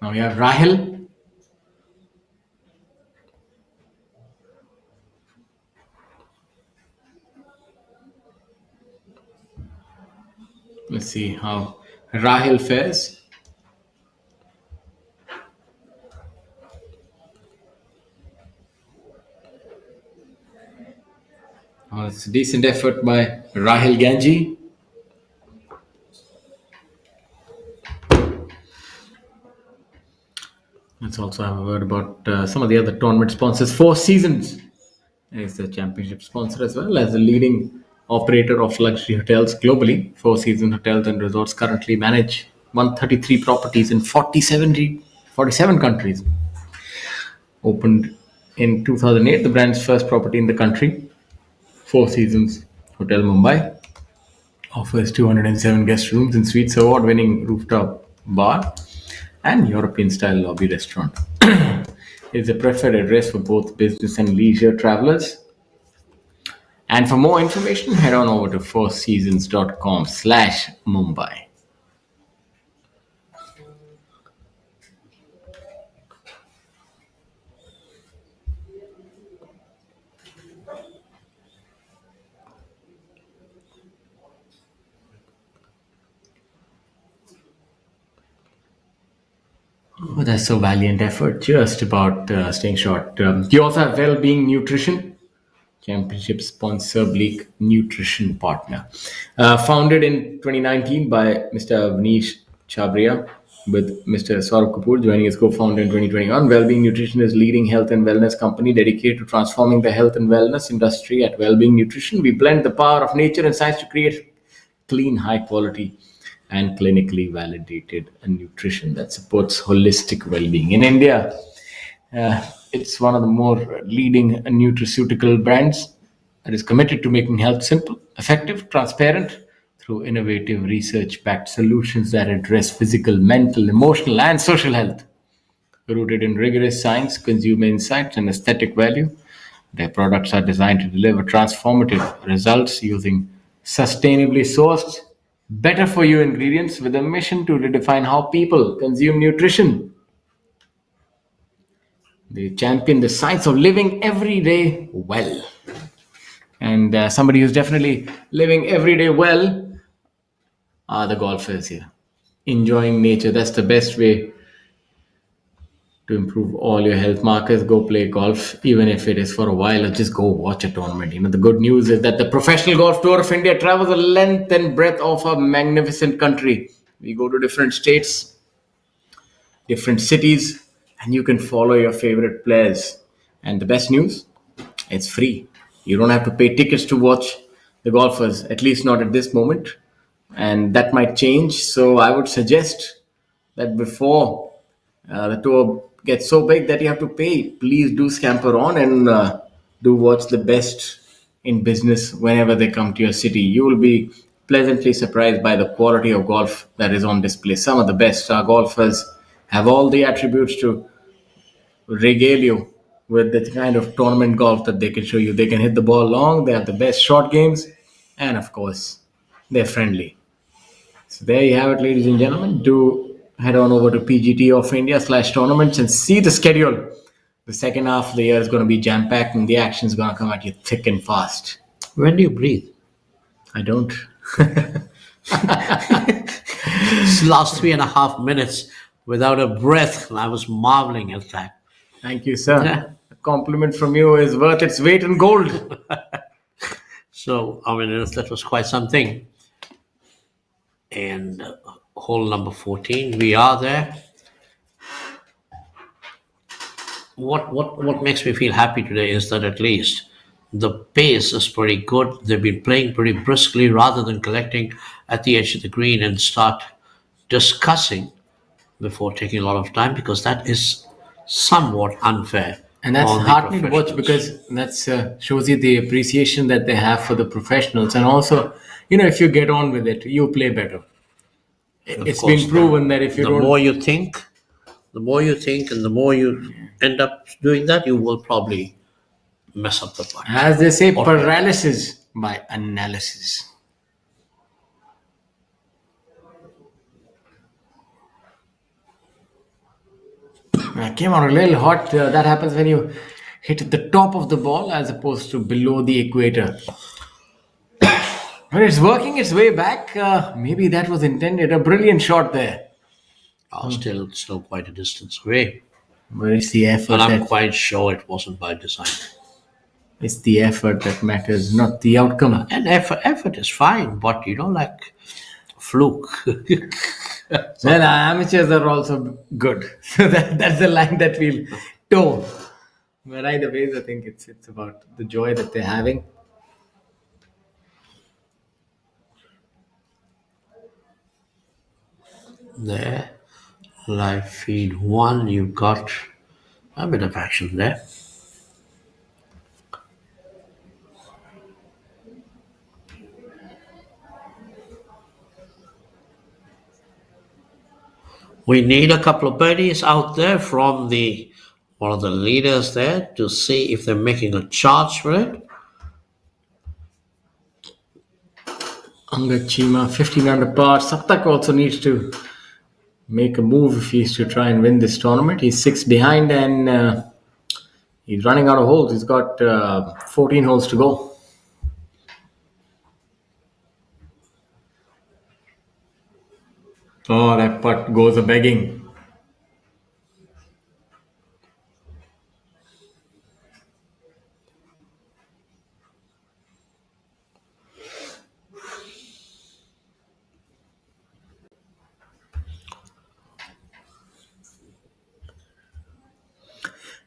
[SPEAKER 5] Now we have Rahil. Let's see how Rahil fares. Oh, it's a decent effort by Rahil Ganji. Let's also have a word about some of the other tournament sponsors. Four Seasons is the championship sponsor as well as the leading operator of luxury hotels globally. Four Seasons Hotels and Resorts currently manage 133 properties in 47 countries. Opened in 2008, the brand's first property in the country. Four Seasons Hotel Mumbai offers 207 guest rooms and suites, award-winning rooftop bar, and European-style lobby restaurant. It's a preferred address for both business and leisure travelers. And for more information, head on over to fourseasons.com/Mumbai. Oh, that's so valiant effort. Just about staying short. You also have Well-Being Nutrition, championship sponsor, Bleak Nutrition partner. Founded in 2019 by Mr. Avnish Chabria, with Mr. Saurabh Kapoor joining as co-founder in 2021. Well-Being Nutrition is leading health and wellness company dedicated to transforming the health and wellness industry. At Well-Being Nutrition, we blend the power of nature and science to create clean, high quality and clinically validated nutrition that supports holistic well-being. In India, it's one of the more leading nutraceutical brands that is committed to making health simple, effective, transparent through innovative research-backed solutions that address physical, mental, emotional, and social health. Rooted in rigorous science, consumer insights, and aesthetic value, their products are designed to deliver transformative results using sustainably sourced, better for you ingredients with a mission to redefine how people consume nutrition. They champion the science of living every day well. And somebody who's definitely living every day well are the golfers here. Enjoying nature. That's the best way to improve all your health markers, go play golf, even if it is for a while, or just go watch a tournament. The good news is that the Professional Golf Tour of India travels the length and breadth of a magnificent country. We go to different states, different cities, and you can follow your favorite players. And the best news, it's free. You don't have to pay tickets to watch the golfers, at least not at this moment. And that might change. So I would suggest that before the tour gets so big that you have to pay, please do scamper on and do watch the best in business whenever they come to your city. You will be pleasantly surprised by the quality of golf that is on display. Some of the best golfers have all the attributes to regale you with the kind of tournament golf that they can show you. They can hit the ball long, they have the best short games, and of course, they're friendly. So there you have it, ladies and gentlemen. Do head on over to PGT of India/tournaments and see the schedule. The second half of the year is going to be jam-packed and the action is going to come at you thick and fast.
[SPEAKER 4] When do you breathe?
[SPEAKER 5] I don't.
[SPEAKER 4] This last 3.5 minutes without a breath, I was marveling at that.
[SPEAKER 5] Thank you, sir. A compliment from you is worth its weight in gold.
[SPEAKER 4] So, that was quite something. And hole number 14, we are there. What makes me feel happy today is that at least the pace is pretty good. They've been playing pretty briskly rather than collecting at the edge of the green and start discussing before taking a lot of time, because that is somewhat unfair.
[SPEAKER 5] And that's heartening to watch, because that shows you the appreciation that they have for the professionals. And also, if you get on with it, you play better. It's been proven that if you
[SPEAKER 4] the more you think and the more you end up doing that, you will probably mess up the putt.
[SPEAKER 5] As they say, paralysis by analysis. I came on a little hot. That happens when you hit at the top of the ball as opposed to below the equator. But it's working its way back. Maybe that was intended. A brilliant shot there.
[SPEAKER 4] Still quite a distance away.
[SPEAKER 5] But it's the effort.
[SPEAKER 4] And I'm quite sure it wasn't by design.
[SPEAKER 5] It's the effort that matters, not the outcome.
[SPEAKER 4] And effort is fine, but like fluke.
[SPEAKER 5] Well, amateurs are also good. So that's the line that we'll toe. But either ways, I think it's about the joy that they're having.
[SPEAKER 4] There, live feed 1, you've got a bit of action there. We need a couple of birdies out there from one of the leaders there to see if they're making a charge for it.
[SPEAKER 5] Chima, 15 under par. Saptak also needs to make a move if he's to try and win this tournament. He's 6 behind and he's running out of holes. He's got 14 holes to go. Oh, that putt goes a begging.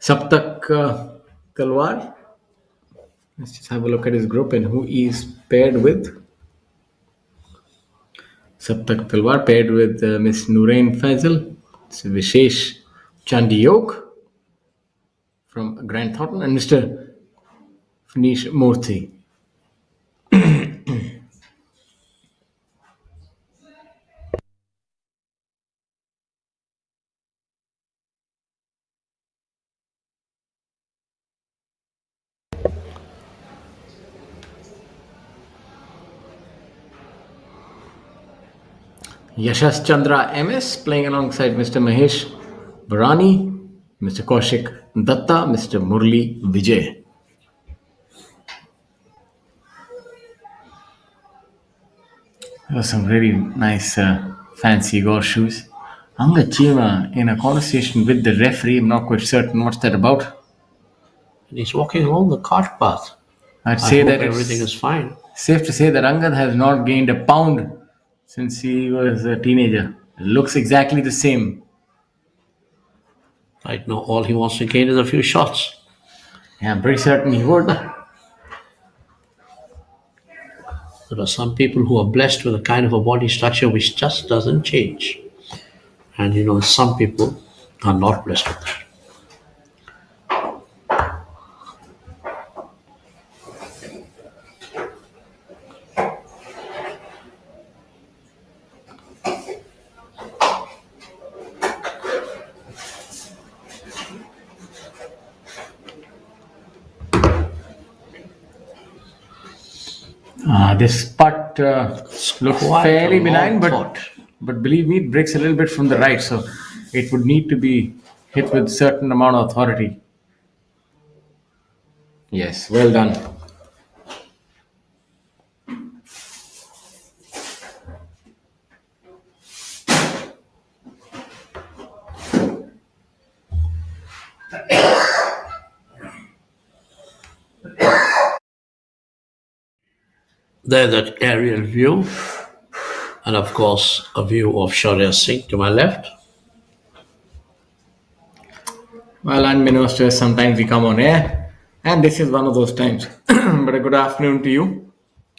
[SPEAKER 5] Saptak Talwar. Let's just have a look at his group and who he's paired with. Saptak Talwar paired with Miss Nooreen Faisal. It's Vishesh Chandiyok from Grand Thornton and Mr. Finish Murthy. Yashas Chandra MS playing alongside Mr. Mahesh Barani, Mr. Kaushik Datta, Mr. Murli Vijay. Some really nice fancy golf shoes. Angad Chima in a conversation with the referee. I'm not quite certain what's that about.
[SPEAKER 4] And he's walking along the cart path.
[SPEAKER 5] I'd say
[SPEAKER 4] hope
[SPEAKER 5] that
[SPEAKER 4] everything is fine.
[SPEAKER 5] Safe to say that Angad has not gained a pound since he was a teenager. It looks exactly the same.
[SPEAKER 4] Right now, all he wants to gain is a few shots.
[SPEAKER 5] Yeah, I'm pretty certain he would.
[SPEAKER 4] There are some people who are blessed with a kind of a body structure which just doesn't change. And some people are not blessed with that.
[SPEAKER 5] This putt looks fairly benign, but believe me, it breaks a little bit from the right, so it would need to be hit with a certain amount of authority. Yes, well done.
[SPEAKER 4] There, that aerial view, and of course, a view of Shaurya Singh to my left.
[SPEAKER 5] Well, unbeknownst to us, sometimes we come on air, and this is one of those times. But a good afternoon to you.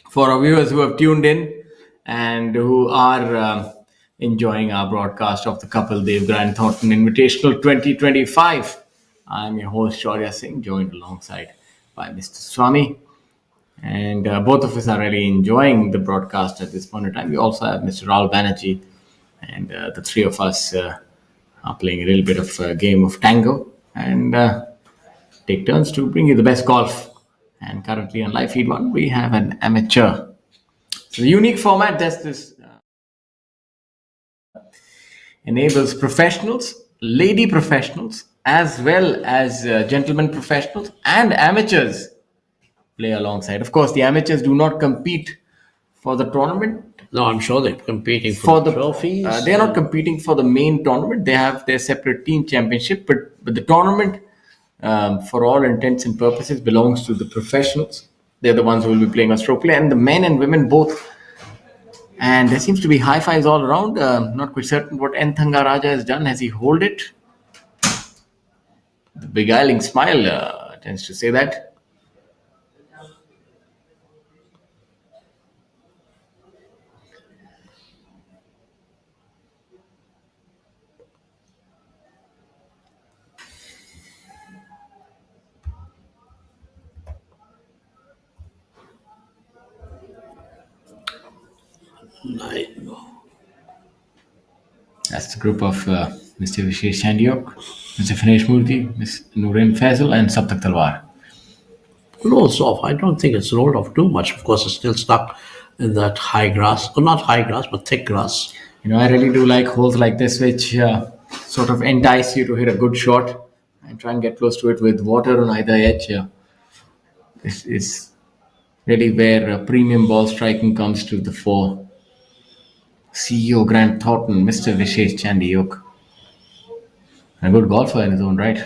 [SPEAKER 5] For our viewers who have tuned in and who are enjoying our broadcast of the Kapil Dev Grand Thornton Invitational 2025, I'm your host, Shaurya Singh, joined alongside by Mr. Swami. And both of us are really enjoying the broadcast at this point in time. We also have Mr. Rahul Banerjee, and the three of us are playing a little bit of a game of tango and take turns to bring you the best golf. And currently on Live Feed 1, we have an amateur. So the unique format this enables professionals, lady professionals, as well as gentlemen professionals and amateurs play alongside. Of course, the amateurs do not compete for the tournament.
[SPEAKER 4] No, I'm sure they're competing for the trophies.
[SPEAKER 5] They're not competing for the main tournament. They have their separate team championship, but the tournament, for all intents and purposes, belongs to the professionals. They're the ones who will be playing on stroke play, and the men and women both. And there seems to be high fives all around. Not quite certain what N. Thangaraja has done. Has he hold it? The beguiling smile tends to say that. That's the group of Mr. Vishesh Chandiok, Mr. Finesh Murthy, Ms. Noorin Faisal, and Saptak Talwar.
[SPEAKER 4] Rolls off. I don't think it's rolled off too much. Of course, it's still stuck in that high grass. Or not high grass, but thick grass.
[SPEAKER 5] I really do like holes like this, which sort of entice you to hit a good shot and try and get close to it with water on either edge. This is really where premium ball striking comes to the fore. CEO Grant Thornton, Mr. Vishesh Chandiok. A good golfer in his own right.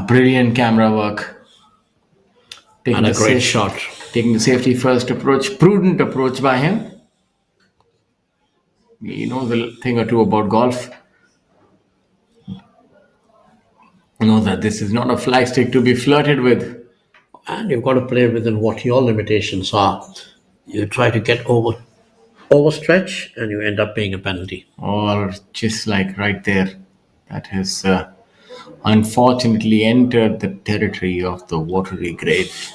[SPEAKER 5] Brilliant camera work.
[SPEAKER 4] And a great shot.
[SPEAKER 5] Taking the safety first approach, prudent approach by him. He knows a thing or two about golf. He knows that this is not a flagstick to be flirted with.
[SPEAKER 4] And you've got to play within what your limitations are. You try to get overstretch and you end up paying a penalty.
[SPEAKER 5] Or just like right there. That has unfortunately entered the territory of the watery grave.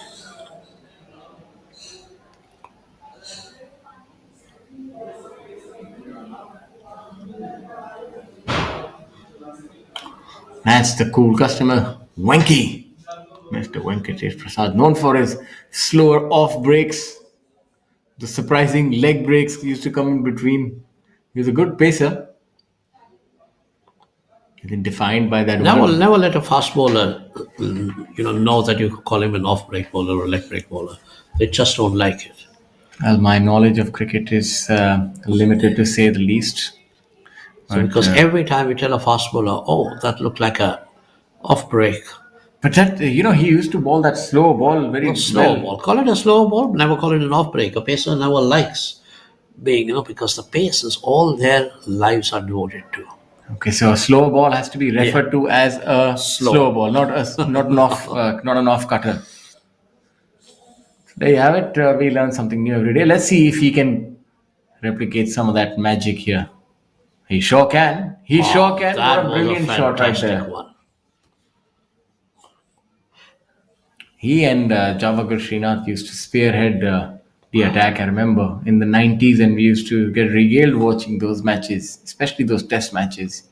[SPEAKER 5] That's the cool customer, Venky. Mr. Venkatesh Prasad, known for his slower off breaks. The surprising leg breaks used to come in between. He was a good pacer. He's been defined by that.
[SPEAKER 4] Never let a fast bowler, know that you call him an off break bowler or a leg break bowler. They just don't like it.
[SPEAKER 5] Well, my knowledge of cricket is limited to say the least.
[SPEAKER 4] So because every time we tell a fast bowler, oh, that looked like a off break.
[SPEAKER 5] But that, he used to bowl that slow ball very
[SPEAKER 4] Slow
[SPEAKER 5] well.
[SPEAKER 4] ball. Call it a slow ball, never call it an off break. A pacer never likes being, because the pacers, all their lives are devoted to.
[SPEAKER 5] Okay, so a slow ball has to be referred to as a slow ball, not an off cutter. There you have it. We learn something new every day. Let's see if he can replicate some of that magic here. He sure can. He sure can.
[SPEAKER 4] That
[SPEAKER 5] What a
[SPEAKER 4] was
[SPEAKER 5] brilliant shot right there.
[SPEAKER 4] one.
[SPEAKER 5] He and Javagar Srinath used to spearhead the attack, I remember, in the 90s, and we used to get regaled watching those matches, especially those test matches.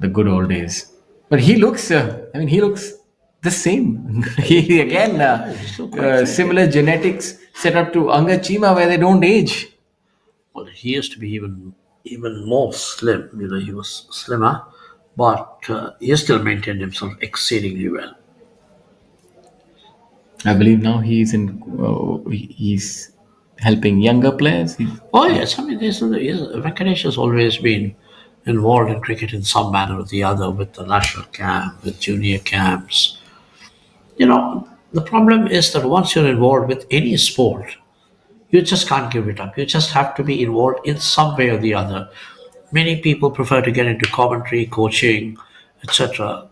[SPEAKER 5] The good old days. But he looks, he looks the same. He again, similar genetics set up to Chima, where they don't age.
[SPEAKER 4] Well, he used to be even more slim. He was slimmer, but he still maintained himself exceedingly well.
[SPEAKER 5] I believe now he's helping younger players.
[SPEAKER 4] Oh yes, Venkatesh has always been involved in cricket in some manner or the other, with the national camp, with junior camps. The problem is that once you're involved with any sport, you just can't give it up. You just have to be involved in some way or the other. Many people prefer to get into commentary, coaching, etc.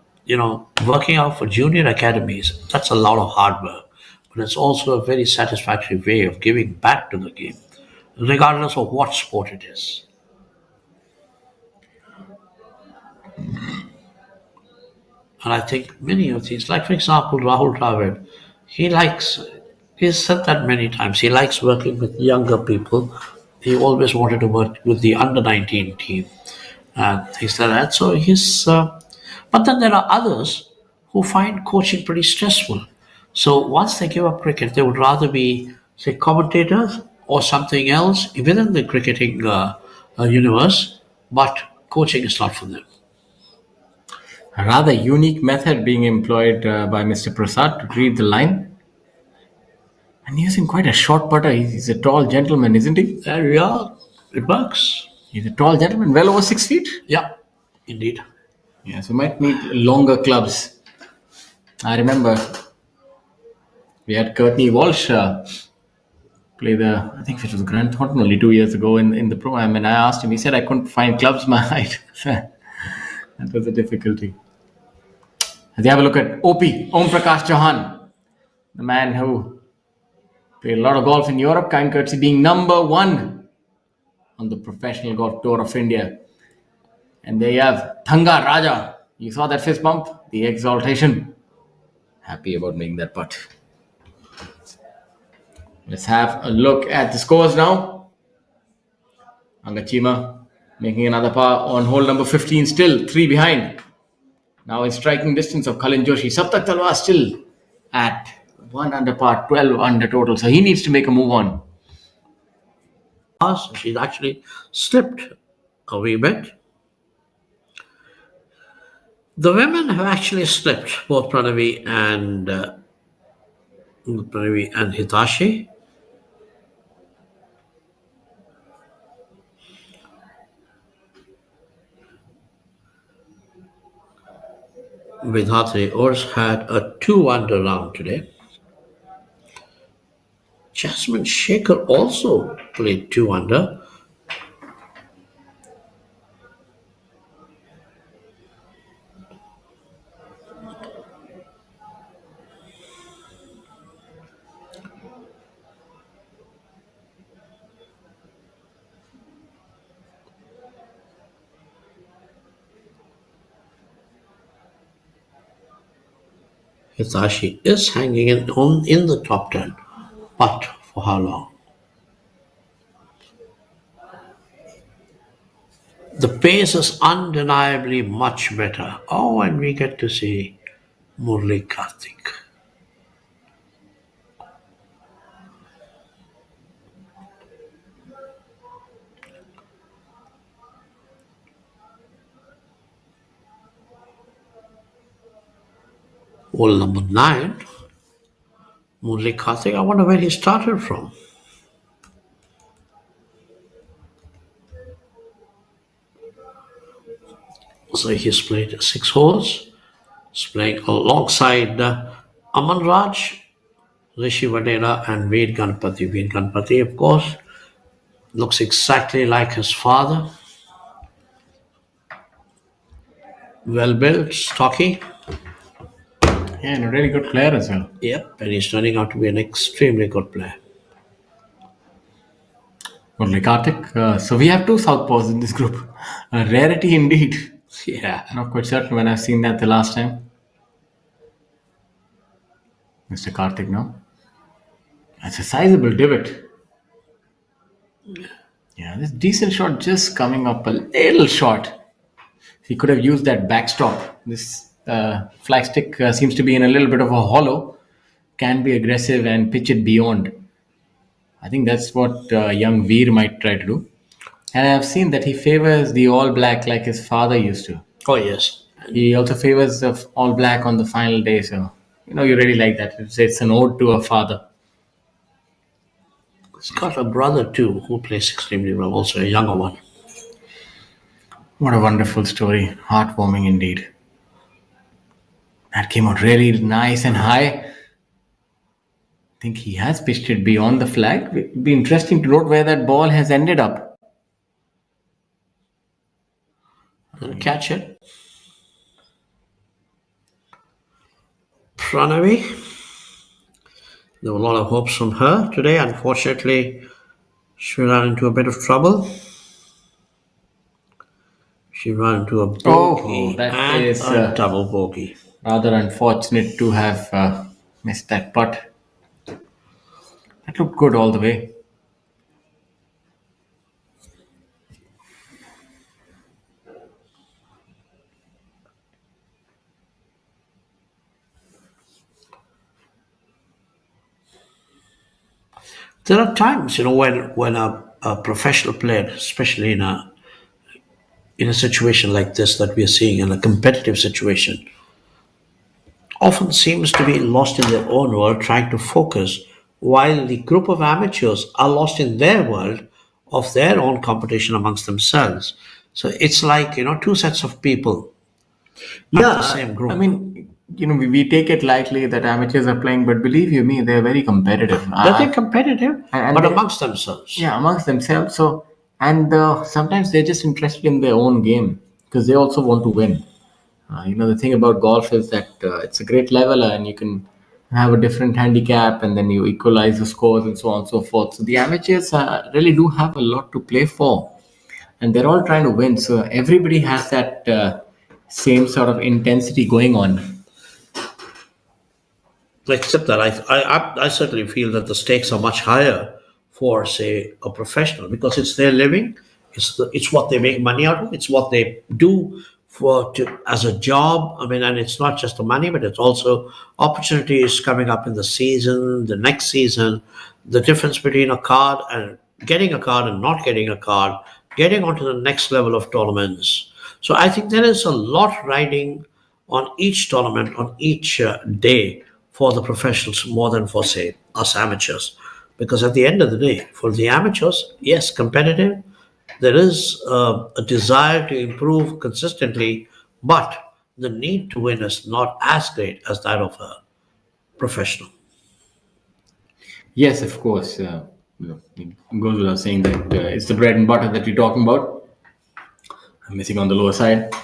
[SPEAKER 4] Working out for junior academies, that's a lot of hard work, but it's also a very satisfactory way of giving back to the game, regardless of what sport it is. And I think many of these, like for example, Rahul Dravid, he's said that many times, he likes working with younger people. He always wanted to work with the under 19 team and things like that. So but then there are others who find coaching pretty stressful. So once they give up cricket, they would rather be, say, commentators or something else within the cricketing universe, but coaching is not for them.
[SPEAKER 5] A rather unique method being employed by Mr. Prasad to read the line. And using quite a short putter. He's a tall gentleman, isn't he?
[SPEAKER 4] There we are. It works.
[SPEAKER 5] He's a tall gentleman, well over 6 feet.
[SPEAKER 4] Yeah, indeed.
[SPEAKER 5] Yeah, so we might need longer clubs. I remember we had Courtney Walsh play I think it was Grand Thornton only 2 years ago in the program, and I asked him, he said I couldn't find clubs my height. That was a difficulty. Let's have a look at Om Prakash Chauhan, the man who played a lot of golf in Europe, kind courtesy being number 1 on the professional golf tour of India. And there you have Thanga Raja. You saw that fist bump, the exaltation. Happy about making that putt. Let's have a look at the scores now. Chima making another par on hole number 15, still 3 behind. Now in striking distance of Kalin Joshi. Saptak Talwar still at 1 under par, 12 under total. So he needs to make a move on.
[SPEAKER 4] She's actually slipped a wee bit. The women have actually slipped, both Pranavi and Hitashi. Vidhatri Ors had a 2 under round today. Jasmine Shaker also played 2 under. Hitashi is hanging in the top 10, but for how long? The pace is undeniably much better. Oh, and we get to see Murli Karthik. Hole number 9. Murli Karthik, I wonder where he started from. So he's played 6 holes. He's playing alongside Aman Raj, Rishi Vadera, and Veer Ganpati. Veer Ganpati, of course, looks exactly like his father. Well built, stocky.
[SPEAKER 5] Yeah, and a really good player as well.
[SPEAKER 4] Yep, and he's turning out to be an extremely good player.
[SPEAKER 5] Murli Karthik. So we have 2 southpaws in this group. A rarity indeed.
[SPEAKER 4] Yeah.
[SPEAKER 5] Not quite certain when I've seen that the last time. Mr. Karthik now. That's a sizable divot. Yeah, this decent shot just coming up a little short. He could have used that backstop. This flagstick seems to be in a little bit of a hollow. Can be aggressive and pitch it beyond. I think that's what young Veer might try to do. And I've seen that he favors the all black like his father used to.
[SPEAKER 4] Oh, yes.
[SPEAKER 5] He also favors the all black on the final day. So, you really like that. It's an ode to a father.
[SPEAKER 4] He's got a brother too who plays extremely well, also a younger one.
[SPEAKER 5] What a wonderful story. Heartwarming indeed. That came out really nice and high. I think he has pitched it beyond the flag. It'd be interesting to note where that ball has ended up.
[SPEAKER 4] And catch it. Pranavi. There were a lot of hopes from her today. Unfortunately, she ran into a bit of trouble. She ran into a bogey
[SPEAKER 5] that is
[SPEAKER 4] a double bogey.
[SPEAKER 5] Rather unfortunate to have missed that putt. That looked good all the way.
[SPEAKER 4] There are times, when a professional player, especially in a situation like this that we are seeing, in a competitive situation, often seems to be lost in their own world, trying to focus, while the group of amateurs are lost in their world of their own competition amongst themselves. So it's like, 2 sets of people. Not the same group.
[SPEAKER 5] I mean, we take it lightly that amateurs are playing, but believe you me, they're very competitive.
[SPEAKER 4] They're competitive, but amongst themselves.
[SPEAKER 5] Yeah, amongst themselves. So, and sometimes they're just interested in their own game because they also want to win. The thing about golf is that it's a great leveler, and you can have a different handicap, and then you equalize the scores and so on and so forth. So the amateurs really do have a lot to play for, and they're all trying to win. So everybody has that same sort of intensity going on.
[SPEAKER 4] Except that I certainly feel that the stakes are much higher for, say, a professional, because it's their living, it's what they make money out of, it's what they do as a job. I mean, and it's not just the money, but it's also opportunities coming up in the season, the next season, the difference between a card and getting a card and not getting a card, getting onto the next level of tournaments. So I think there is a lot riding on each tournament, on each day, for the professionals more than for, say, us amateurs. Because at the end of the day, for the amateurs, yes, competitive, there is a desire to improve consistently, but the need to win is not as great as that of a professional.
[SPEAKER 5] Yes, of course. It goes without saying that it's the bread and butter that we're talking about. I'm missing on the lower side.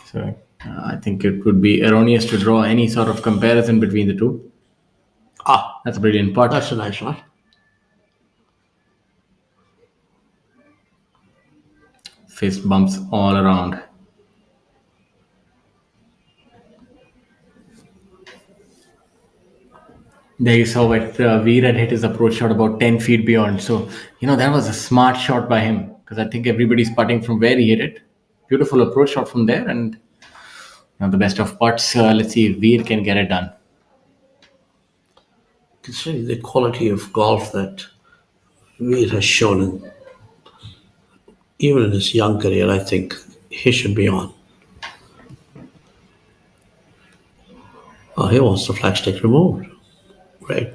[SPEAKER 5] So I think it would be erroneous to draw any sort of comparison between the two. That's a brilliant putt.
[SPEAKER 4] That's a nice one.
[SPEAKER 5] Fist bumps all around. There you saw it. Veer had hit his approach shot about 10 feet beyond. So, that was a smart shot by him, because I think everybody's putting from where he hit it. Beautiful approach shot from there, and the best of putts. Let's see if Veer can get it done.
[SPEAKER 4] Considering the quality of golf that Veer has shown, even in his young career, I think he should be on. He wants the flagstick removed. Great.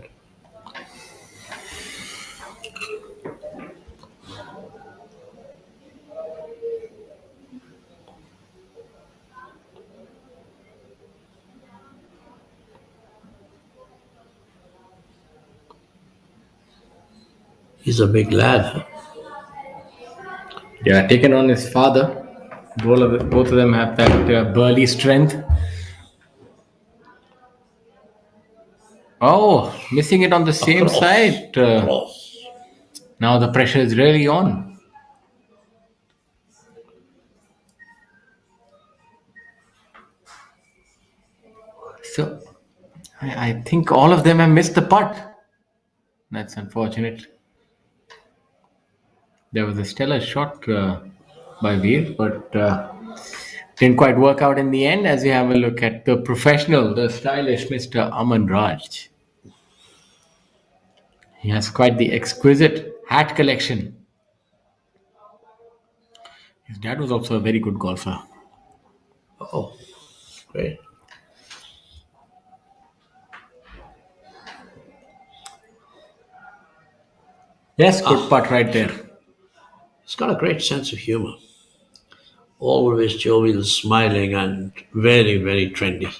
[SPEAKER 4] He's a big lad.
[SPEAKER 5] Yeah, taken on his father. Both of them have that burly strength. Oh, missing it on the same
[SPEAKER 4] Across.
[SPEAKER 5] side. Now the pressure is really on. So I think all of them have missed the putt. That's unfortunate. There was a stellar shot by Veer, but didn't quite work out in the end. As we have a look at the professional, the stylish Mr. Aman Raj. He has quite the exquisite hat collection. His dad was also a very good golfer.
[SPEAKER 4] Oh, great.
[SPEAKER 5] Yes, good putt right there.
[SPEAKER 4] He's got a great sense of humor. Always jovial, smiling, and very, very trendy.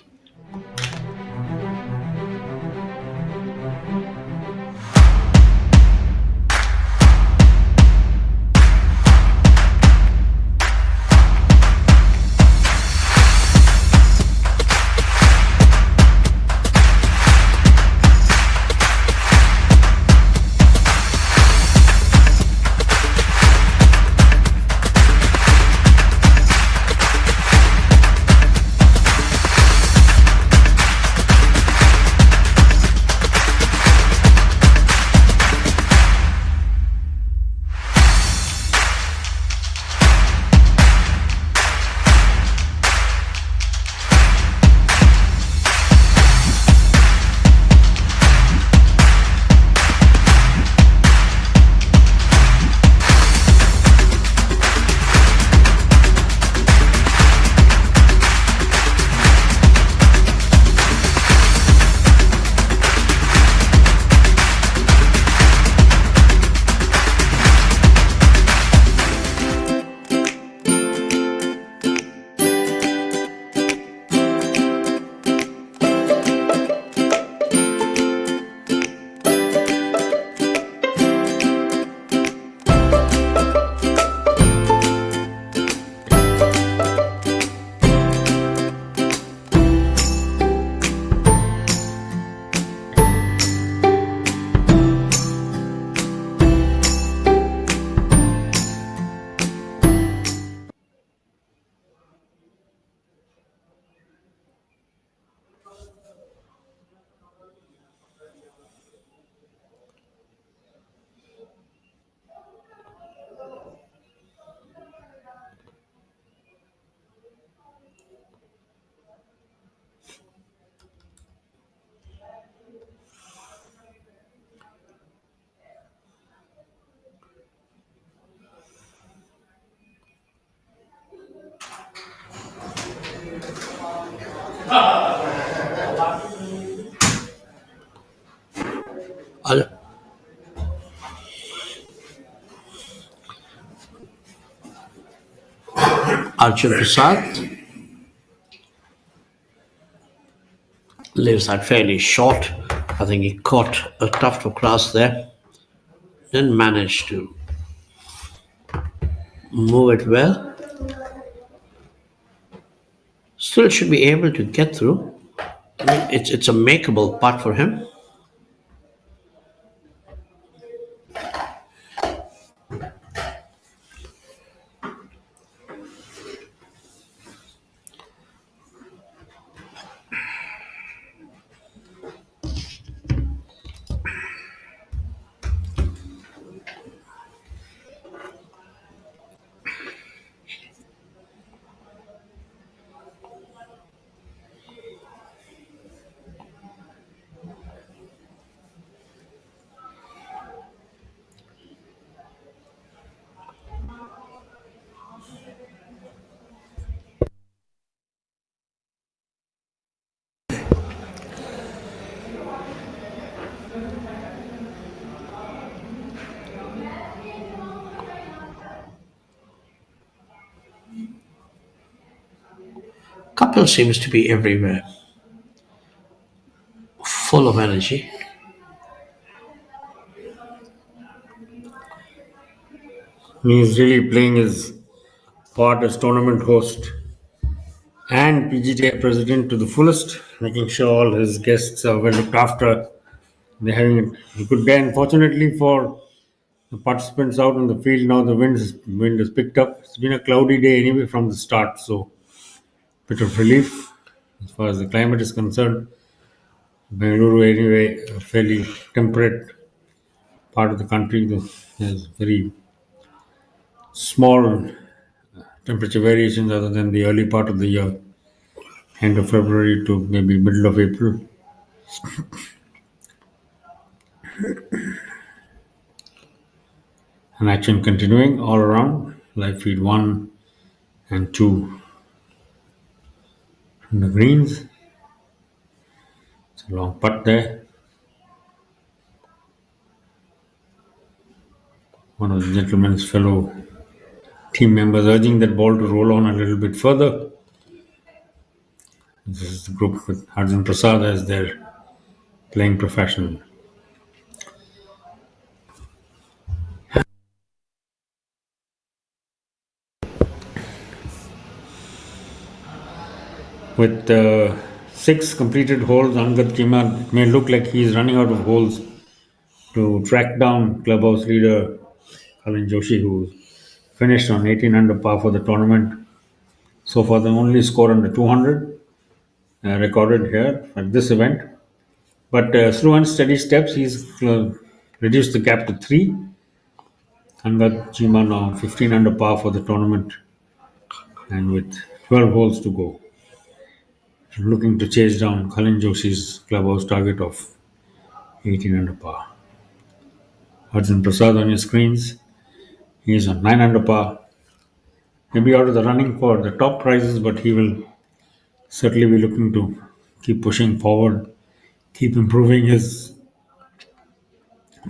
[SPEAKER 4] Arjun Prasad leaves that fairly short. I think he caught a tough to cross there. Didn't manage to move it well. Still should be able to get through. I mean, it's a makeable putt for him. Kapil seems to be everywhere, full of energy.
[SPEAKER 6] He's really playing his part as tournament host and PGTI president to the fullest, making sure all his guests are well looked after. They're having a good day. Unfortunately for the participants out on the field now, the wind has picked up. It's been a cloudy day anyway from the start, so bit of relief as far as the climate is concerned. Bengaluru anyway, a fairly temperate part of the country. There's very small temperature variations other than the early part of the year, end of February to maybe middle of April. And action continuing all around. Live feed 1 and 2 from the greens. It's a long putt there. One of the gentleman's fellow team members urging that ball to roll on a little bit further. This is the group with Arjun Prasad as their playing professional. With 6 completed holes, Chima, it may look like he's running out of holes to track down Clubhouse leader Joshi, who finished on 18 under par for the tournament. So far, the only score under 200 recorded here at this event. But slow and steady steps, he's reduced the gap to 3. Chima now 15 under par for the tournament, and with 12 holes to go, looking to chase down Kalin Joshi's Clubhouse target of 18 under par. Arjun Prasad on your screens. He is on 9 under par. Maybe out of the running for the top prizes, but he will certainly be looking to keep pushing forward, keep improving his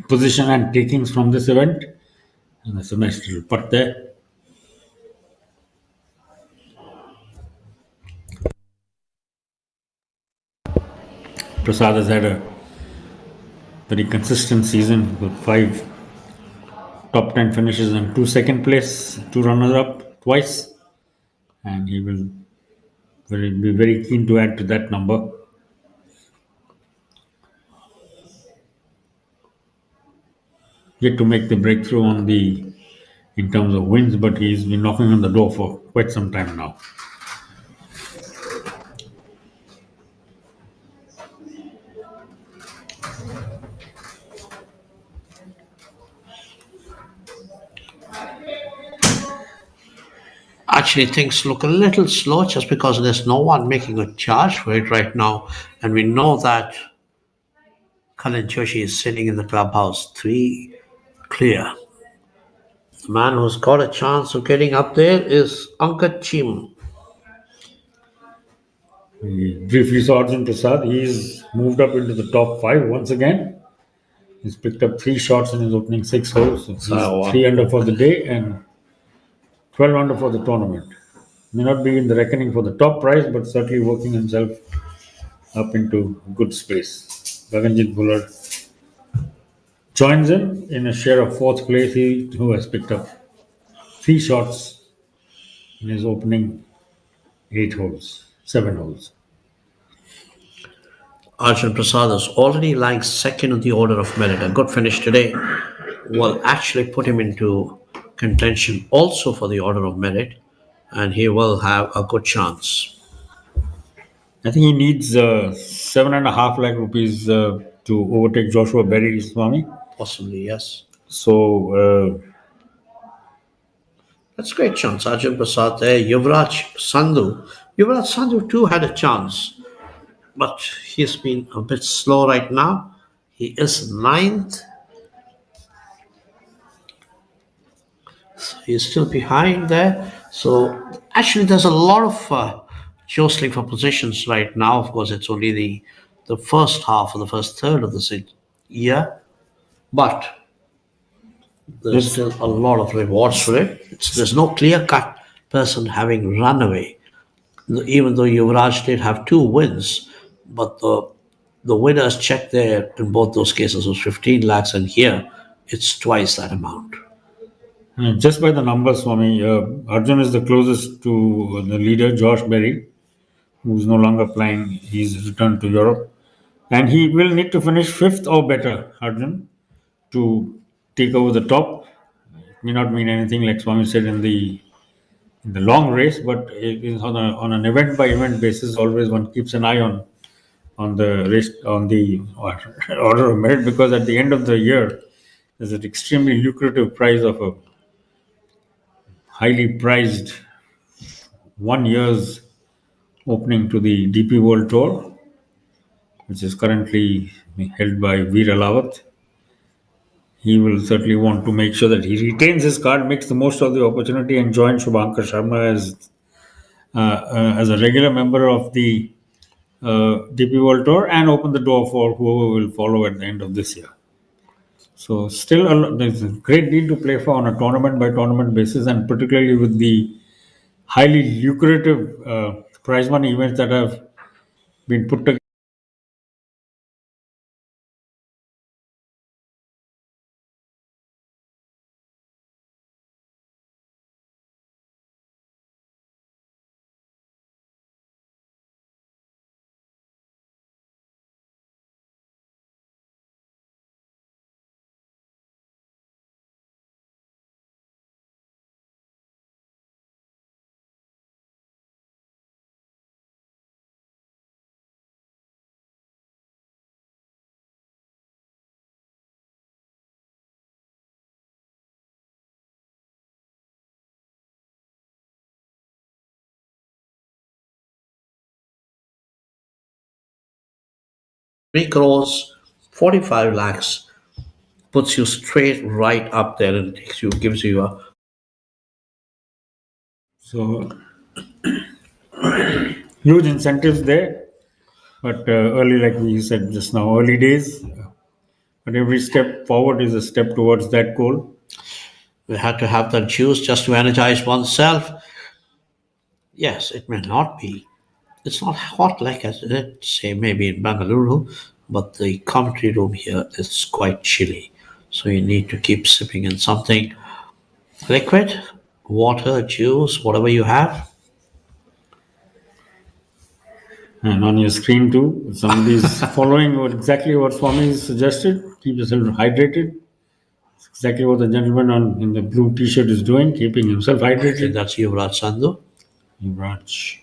[SPEAKER 6] position and takings from this event. And that's a nice little putt there. Prasad has had a very consistent season with 5 top 10 finishes and 2 second place, 2 runners up twice, and he will be very keen to add to that number. Yet to make the breakthrough in terms of wins, but he's been knocking on the door for quite some time now.
[SPEAKER 4] Actually, things look a little slow just because there's no one making a charge for it right now. And we know that Kalin Joshi is sitting in the clubhouse 3 clear. The man who's got a chance of getting up there is Chima.
[SPEAKER 6] We briefly saw Arjun Prasad. He's moved up into the top 5 once again. He's picked up 3 shots in his opening 6 holes. So he's 3 under for the day and 12 under for the tournament. May not be in the reckoning for the top prize, but certainly working himself up into good space. Gaganjit Buller joins him in a share of 4th place. He who has picked up 3 shots in his opening 7 holes.
[SPEAKER 4] Arjun Prasad is already lying second in the order of merit. A good finish today will actually put him into contention also for the order of merit, and he will have a good chance.
[SPEAKER 6] I think he needs 7.5 lakh rupees to overtake Joshua Berry, Swami.
[SPEAKER 4] Possibly, yes.
[SPEAKER 6] So
[SPEAKER 4] that's a great chance. Arjun Prasad there. Yuvraj Sandhu too had a chance, but he's been a bit slow right now. He is 9th. So he's still behind there. So actually there's a lot of jostling for positions right now. Of course, it's only the first half or the first third of the year, but there's still a lot of rewards for it. There's no clear-cut person having run away. even though Yuvraj did have 2 wins, but the winners check there in both those cases was 15 lakhs, and here it's twice that amount.
[SPEAKER 6] Just by the numbers, Swami, Arjun is the closest to the leader, Josh Berry, who's no longer playing. He's returned to Europe. And he will need to finish fifth or better, Arjun, to take over the top. It may not mean anything, like Swami said, in the long race, but it is on an event by event basis. Always one keeps an eye on the race, on the order of merit, because at the end of the year there's an extremely lucrative prize of a highly prized 1 year's opening to the DP World Tour, which is currently held by Veer Alawat. He will certainly want to make sure that he retains his card, makes the most of the opportunity, and joins Shubhankar Sharma as a regular member of the DP World Tour, and open the door for whoever will follow at the end of this year. So still there's a great deal to play for on a tournament by tournament basis, and particularly with the highly lucrative prize money events that have been put together.
[SPEAKER 4] Three crores, 45 lakhs puts you straight right up there and gives you a.
[SPEAKER 6] So huge incentives there, but early, like we said just now, early days. But every step forward is a step towards that goal.
[SPEAKER 4] We had to have that juice just to energize oneself. Yes, it may not be. It's not hot like as it say maybe in Bengaluru, but the commentary room here is quite chilly. So you need to keep sipping in something liquid, water, juice, whatever you have.
[SPEAKER 6] And on your screen too, somebody's following exactly what Swami suggested. Keep yourself hydrated. It's exactly what the gentleman in the blue t-shirt is doing, keeping himself hydrated.
[SPEAKER 4] I think that's Yuvraj Sandhu.
[SPEAKER 6] Yuvraj.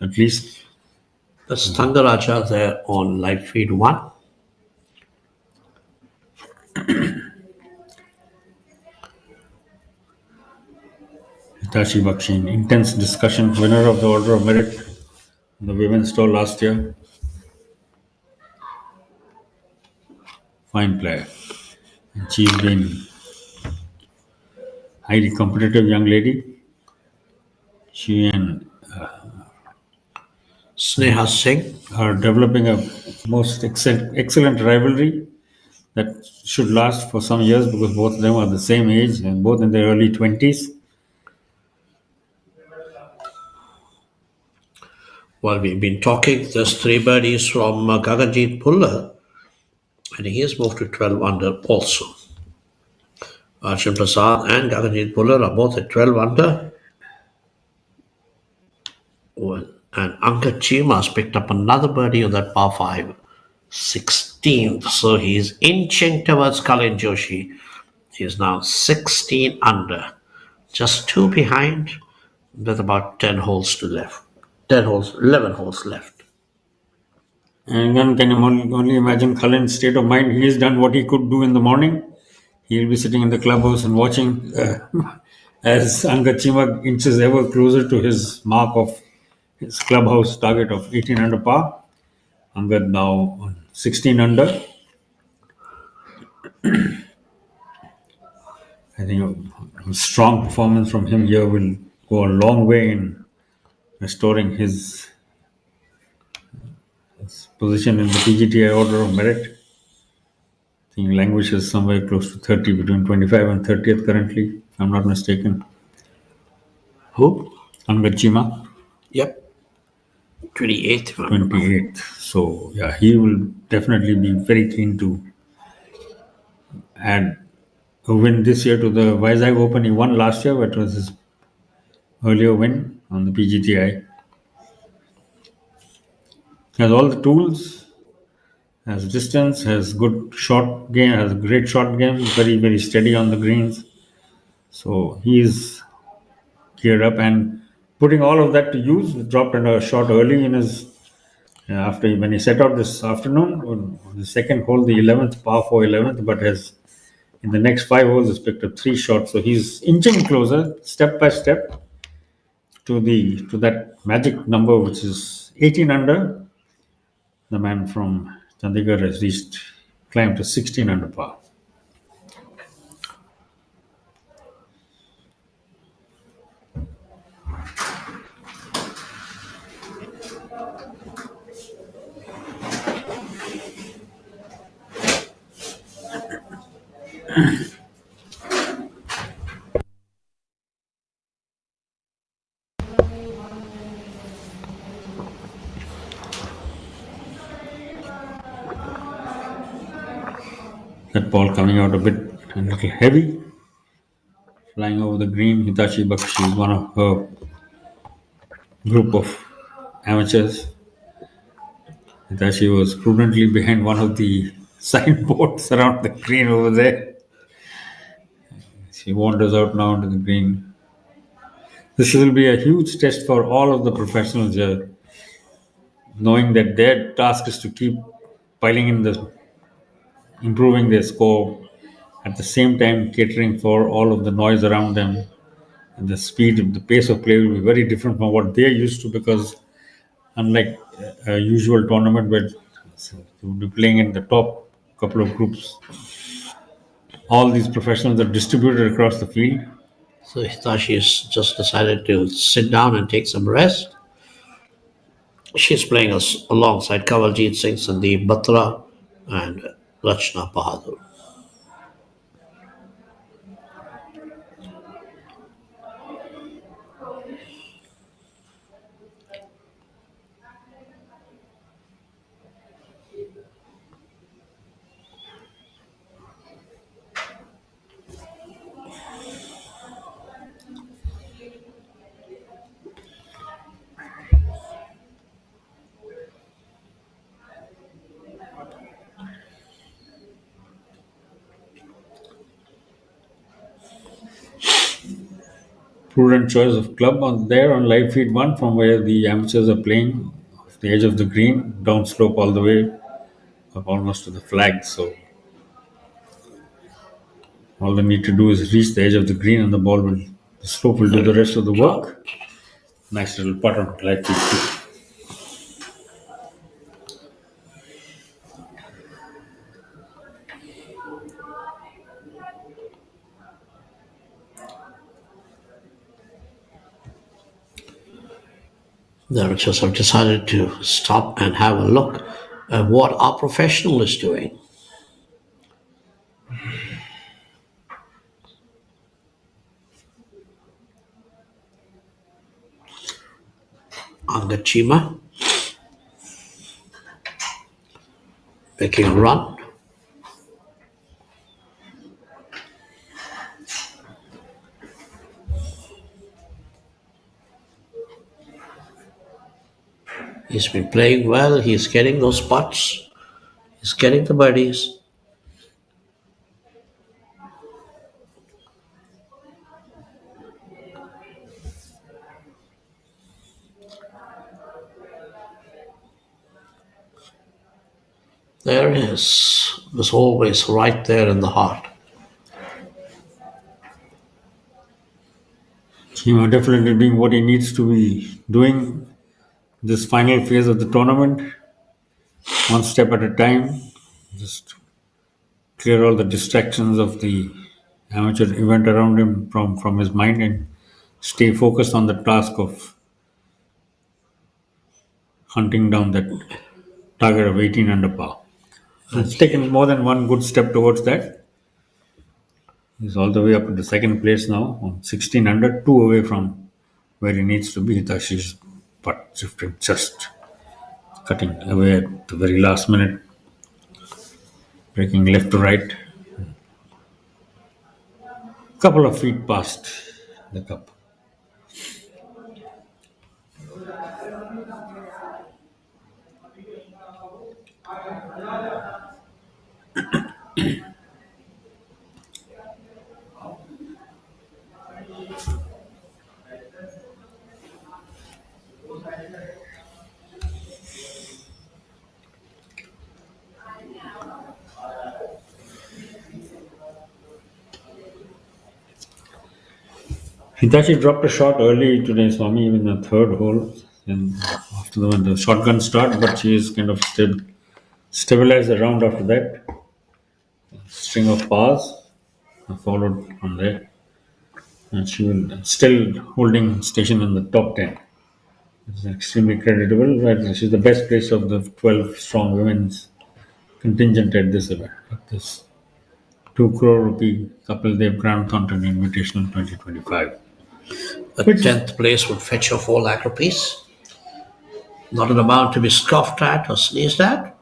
[SPEAKER 6] At least
[SPEAKER 4] that's Thangaraja there on live feed 1.
[SPEAKER 6] Hitachi Bakshin, intense discussion, winner of the Order of Merit in the women's tour last year. Fine player. And she's been highly competitive young lady. She and
[SPEAKER 4] Sneha Singh
[SPEAKER 6] are developing a most excellent rivalry that should last for some years, because both of them are the same age and both in their early 20s.
[SPEAKER 4] Well, we've been talking. There's 3 birdies from Gaganjeet Bhullar, and he has moved to 12 under also. Arjun Prasad and Gaganjeet Bhullar are both at 12 under. Well, and Anka Chima has picked up another birdie on that par 5, 16th. So he's inching towards Kalin Joshi. He is now 16 under, just two behind, with about 10 holes to left. 10 holes, 11 holes left.
[SPEAKER 6] And one can only imagine Khalin's state of mind. He has done what he could do in the morning. He'll be sitting in the clubhouse and watching as Anka Chima inches ever closer to his mark of his clubhouse target of 18 under par. Angad now on 16 under. I think a strong performance from him here will go a long way in restoring his position in the PGTI order of merit. I think languishes somewhere close to 30, between 25 and 30th currently, if I'm not mistaken.
[SPEAKER 4] Who?
[SPEAKER 6] Angad Chima.
[SPEAKER 4] Yep. 28th.
[SPEAKER 6] 28th. So, yeah, he will definitely be very keen to add a win this year to the Vizag Open. He won last year, but it was his earlier win on the PGTI. Has all the tools, has distance, has good shot game, has a great shot game, very, very steady on the greens. So he's geared up and putting all of that to use. Dropped a shot early in his after when he set out this afternoon on the second hole, the 11th par 4 11th, but has in the next 5 holes has picked up 3 shots. So he's inching closer, step by step, to that magic number, which is 18 under. The man from Chandigarh has climbed to 16 under par. That ball coming out a little heavy, flying over the green. Hitachi Bakshi is one of her group of amateurs. Hitachi was prudently behind one of the signboards around the green over there. She wanders out now onto the green. This will be a huge test for all of the professionals here, knowing that their task is to keep piling in improving their score, at the same time catering for all of the noise around them. And the speed, the pace of play will be very different from what they're used to, because unlike a usual tournament where you'll be playing in the top couple of groups, all these professionals are distributed across the field.
[SPEAKER 4] So Hitachi has just decided to sit down and take some rest. She's playing us alongside Kawaljeet Singh, Sandeep Batra, and Rachna Bahadur.
[SPEAKER 6] Prudent choice of club on live feed 1, from where the amateurs are playing, off the edge of the green, down slope all the way up almost to the flag. So all they need to do is reach the edge of the green, and the slope will do the rest of the work. Nice little putt on live feed 2.
[SPEAKER 4] The amateurs have decided to stop and have a look at what our professional is doing. Angad Chima making a run. He's been playing well. He's getting those putts. He's getting the birdies. There it is. It was always right there in the heart.
[SPEAKER 6] Chima definitely doing what he needs to be doing this final phase of the tournament, one step at a time. Just clear all the distractions of the amateur event around him from his mind and stay focused on the task of hunting down that target of 18 under par. It's taken more than one good step towards that. He's all the way up in the second place now on 16 under, 2 away from where he needs to be. Hitashi's putt shifted, just cutting away at the very last minute, breaking left to right. Couple of feet past the cup. Hitachi dropped a shot early today, Swami, in the third hole, and after the shotgun start, but she is kind of stabilized the round after that. String of pars followed from there, and she will still holding station in the top 10. It's extremely creditable. But she's the best place of the 12 strong women's contingent at this event. At this 2 crore rupee Kapil Dev Grand Thornton Invitational 2025.
[SPEAKER 4] A 10th place would fetch her 4 lakh rupees. Not an amount to be scoffed at or sneezed at.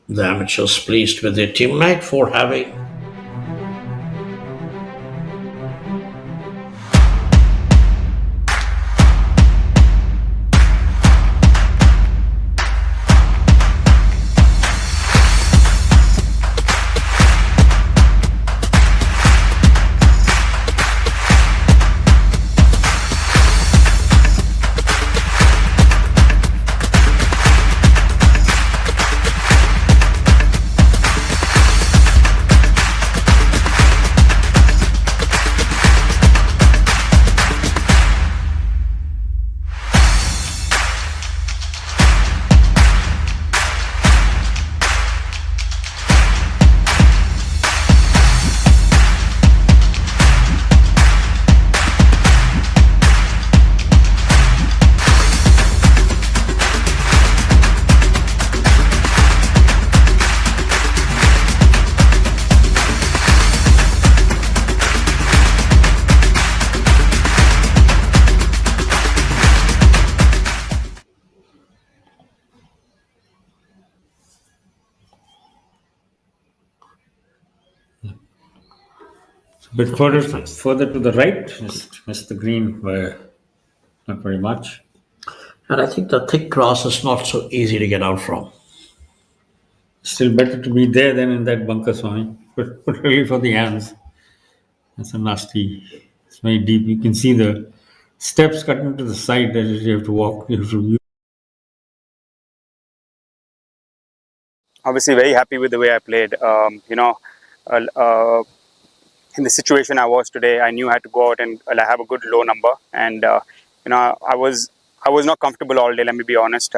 [SPEAKER 4] The amateurs pleased with their teammate for having
[SPEAKER 6] a bit further to the right, just missed the green by not very much.
[SPEAKER 4] And I think the thick grass is not so easy to get out from.
[SPEAKER 6] Still better to be there than in that bunker, Swami. But really for the hands, that's a nasty. It's very deep. You can see the steps cut into the side that you have to walk. You have to use.
[SPEAKER 14] Obviously, very happy with the way I played. In the situation I was today, I knew I had to go out and have a good low number. And I was not comfortable all day. Let me be honest.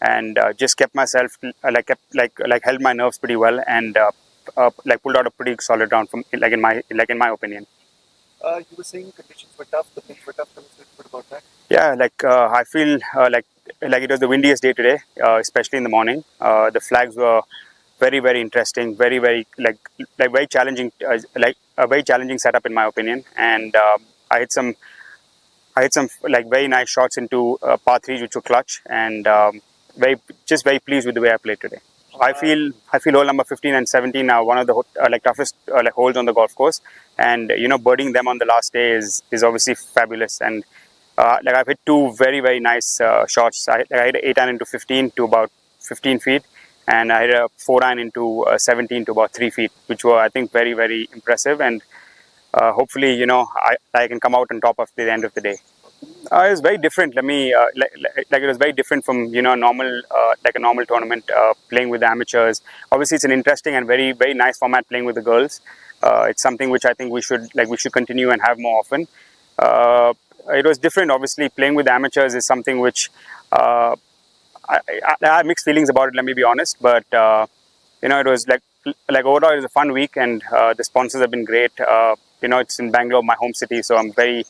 [SPEAKER 14] And just kept myself held my nerves pretty well, and pulled out a pretty solid round from in my opinion.
[SPEAKER 2] You were saying conditions were tough. The things were tough. Tell us a little bit about that.
[SPEAKER 14] Yeah, I feel like it was the windiest day today, especially in the morning. The flags were very, very interesting, very, very very challenging, a very challenging setup in my opinion. And I hit some I hit some like very nice shots into par threes, which were clutch, and very pleased with the way I played today. I feel hole number 15 and 17 are one of the like toughest like holes on the golf course, and birding them on the last day is obviously fabulous. And like I've hit two very nice shots. I hit an 8-iron into 15 to about 15 feet, and I hit a 4-iron into 17 to about 3 feet, which were, I think, very impressive. And hopefully, I can come out on top at the end of the day. It was very different. Like it was very different from normal like a normal tournament playing with the amateurs. Obviously, it's an interesting and very nice format playing with the girls. It's something which I think we should continue and have more often. It was different. Obviously, playing with the amateurs is something which I have mixed feelings about it. Let me be honest, but it was like overall it was a fun week, and the sponsors have been great. It's in Bangalore, my home city, so I'm very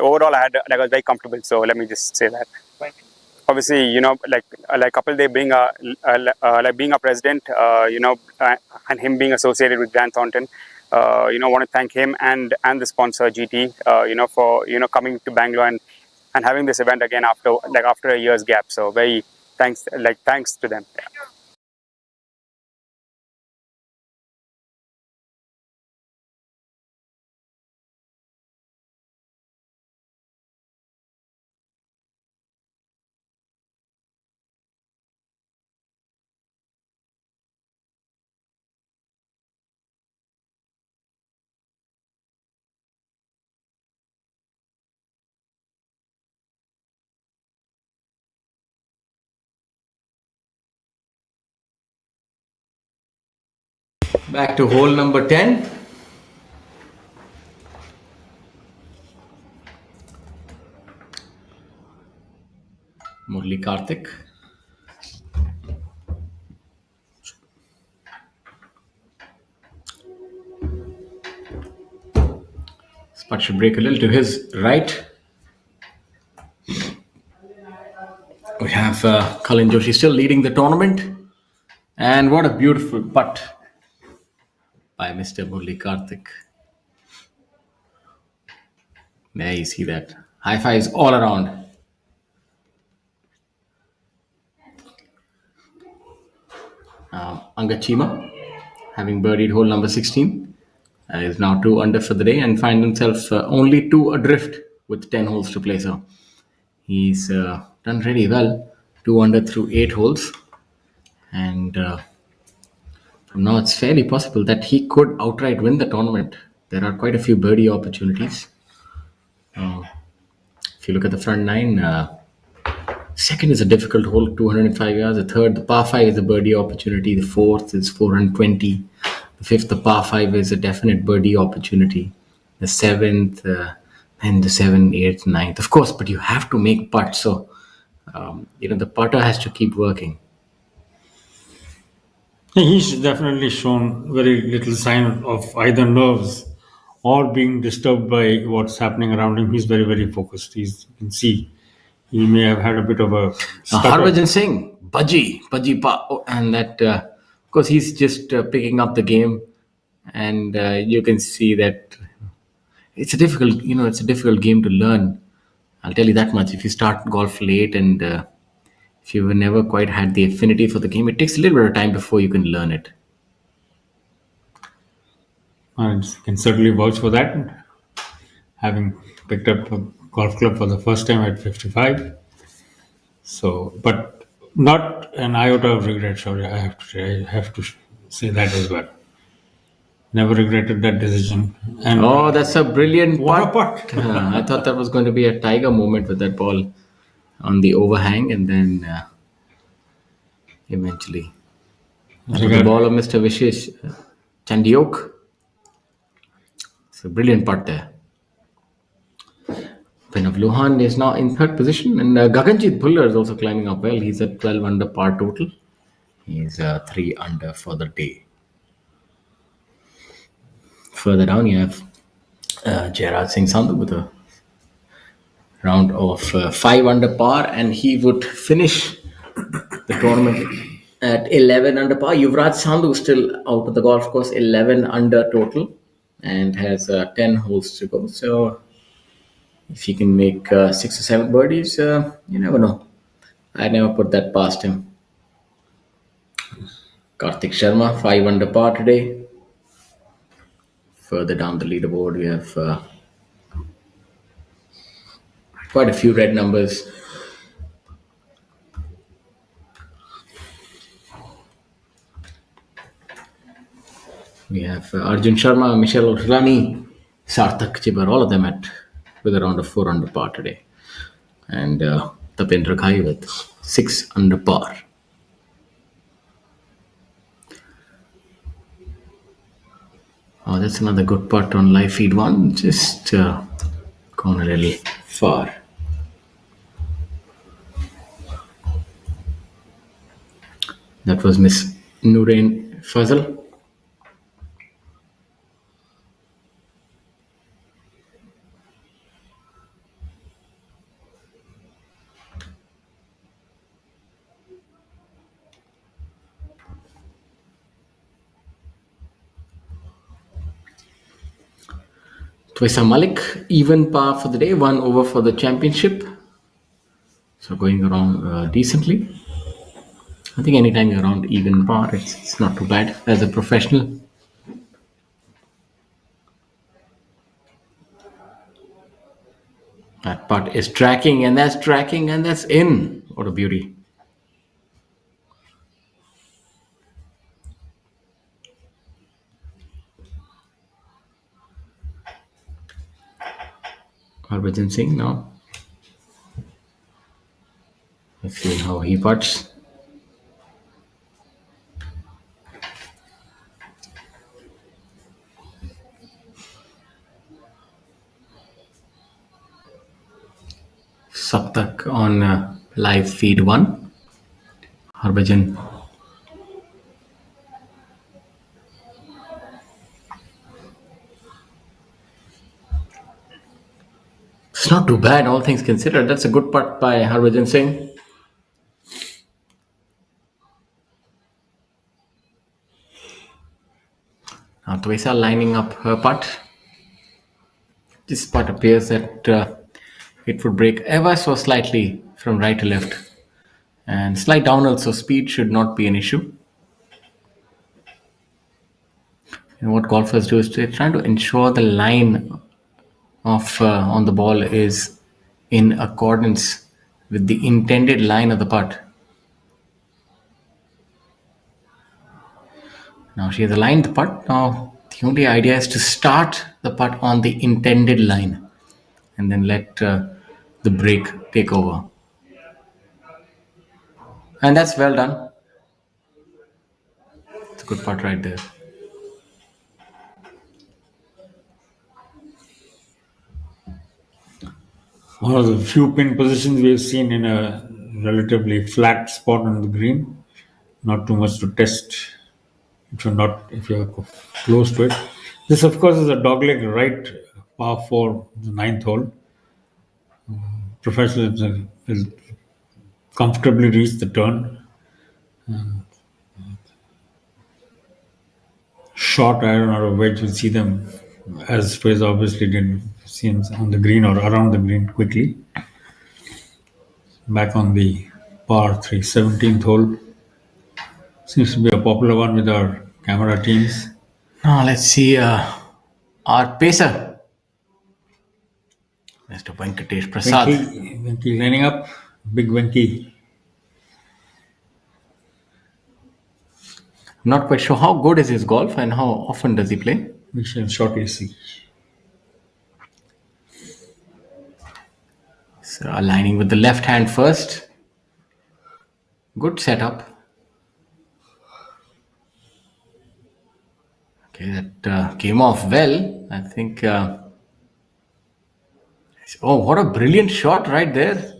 [SPEAKER 14] overall I was very comfortable. So let me just say that. Obviously, like Kapil Dev being a president, and him being associated with Grant Thornton, want to thank him and the sponsor GT, for coming to Bangalore and having this event again after a year's gap. So very thanks to them. Yeah.
[SPEAKER 5] Back to hole number 10. Murli Karthik. This putt should break a little to his right. We have Colin Joshi still leading the tournament. And what a beautiful putt by Mr. Murli Karthik. There you see that. High fives all around. Chima, having birdied hole number 16, is now 2 under for the day and finds himself only 2 adrift with 10 holes to play. So he's done really well. 2 under through 8 holes. And from now it's fairly possible that he could outright win the tournament. There are quite a few birdie opportunities. If you look at the front 9, second is a difficult hole, 205 yards. The third, the par 5 is a birdie opportunity. The fourth is 420. The fifth, the par 5 is a definite birdie opportunity. The seventh, and the 7th, 8th, 9th. Of course, but you have to make putts. So, the putter has to keep working.
[SPEAKER 6] He's definitely shown very little sign of either nerves or being disturbed by what's happening around him. He's very focused. You can see he may have had a bit of a
[SPEAKER 5] Harbhajan Singh, Baji Pa, and that, of course, he's just picking up the game, and you can see that it's a difficult game to learn. I'll tell you that much. If you start golf late and if you've never quite had the affinity for the game, it takes a little bit of time before you can learn it.
[SPEAKER 6] I can certainly vouch for that, having picked up a golf club for the first time at 55. So, but not an iota of regret, sorry, I have to say that as well. Never regretted that decision. And
[SPEAKER 5] that's a brilliant
[SPEAKER 6] what
[SPEAKER 5] putt.
[SPEAKER 6] a putt.
[SPEAKER 5] I thought that was going to be a Tiger moment with that ball on the overhang, and then eventually the ball of Mr. Vishesh Chandiok. It's a brilliant putt there. Pranav Luhan is now in 3rd position, and Gaganjit Bhullar is also climbing up well. He's at 12 under par total. He's 3 under for the day. Further down, you have Jairaj Singh Sandhu with a round of 5 under par, and he would finish the tournament at 11 under par. Yuvraj Sandhu still out of the golf course, 11 under total, and has 10 holes to go. So If he can make 6 or 7 birdies, you never know. I never put that past him. Karthik Sharma, 5 under par today. Further down the leaderboard, we have quite a few red numbers. We have Arjun Sharma, Michelle Rani, Sarthak Chibar, all of them with around a 4 under par today. And Tapendra Ghai with 6 under par. Oh, that's another good putt on live feed 1. Just gone a little far. That was Miss Nurain Fazal. Twaisa Malik, even par for the day, 1 over for the championship. So going around decently. I think anytime you're around even par, it's not too bad as a professional. That putt is tracking, and that's in. What a beauty. Harbhajan Singh now. Let's see how he putts. Saptak on live feed 1. Harbhajan. It's not too bad, all things considered. That's a good putt by Harbhajan Singh. Now Twaisa lining up her putt. This putt appears that it would break ever so slightly from right to left. And slight downhill, so speed should not be an issue. And what golfers do is they're trying to ensure the line of on the ball is in accordance with the intended line of the putt. Now she has aligned the putt. Now the only idea is to start the putt on the intended line and then let the break take over. And that's well done. It's a good putt right there.
[SPEAKER 6] One of the few pin positions we've seen in a relatively flat spot on the green. Not too much to test if you're close to it. This, of course, is a dogleg right par 4, the 9th hole. Professionals will comfortably reach the turn. Short iron or a wedge will see them, as Fraser obviously did, seen on the green or around the green quickly. Back on the par 3, 17th hole. Seems to be a popular one with our camera teams.
[SPEAKER 5] Now let's see our pacer, Mr. Venkatesh Prasad.
[SPEAKER 6] Venki lining up. Big Venki.
[SPEAKER 5] I'm not quite sure how good is his golf and how often does he play.
[SPEAKER 6] We shall shortly see.
[SPEAKER 5] So aligning with the left hand first. Good setup. Okay, that came off well. I think. Oh, what a brilliant shot right there.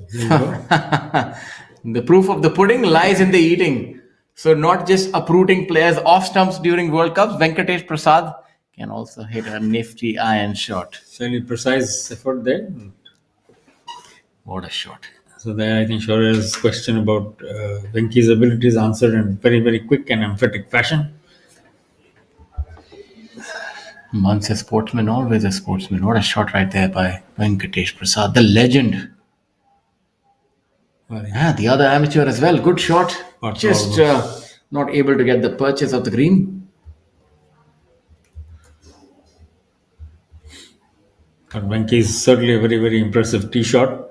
[SPEAKER 5] The proof of the pudding lies in the eating. So not just uprooting players off stumps during World Cups, Venkatesh Prasad can also hit a nifty iron shot.
[SPEAKER 6] Fairly precise effort there.
[SPEAKER 5] What a shot.
[SPEAKER 6] So there, I think Shaurya's question about Venki's abilities answered in very, very quick and emphatic fashion.
[SPEAKER 5] Once a sportsman, always a sportsman. What a shot right there by Venkatesh Prasad, the legend. The other amateur as well. Good shot. Just not able to get the purchase of the green.
[SPEAKER 6] But Venki is certainly a very, very impressive tee shot.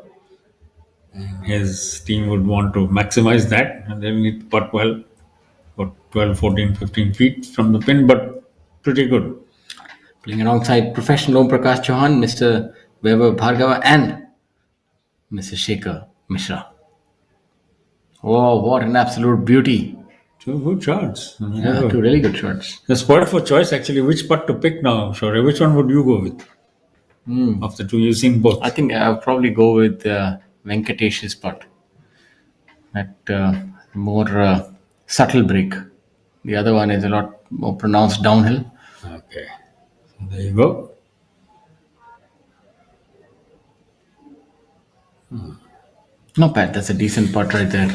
[SPEAKER 6] His team would want to maximize that, and they'll need to putt well, about 12, 14, 15 feet from the pin, but pretty good.
[SPEAKER 5] Playing alongside professional Om Prakash Chauhan, Mr. Vaibhav Bhargava, and Mr. Shekhar Mishra. Oh, what an absolute beauty.
[SPEAKER 6] Two good shots.
[SPEAKER 5] Yeah, two really good shots.
[SPEAKER 6] The spoiled for choice, actually, which putt to pick now, Shaurya? Which one would you go with? Of the two, you've seen both.
[SPEAKER 5] I think I'll probably go with Venkatesh's putt. That more subtle break. The other one is a lot more pronounced downhill.
[SPEAKER 6] Okay. So there you go.
[SPEAKER 5] Not bad. That's a decent putt right there.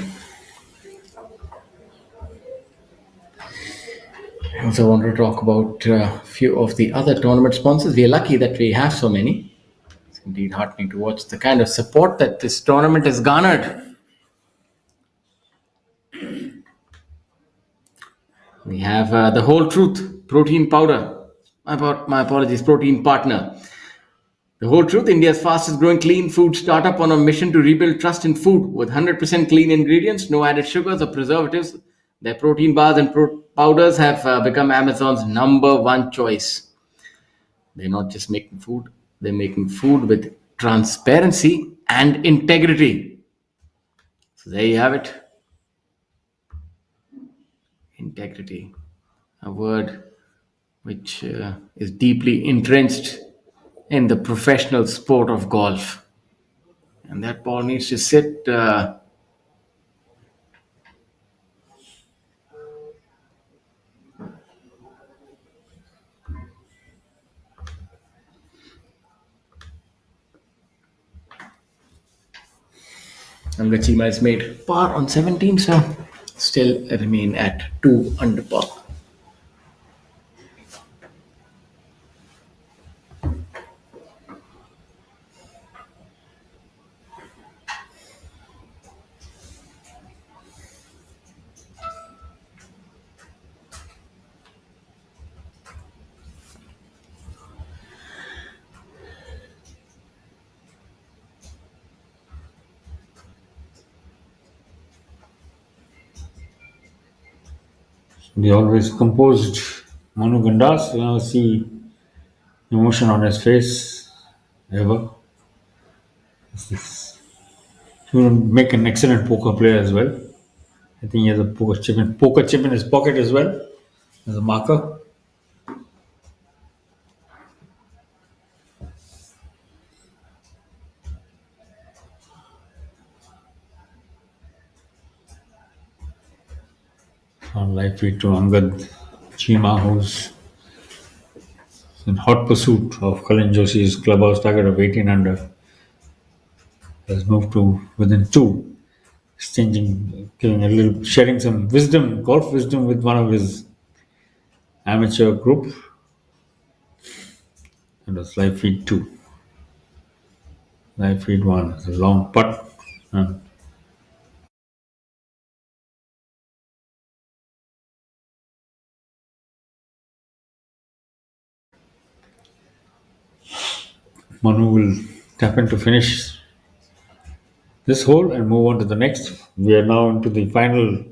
[SPEAKER 5] I also want to talk about a few of the other tournament sponsors. We are lucky that we have so many. It's indeed heartening to watch the kind of support that this tournament has garnered. We have the Whole Truth protein powder. My apologies, protein partner. The Whole Truth, India's fastest growing clean food startup on a mission to rebuild trust in food with 100% clean ingredients, no added sugars or preservatives. Their protein bars and powders have become Amazon's #1 choice. They're not just making food, they're making food with transparency and integrity. So there you have it. Integrity, a word which is deeply entrenched in the professional sport of golf. And that ball needs to sit and Chima has made par on 17, so still remain at 2 under par.
[SPEAKER 6] The always composed Manu Gandas, see emotion on his face ever. He will make an excellent poker player as well. I think he has a poker chip in his pocket as well as a marker. On live feed to Angad Chima, who's in hot pursuit of Kalin Joshi's clubhouse target of 18 under. Has moved to within 2. Sharing some wisdom, golf wisdom with one of his amateur group. And that's live feed 2. Live feed 1 is a long putt. And Manu will tap in to finish this hole and move on to the next. We are now into the final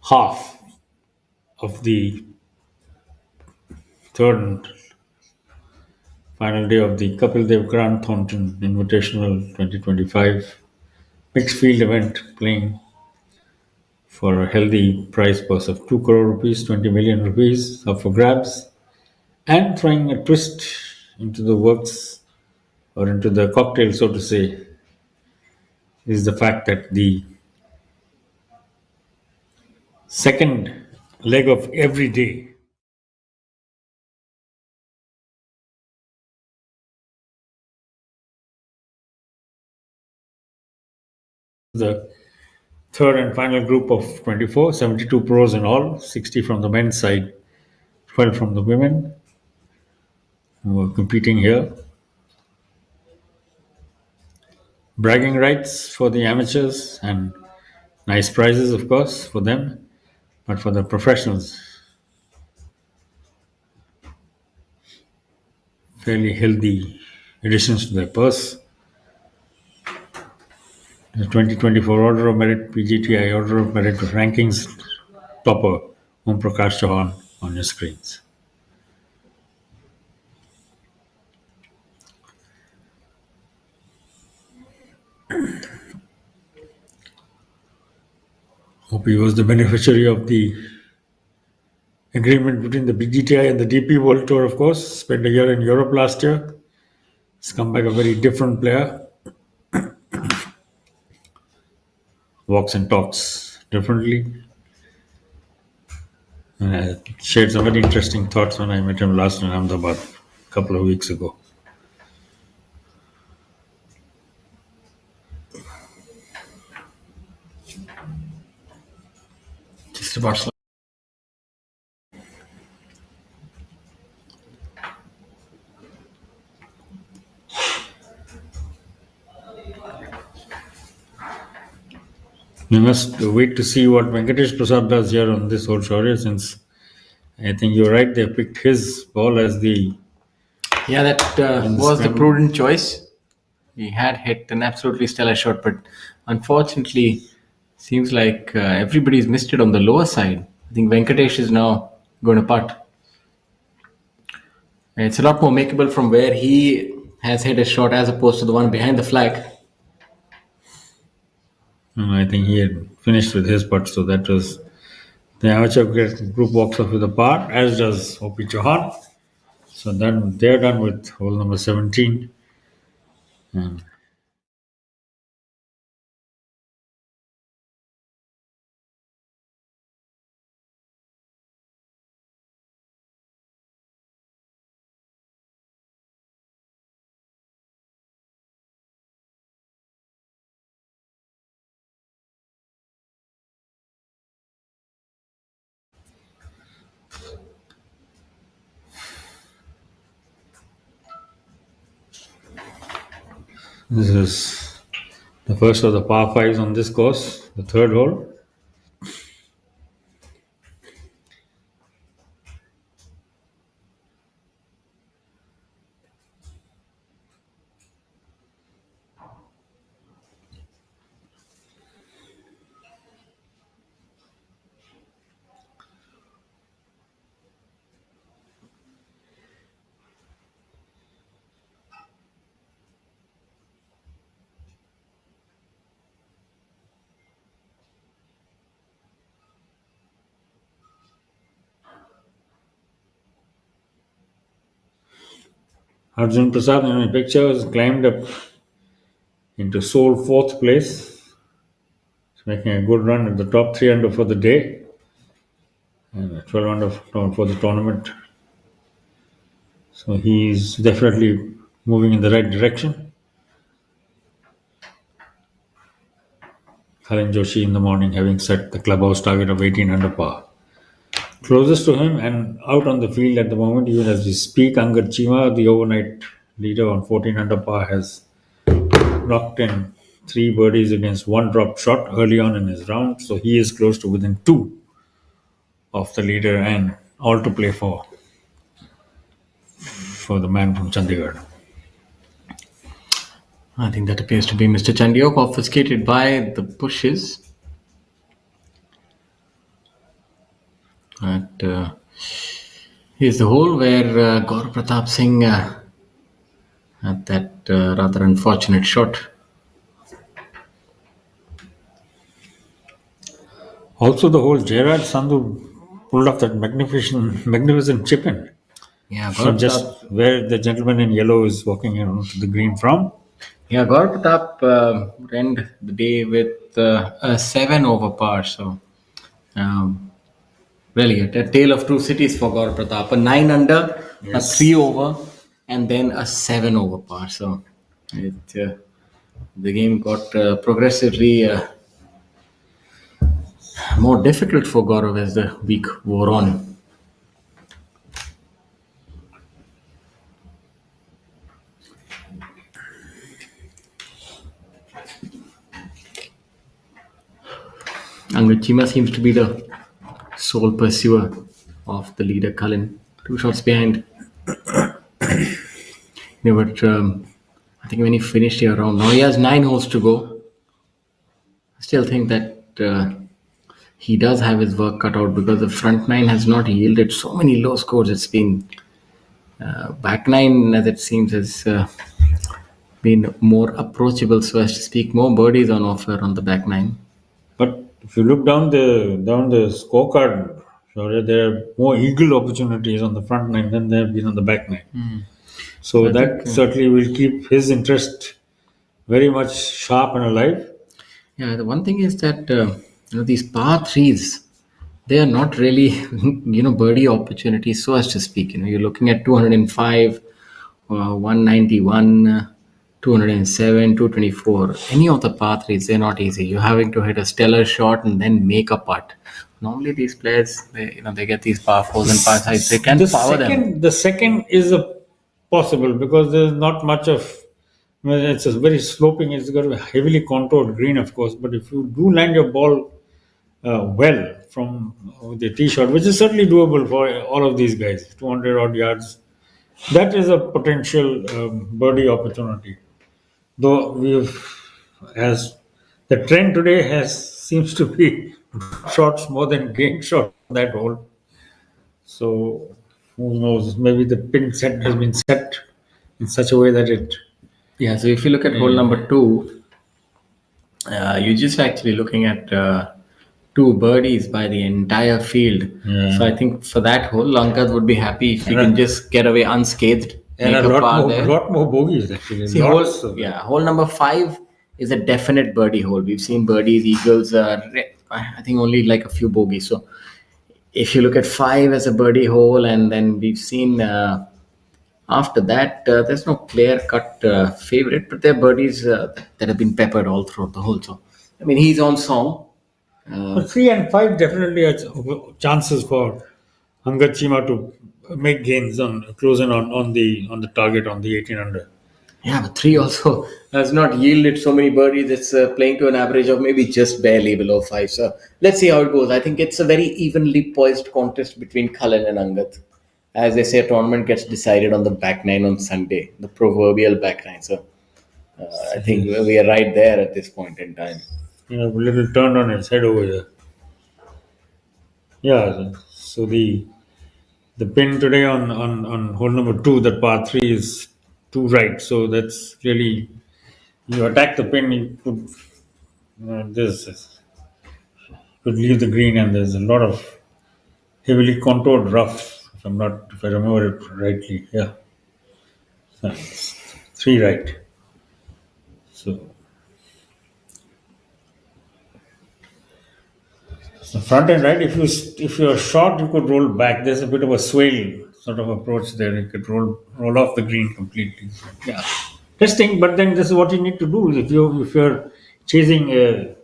[SPEAKER 6] half of the third and final day of the Kapil Dev Grant Thornton Invitational 2025 mixed field event, playing for a healthy prize purse of 2 crore rupees, 20 million rupees up for grabs, and throwing a twist into the works or into the cocktail, so to say, is the fact that the second leg of every day the third and final group of 24, 72 pros in all, 60 from the men's side, 12 from the women. who are competing here. Bragging rights for the amateurs and nice prizes, of course, for them, but for the professionals, fairly healthy additions to their purse. The 2024 Order of Merit, PGTI Order of Merit rankings topper, Om Prakash Chauhan, on your screens. Hope he was the beneficiary of the agreement between the BGTI and the DP World Tour, of course. Spent a year in Europe last year. He's come back a very different player. Walks and talks differently. And I shared some very interesting thoughts when I met him last in Ahmedabad a couple of weeks ago. Just about. We must wait to see what Venkatesh Prasad does here on this whole show, since I think you're right, they picked his ball as the...
[SPEAKER 5] Yeah, that was the prudent choice. He had hit an absolutely stellar shot, but unfortunately, seems like everybody's missed it on the lower side. I think Venkatesh is now going to putt. And it's a lot more makeable from where he has hit a shot as opposed to the one behind the flag.
[SPEAKER 6] I think he had finished with his putt, so that was the amateur group walks off with a par, as does OP Chauhan. So then they're done with hole number 17. And this is the first of the par 5s on this course, the third hole. Arjun Prasad in my picture has climbed up into sole fourth place. He's making a good run at the top 3 under for the day. And 12 under for the tournament. So he's definitely moving in the right direction. Colin Joshi in the morning having set the clubhouse target of 18 under par. Closest to him and out on the field at the moment, even as we speak, Angad Chima, the overnight leader on 14 under par, has knocked in 3 birdies against 1 drop shot early on in his round. So he is close to within 2 of the leader and all to play for the man from Chandigarh.
[SPEAKER 5] I think that appears to be Mr. Chandiok, obfuscated by the bushes. And here's the hole where Gaurav Pratap Singh had that rather unfortunate shot.
[SPEAKER 6] Also, the whole Gerard Sandhu pulled off that magnificent chip in.
[SPEAKER 5] Yeah,
[SPEAKER 6] from just where the gentleman in yellow is walking onto the green from.
[SPEAKER 5] Yeah, Gaurav Pratap end the day with a 7 over par. So, really, a tale of two cities for Gaurav Pratap. A 9 under, yes. A 3 over, and then a 7 over par. So, the game got progressively more difficult for Gaurav as the week wore on. Chima seems to be the sole pursuer of the leader Cullen. 2 shots behind. But I think when he finished here around now, he has 9 holes to go. I still think that he does have his work cut out because the front 9 has not yielded so many low scores. It's been back 9, as it seems, has been more approachable, so as to speak. More birdies on offer on the back 9.
[SPEAKER 6] But if you look down the scorecard, there are more eagle opportunities on the front 9 than there have been on the back 9. So that certainly will keep his interest very much sharp and alive.
[SPEAKER 5] Yeah, the one thing is that these par 3s, they are not really birdie opportunities, so as to speak. You're looking at 205, 191, 207, 224. Any of the par 3s, they're not easy. You're having to hit a stellar shot and then make a putt. Normally these players, they get these par 4s and par 5s. They can power them.
[SPEAKER 6] The second is possible because there's not much of. It's a very sloping. It's got a heavily contoured green, of course. But if you do land your ball well from the tee shot, which is certainly doable for all of these guys, 200 odd yards, that is a potential birdie opportunity. Though as the trend today seems to be shots more than gain shot on that hole. So who knows? Maybe the pin set has been set in such a way that it.
[SPEAKER 5] Yeah. So if you look at hole number 2, you're just actually looking at 2 birdies by the entire field.
[SPEAKER 6] Yeah.
[SPEAKER 5] So I think for that hole, Lankat would be happy if he can just get away unscathed.
[SPEAKER 6] And a lot more bogeys actually.
[SPEAKER 5] See, hole number 5 is a definite birdie hole. We've seen birdies, eagles, I think only like a few bogeys. So if you look at 5 as a birdie hole, and then we've seen after that, there's no clear-cut favorite, but there are birdies that have been peppered all throughout the hole. So, I mean, he's on song.
[SPEAKER 6] 3 and 5 definitely are chances for Angat Chima to make gains close in on the target on the 18 under.
[SPEAKER 5] Yeah, but 3 also has not yielded so many birdies. It's playing to an average of maybe just barely below 5. So let's see how it goes. I think it's a very evenly poised contest between Cullen and Angat. As they say, a tournament gets decided on the back 9 on Sunday, the proverbial back 9. So I think we are right there at this point in time.
[SPEAKER 6] A little turned on its head over here. Yeah, so the pin today on hole number 2, that par 3 is 2 right. So that's really, you attack the pin, you could could leave the green, and there's a lot of heavily contoured rough. If I remember it rightly, yeah. So 3 right. So front end right. If you're short, you could roll back. There's a bit of a swale sort of approach there. You could roll off the green completely. So, yeah, testing. But then this is what you need to do. If you're chasing a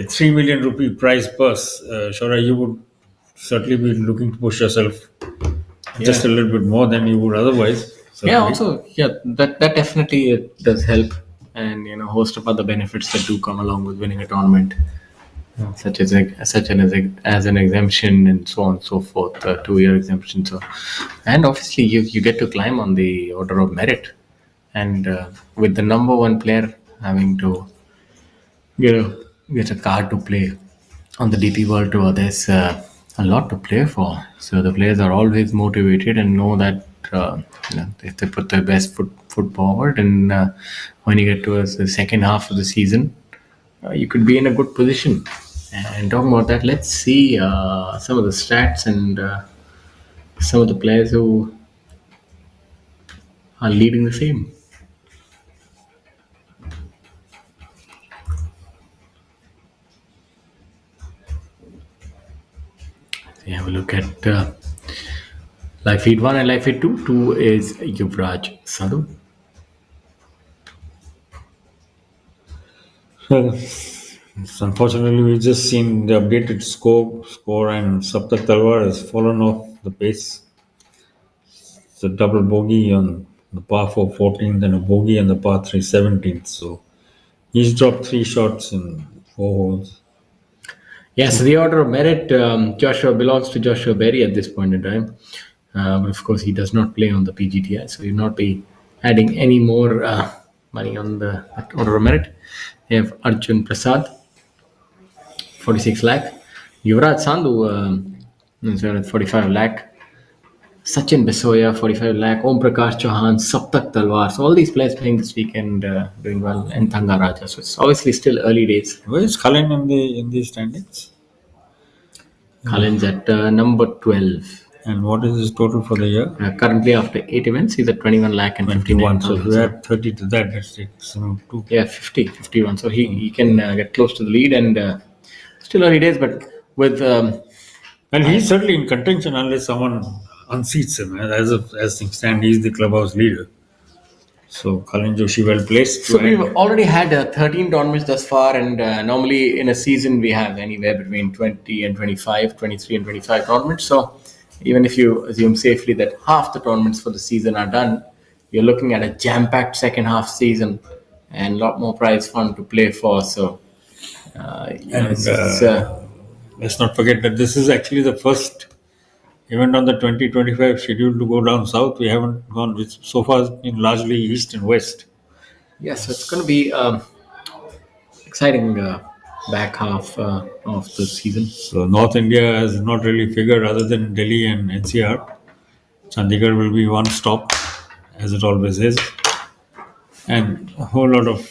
[SPEAKER 6] 3 million rupee prize purse, Shora, you would certainly be looking to push yourself just a little bit more than you would otherwise. Certainly.
[SPEAKER 5] That definitely it does help, and host of other benefits that do come along with winning a tournament. Such as an exemption and so on and so forth, 2-year exemption. So, and obviously you get to climb on the order of merit, and with the number 1 player having to get a card to play on the DP World Tour, there's a lot to play for. So the players are always motivated and know that if they put their best foot forward, and when you get towards the second half of the season, you could be in a good position. And talking about that, let's see some of the stats and some of the players who are leading the same. So have a look at live feed 1 and live feed 2. 2 is Yuvraj Sadhu.
[SPEAKER 6] Unfortunately, we've just seen the updated score, and Saptak Talwar has fallen off the pace. It's a double bogey on the par 4 14th and a bogey on the par 3 17th. So he's dropped 3 shots in 4 holes.
[SPEAKER 5] Yes, the order of merit, Joshua belongs to Joshua Berry at this point in time. But of course, he does not play on the PGTI, so he will not be adding any more money on the that order of merit. We have Arjun Prasad, 46 lakh. Yuvraj Sandhu is at 45 lakh. Sachin Besoya, 45 lakh. Om Prakash Chauhan, Saptak Talwar. So all these players playing this weekend doing well. And Thanga Raja. So it's obviously still early days.
[SPEAKER 6] Where is Cullen in the standings?
[SPEAKER 5] Cullen's at number 12.
[SPEAKER 6] And what is his total for the year?
[SPEAKER 5] Currently, after 8 events, he's at 21 lakh and 51.
[SPEAKER 6] So if we add 30 to that, that's two.
[SPEAKER 5] Yeah, 51. So he can get close to the lead, and still early days, but with.
[SPEAKER 6] And he's certainly in contention unless someone unseats him. As things stand, he's the clubhouse leader. So Cullen Joshi well placed.
[SPEAKER 5] So we've already had 13 tournaments thus far, and normally in a season we have anywhere between 20 and 25, 23 and 25 tournaments. So even if you assume safely that half the tournaments for the season are done, you're looking at a jam-packed second half season and a lot more prize fund to play for. So
[SPEAKER 6] let's not forget that this is actually the first event on the 2025 scheduled to go down south. We haven't gone, which so far has been largely east and west.
[SPEAKER 5] Yes, so it's going to be exciting back half of the season.
[SPEAKER 6] So North India has not really figured other than Delhi and NCR. Chandigarh will be one stop, as it always is. And a whole lot of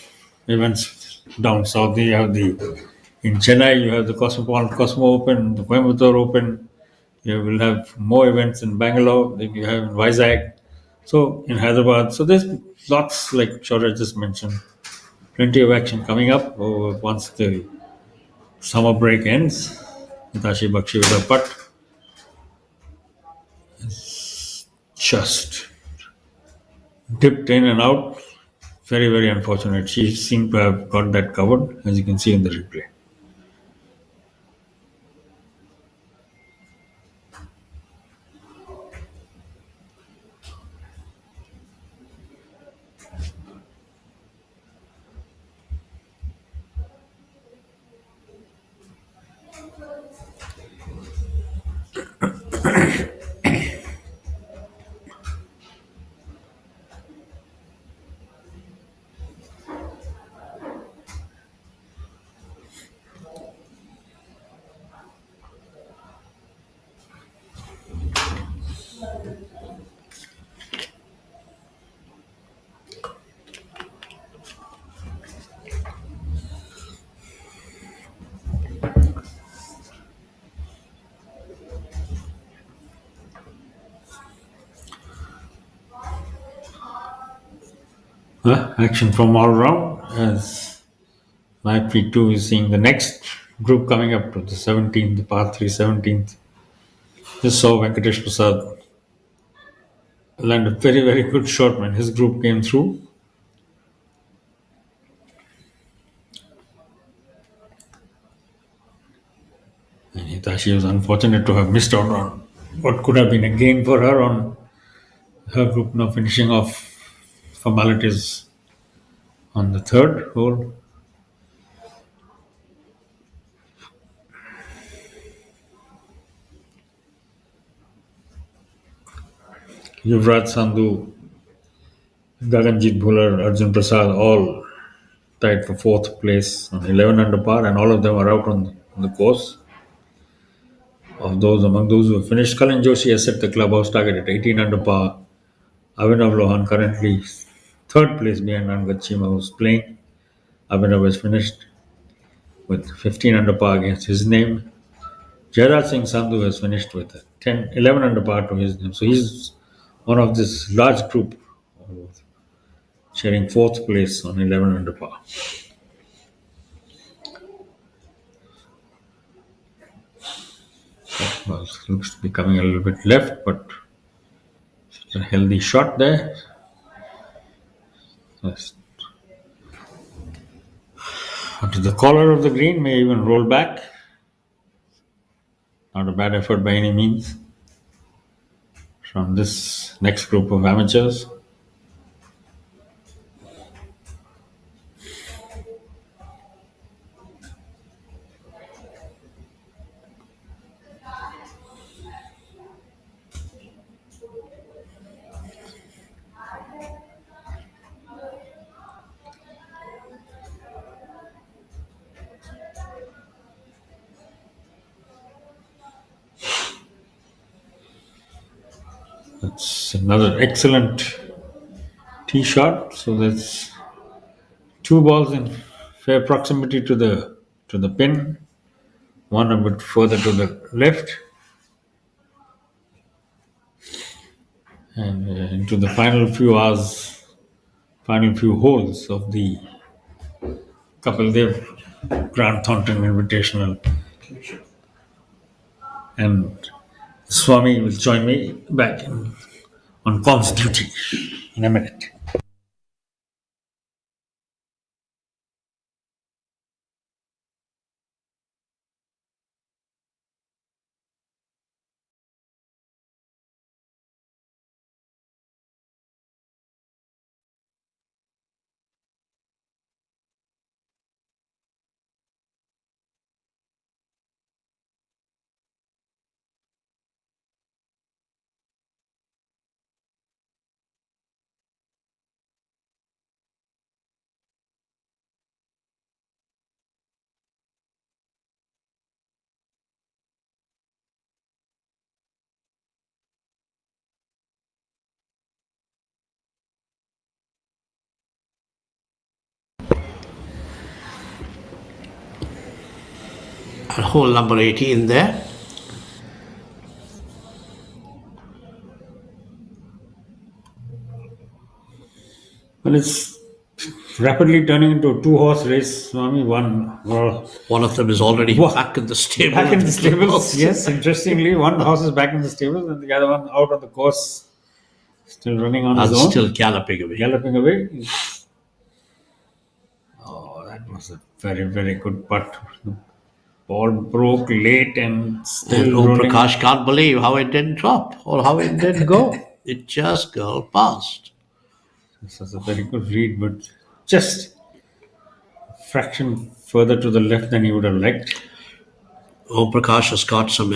[SPEAKER 6] events down south. You have in Chennai, you have the Cosmo Open, the Coimbatore Open. You will have more events in Bangalore than you have in Vizag. So in Hyderabad. So there's lots, like Shaurya just mentioned, plenty of action coming up once the summer break ends. Hitachi Bakshi with a putt. It's just dipped in and out. Very, very unfortunate. She seemed to have got that covered, as you can see in the replay. Action from all around, as Live Feed 2 is seeing the next group coming up to the 17th, the par 3 17th. Just saw Venkatesh Prasad land a very, very good shot when his group came through. And Hitachi was unfortunate to have missed out on what could have been a gain for her on her group now finishing off formalities on the third hole. Yuvraj Sandhu, Gaganjit Bhular, Arjun Prasad all tied for fourth place on 11 under par, and all of them are out on the course. Among those who have finished, Cullen Joshi has set the clubhouse target at 18 under par. Avinav Lohan currently third place behind Angad Chima, who's playing. Avinav has finished with 15 under par against his name. Jairaj Singh Sandhu has finished with 11 under par to his name. So he's one of this large group sharing fourth place on 11 under par. Well, looks to be coming a little bit left, but it's a healthy shot there. Onto the collar of the green, may even roll back. Not a bad effort by any means from this next group of amateurs. It's another excellent tee shot. So that's two balls in fair proximity to the pin, one a bit further to the left, and into the final few hours, final few holes of the Kapil Dev Grand Thornton Invitational. And Swami will join me back on comms duty in a minute.
[SPEAKER 4] And hole number 18 there.
[SPEAKER 6] Well, it's rapidly turning into a two-horse race, Swami.
[SPEAKER 4] One of them is already back in the stable.
[SPEAKER 6] Back in the stables, yes. Interestingly, one horse is back in the stables and the other one out on the course, still running on his own.
[SPEAKER 4] Still galloping away.
[SPEAKER 6] Galloping away. Oh, that was a very, very good putt. The ball broke late and still rolling.
[SPEAKER 4] Prakash can't believe how it didn't drop or how it didn't go. It just girl past.
[SPEAKER 6] This was a very good read, but just a fraction further to the left than he would have liked.
[SPEAKER 4] Prakash has got some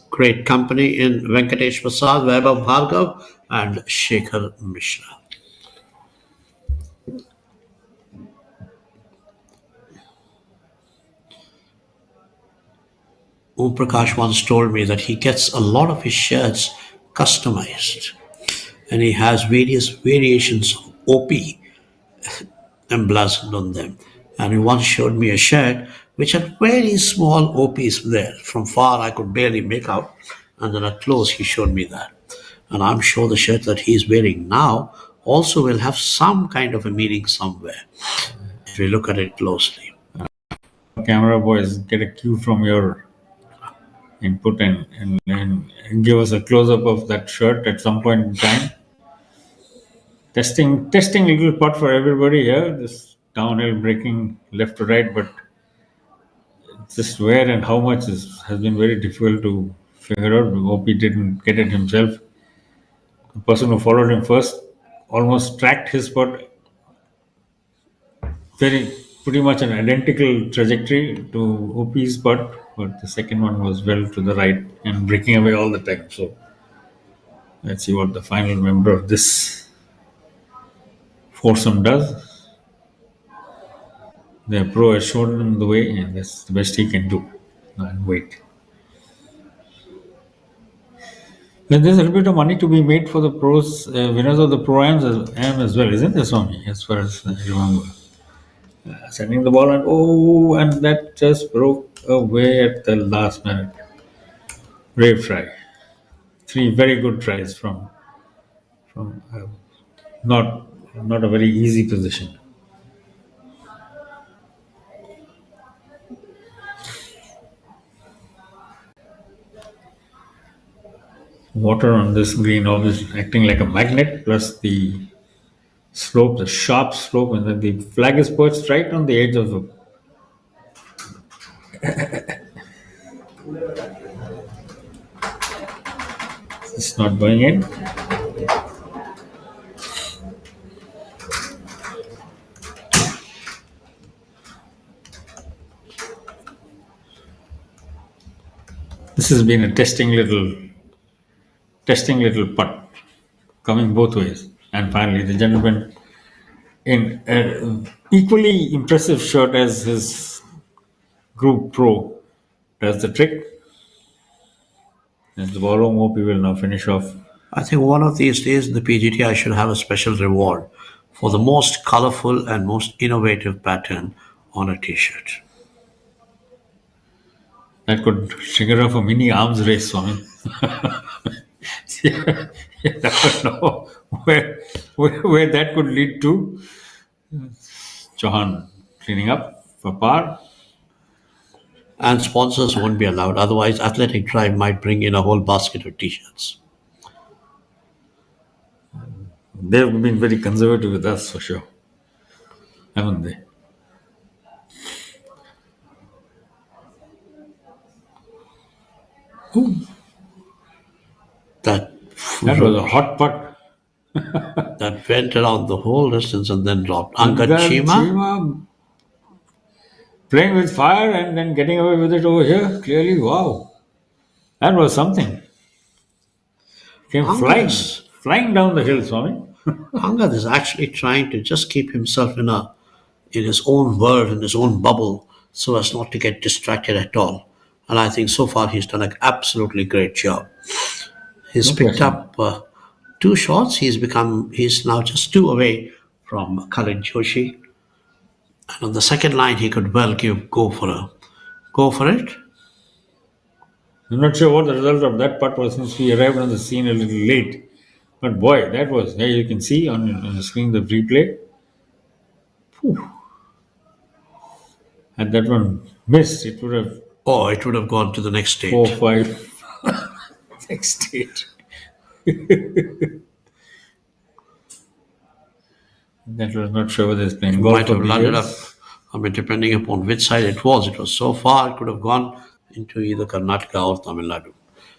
[SPEAKER 4] great company in Venkatesh Prasad, Vaibhav Bhargav and Shekhar Mishra. Om Prakash once told me that he gets a lot of his shirts customized and he has various variations of OP emblazoned on them. And he once showed me a shirt which had very small OPs there. From far I could barely make out, and then at close he showed me that. And I'm sure the shirt that he's wearing now also will have some kind of a meaning somewhere if we look at it closely.
[SPEAKER 6] Camera boys, get a cue from your input and give us a close-up of that shirt at some point in time. Testing little putt for everybody here. This downhill breaking left to right, but just where and how much has been very difficult to figure out. We hope he didn't get it himself. The person who followed him first almost tracked his putt pretty much an identical trajectory to OP's putt, but the second one was well to the right and breaking away all the time. So let's see what the final member of this foursome does. The pro has shown him the way, and that's the best he can do. And wait. Then there's a little bit of money to be made for the pros, winners of the pro-ams as well, isn't there, Swami? As far as I remember. Sending the ball and that just broke away at the last minute. Brave try. 3 very good tries from not a very easy position. Water on this green obviously acting like a magnet, plus the slope, the sharp slope, and then the flag is perched right on the edge of the it's not going in. This has been a testing little putt, coming both ways. And finally, the gentleman in an equally impressive shirt as his group pro does the trick. And the ball home, hope he will now finish off
[SPEAKER 4] I think one of these days the PGTI should have a special reward for the most colorful and most innovative pattern on a t-shirt.
[SPEAKER 6] That could trigger off a mini arms race, Swami. You never know where that could lead to. Chauhan cleaning up for par.
[SPEAKER 4] And sponsors won't be allowed. Otherwise, Athletic Drive might bring in a whole basket of t-shirts.
[SPEAKER 6] They've been very conservative with us for sure, haven't they? Ooh.
[SPEAKER 4] That
[SPEAKER 6] was a hot putt.
[SPEAKER 4] That went around the whole distance and then dropped. Chima
[SPEAKER 6] playing with fire and then getting away with it over here. Clearly, wow. That was something. Came flying down the hill, Swami.
[SPEAKER 4] Angad is actually trying to just keep himself in his own world, in his own bubble, so as not to get distracted at all. And I think so far he's done an absolutely great job. He's picked up 2 shots. He's now just 2 away from Joshi. And on the second line, he could well go for it.
[SPEAKER 6] I'm not sure what the result of that putt was since we arrived on the scene a little late. But boy, that was, there you can see on the screen the replay. Whew. Had that one missed, it would have...
[SPEAKER 4] Oh, it would have gone to the next stage.
[SPEAKER 6] 4-5. Next stage. That was not sure whether it's playing golf.
[SPEAKER 4] Might have landed up, depending upon which side it was so far, it could have gone into either Karnataka or Tamil Nadu.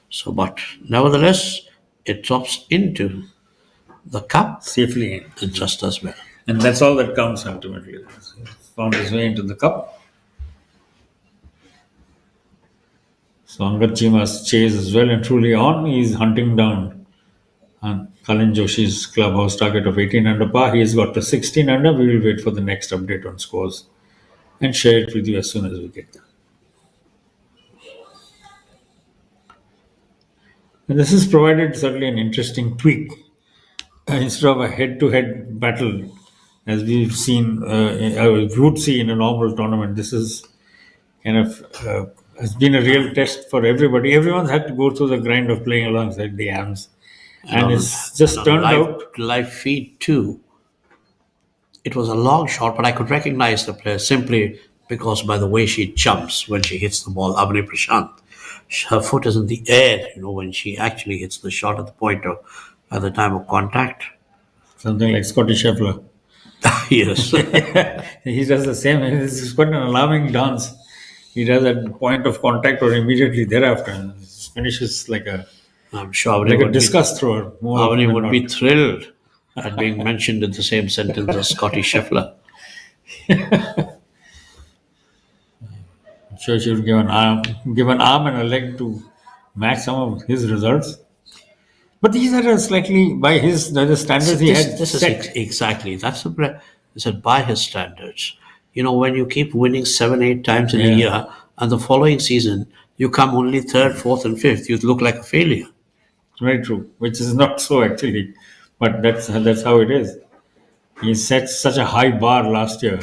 [SPEAKER 4] So, but nevertheless, it drops into the cup
[SPEAKER 6] safely
[SPEAKER 4] and just as well.
[SPEAKER 6] And that's all that counts ultimately. He found his way into the cup. So Angad Chima's chase is well and truly on. He's hunting down Kalin Joshi's clubhouse target of 18 under par. He has got to 16 under. We will wait for the next update on scores and share it with you as soon as we get there. And this has provided certainly an interesting tweak. Instead of a head-to-head battle, as we've seen, would see in a normal tournament, this is kind of has been a real test for everybody. Everyone's had to go through the grind of playing alongside the AMs. And it's just turned out...
[SPEAKER 4] Live feed too. It was a long shot, but I could recognize the player simply because by the way she jumps when she hits the ball, Avani Prashant. Her foot is in the air, when she actually hits the shot at the time of contact.
[SPEAKER 6] Something like Scotty Scheffler.
[SPEAKER 4] Yes.
[SPEAKER 6] He does the same. This is quite an alarming dance. He does at point of contact or immediately thereafter. And finishes like
[SPEAKER 4] I'm sure
[SPEAKER 6] like a discus thrower.
[SPEAKER 4] Avani would be thrilled at being mentioned in the same sentence as Scotty Scheffler.
[SPEAKER 6] I'm sure she would give an arm and a leg to match some of his results. But these are slightly by the standards he had set.
[SPEAKER 4] Exactly. That's the said by his standards. When you keep winning 7-8 times in a year, and the following season you come only 3rd, 4th, and 5th, you look like a failure.
[SPEAKER 6] Very true. Which is not so actually, but that's how it is. He set such a high bar last year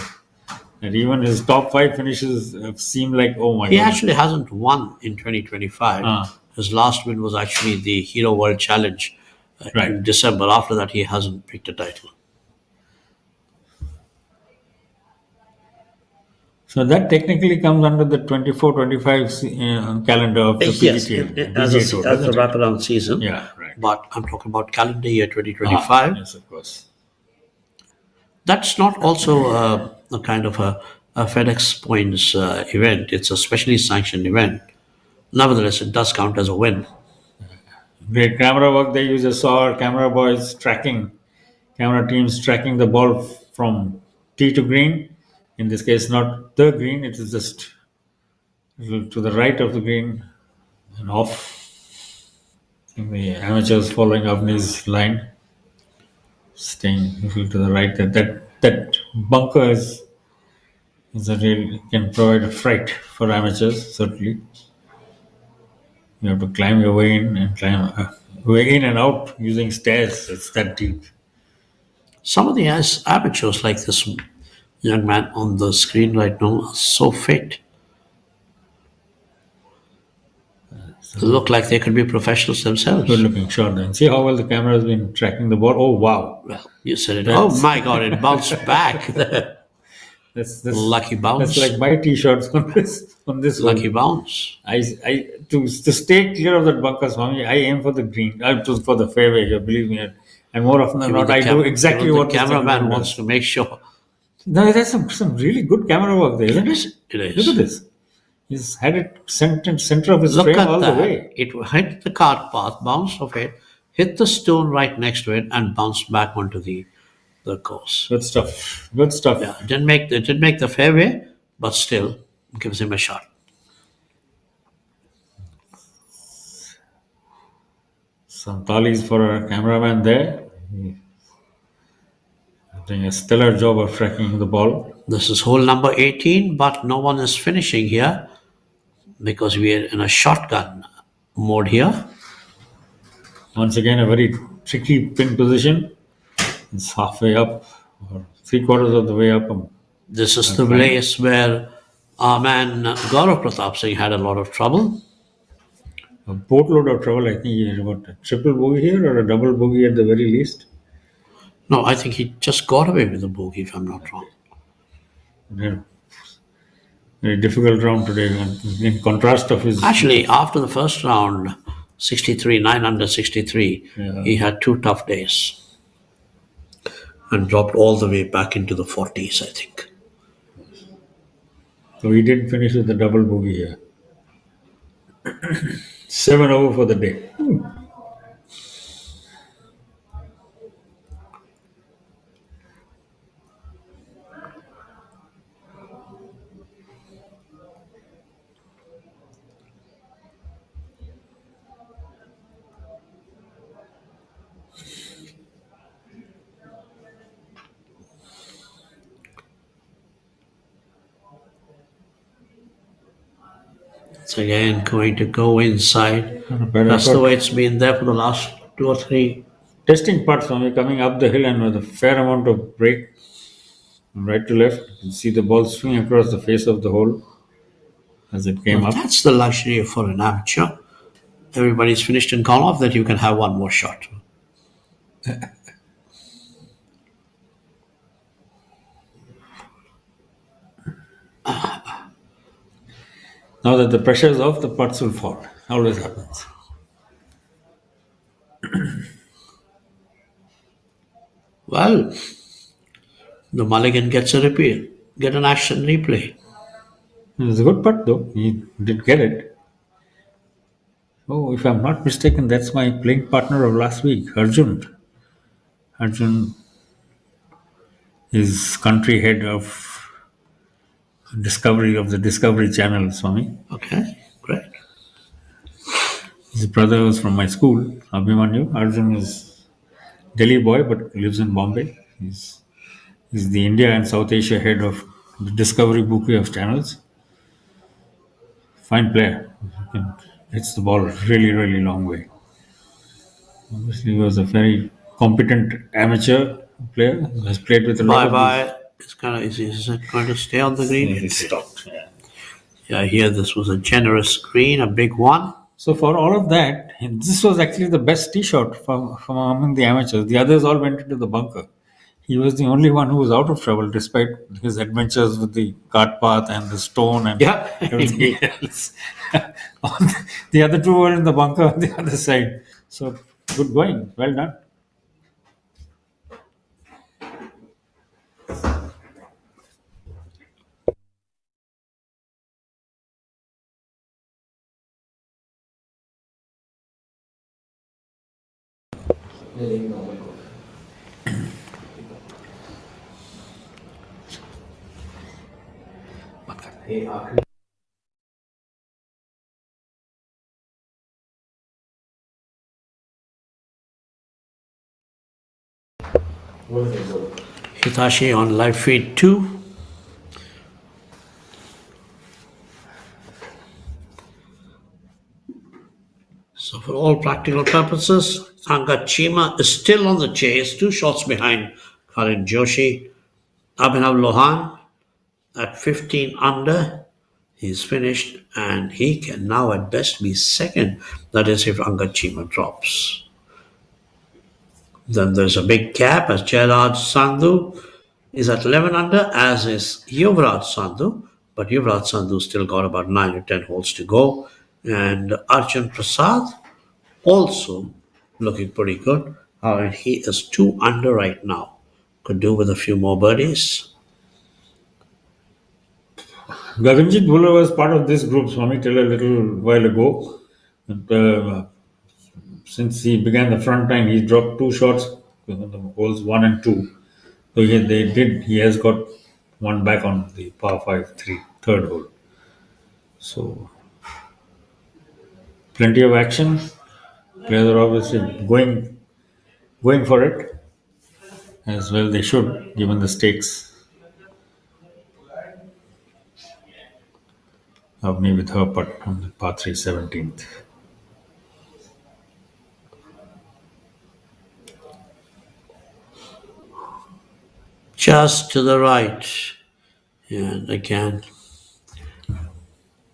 [SPEAKER 6] that even his top 5 finishes seem like, oh my God.
[SPEAKER 4] He actually hasn't won in 2025. His last win was actually the Hero World Challenge in December. After that, he hasn't picked a title.
[SPEAKER 6] So that technically comes under the 24-25 calendar of the PGT.
[SPEAKER 4] As a wraparound season.
[SPEAKER 6] Yeah, right.
[SPEAKER 4] But I'm talking about calendar year 2025.
[SPEAKER 6] Yes, of course.
[SPEAKER 4] That's not also a kind of a FedEx Points event. It's a specially sanctioned event. Nevertheless, it does count as a win.
[SPEAKER 6] Great camera work. They use a saw. Camera boys camera teams tracking the ball from tee to green. In this case, not the green. It is just to the right of the green and off. I think the amateurs following Avni's line, staying a little to the right. That bunker can provide a fright for amateurs, certainly. You have to climb your way in and climb way in and out using stairs. It's that deep.
[SPEAKER 4] Some of the amateurs, like this young man on the screen right now, are so fit. They look like they could be professionals themselves.
[SPEAKER 6] Good looking shot then. See how well the camera has been tracking the ball? Oh, wow.
[SPEAKER 4] Well, you said it. Oh, my God, it bounced back.
[SPEAKER 6] That's
[SPEAKER 4] lucky bounce.
[SPEAKER 6] That's like my tee shots on this
[SPEAKER 4] lucky
[SPEAKER 6] one.
[SPEAKER 4] bounce.
[SPEAKER 6] To stay clear of that bunker, Swami, I aim for the green. For the fairway, believe me. And more often than not, I do exactly what
[SPEAKER 4] the cameraman wants to make sure.
[SPEAKER 6] No, there's some really good camera work there, isn't it?
[SPEAKER 4] It is.
[SPEAKER 6] Look at this. He's had it center of his frame all the way.
[SPEAKER 4] It hit the cart path, bounced off it, hit the stone right next to it, and bounced back onto the course.
[SPEAKER 6] Good stuff. Good stuff.
[SPEAKER 4] Yeah, it didn't make the fairway, but still gives him a shot.
[SPEAKER 6] Some tallies for our cameraman there. Doing a stellar job of tracking the ball.
[SPEAKER 4] This is hole number 18, but no one is finishing here because we are in a shotgun mode here.
[SPEAKER 6] Once again, a very tricky pin position. It's halfway up, or 3/4 of the way up.
[SPEAKER 4] This is the place where our man Gaurav Pratap Singh had a lot of trouble.
[SPEAKER 6] A boatload of trouble. I think he had a triple bogey here or a double bogey at the very least.
[SPEAKER 4] No, I think he just got away with the bogey, if I'm not wrong.
[SPEAKER 6] Yeah. Very difficult round today. In contrast of his...
[SPEAKER 4] Actually, after the first round, 63, 9 under 63, he had 2 tough days. And dropped all the way back into the 40s, I think.
[SPEAKER 6] So he did finish with the double bogey here. 7 over for the day.
[SPEAKER 4] It's again going to go inside. That's the way it's been there for the last 2 or 3.
[SPEAKER 6] Testing putts when we're coming up the hill and with a fair amount of break from right to left. You can see the ball swing across the face of the hole as it came up.
[SPEAKER 4] That's the luxury for an amateur. Everybody's finished and gone off, that you can have one more shot.
[SPEAKER 6] Now that the pressure is off, the putts will fall. Always happens.
[SPEAKER 4] Well, the mulligan gets a repeat. Get an action replay.
[SPEAKER 6] It was a good putt though. He did get it. Oh, if I'm not mistaken, that's my playing partner of last week, Arjun. Arjun is country head of Discovery of the Discovery Channel, Swami.
[SPEAKER 4] Okay, great.
[SPEAKER 6] His brother was from my school, Abhimanyu. Arjun is Delhi boy but lives in Bombay. He's the India and South Asia head of the Discovery bouquet of channels. Fine player. Hits the ball really, really long way. Obviously, he was a very competent amateur player. Has played with a lot of
[SPEAKER 4] Is it going to stay on the green?
[SPEAKER 6] He stopped.
[SPEAKER 4] Yeah, here this was a generous green, a big one.
[SPEAKER 6] So for all of that, this was actually the best tee shot from among the amateurs. The others all went into the bunker. He was the only one who was out of trouble despite his adventures with the cart path and the stone and everything else. The other 2 were in the bunker on the other side. So good going. Well done.
[SPEAKER 4] Hitachi on live feed 2. So for all practical purposes, Anga Chima is still on the chase, 2 shots behind Karan Joshi. Abhinav Lohan at 15 under. He's finished and he can now at best be second. That is if Anga Chima drops. Then there's a big gap as Jairaj Sandhu is at 11 under, as is Yuvraj Sandhu. But Yuvraj Sandhu still got about 9 or 10 holes to go. And Arjun Prasad also looking pretty good. And he is 2 under right now. Could do with a few more birdies.
[SPEAKER 6] Gaganjit Bhullar was part of this group, Swami, till a little while ago. And, since he began the front nine, he dropped 2 shots, the holes 1 and 2. So he has got one back on the par 5, 3, third hole. So, plenty of action. Players are obviously going for it. As well they should, given the stakes. Avni with her putt on the par 3, 17th.
[SPEAKER 4] Just to the right. And again,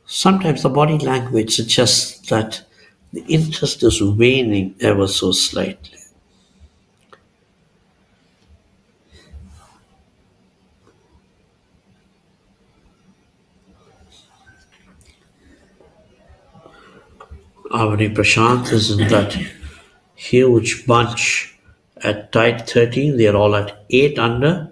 [SPEAKER 4] sometimes the body language suggests that the interest is waning ever so slightly. Avani Prashant is in that huge bunch at tight 13. They are all at 8 under.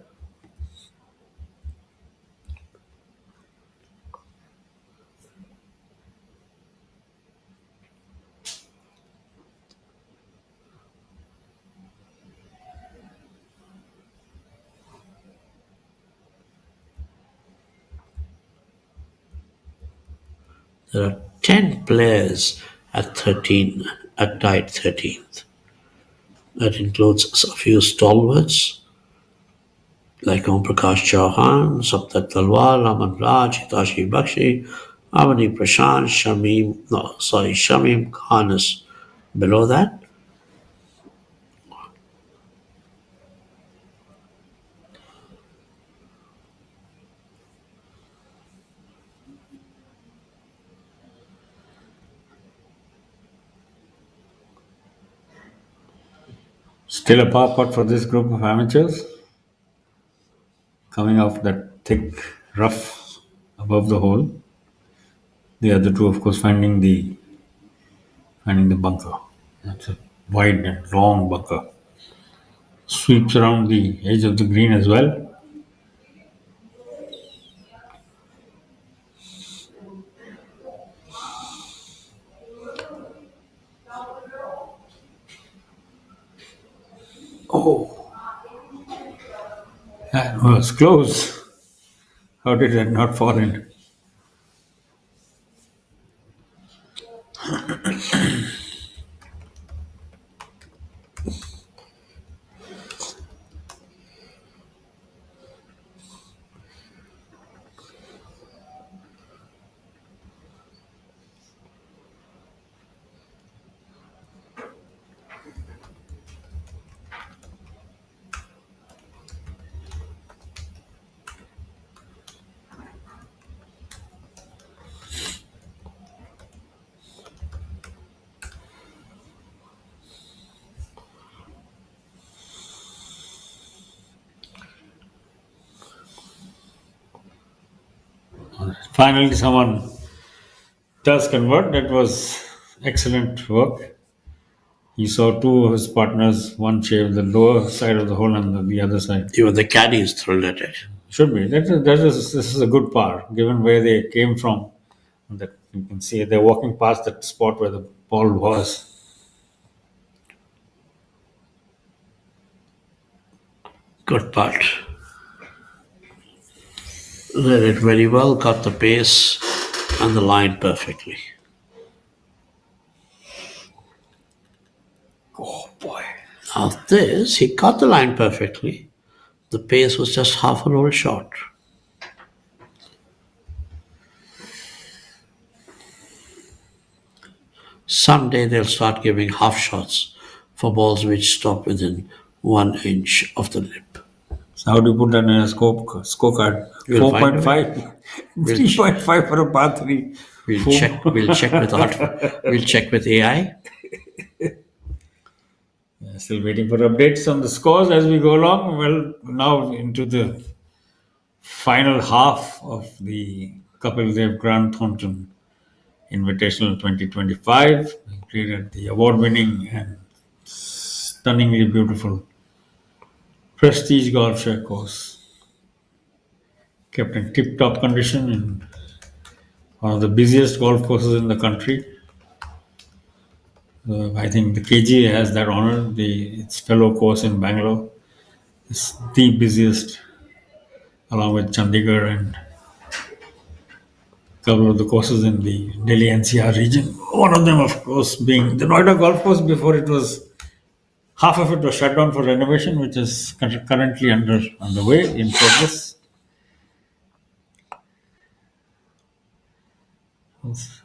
[SPEAKER 4] There are 10 players at 13, at tight 13th. That includes a few stalwarts like Om Prakash Chauhan, Saptat Talwar, Raman Raj, Hitashi Bakshi, Avani Prashant, Shamim Khan is below that.
[SPEAKER 6] Still a par putt for this group of amateurs. Coming off that thick rough above the hole. The other two, of course, finding the bunker. That's a wide and long bunker. Sweeps around the edge of the green as well. Oh, that was close. How did that not fall in? Finally, someone does convert. That was excellent work. He saw two of his partners, one shave the lower side of the hole and the other side.
[SPEAKER 4] Even the caddy is thrilled at it.
[SPEAKER 6] Should be. This is a good par, given where they came from. That you can see they're walking past that spot where the ball was.
[SPEAKER 4] Good putt. Read it very well, got the pace and the line perfectly.
[SPEAKER 6] Oh boy.
[SPEAKER 4] Now this, he got the line perfectly. The pace was just half a roll short. Someday they'll start giving half shots for balls which stop within 1 inch of the lip.
[SPEAKER 6] So how do you put that in a scorecard?
[SPEAKER 4] We'll find a
[SPEAKER 6] 4.5, 3.5 for a par 3.
[SPEAKER 4] We'll check with AI.
[SPEAKER 6] Still waiting for updates on the scores as we go along. Well, now into the final half of the Kapil Dev Grant Thornton Invitational 2025. We played at the award-winning and stunningly beautiful Prestige Golfshire course. Kept in tip-top condition in one of the busiest golf courses in the country. I think the KG has that honor. Its fellow course in Bangalore is the busiest, along with Chandigarh and a couple of the courses in the Delhi NCR region. One of them, of course, being the Noida Golf Course. Before it was, half of it was shut down for renovation, which is currently underway, in progress.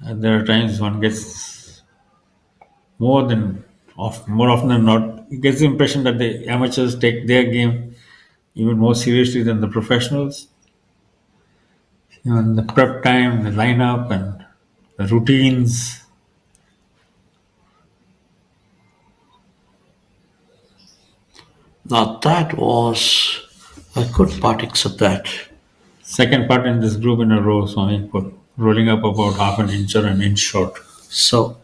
[SPEAKER 6] And there are times one gets more often than not, it gets the impression that the amateurs take their game even more seriously than the professionals. The prep time, the lineup, and the routines.
[SPEAKER 4] Now that was a good putt, except that.
[SPEAKER 6] Second putt in this group in a row, Swami, rolling up about half an inch or an inch short.
[SPEAKER 4] So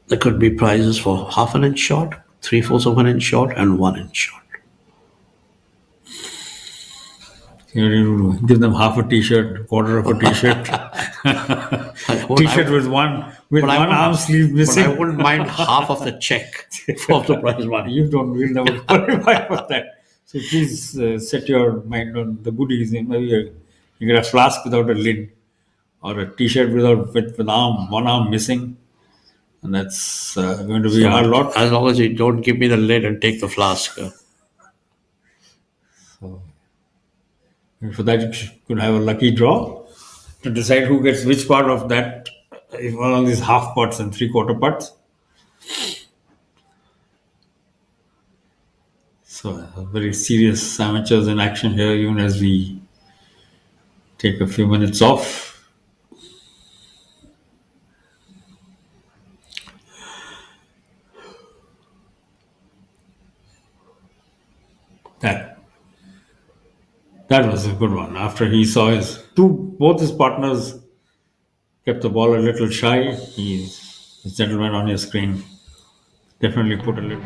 [SPEAKER 4] there could be prizes for half an inch short, 3/4 of an inch short, and 1 inch short.
[SPEAKER 6] You give them half a t-shirt, quarter of a t-shirt, t-shirt with one arm sleeve missing.
[SPEAKER 4] But I wouldn't mind half of the check for the prize money.
[SPEAKER 6] You don't will never qualify for that. So please set your mind on the goodies. Maybe you get a flask without a lid, or a t-shirt with one arm missing, and that's going to be a lot.
[SPEAKER 4] As long as you don't give me the lid and take the flask.
[SPEAKER 6] And for that, you could have a lucky draw to decide who gets which part of that, one of these half putts and 3/4 putts. So, very serious amateurs in action here, even as we take a few minutes off. That was a good one. After he saw both his partners kept the ball a little shy. This gentleman on your screen definitely put a little.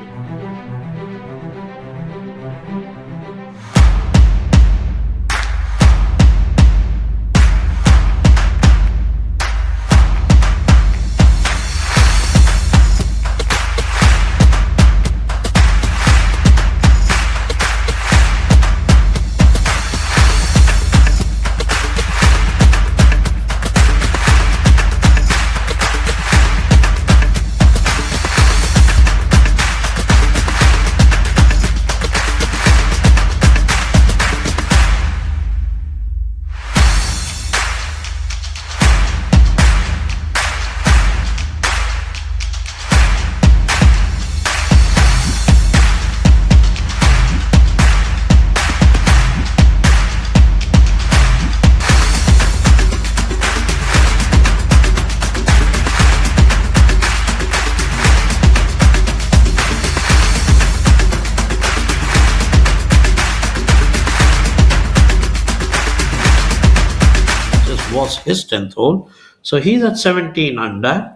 [SPEAKER 4] Was his 10th hole. So he's at 17 under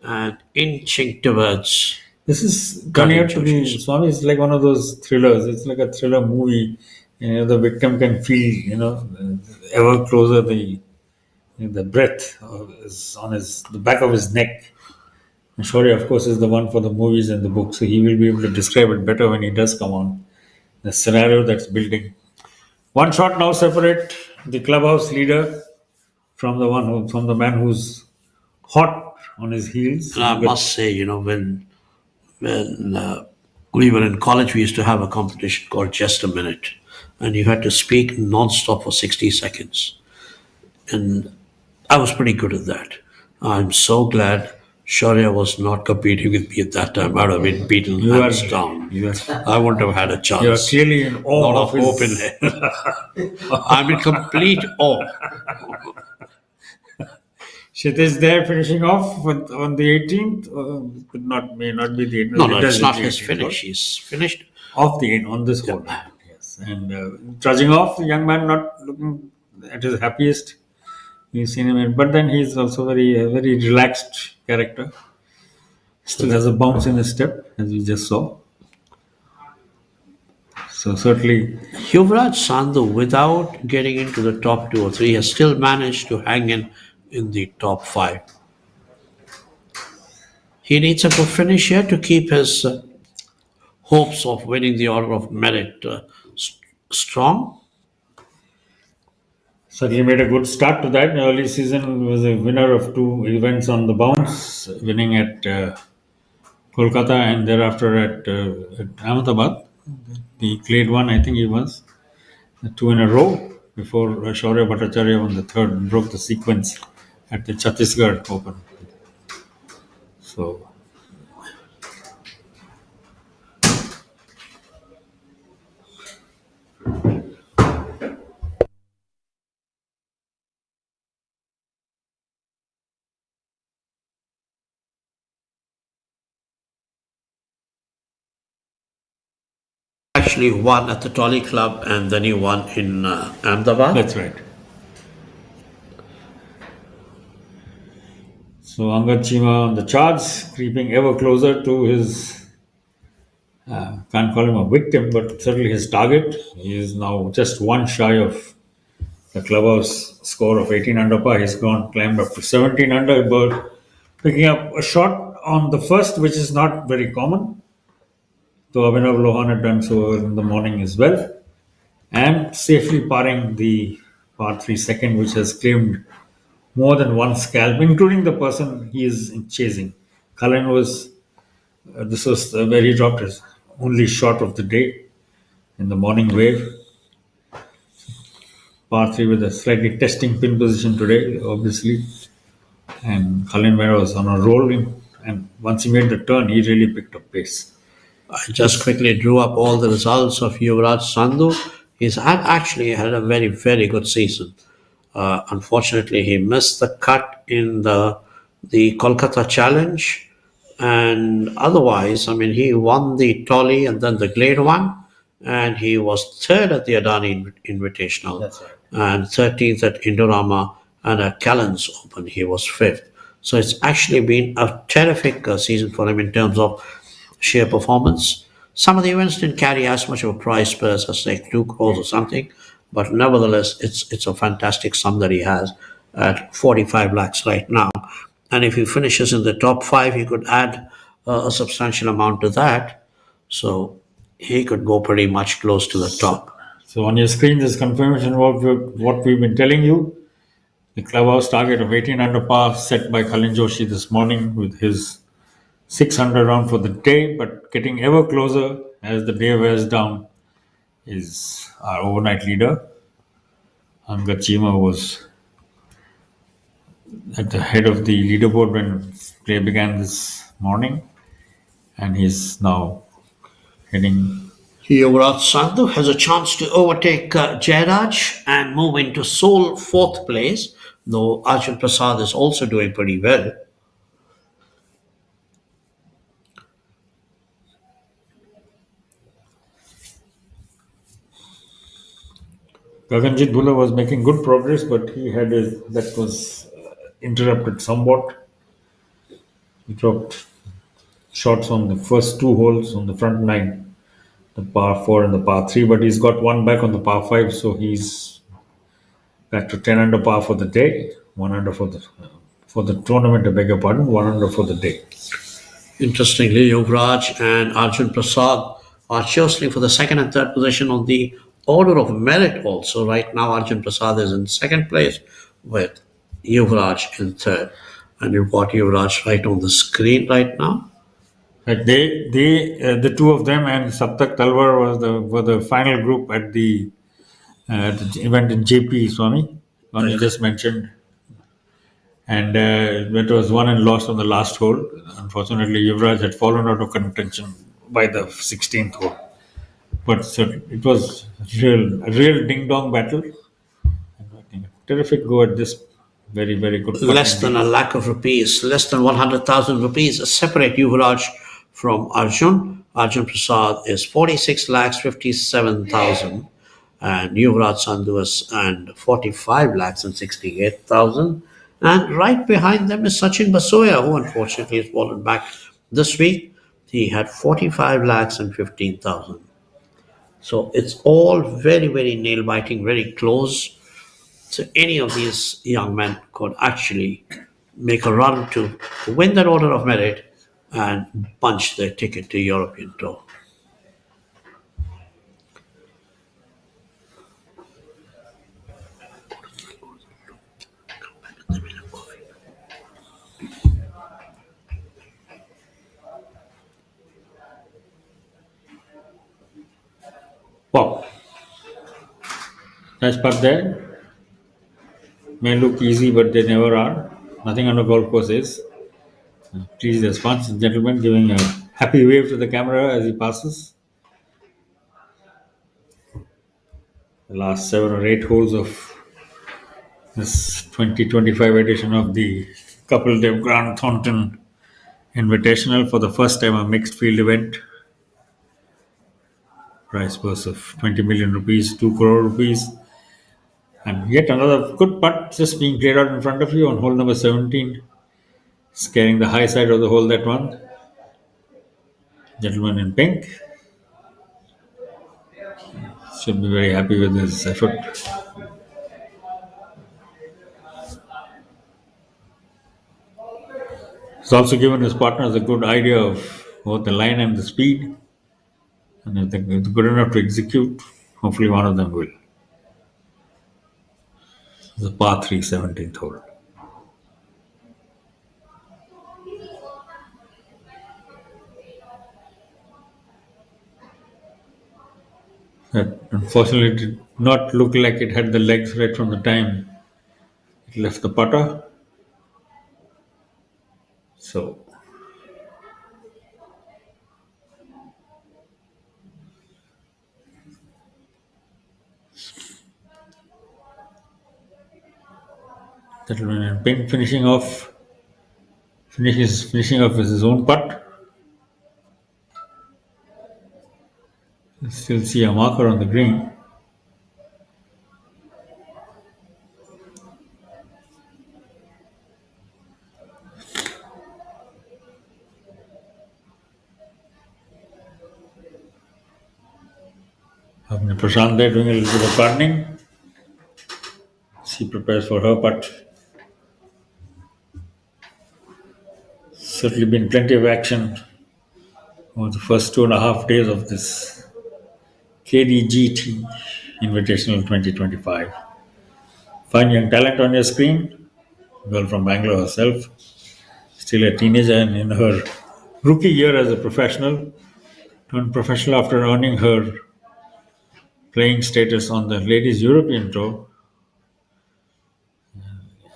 [SPEAKER 4] and inching towards.
[SPEAKER 6] This is turning out to be, Swami, it's like one of those thrillers. It's like a thriller movie. The victim can feel, ever closer the breath is on the back of his neck. And Shaurya, of course, is the one for the movies and the books, so he will be able to describe it better when he does come on. The scenario that's building. One shot now separate the clubhouse leader from the man who's hot on his heels.
[SPEAKER 4] And I must say, when we were in college, we used to have a competition called Just a Minute, and you had to speak non-stop for 60 seconds. And I was pretty good at that. I'm so glad Shaurya was not competing with me at that time. I would have been beaten hands down. I wouldn't have had a chance.
[SPEAKER 6] You are clearly in awe
[SPEAKER 4] Lot
[SPEAKER 6] of
[SPEAKER 4] of hope in
[SPEAKER 6] his...
[SPEAKER 4] there. I'm in complete awe.
[SPEAKER 6] Kshitij there finishing off on the 18th. May not be the 18th.
[SPEAKER 4] No, it's not his finish. He's finished
[SPEAKER 6] off the 8th on this hole. Yes, and trudging off, the young man not looking at his happiest. You've seen him, but then he's also a very relaxed character. Still has a bounce in his step, as we just saw. So certainly,
[SPEAKER 4] Yuvraj Sandhu, without getting into the top 2 or 3, has still managed to hang in the top 5. He needs a good finish here to keep his hopes of winning the Order of Merit strong.
[SPEAKER 6] So he made a good start to that. In the early season, he was a winner of 2 events on the bounce, winning at Kolkata and thereafter at Ahmedabad. The clade one, I think he was 2 in a row before Shaurya Bhattacharya won the 3rd and broke the sequence at the Chhattisgarh Open. So
[SPEAKER 4] Actually won at the Tolly Club and then he won in Ahmedabad.
[SPEAKER 6] That's right. So Angad Chima on the charts, creeping ever closer to his, can't call him a victim, but certainly his target. He is now just 1 shy of the Clubhouse score of 18 under par. He's climbed up to 17 under, but picking up a shot on the first, which is not very common. So Abhinav Lohan had done so in the morning as well, and safely parring the par 3 second, which has claimed more than 1 scalp, including the person he is chasing. Cullen was, this was where he dropped his only shot of the day in the morning wave. Par 3 with a slightly testing pin position today, obviously. And Cullen was on a rolling, and once he made the turn, he really picked up pace.
[SPEAKER 4] I just quickly drew up all the results of Yuvraj Sandhu. He's actually had a very, very good season. Unfortunately, he missed the cut in the Kolkata Challenge. And otherwise, I mean, he won the Tolly and then the Glade one. And he was 3rd at the Adani Invitational.
[SPEAKER 6] That's right.
[SPEAKER 4] And 13th at Indorama. And at Callan's Open, he was 5th. So it's actually been a terrific season for him in terms of sheer performance. Some of the events didn't carry as much of a prize purse as like 2 crores or something, but nevertheless, it's a fantastic sum that he has at 45 lakhs right now. And if he finishes in the top 5, he could add a substantial amount to that. So he could go pretty much close to the top.
[SPEAKER 6] So on your screen, there's confirmation of what we've been telling you. The Clubhouse target of 18 under par set by Cullen Joshi this morning with his 600 round for the day, but getting ever closer as the day wears down is our overnight leader. Angad Chima was at the head of the leaderboard when play began this morning, and he's now heading.
[SPEAKER 4] Yuvraj Sandhu has a chance to overtake Jairaj and move into sole 4th place, though Arjun Prasad is also doing pretty well.
[SPEAKER 6] Gaganjit Bhula was making good progress, but that was interrupted somewhat. He dropped shots on the first 2 holes on the front 9, the par 4 and the par 3, but he's got 1 back on the par 5, so he's back to 10 under par for the day, 1 under for the tournament, I beg your pardon, 1 under for the day.
[SPEAKER 4] Interestingly, Yuvraj and Arjun Prasad are jostling for the 2nd and 3rd position on the Order of Merit also. Right now, Arjun Prasad is in 2nd place with Yuvraj in 3rd. And you've got Yuvraj right on the screen right now.
[SPEAKER 6] The 2 of them and Saptak Talwar were the final group at the event in JP, Swami, one you just mentioned. And it was won and lost on the last hole. Unfortunately, Yuvraj had fallen out of contention by the 16th hole. But it was a real ding-dong battle. And I think a terrific go at this very, very good.
[SPEAKER 4] Less than a lakh of rupees, less than 100,000 rupees separate Yuvraj from Arjun. Arjun Prasad is 46 lakhs 57,000 and Yuvraj Sandhu is and 45 lakhs and 68,000. And right behind them is Sachin Basoya, who unfortunately has fallen back this week. He had 45 lakhs and 15,000. So it's all very, very nail biting, very close. So any of these young men could actually make a run to win that order of merit and punch their ticket to European Tour.
[SPEAKER 6] Wow. Nice putt there. May look easy, but they never are. Nothing on a golf course is. Please, the sponsor gentleman giving a happy wave to the camera as he passes. The last 7 or 8 holes of this 2025 edition of the Kapil Dev Grand Thornton Invitational, for the first time a mixed field event. Price purse of 20 million rupees, 2 crore rupees. And yet another good putt just being played out in front of you on hole number 17. Scaring the high side of the hole, that one. Gentleman in pink should be very happy with his effort. He's also given his partners a good idea of both the line and the speed. And if they're good enough to execute, hopefully one of them will. The par 3 17th hole. That unfortunately did not look like it had the legs right from the time it left the putter. So gentleman in pink finishing off with his own putt. You still see a marker on the green. Prashant there doing a little bit of gardening. She prepares for her putt. Certainly been plenty of action over the first 2.5 days of this KDGT Invitational 2025. Fine young talent on your screen. Girl from Bangalore herself. Still a teenager and in her rookie year as a professional. Turned professional after earning her playing status on the Ladies European Tour.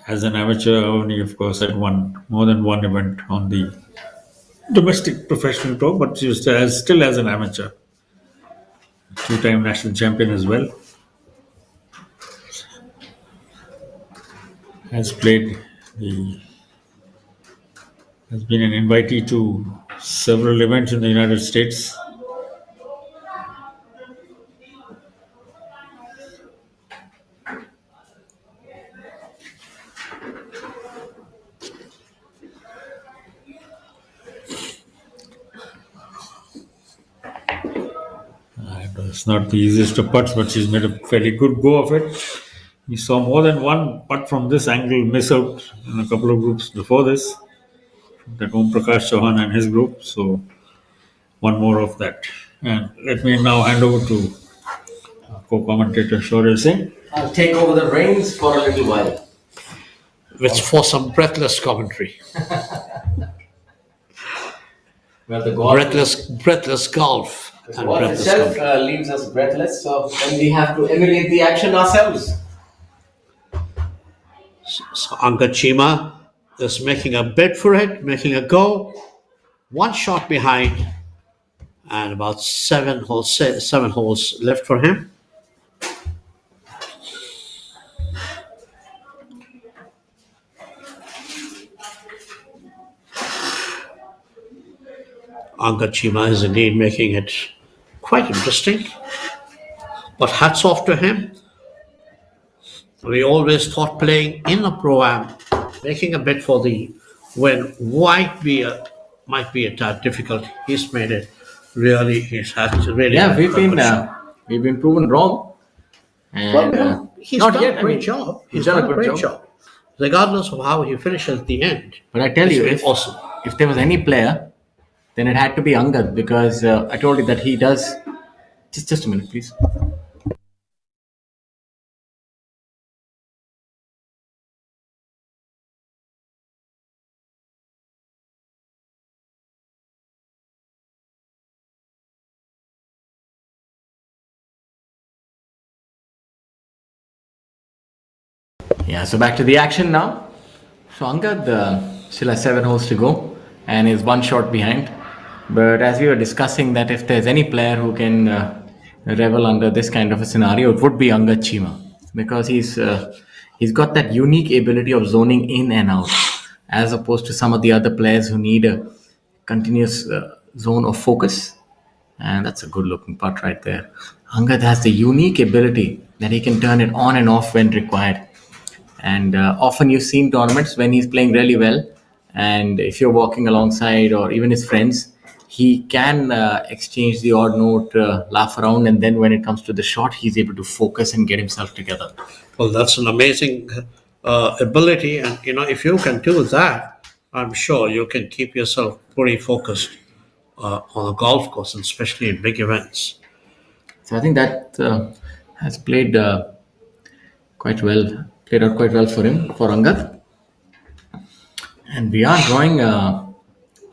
[SPEAKER 6] As an amateur, only of course had won more than one event on the domestic professional tour, but she was still as an amateur. 2-time national champion as well. Has been an invitee to several events in the United States. It's not the easiest of putts, but she's made a fairly good go of it. We saw more than one putt from this angle miss out in a couple of groups before this. That Om Prakash Chauhan and his group. So one more of that. And let me now hand over to co-commentator Shaurya Singh.
[SPEAKER 15] I'll take over the reins for a little while.
[SPEAKER 4] For some breathless commentary.
[SPEAKER 15] Well, the golf
[SPEAKER 4] breathless golf.
[SPEAKER 15] The golf itself leaves us breathless, so then we have to emulate the action ourselves.
[SPEAKER 4] So Anka Chima is making a bid for it, making a go. One shot behind, and about seven holes left for him. Chima is indeed making it quite interesting. But hats off to him. We always thought playing in a pro-am, making a bid for the win might be a tad difficult. He's made it really. He's had to really.
[SPEAKER 5] Yeah, we've been proven wrong. And
[SPEAKER 4] he's
[SPEAKER 5] not
[SPEAKER 4] done
[SPEAKER 5] yet.
[SPEAKER 4] a great job. He's done a great job. Regardless of how he finishes at the end.
[SPEAKER 5] But I tell you,
[SPEAKER 4] awesome.
[SPEAKER 5] If there was any player, then it had to be Angad, because I told you that he does. Just a minute, please. Yeah, so back to the action now. So Angad still has 7 holes to go and is 1 shot behind. But as we were discussing, that if there's any player who can revel under this kind of a scenario, it would be Angad Chima, because he's got that unique ability of zoning in and out, as opposed to some of the other players who need a continuous zone of focus. And that's a good looking putt right there. Angad has the unique ability that he can turn it on and off when required. And often you see in tournaments when he's playing really well, and if you're walking alongside or even his friends, he can exchange the odd note, laugh around, and then when it comes to the shot, he's able to focus and get himself together.
[SPEAKER 4] Well, that's an amazing ability, and if you can do that, I'm sure you can keep yourself pretty focused on a golf course, and especially in big events.
[SPEAKER 5] So I think that has played quite well. Played out quite well for him, for Angad. And we are drawing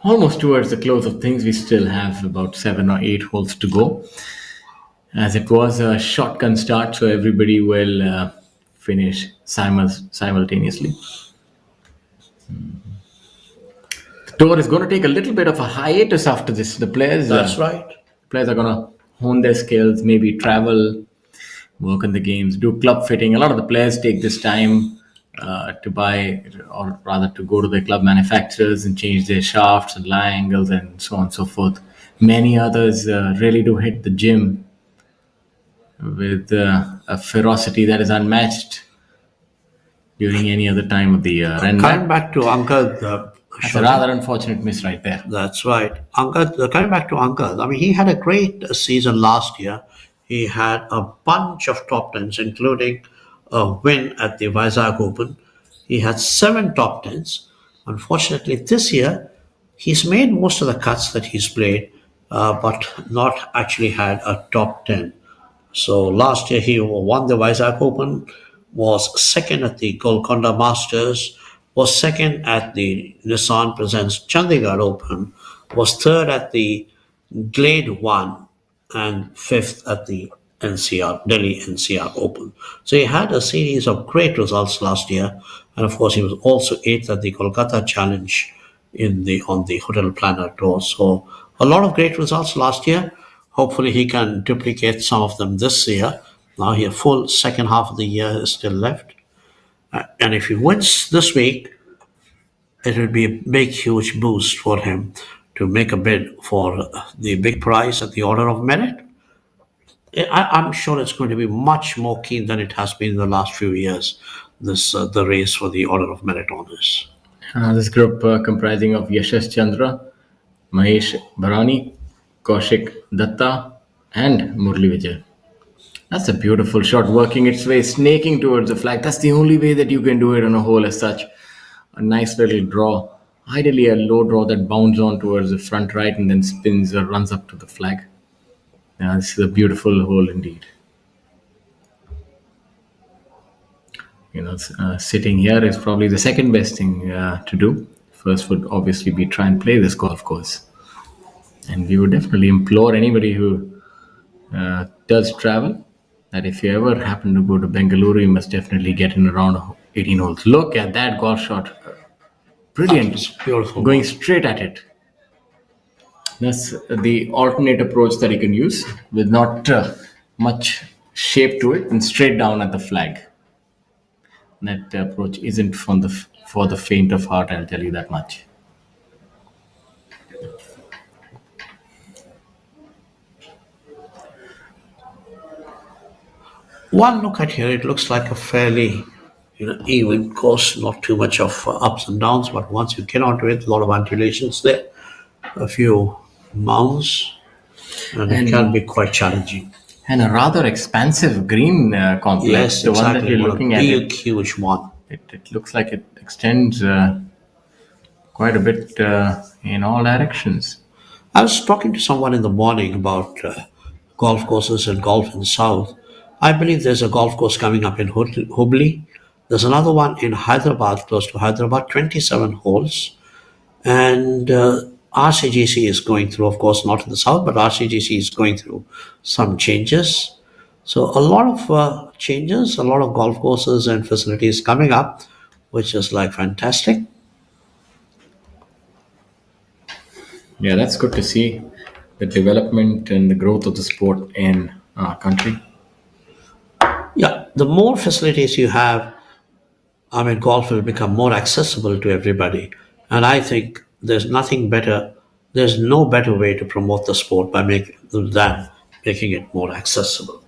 [SPEAKER 5] almost towards the close of things. We still have about 7 or 8 holes to go, as it was a shotgun start, so everybody will finish simultaneously. The tour is going to take a little bit of a hiatus after this. The players,
[SPEAKER 4] That's right.
[SPEAKER 5] Players are going to hone their skills, maybe travel, work on the games, do club fitting. A lot of the players take this time to buy, or rather to go to the club manufacturers and change their shafts and lie angles and so on and so forth. Many others really do hit the gym with a ferocity that is unmatched during any other time of the year. And
[SPEAKER 4] coming back to Angad,
[SPEAKER 5] that's a rather unfortunate miss right there.
[SPEAKER 4] That's right. Angad, coming back to Angad, I mean, he had a great season last year. He had a bunch of top tens, including a win at the Vizag Open. He had 7 top tens. Unfortunately, this year, he's made most of the cuts that he's played, but not actually had a top 10. So last year, he won the Vizag Open, was second at the Golconda Masters, was second at the Nissan Presents Chandigarh Open, was third at the Glade 1, and 5th at the Delhi NCR Open. So he had a series of great results last year, and of course he was also 8th at the Kolkata Challenge on the Hotel Planner Tour. So a lot of great results last year. Hopefully he can duplicate some of them this year. Now a full second half of the year is still left, and if he wins this week, it will be a big, huge boost for him to make a bid for the big prize at the Order of Merit. I'm sure it's going to be much more keen than it has been in the last few years, the race for the Order of Merit honors.
[SPEAKER 5] This group comprising of Yashash Chandra, Mahesh Bharani, Kaushik Datta, and Murli Vijay. That's a beautiful shot, working its way, snaking towards the flag. That's the only way that you can do it on a hole as such. A nice little draw. Ideally a low draw that bounds on towards the front right and then spins or runs up to the flag. Now this is a beautiful hole indeed. Sitting here is probably the second best thing to do. First would obviously be try and play this golf course. And we would definitely implore anybody who does travel that if you ever happen to go to Bengaluru, you must definitely get in around 18 holes. Look at that golf shot. brilliant.
[SPEAKER 4] Beautiful.
[SPEAKER 5] Going straight at it. That's the alternate approach that you can use with not much shape to it and straight down at the flag. That approach isn't for the faint of heart, I'll tell you that much.
[SPEAKER 4] One look at here, it looks like a fairly even course, not too much of ups and downs, but once you get onto it, a lot of undulations there, a few mounds, and it can be quite challenging.
[SPEAKER 5] And a rather expansive green complex.
[SPEAKER 4] Yes,
[SPEAKER 5] the
[SPEAKER 4] exactly.
[SPEAKER 5] one that you're looking at.
[SPEAKER 4] Big, huge one.
[SPEAKER 5] It looks like it extends quite a bit in all directions.
[SPEAKER 4] I was talking to someone in the morning about golf courses and golf in the south. I believe there's a golf course coming up in Hubli. There's another one in Hyderabad, close to Hyderabad, 27 holes. And RCGC is going through, of course, not in the south, but RCGC is going through some changes. So a lot of changes, a lot of golf courses and facilities coming up, which is like fantastic.
[SPEAKER 5] Yeah, that's good to see the development and the growth of the sport in our country.
[SPEAKER 4] Yeah, the more facilities you have, golf will become more accessible to everybody. And I think there's no better way to promote the sport than making it more accessible.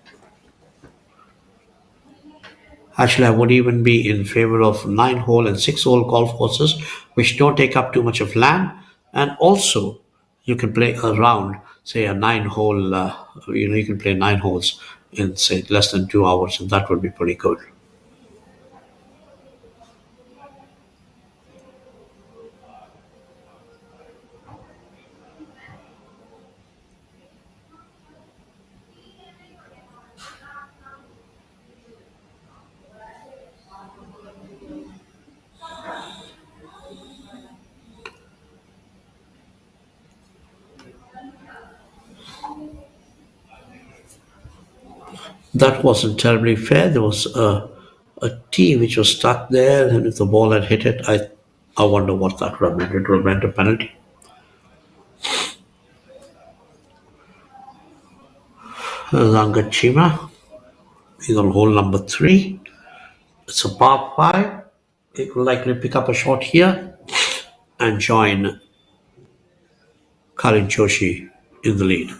[SPEAKER 4] Actually, I would even be in favor of 9-hole and 6-hole golf courses, which don't take up too much of land. And also, you can play around, say, a 9-hole, you can play 9 holes in, say, less than 2 hours, and that would be pretty good. That wasn't terribly fair. There was a tee which was stuck there, and if the ball had hit it, I wonder what that would have meant. It would have meant a penalty. There's Chima. He's on hole number 3. It's a par 5. He will likely pick up a shot here and join Joshi in the lead.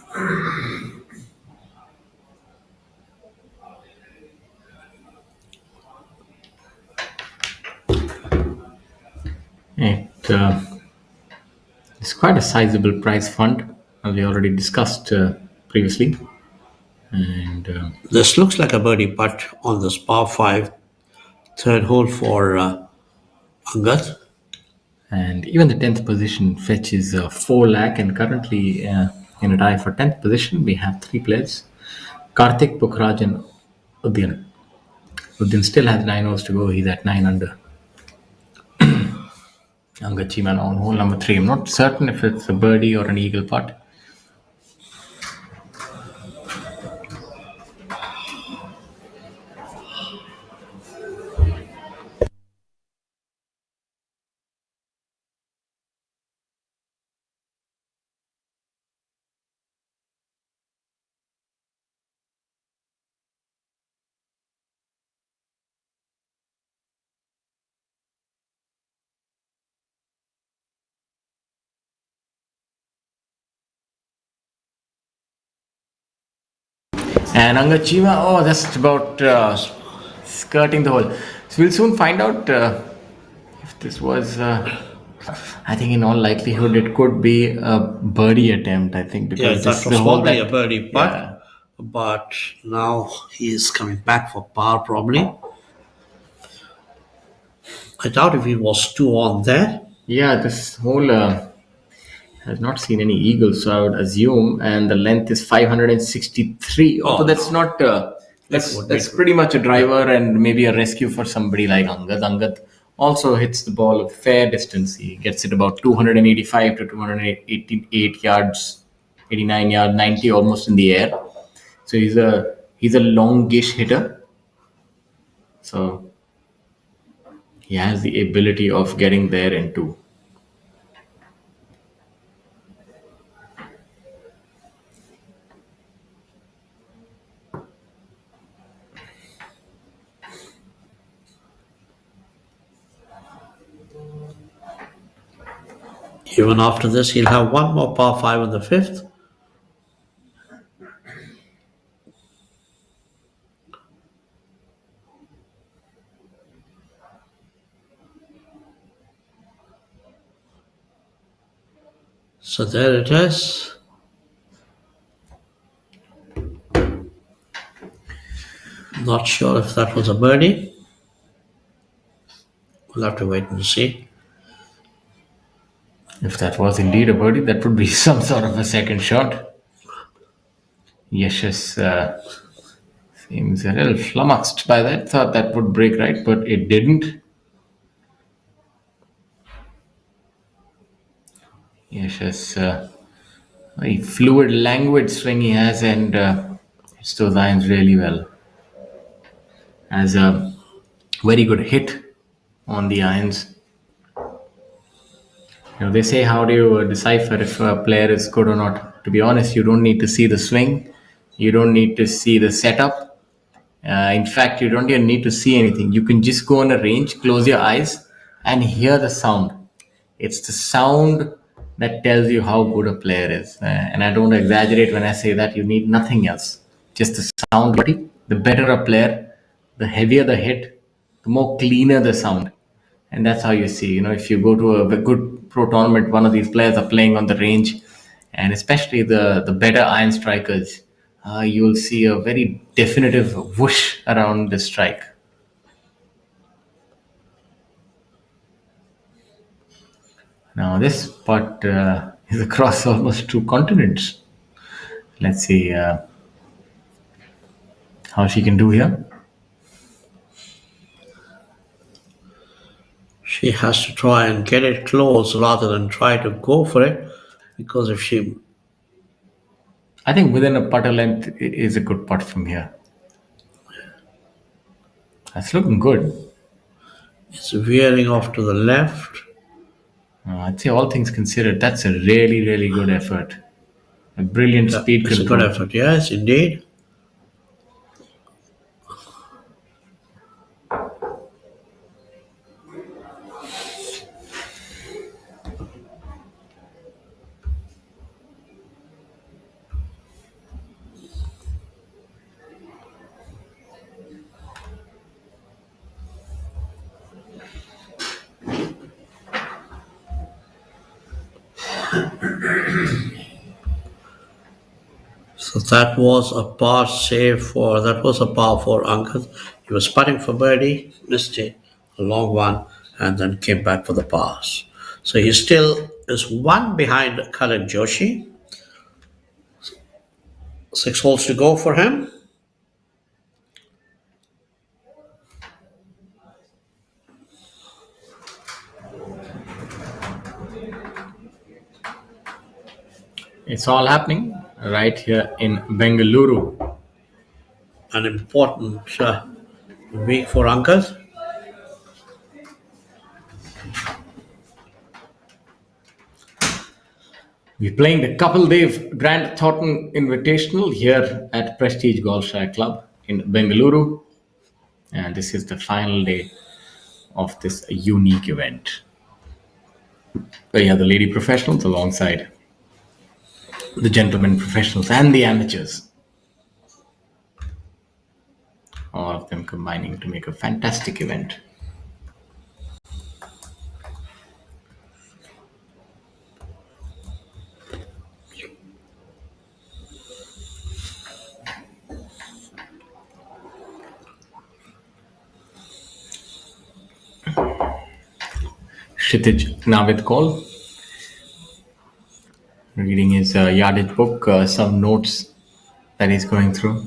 [SPEAKER 5] It's quite a sizable prize fund, as we already discussed previously. And
[SPEAKER 4] this looks like a birdie putt on this par 5, 3rd hole for Angad.
[SPEAKER 5] And even the 10th position fetches 4 lakh, and currently in a tie for 10th position, we have 3 players: Karthik, Pukhraj, and Udyan. Udyan still has 9 holes to go. He's at 9 under. Angad Chima on hole number 3. I'm not certain if it's a birdie or an eagle putt. And Angad Chima, that's about skirting the hole. So we'll soon find out if this was, I think in all likelihood, it could be a birdie attempt, I think. Because
[SPEAKER 4] that was probably a birdie putt, but now he's coming back for par probably. I doubt if he was 2 on there.
[SPEAKER 5] Yeah, this hole has not seen any eagles, so I would assume, and the length is 563. Although that's not, that's pretty much a driver and maybe a rescue for somebody like Angad. Angad also hits the ball a fair distance. He gets it about 285 to 288 yards, 89 yards, 90 almost in the air. So he's a longish hitter. So he has the ability of getting there in two.
[SPEAKER 4] Even after this, he'll have one more par 5 in the fifth. So there it is. Not sure if that was a birdie. We'll have to wait and see.
[SPEAKER 5] If that was indeed a birdie, that would be some sort of a second shot. Yashas seems a little flummoxed by that. Thought that would break right, but it didn't. Yashas very fluid, languid swing he has, and hits those irons really well. Has a very good hit on the irons. They say, how do you decipher if a player is good or not? To be honest, you don't need to see the swing. You don't need to see the setup. In fact, you don't even need to see anything. You can just go on a range, close your eyes, and hear the sound. It's the sound that tells you how good a player is. And I don't exaggerate when I say that. You need nothing else. Just the sound. The better a player, the heavier the hit, the more cleaner the sound. And that's how you see, if you go to a good pro tournament, one of these players are playing on the range, and especially the better iron strikers, you'll see a very definitive whoosh around the strike. Now this putt is across almost 2 continents. Let's see how she can do here.
[SPEAKER 4] She has to try and get it close rather than try to go for it, because if she...
[SPEAKER 5] I think within a putter length is a good putt from here. That's looking good.
[SPEAKER 4] It's veering off to the left.
[SPEAKER 5] I'd say all things considered, that's a really, really good effort. A brilliant speed control.
[SPEAKER 4] It's a good effort, yes, indeed. So that was a par for Ankit. He was putting for birdie, missed it, a long one, and then came back for the pars. So he still is one behind Kalin Joshi. 6 holes to go for him.
[SPEAKER 5] It's all happening right here in Bengaluru.
[SPEAKER 4] An important week for Ankit.
[SPEAKER 5] We're playing the Kapil Dev Grand Thornton Invitational here at Prestige Golfshire Club in Bengaluru. And this is the final day of this unique event. We have the lady professionals alongside the gentlemen professionals and the amateurs. All of them combining to make a fantastic event. Kshitij Navid Kaul, reading his yardage book, some notes that he's going through.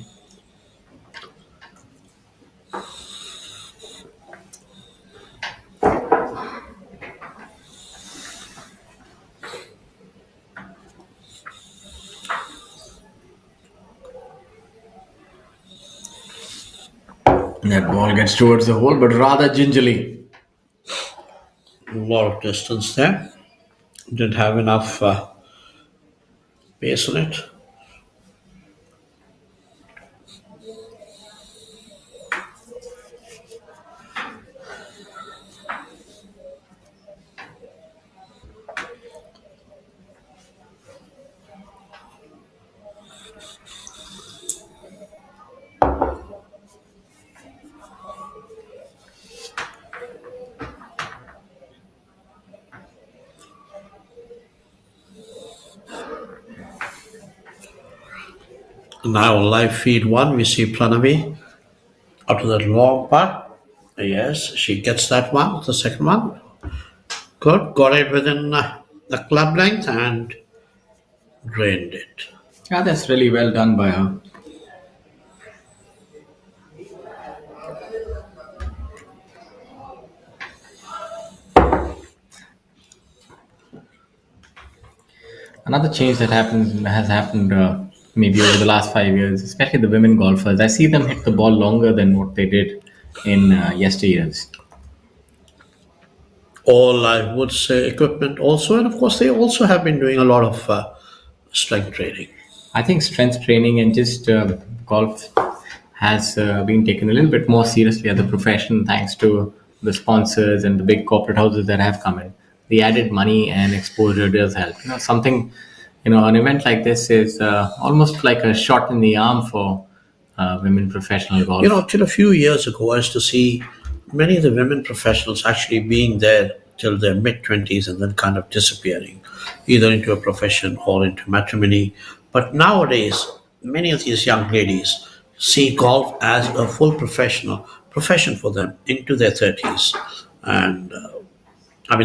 [SPEAKER 5] And that ball gets towards the hole, but rather gingerly.
[SPEAKER 4] A lot of distance there. Didn't have enough pace on it. Now on live feed one, we see Planavi after that long putt. Yes, she gets that one, the second one. Good, got it within the club length and drained it.
[SPEAKER 5] Yeah, that's really well done by her. Another change that has happened maybe over the last 5 years, especially the women golfers. I see them hit the ball longer than what they did in yesteryears.
[SPEAKER 4] All I would say equipment also, and of course they also have been doing a lot of strength training.
[SPEAKER 5] I think strength training and just golf has been taken a little bit more seriously as a profession thanks to the sponsors and the big corporate houses that have come in. The added money and exposure does help. An event like this is almost like a shot in the arm for women professional golf.
[SPEAKER 4] Till a few years ago, I used to see many of the women professionals actually being there till their mid-20s and then kind of disappearing, either into a profession or into matrimony. But nowadays, many of these young ladies see golf as a full profession for them into their 30s. And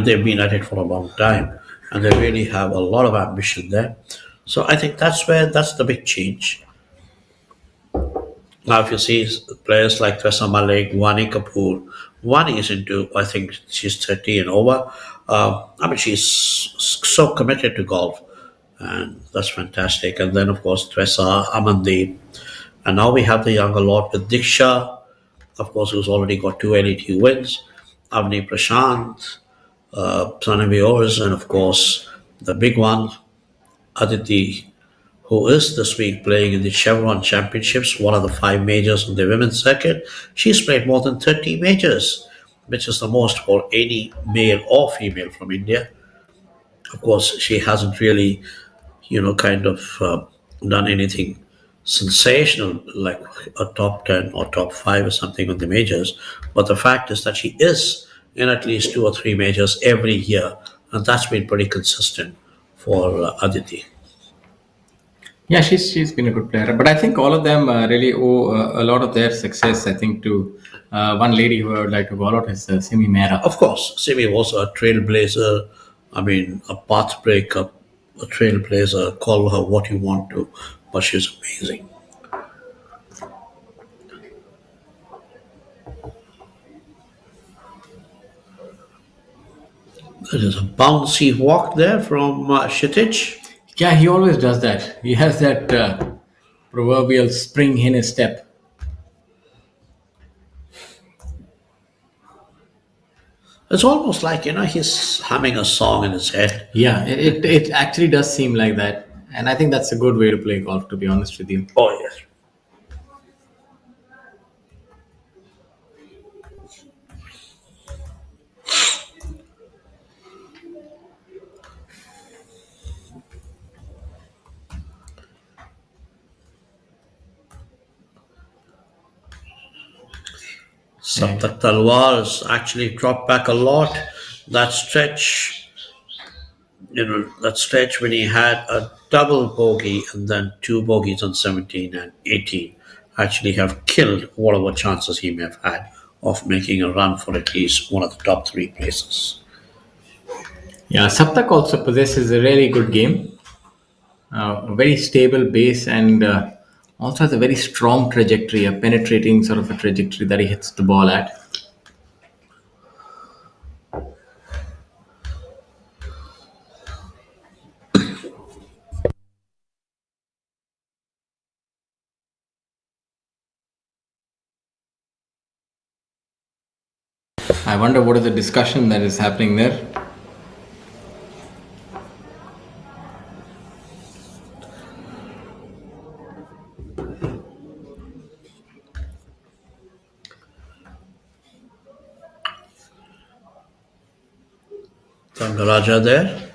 [SPEAKER 4] they've been at it for a long time and they really have a lot of ambition there. So I think that's the big change. Now, if you see players like Tressa Malik, Wani Kapoor, Wani is into, I think she's 30 and over. She's so committed to golf, and that's fantastic. And then, of course, Tressa, Amandeep. And now we have the younger lot with Diksha, of course, who's already got 2 LET wins, Avni Prashant, Pranavi Ors, and of course, the big one, Aditi, who is this week playing in the Chevron Championships, one of the 5 majors on the women's circuit. She's played more than 30 majors, which is the most for any male or female from India. Of course, she hasn't really, done anything sensational like a top 10 or top 5 or something on the majors. But the fact is that she is in at least 2 or 3 majors every year, and that's been pretty consistent for Aditi.
[SPEAKER 5] Yeah, she's been a good player, but I think all of them really owe a lot of their success, I think, to one lady who I would like to call out is Simi Mehra.
[SPEAKER 4] Of course, Simi was a trailblazer. A path breaker, a trailblazer. Call her what you want to, but she's amazing. There is a bouncy walk there from Kshitij.
[SPEAKER 5] Yeah, he always does that. He has that proverbial spring in his step.
[SPEAKER 4] It's almost like, he's humming a song in his head.
[SPEAKER 5] Yeah, it actually does seem like that. And I think that's a good way to play golf, to be honest with you.
[SPEAKER 4] Oh, yes. Saptak Talwars actually dropped back a lot. That stretch when he had a double bogey and then 2 bogeys on 17 and 18 actually have killed whatever chances he may have had of making a run for at least one of the top 3 places.
[SPEAKER 5] Yeah, Saptak also possesses a really good game. A very stable base and also has a very strong trajectory, a penetrating sort of a trajectory that he hits the ball at. I wonder what is the discussion that is happening there.
[SPEAKER 4] Raja there.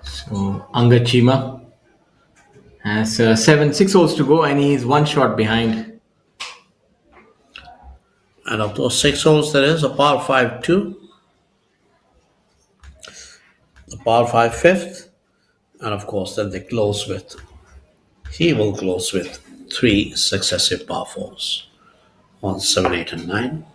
[SPEAKER 5] So Chima has 6 holes to go and he's 1 shot behind.
[SPEAKER 4] And of those 6 holes, there is a par 5 2, the par 5 fifth, and of course, then he will close with 3 successive par 4s on 7, 8, and 9.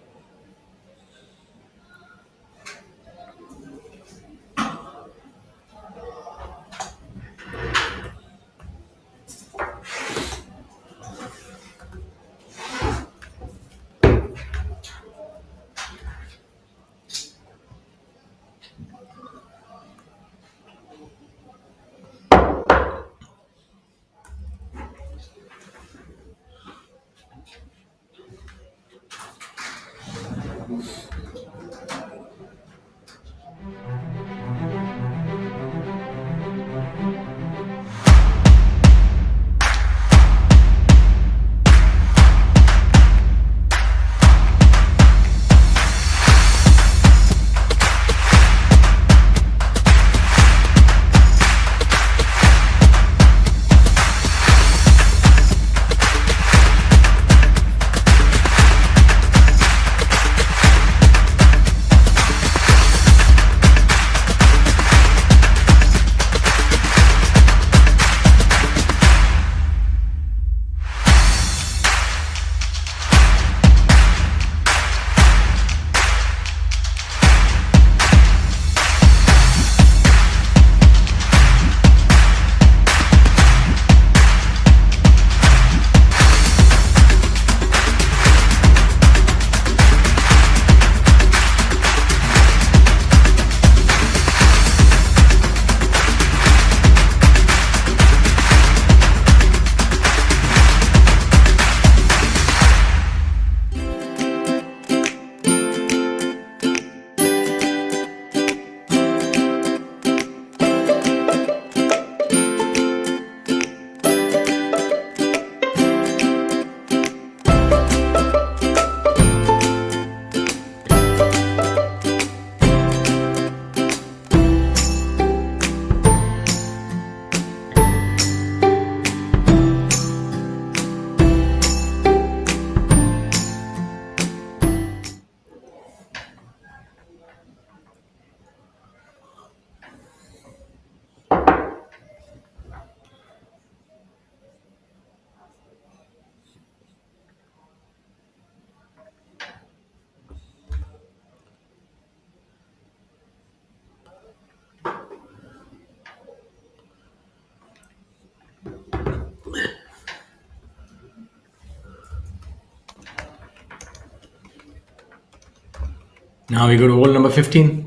[SPEAKER 5] Now we go to hole number 15.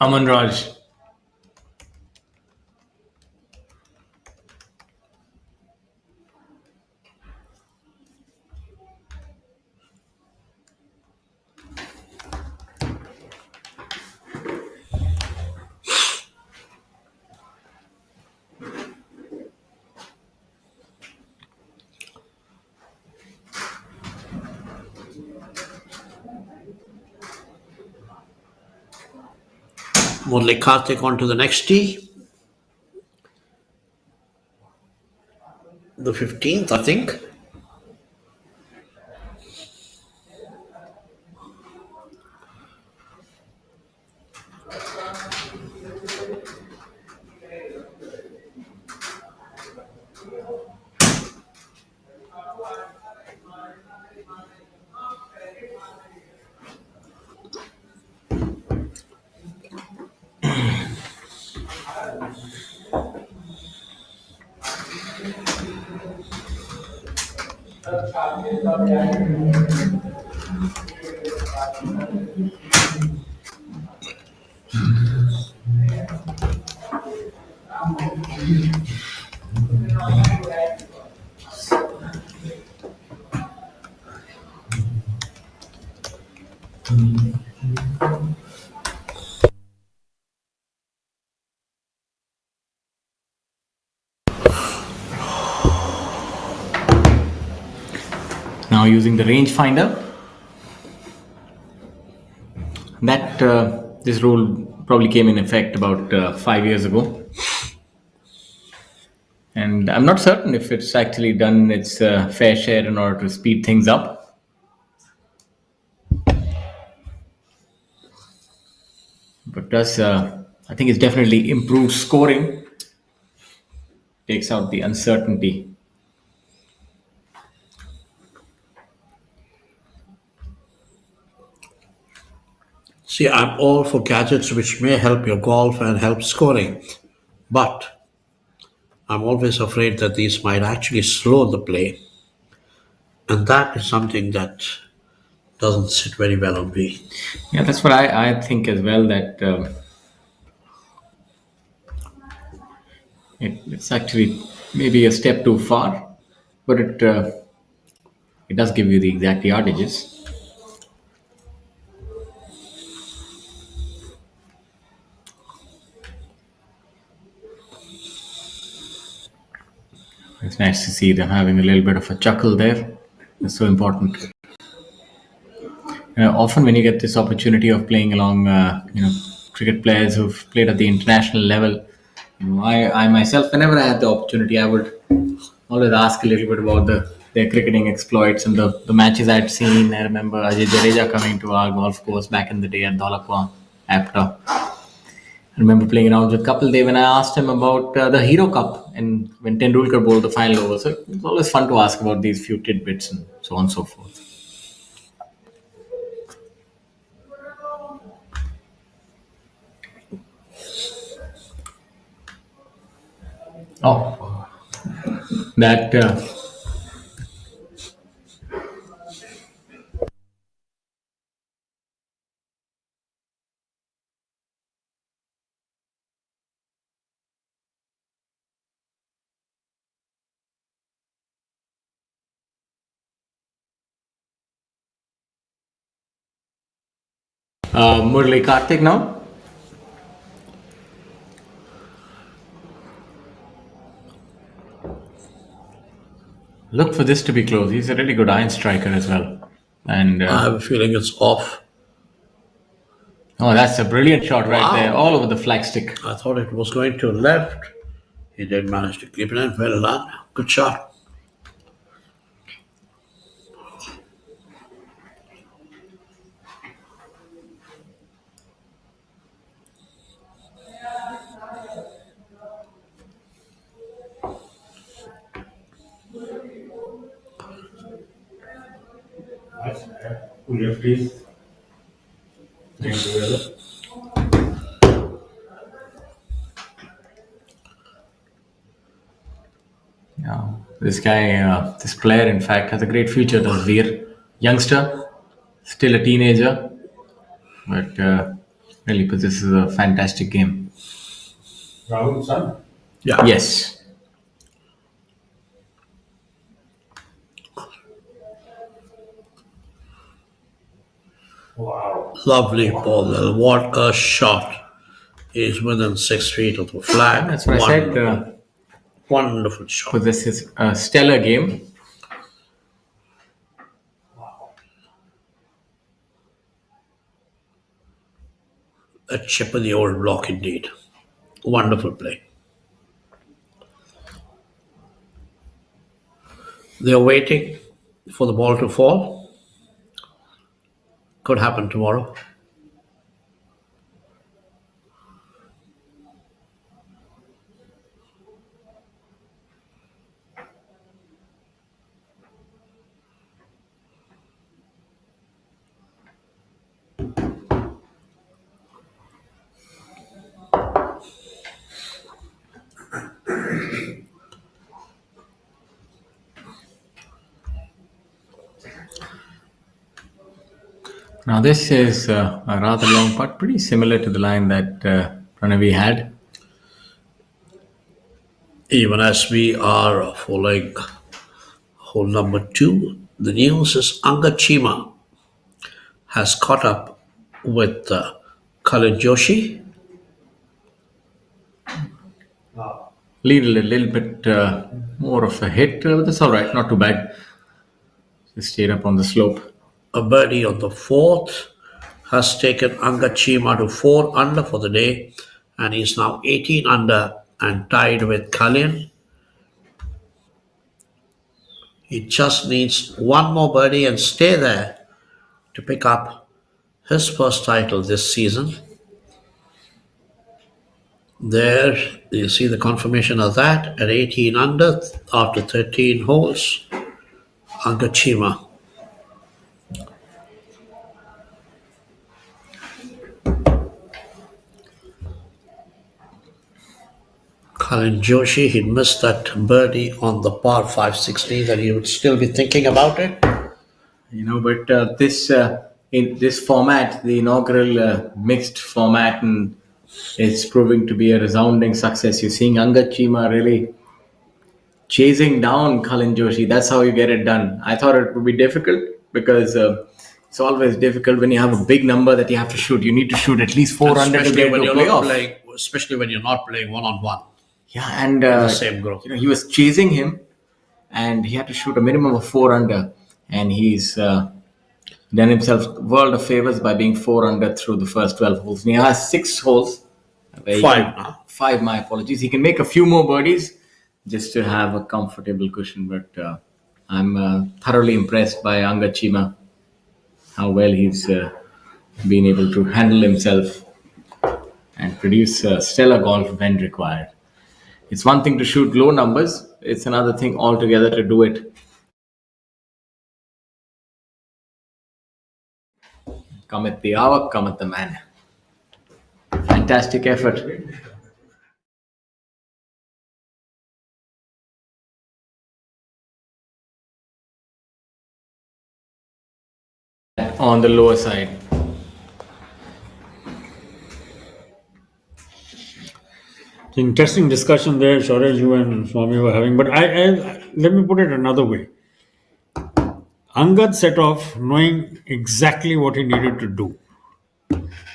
[SPEAKER 5] Aman Raj.
[SPEAKER 4] Murli Karthik onto the next tee. The 15th, I think.
[SPEAKER 5] Now using the rangefinder. That this rule probably came in effect about 5 years ago, and I'm not certain if it's actually done its fair share in order to speed things up. But does I think it's definitely improved scoring, takes out the uncertainty.
[SPEAKER 4] See, I'm all for gadgets which may help your golf and help scoring, but I'm always afraid that these might actually slow the play, and that is something that doesn't sit very well on me.
[SPEAKER 5] Yeah, that's what I think as well, that it's actually maybe a step too far, but it does give you the exact yardages. It's nice to see them having a little bit of a chuckle there. It's so important. Often when you get this opportunity of playing along, cricket players who've played at the international level, I myself, whenever I had the opportunity, I would always ask a little bit about their cricketing exploits and the matches I'd seen. I remember Ajay Jadeja coming to our golf course back in the day at Dholakwa, APTA. I remember playing around with Kapil Dev, and I asked him about the Hero Cup and when Tendulkar bowled the final over. So it's always fun to ask about these few tidbits and so on and so forth. Oh, that Murli Karthik now. Look for this to be close. He's a really good iron striker as well. And
[SPEAKER 4] I have a feeling it's off.
[SPEAKER 5] Oh, that's a brilliant shot right there, all over the flagstick.
[SPEAKER 4] I thought it was going to left. He did manage to keep it in. Well done. Good shot.
[SPEAKER 5] Yeah, this guy, this player, in fact, has a great future. The Veer youngster, still a teenager, but really possesses a fantastic game.
[SPEAKER 6] Rahul's son?
[SPEAKER 4] Yeah.
[SPEAKER 5] Yes.
[SPEAKER 6] Wow.
[SPEAKER 4] Lovely ball. What a shot. He's within 6 feet of the flag.
[SPEAKER 5] That's what I said.
[SPEAKER 4] Wonderful shot.
[SPEAKER 5] Possesses a stellar game.
[SPEAKER 4] A chip in the old block indeed. Wonderful play. They're waiting for the ball to fall. Could happen tomorrow.
[SPEAKER 5] Now this is a rather long putt, pretty similar to the line that Pranavi had.
[SPEAKER 4] Even as we are following hole number 2, the news is Chima has caught up with Khalid Joshi.
[SPEAKER 5] Lead a little bit more of a hit, but that's all right, not too bad. Just stayed up on the slope.
[SPEAKER 4] A birdie on the 4th has taken Chima to 4 under for the day, and he's now 18 under and tied with Khalid. He just needs one more birdie and stay there to pick up his first title this season. There you see the confirmation of that at 18 under after 13 holes. Chima. Khalid Joshi, he missed that birdie on the par 516 that he would still be thinking about it.
[SPEAKER 5] But this in this format, the inaugural mixed format, and it's proving to be a resounding success. You're seeing Chima really chasing down Khalid Joshi. That's how you get it done. I thought it would be difficult because it's always difficult when you have a big number that you have to shoot. You need to shoot at least 4 under to get to a playoff.
[SPEAKER 4] Especially when you're not playing one-on-one.
[SPEAKER 5] Yeah, and
[SPEAKER 4] the same group.
[SPEAKER 5] He was chasing him, and he had to shoot a minimum of 4 under, and he's done himself a world of favors by being 4 under through the first 12 holes. And he has 6 holes.
[SPEAKER 4] 5 now.
[SPEAKER 5] 5, my apologies. He can make a few more birdies just to have a comfortable cushion, but I'm thoroughly impressed by Chima, how well he's been able to handle himself and produce stellar golf when required. It's one thing to shoot low numbers. It's another thing altogether to do it. Cometh the hour, cometh the man. Fantastic effort. On the lower side.
[SPEAKER 6] Interesting discussion there, Shaurya, you and Swami were having. But I let me put it another way. Angad set off knowing exactly what he needed to do.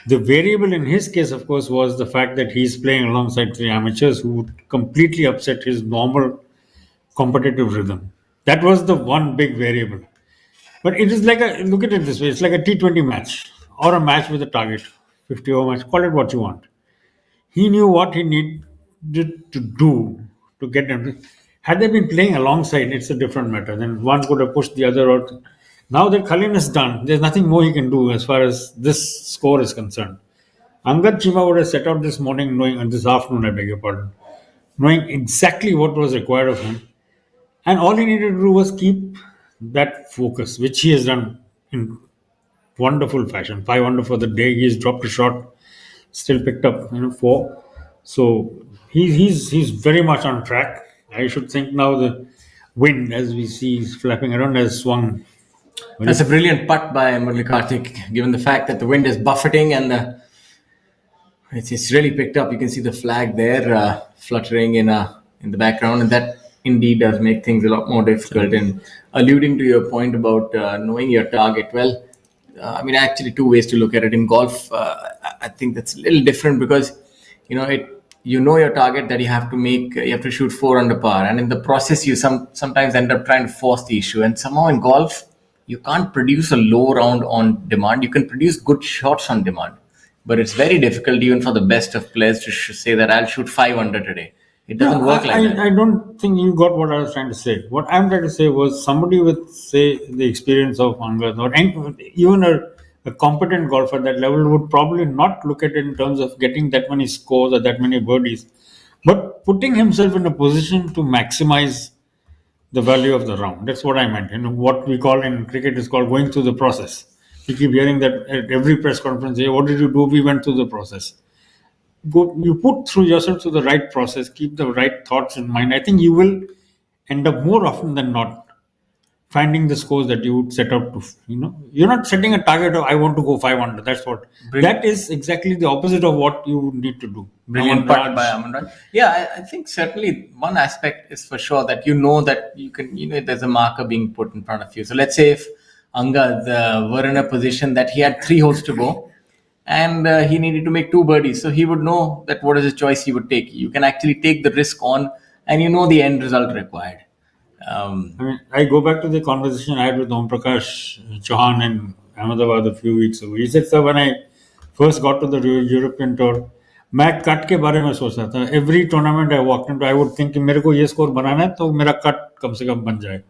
[SPEAKER 6] The variable in his case, of course, was the fact that he's playing alongside 3 amateurs who would completely upset his normal competitive rhythm. That was the one big variable. But it is like look at it this way, it's like a T20 match or a match with a target, 50-over match, call it what you want. He knew what he needed to do to get them. Had they been playing alongside, it's a different matter. Then one could have pushed the other out. Now that Khalid is done, there's nothing more he can do as far as this score is concerned. Chima would have set out this morning, this afternoon, I beg your pardon, knowing exactly what was required of him. And all he needed to do was keep that focus, which he has done in wonderful fashion. 5 under for the day. He's dropped a shot, still picked up 4. So he's very much on track. I should think now the wind, as we see, is flapping around, has swung.
[SPEAKER 5] That's a brilliant putt by Murali Karthik, given the fact that the wind is buffeting and it's really picked up. You can see the flag there fluttering in the background, and that indeed does make things a lot more difficult. And alluding to your point about knowing your target, well, actually 2 ways to look at it. In golf, I think that's a little different because you know your target that you have to shoot 4 under par, and in the process you sometimes end up trying to force the issue. And somehow in golf you can't produce a low round on demand. You can produce good shots on demand, but it's very difficult even for the best of players to say that I'll shoot 5 under today. It doesn't work like that.
[SPEAKER 6] I don't think you got what I was trying to say. What I'm trying to say was somebody with, say, the experience of Angad or even a competent golfer at that level would probably not look at it in terms of getting that many scores or that many birdies, but putting himself in a position to maximize the value of the round. That's what I meant. What we call in cricket is called going through the process. You keep hearing that at every press conference. Hey, what did you do? We went through the process. You put through yourself through the right process, keep the right thoughts in mind. I think you will end up more often than not finding the scores that you would set out to, you're not setting a target of I want to go 500. That's what. That is exactly the opposite of what you need to do.
[SPEAKER 5] Brilliant putt by Aman Raj. Yeah, I think certainly one aspect is for sure that you know that you can, there's a marker being put in front of you. So let's say if Angad were in a position that he had 3 holes to go and he needed to make 2 birdies. So he would know that what is the choice he would take. You can actually take the risk on and you know the end result required.
[SPEAKER 6] I go back to the conversation I had with Om Prakash Chauhan in Ahmedabad a few weeks ago. He said, sir, when I first got to the European tour, मैं cut के बारे में सोचता था. Every tournament I walked into, I would think कि मेरे को ये स्कोर बनाना है तो मेरा कट कम से कम बन जाए.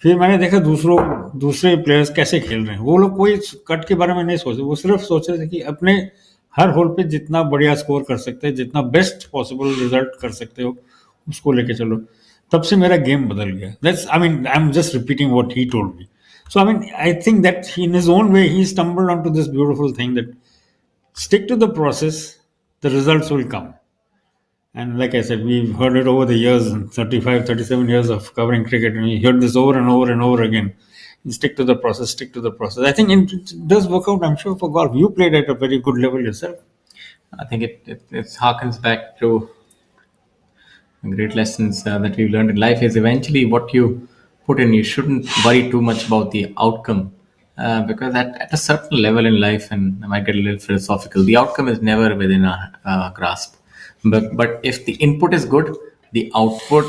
[SPEAKER 6] फिर मैंने देखा दूसरे प्लेयर्स कैसे खेल रहे हैं. वो लोग कोई कट के बारे में नहीं सोच रहे. वो सिर्फ सोच रहे थे कि अपने हर होल पे जितना बढ़िया स्कोर कर सकते हैं, जितना बेस्ट पॉसिबल रिजल्ट कर सकते हो, उसको लेके चलो. तब से मेरा गेम बदल गया. I am just repeating what he told me. So I think that in his own way he stumbled onto this beautiful thing that stick to the process, the results will come. And like I said, we've heard it over the years, 35, 37 years of covering cricket, and we heard this over and over and over again. Stick to the process, stick to the process. I think it does work out, I'm sure, for golf. You played at a very good level yourself.
[SPEAKER 5] I think it harkens back to great lessons that we've learned in life is eventually what you put in. You shouldn't worry too much about the outcome because at a certain level in life, and I might get a little philosophical, the outcome is never within our grasp. But if the input is good, the output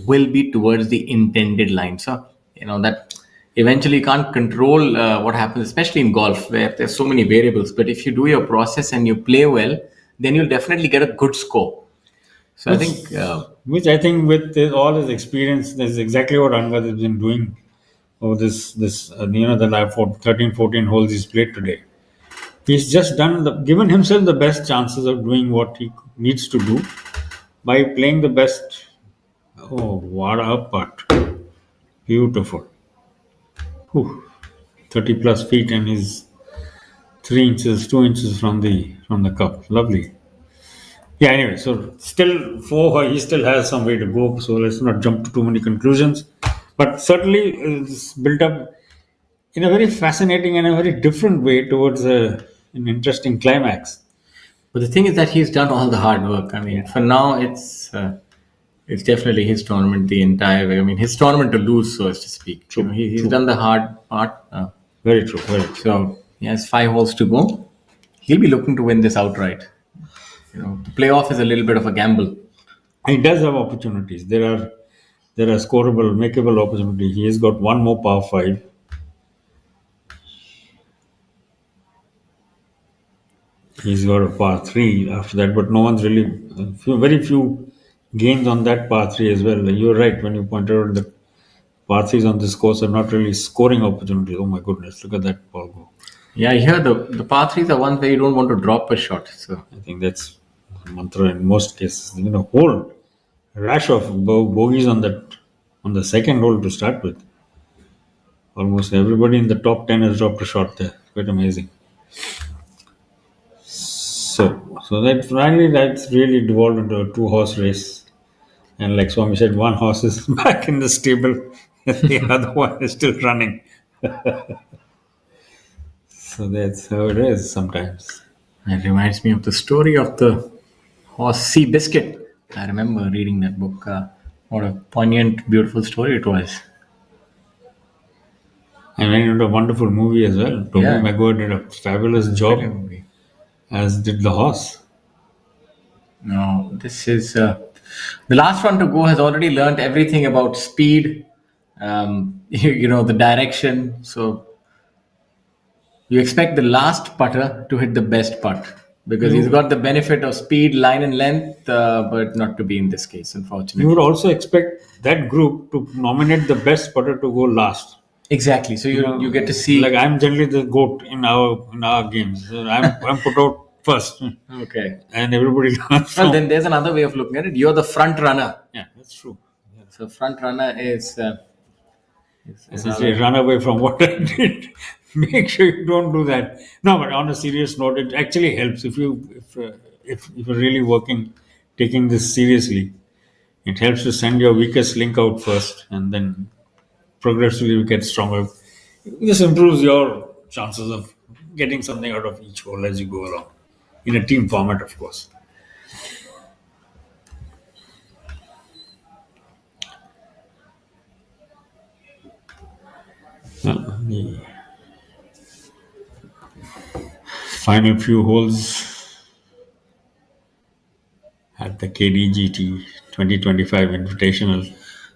[SPEAKER 5] will be towards the intended line. So, that eventually you can't control what happens, especially in golf where there's so many variables. But if you do your process and you play well, then you'll definitely get a good score. So I think...
[SPEAKER 6] I think with all his experience, that's exactly what Angad has been doing over the last 13, 14 holes he's played today. He's just given himself the best chances of doing what he needs to do by playing the best. Oh, what a putt. Beautiful. 30 plus feet and he's 2 inches from the cup. Lovely. Yeah, anyway, so still he still has some way to go, so let's not jump to too many conclusions. But certainly it's built up in a very fascinating and a very different way towards an interesting climax.
[SPEAKER 5] But the thing is that he's done all the hard work. I mean, for now, it's definitely his tournament the entire way. I mean, his tournament to lose, so as to speak.
[SPEAKER 6] True.
[SPEAKER 5] He's done the hard part.
[SPEAKER 6] Very true. Very true.
[SPEAKER 5] So he has 5 holes to go. He'll be looking to win this outright. The playoff is a little bit of a gamble.
[SPEAKER 6] He does have opportunities. There are scoreable, makeable opportunities. He has got one more par 5. He's got a par 3 after that, but no one's really... very few gains on that par 3 as well. You're right when you pointed out that par 3s on this course are not really scoring opportunities. Oh my goodness, look at that ball go.
[SPEAKER 5] Yeah, I hear the par 3s are ones where you don't want to drop a shot. So
[SPEAKER 6] I think that's mantra in most cases. Whole rash of bogeys on the second hole to start with. Almost everybody in the top 10 has dropped a shot there. Quite amazing. So that finally that's really devolved into a 2-horse race. And like Swami said, one horse is back in the stable and the other one is still running. So that's how it is sometimes.
[SPEAKER 5] It reminds me of the story of the horse Sea Biscuit. I remember reading that book. What a poignant, beautiful story it was.
[SPEAKER 6] And made it a wonderful movie as well. Tobey Maguire did a fabulous job, as did the horse.
[SPEAKER 5] No, this is... the last one to go has already learned everything about speed, the direction. So you expect the last putter to hit the best putt because he's got the benefit of speed, line and length, but not to be in this case, unfortunately.
[SPEAKER 6] You would also expect that group to nominate the best putter to go last.
[SPEAKER 5] Exactly. So you get to see...
[SPEAKER 6] Like I'm generally the GOAT in our games. I'm put out first.
[SPEAKER 5] Okay.
[SPEAKER 6] And everybody comes
[SPEAKER 5] Well, then there's another way of looking at it. You're the front runner.
[SPEAKER 6] Yeah, that's true. Yeah.
[SPEAKER 5] So front runner is
[SPEAKER 6] essentially run away from what I did. Make sure you don't do that. No, but on a serious note, it actually helps if you're really taking this seriously. It helps to send your weakest link out first and then progressively get stronger. This improves your chances of getting something out of each hole as you go along, in a team format, of course. The final few holes at the KDGT 2025 Invitational.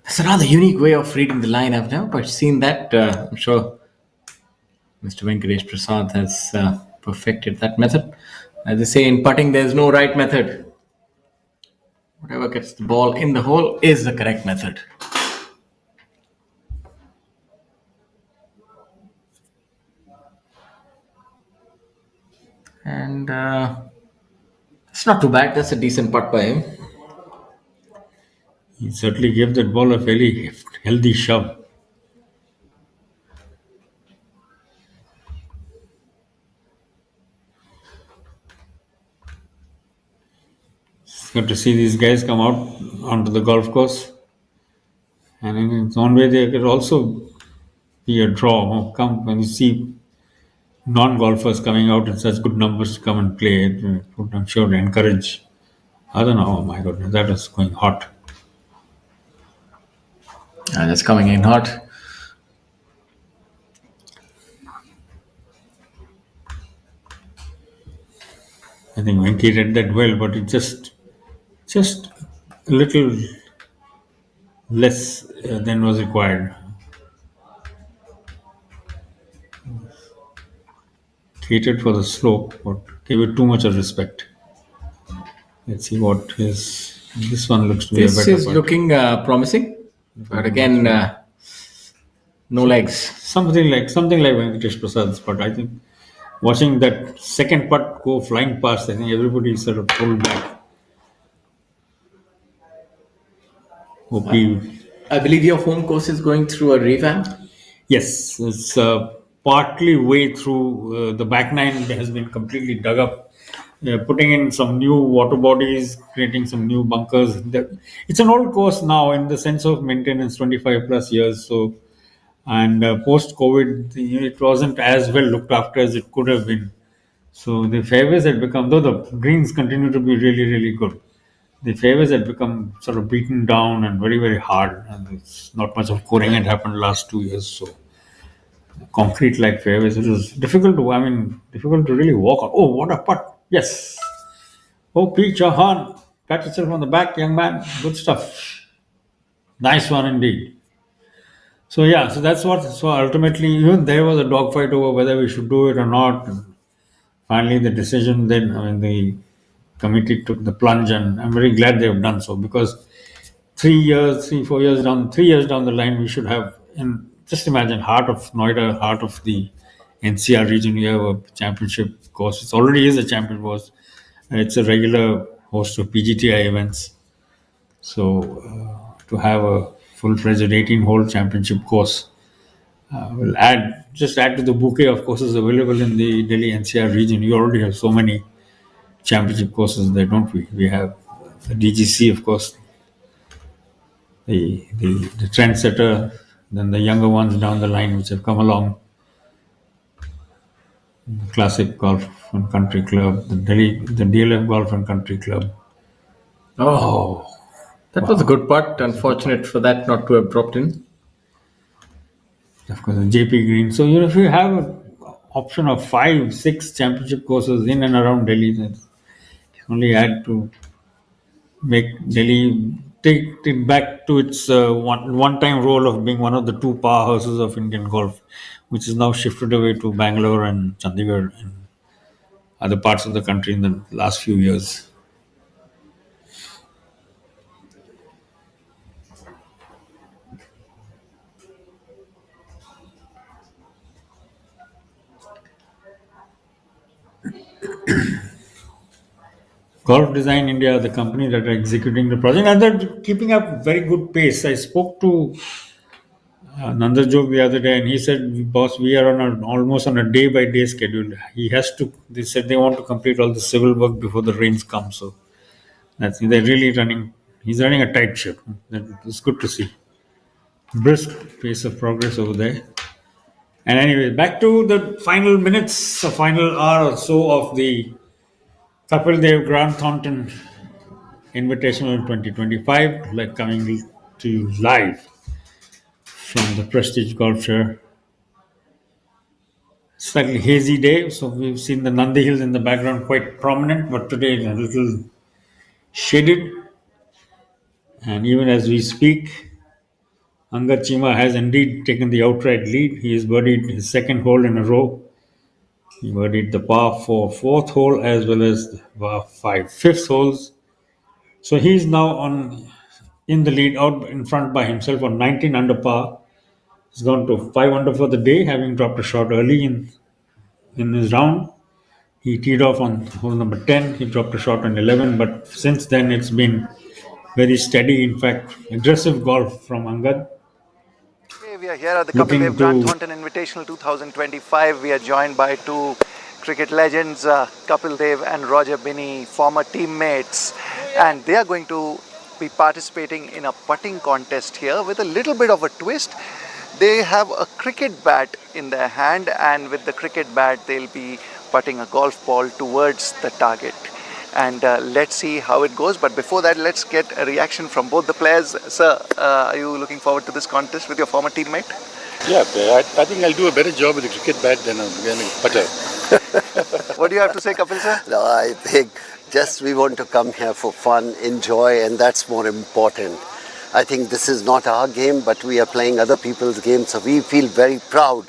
[SPEAKER 5] That's another unique way of reading the line. I've never quite seen that. I'm sure Mr. Venkatesh Prasad has perfected that method. As they say in putting, there's no right method. Whatever gets the ball in the hole is the correct method. And it's not too bad. That's a decent putt by him.
[SPEAKER 6] He certainly gave that ball a fairly healthy shove. It's good to see these guys come out onto the golf course. And in its own way, they could also be a draw. Come when you see non-golfers coming out in such good numbers to come and play, it would, I'm sure, encourage. I don't know. Oh my goodness, that is going hot.
[SPEAKER 5] That's coming in hot.
[SPEAKER 6] I think Venki read that well, but it just a little less than was required. Catered for the slope, but gave it too much of respect. Let's see what this one looks to be a better.
[SPEAKER 5] This is looking promising, but again, no legs.
[SPEAKER 6] Something like Venkatesh Prasad's putt. I think watching that second putt go flying past, I think everybody sort of pulled back.
[SPEAKER 5] I believe your home course is going through a revamp.
[SPEAKER 6] Yes, it's partly way through. The back nine has been completely dug up. Putting in some new water bodies, creating some new bunkers. It's an old course now in the sense of maintenance, 25 plus years. So, and post-COVID, it wasn't as well looked after as it could have been. So the fairways had become, though the greens continue to be really, really good, the fairways had become sort of beaten down and very, very hard. And it's not much of coring had happened last 2 years. So concrete-like fairways, it was difficult to really walk on. Oh, what a putt! Yes. Oh, P. Chauhan, pat yourself on the back, young man. Good stuff. Nice one indeed. So yeah, so that's what. So ultimately, even there was a dogfight over whether we should do it or not. And finally, the decision then, the committee took the plunge, and I'm very glad they have done so, because 3 years down the line, we should have. And just imagine, heart of Noida, heart of the NCR region, you have a championship course. It already is a champion course. It's a regular host of PGTI events. So to have a full-fledged 18-hole championship course will add to the bouquet of courses available in the Delhi NCR region. You already have so many championship courses there, don't we? We have the DGC, of course, the trendsetter, then the younger ones down the line which have come along. The Classic Golf and Country Club, the DLF Golf and Country Club.
[SPEAKER 5] Oh, that was a good putt. Unfortunate for that not to have dropped in.
[SPEAKER 6] Of course, the JP Green. So, if you have an option of 5-6 championship courses in and around Delhi, then it only add to make Delhi take it back to its one-time role of being one of the two powerhouses of Indian golf, which is now shifted away to Bangalore and Chandigarh and other parts of the country in the last few years. Golf Design India, the company that are executing the project, and they're keeping up very good pace. I spoke to Nandarjog the other day, and he said, "Boss, we are almost on a day-by-day schedule." They said they want to complete all the civil work before the rains come. So they're really running. He's running a tight ship. It's good to see. brisk pace of progress over there. And anyway, back to the final minutes, the final hour or so of the Kapil Dev Grant Thornton Invitational in 2025, like coming to you live from the Prestige Golfshire. Slightly hazy day, so we've seen the Nandi Hills in the background quite prominent, but today a little shaded. And even as we speak, Chima has indeed taken the outright lead. He has birdied his second hole in a row. He birdied the par 4 fourth hole as well as the par 5 fifth holes. So he's now in the lead, out in front by himself on 19 under par. He's gone to 5 under for the day, having dropped a shot early in his round. He teed off on hole number 10. He dropped a shot on 11, but since then it's been very steady. In fact, aggressive golf from Angad.
[SPEAKER 2] Okay, we are here at the Kapil Dev Grant Thornton Invitational 2025. We are joined by two cricket legends, Kapil Dev and Roger Binney, former teammates, and they are going to be participating in a putting contest here with a little bit of a twist. They have a cricket bat in their hand, and with the cricket bat they'll be putting a golf ball towards the target. And let's see how it goes. But before that, let's get a reaction from both the players. Sir, are you looking forward to this contest with your former teammate?
[SPEAKER 16] Yeah, I think I'll do a better job with the cricket bat than a putter.
[SPEAKER 2] What do you have to say, Kapil sir?
[SPEAKER 11] No, I think just we want to come here for fun, enjoy, and that's more important. I think this is not our game, but we are playing other people's game, so we feel very proud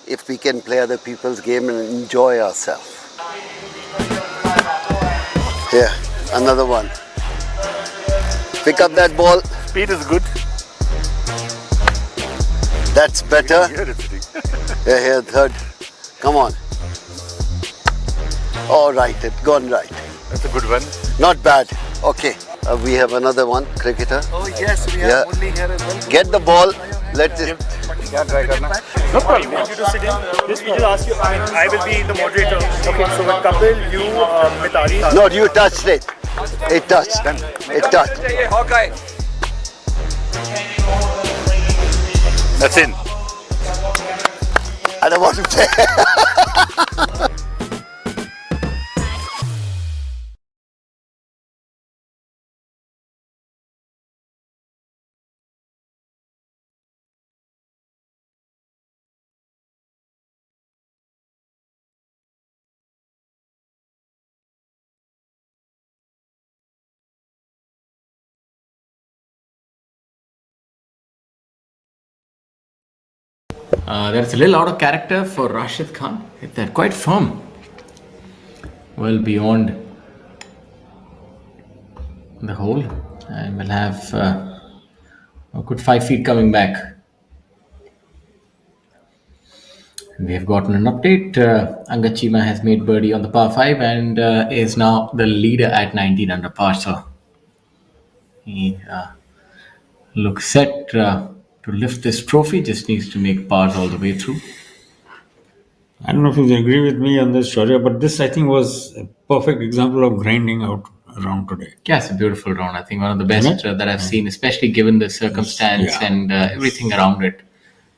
[SPEAKER 11] if we can play other people's game and enjoy ourselves. Here, another one. Pick up that ball.
[SPEAKER 16] Speed is good.
[SPEAKER 11] That's better. Here, third. Come on. All right, it's gone right.
[SPEAKER 16] That's a good one.
[SPEAKER 11] Not bad. Okay, we have another one, cricketer.
[SPEAKER 2] Oh yes, we have Murli here as well.
[SPEAKER 11] Get the ball. Let's it.
[SPEAKER 16] No problem. I want you to sit in. This we just ask you. I will be the moderator. Okay, so with Kapil, you, Mitali.
[SPEAKER 11] No, you touched it. It touched. It touched.
[SPEAKER 12] Hawkeye.
[SPEAKER 16] That's in.
[SPEAKER 11] I don't want to play.
[SPEAKER 5] That's a little out of character for Rashid Khan. They're quite firm. Well beyond the hole. And we'll have a good 5 feet coming back. We have gotten an update. Chima has made birdie on the par 5 and is now the leader at 19 under par. So he looks set to lift this trophy, just needs to make pars all the way through.
[SPEAKER 6] I don't know if you agree with me on this, Shaurya, but this I think was a perfect example of grinding out around today.
[SPEAKER 5] Yeah, it's a beautiful round. I think one of the best that I've seen, especially given the circumstance and everything around it.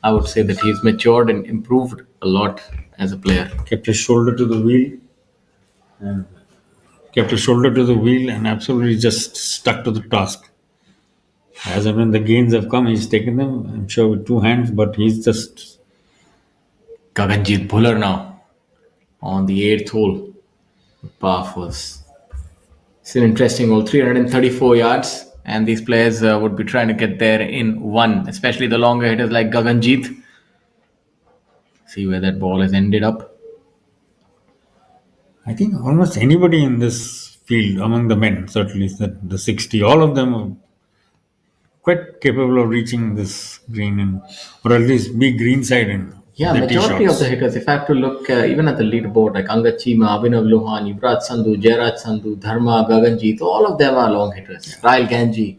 [SPEAKER 5] I would say that he's matured and improved a lot as a player.
[SPEAKER 6] Kept his shoulder to the wheel. And absolutely just stuck to the task. As and when the gains have come, he's taken them, I'm sure, with two hands, but he's just...
[SPEAKER 5] Gaganjit Bhular now on the 8th hole. Par fours. It's an interesting hole, 334 yards, and these players would be trying to get there in one, especially the longer hitters like Gaganjit. See where that ball has ended up.
[SPEAKER 6] I think almost anybody in this field, among the men, certainly the 60, all of them are quite capable of reaching this green, or at least be greenside in
[SPEAKER 5] Yeah,
[SPEAKER 6] the
[SPEAKER 5] majority
[SPEAKER 6] tee
[SPEAKER 5] of the hitters, if I have to look even at the leaderboard, like Chima, Abhinav Lohan, Yuvraj Sandhu, Jairaj Sandhu, Dharma, Gaganjit, all of them are long hitters. Rahul Ganji.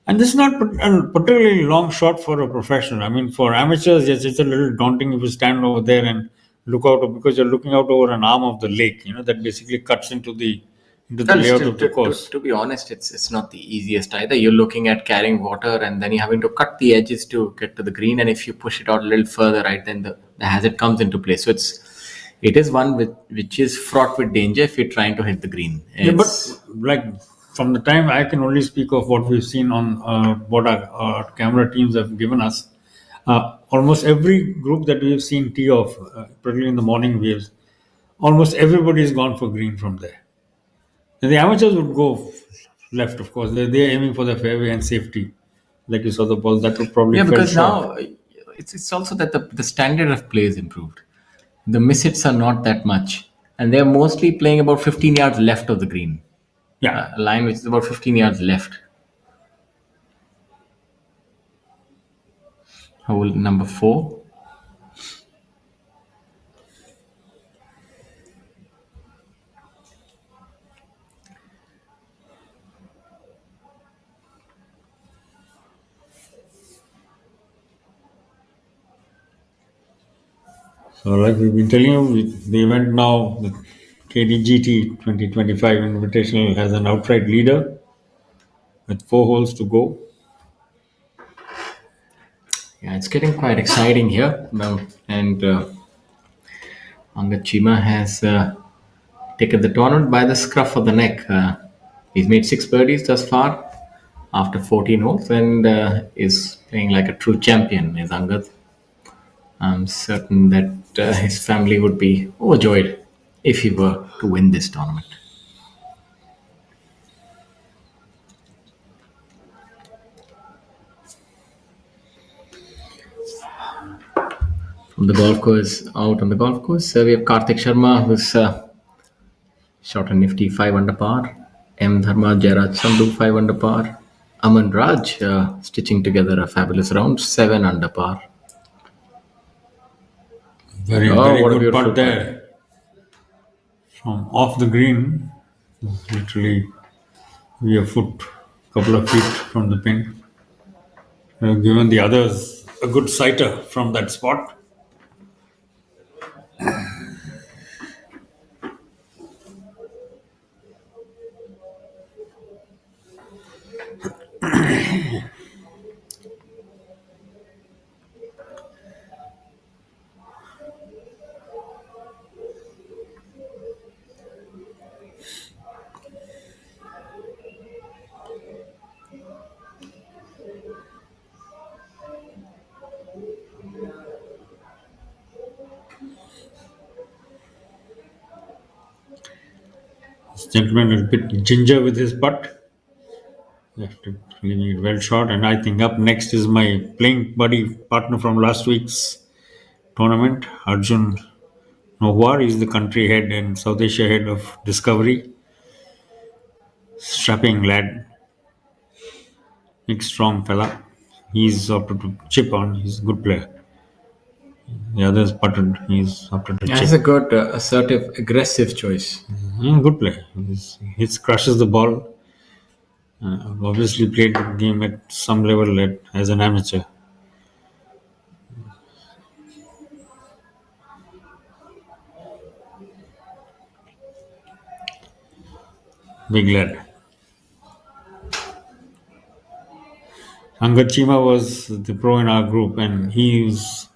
[SPEAKER 6] And this is not a particularly long shot for a professional. I mean, for amateurs, yes, it's a little daunting if you stand over there and look out, because you're looking out over an arm of the lake, that basically cuts into the into the layout of the course.
[SPEAKER 5] To be honest, it's not the easiest either. You're looking at carrying water and then you're having to cut the edges to get to the green. And if you push it out a little further, right, then the hazard comes into play. So it is one which is fraught with danger if you're trying to hit the green.
[SPEAKER 6] But like from the time I can only speak of what we've seen on what our camera teams have given us, almost every group that we've seen tee off, particularly in the morning waves, almost everybody's gone for green from there. And the amateurs would go left, of course. They're aiming for the fairway and safety. Like you saw the ball, that would probably
[SPEAKER 5] yeah, because
[SPEAKER 6] short.
[SPEAKER 5] now it's also that the standard of play is improved. The miss-hits are not that much. And they're mostly playing about 15 yards left of the green.
[SPEAKER 6] Yeah.
[SPEAKER 5] A line which is about 15 yards left. Hole number 4.
[SPEAKER 6] So like we've been telling you, the event now, the KDGT 2025 Invitational has an outright leader with 4 holes to go.
[SPEAKER 5] Yeah, it's getting quite exciting here now. And Chima has taken the tournament by the scruff of the neck. He's made 6 birdies thus far after 14 holes and is playing like a true champion, is Angad. I'm certain that his family would be overjoyed if he were to win this tournament. From the golf course, out on the golf course, we have Karthik Sharma, who's shot a nifty 5 under par. M. Dharma Jairaj Sandhu 5 under par. Aman Raj stitching together a fabulous round 7 under par.
[SPEAKER 6] Very good putt there. From off the green, literally we a couple of feet from the pin. Given the others a good sighter from that spot. This gentleman is a bit ginger with his putt. After leaving it well short. And I think up next is my playing buddy partner from last week's tournament, Arjun Nohwar. He's the country head and South Asia head of Discovery. Strapping lad. Big strong fella. He's opted to chip on. He's a good player. The others putted. He's opted to chip.
[SPEAKER 5] That's a good, assertive, aggressive choice.
[SPEAKER 6] Good player. He crushes the ball. I've obviously played the game at some level as an amateur. Big lad. Angad Chima was the pro in our group, and he was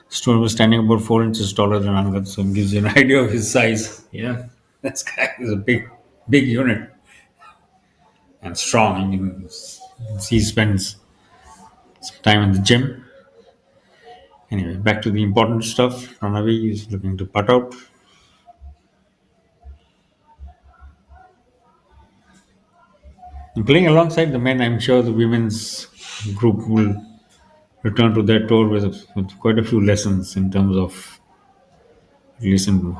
[SPEAKER 6] standing about 4 inches taller than Angad, so it gives you an idea of his size.
[SPEAKER 5] Yeah.
[SPEAKER 6] This guy is a big unit. And strong. You can see he spends some time in the gym. Anyway, back to the important stuff. Pranavi is looking to putt out. And playing alongside the men, I'm sure the women's group will return to their tour with quite a few lessons in terms of at least in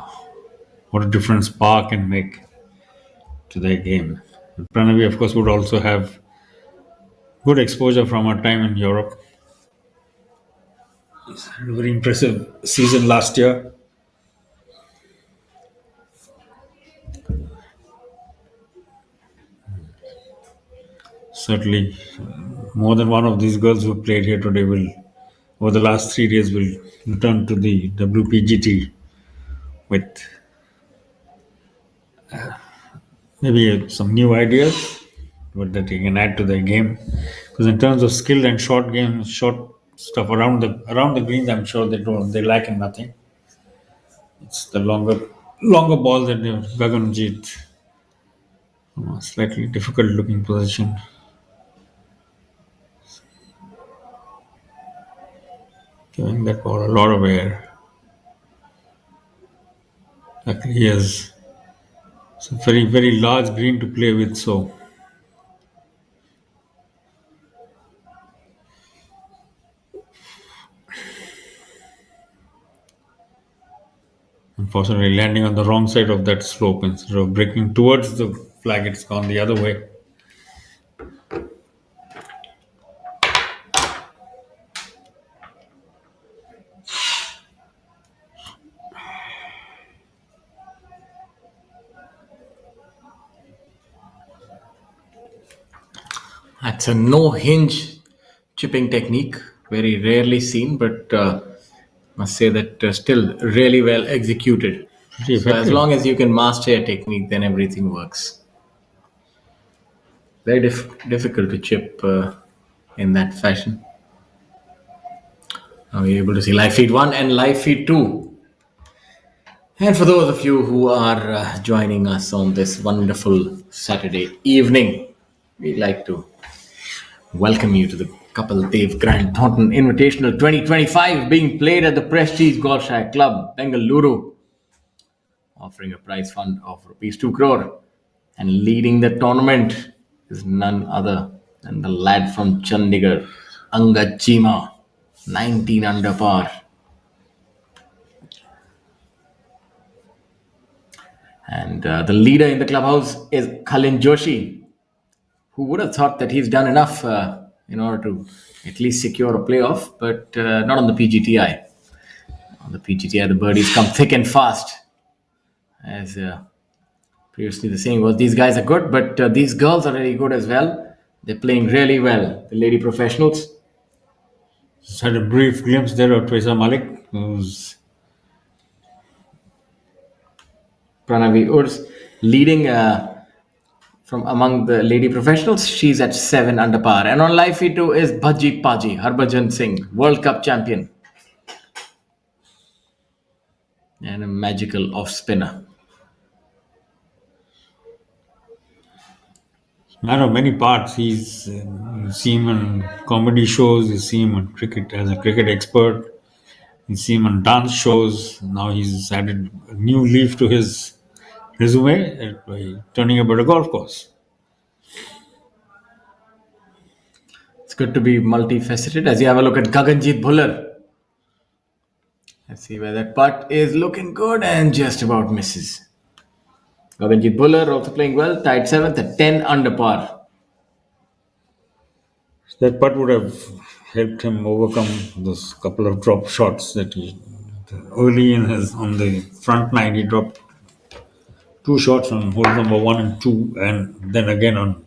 [SPEAKER 6] what a difference par can make to their game. Pranavi, of course, would also have good exposure from our time in Europe. A very impressive season last year. Certainly, more than one of these girls who played here today will, over the last 3 days, will return to the WPGT with maybe some new ideas that they can add to their game. Because in terms of skill and short stuff around the greens, I'm sure they lack in nothing. It's the longer ball that Gaganjit, slightly difficult looking position. Giving that ball a lot of air. Luckily he has a very, very large green to play with, so unfortunately landing on the wrong side of that slope. Instead of breaking towards the flag, it's gone the other way.
[SPEAKER 5] That's a no-hinge chipping technique, very rarely seen, but must say that still really well executed. So as long as you can master your technique, then everything works. Very difficult to chip in that fashion. Now we're able to see live feed 1 and live feed 2. And for those of you who are joining us on this wonderful Saturday evening, we'd like to welcome you to the Kapil Dev Grand Thornton Invitational 2025 being played at the Prestige Golfshire Club, Bengaluru, offering a prize fund of rupees 2 crore. And leading the tournament is none other than the lad from Chandigarh, Chima, 19 under par. And the leader in the clubhouse is Joshi. Who would have thought that he's done enough in order to at least secure a playoff, but not on the PGTI. On the PGTI, the birdies come thick and fast. As previously the saying was, these guys are good, but these girls are really good as well. They're playing really well, the lady professionals.
[SPEAKER 6] Just had a brief glimpse there of Teresa Malik, who's
[SPEAKER 5] Pranavi Urs leading from among the lady professionals. She's at 7 under par. And on live feed 2 is Bhaji Paji, Harbhajan Singh, World Cup champion. And a magical off spinner.
[SPEAKER 6] Man of many parts. He's you see him on comedy shows, you see him on cricket as a cricket expert, you see him on dance shows. Now he's added a new leaf to his resume by turning up at a golf course.
[SPEAKER 5] It's good to be multifaceted. As you have a look at Gaganjit Bhullar. Let's see where that putt is looking good and just about misses. Gaganjit Bhullar also playing well, tied 7th at 10 under par.
[SPEAKER 6] That putt would have helped him overcome those couple of drop shots that he early in on the front nine. He dropped 2 shots on hole number 1 and 2, and then again on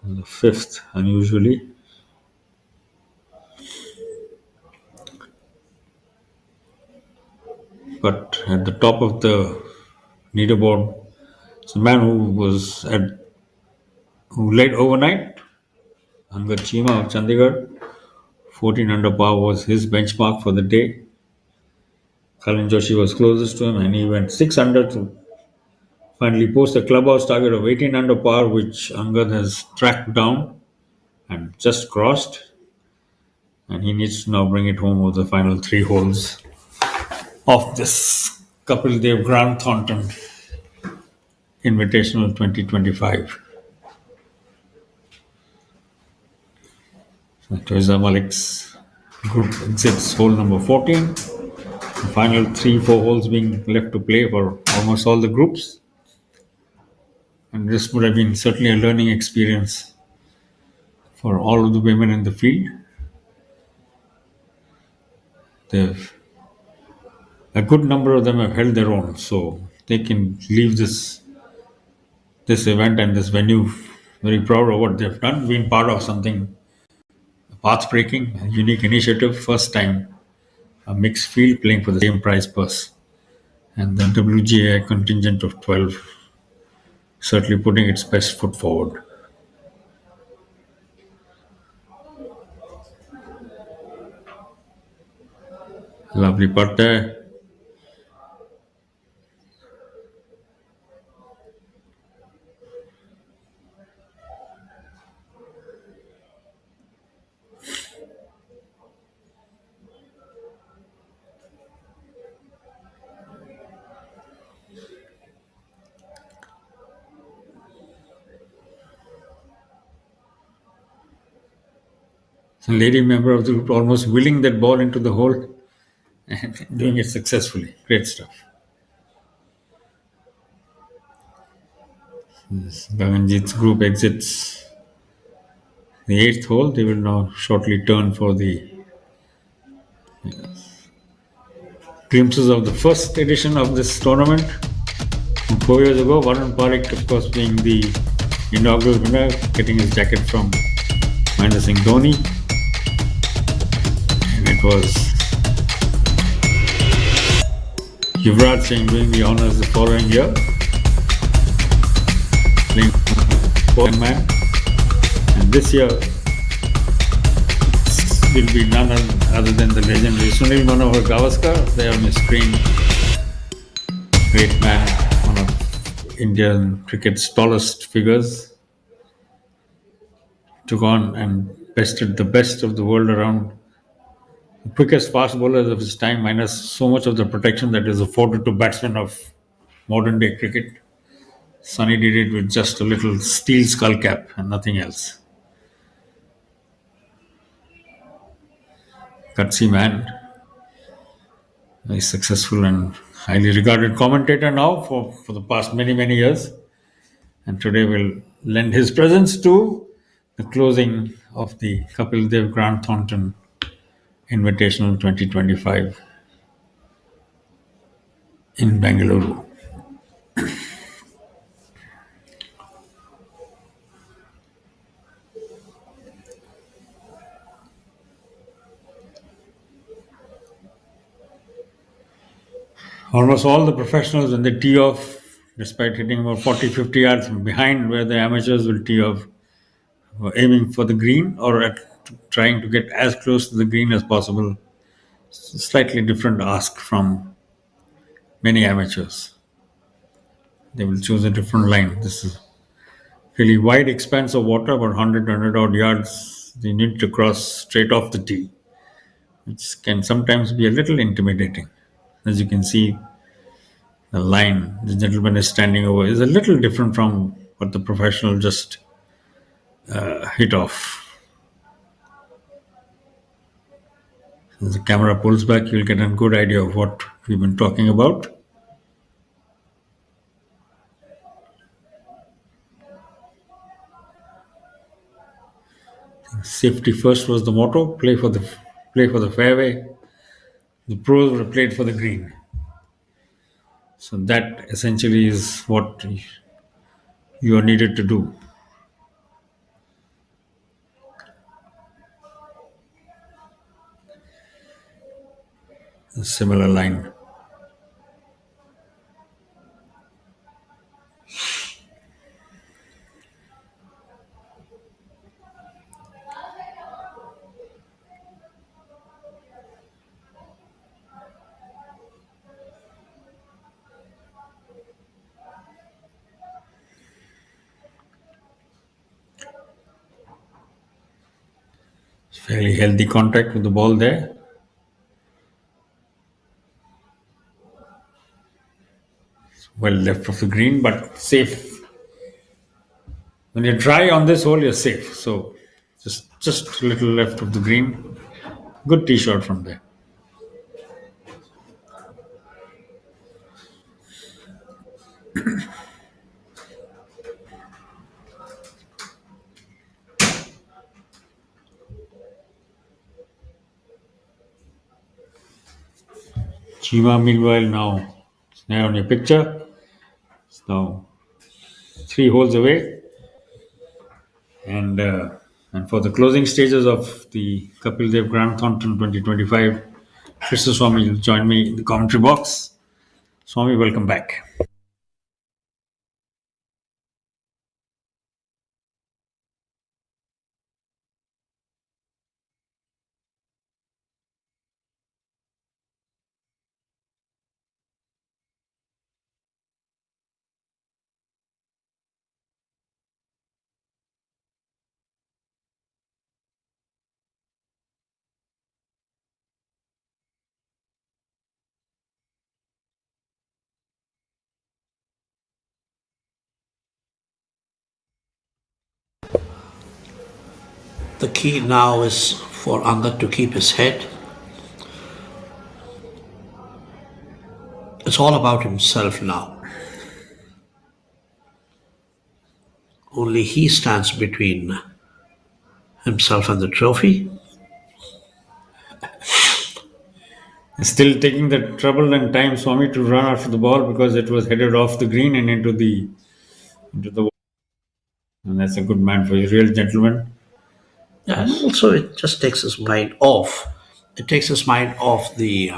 [SPEAKER 6] the 5th, unusually. But at the top of the leaderboard, it's a man who led overnight. Chima of Chandigarh, 14 under par was his benchmark for the day. Kalin Joshi was closest to him, and he went 6 under to finally post a clubhouse target of 18 under par, which Angad has tracked down and just crossed. And he needs to now bring it home over the final 3 holes of this Kapil Dev Grand Thornton Invitational 2025. So Teresa Malik's group exits hole number 14. The final 3-4 holes being left to play for almost all the groups. And this would have been certainly a learning experience for all of the women in the field. A good number of them have held their own, so they can leave this event and this venue very proud of what they've done, being part of something path-breaking, a unique initiative, first time a mixed field playing for the same prize purse. And the WGA contingent of 12 certainly putting its best foot forward. Lovely putt there. The lady member of the group almost willing that ball into the hole and doing it successfully. Great stuff. Gaganjit's group exits the 8th hole. They will now shortly turn for the glimpses of the first edition of this tournament. From 4 years ago, Varun Parikh, of course, being the inaugural winner, getting his jacket from Mahendra Singh Dhoni. And it was Yuvraj Singh doing the honours the following year, playing for man. And this year will be none other than the legendary Sunil Manohar Gavaskar there on the screen. Great man, one of Indian cricket's tallest figures. Took on and bested the best of the world around. The quickest fast bowlers of his time, minus so much of the protection that is afforded to batsmen of modern day cricket. Sunny did it with just a little steel skull cap and nothing else. Gutsy man. Very successful and highly regarded commentator now for the past many years. And today will lend his presence to the closing of the Kapil Dev Grant Thornton Invitational 2025 in Bengaluru. Almost all the professionals, when they tee off, despite hitting about 40-50 yards from behind where the amateurs will tee off, aiming for the green or trying to get as close to the green as possible. It's a slightly different ask from many amateurs. They will choose a different line. This is a really wide expanse of water, about 100 odd yards. They need to cross straight off the tee, which can sometimes be a little intimidating. As you can see, the line the gentleman is standing over is a little different from what the professional just hit off. As the camera pulls back, you'll get a good idea of what we've been talking about. Safety first was the motto. Play for the fairway. The pros would have played for the green. So that essentially is what you are needed to do. A similar line. Fairly healthy contact with the ball there. Well left of the green, but safe. When you're dry on this hole, you're safe. So just a little left of the green. Good tee shot from there. Chima, meanwhile, now there on your picture. It's now 3 holes away. And for the closing stages of the Kapil Dev Grant Thornton 2025, Krishna Swami will join me in the commentary box. Swami, welcome back.
[SPEAKER 4] The key now is for Angad to keep his head. It's all about himself now. Only he stands between himself and the trophy.
[SPEAKER 6] Still taking the trouble and time, Swami, to run after the ball because it was headed off the green and into the water. And that's a good man for a real gentleman.
[SPEAKER 4] Yeah, and also it just takes his mind off. It takes his mind off the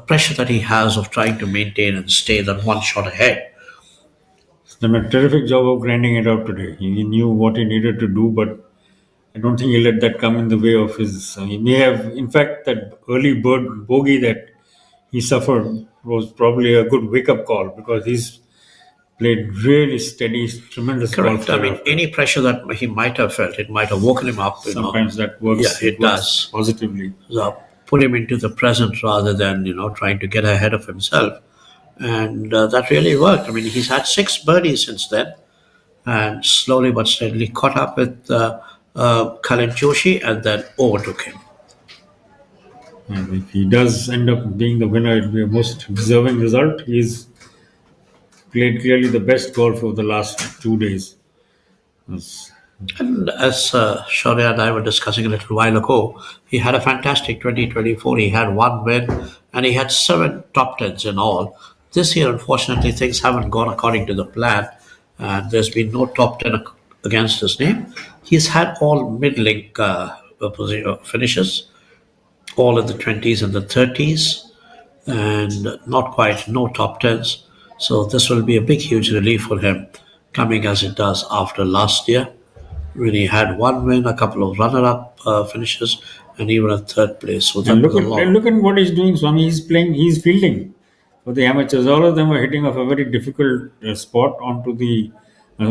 [SPEAKER 4] pressure that he has of trying to maintain and stay that one shot ahead.
[SPEAKER 6] He's done a terrific job of grinding it out today. He knew what he needed to do, but I don't think he let that come in the way of his. He may have, in fact, that early bird bogey that he suffered was probably a good wake-up call because he's played really steady, tremendous
[SPEAKER 4] Correct.
[SPEAKER 6] golf.
[SPEAKER 4] I mean, any pressure that he might have felt, it might have woken him up.
[SPEAKER 6] Sometimes that works.
[SPEAKER 4] Yeah, it does
[SPEAKER 6] positively.
[SPEAKER 4] So put him into the present rather than trying to get ahead of himself, and that really worked. I mean, he's had 6 birdies since then, and slowly but steadily caught up with Joshi and then overtook him.
[SPEAKER 6] And if he does end up being the winner, it'll be a most deserving result. He's played clearly the best golf of the last 2 days.
[SPEAKER 4] And as Shaurya and I were discussing a little while ago, he had a fantastic 2024. He had 1 win and he had 7 top 10s in all. This year, unfortunately, things haven't gone according to the plan. And there's been no top 10 against his name. He's had all middling finishes, all in the 20s and the 30s, and not quite no top 10s. So this will be a big, huge relief for him, coming as it does after last year, when he had 1 win, a couple of runner-up finishes, and even a 3rd place. So that
[SPEAKER 6] And
[SPEAKER 4] was a lot.
[SPEAKER 6] look at what he's doing, Swami. He's fielding for the amateurs. All of them are hitting off a very difficult spot onto the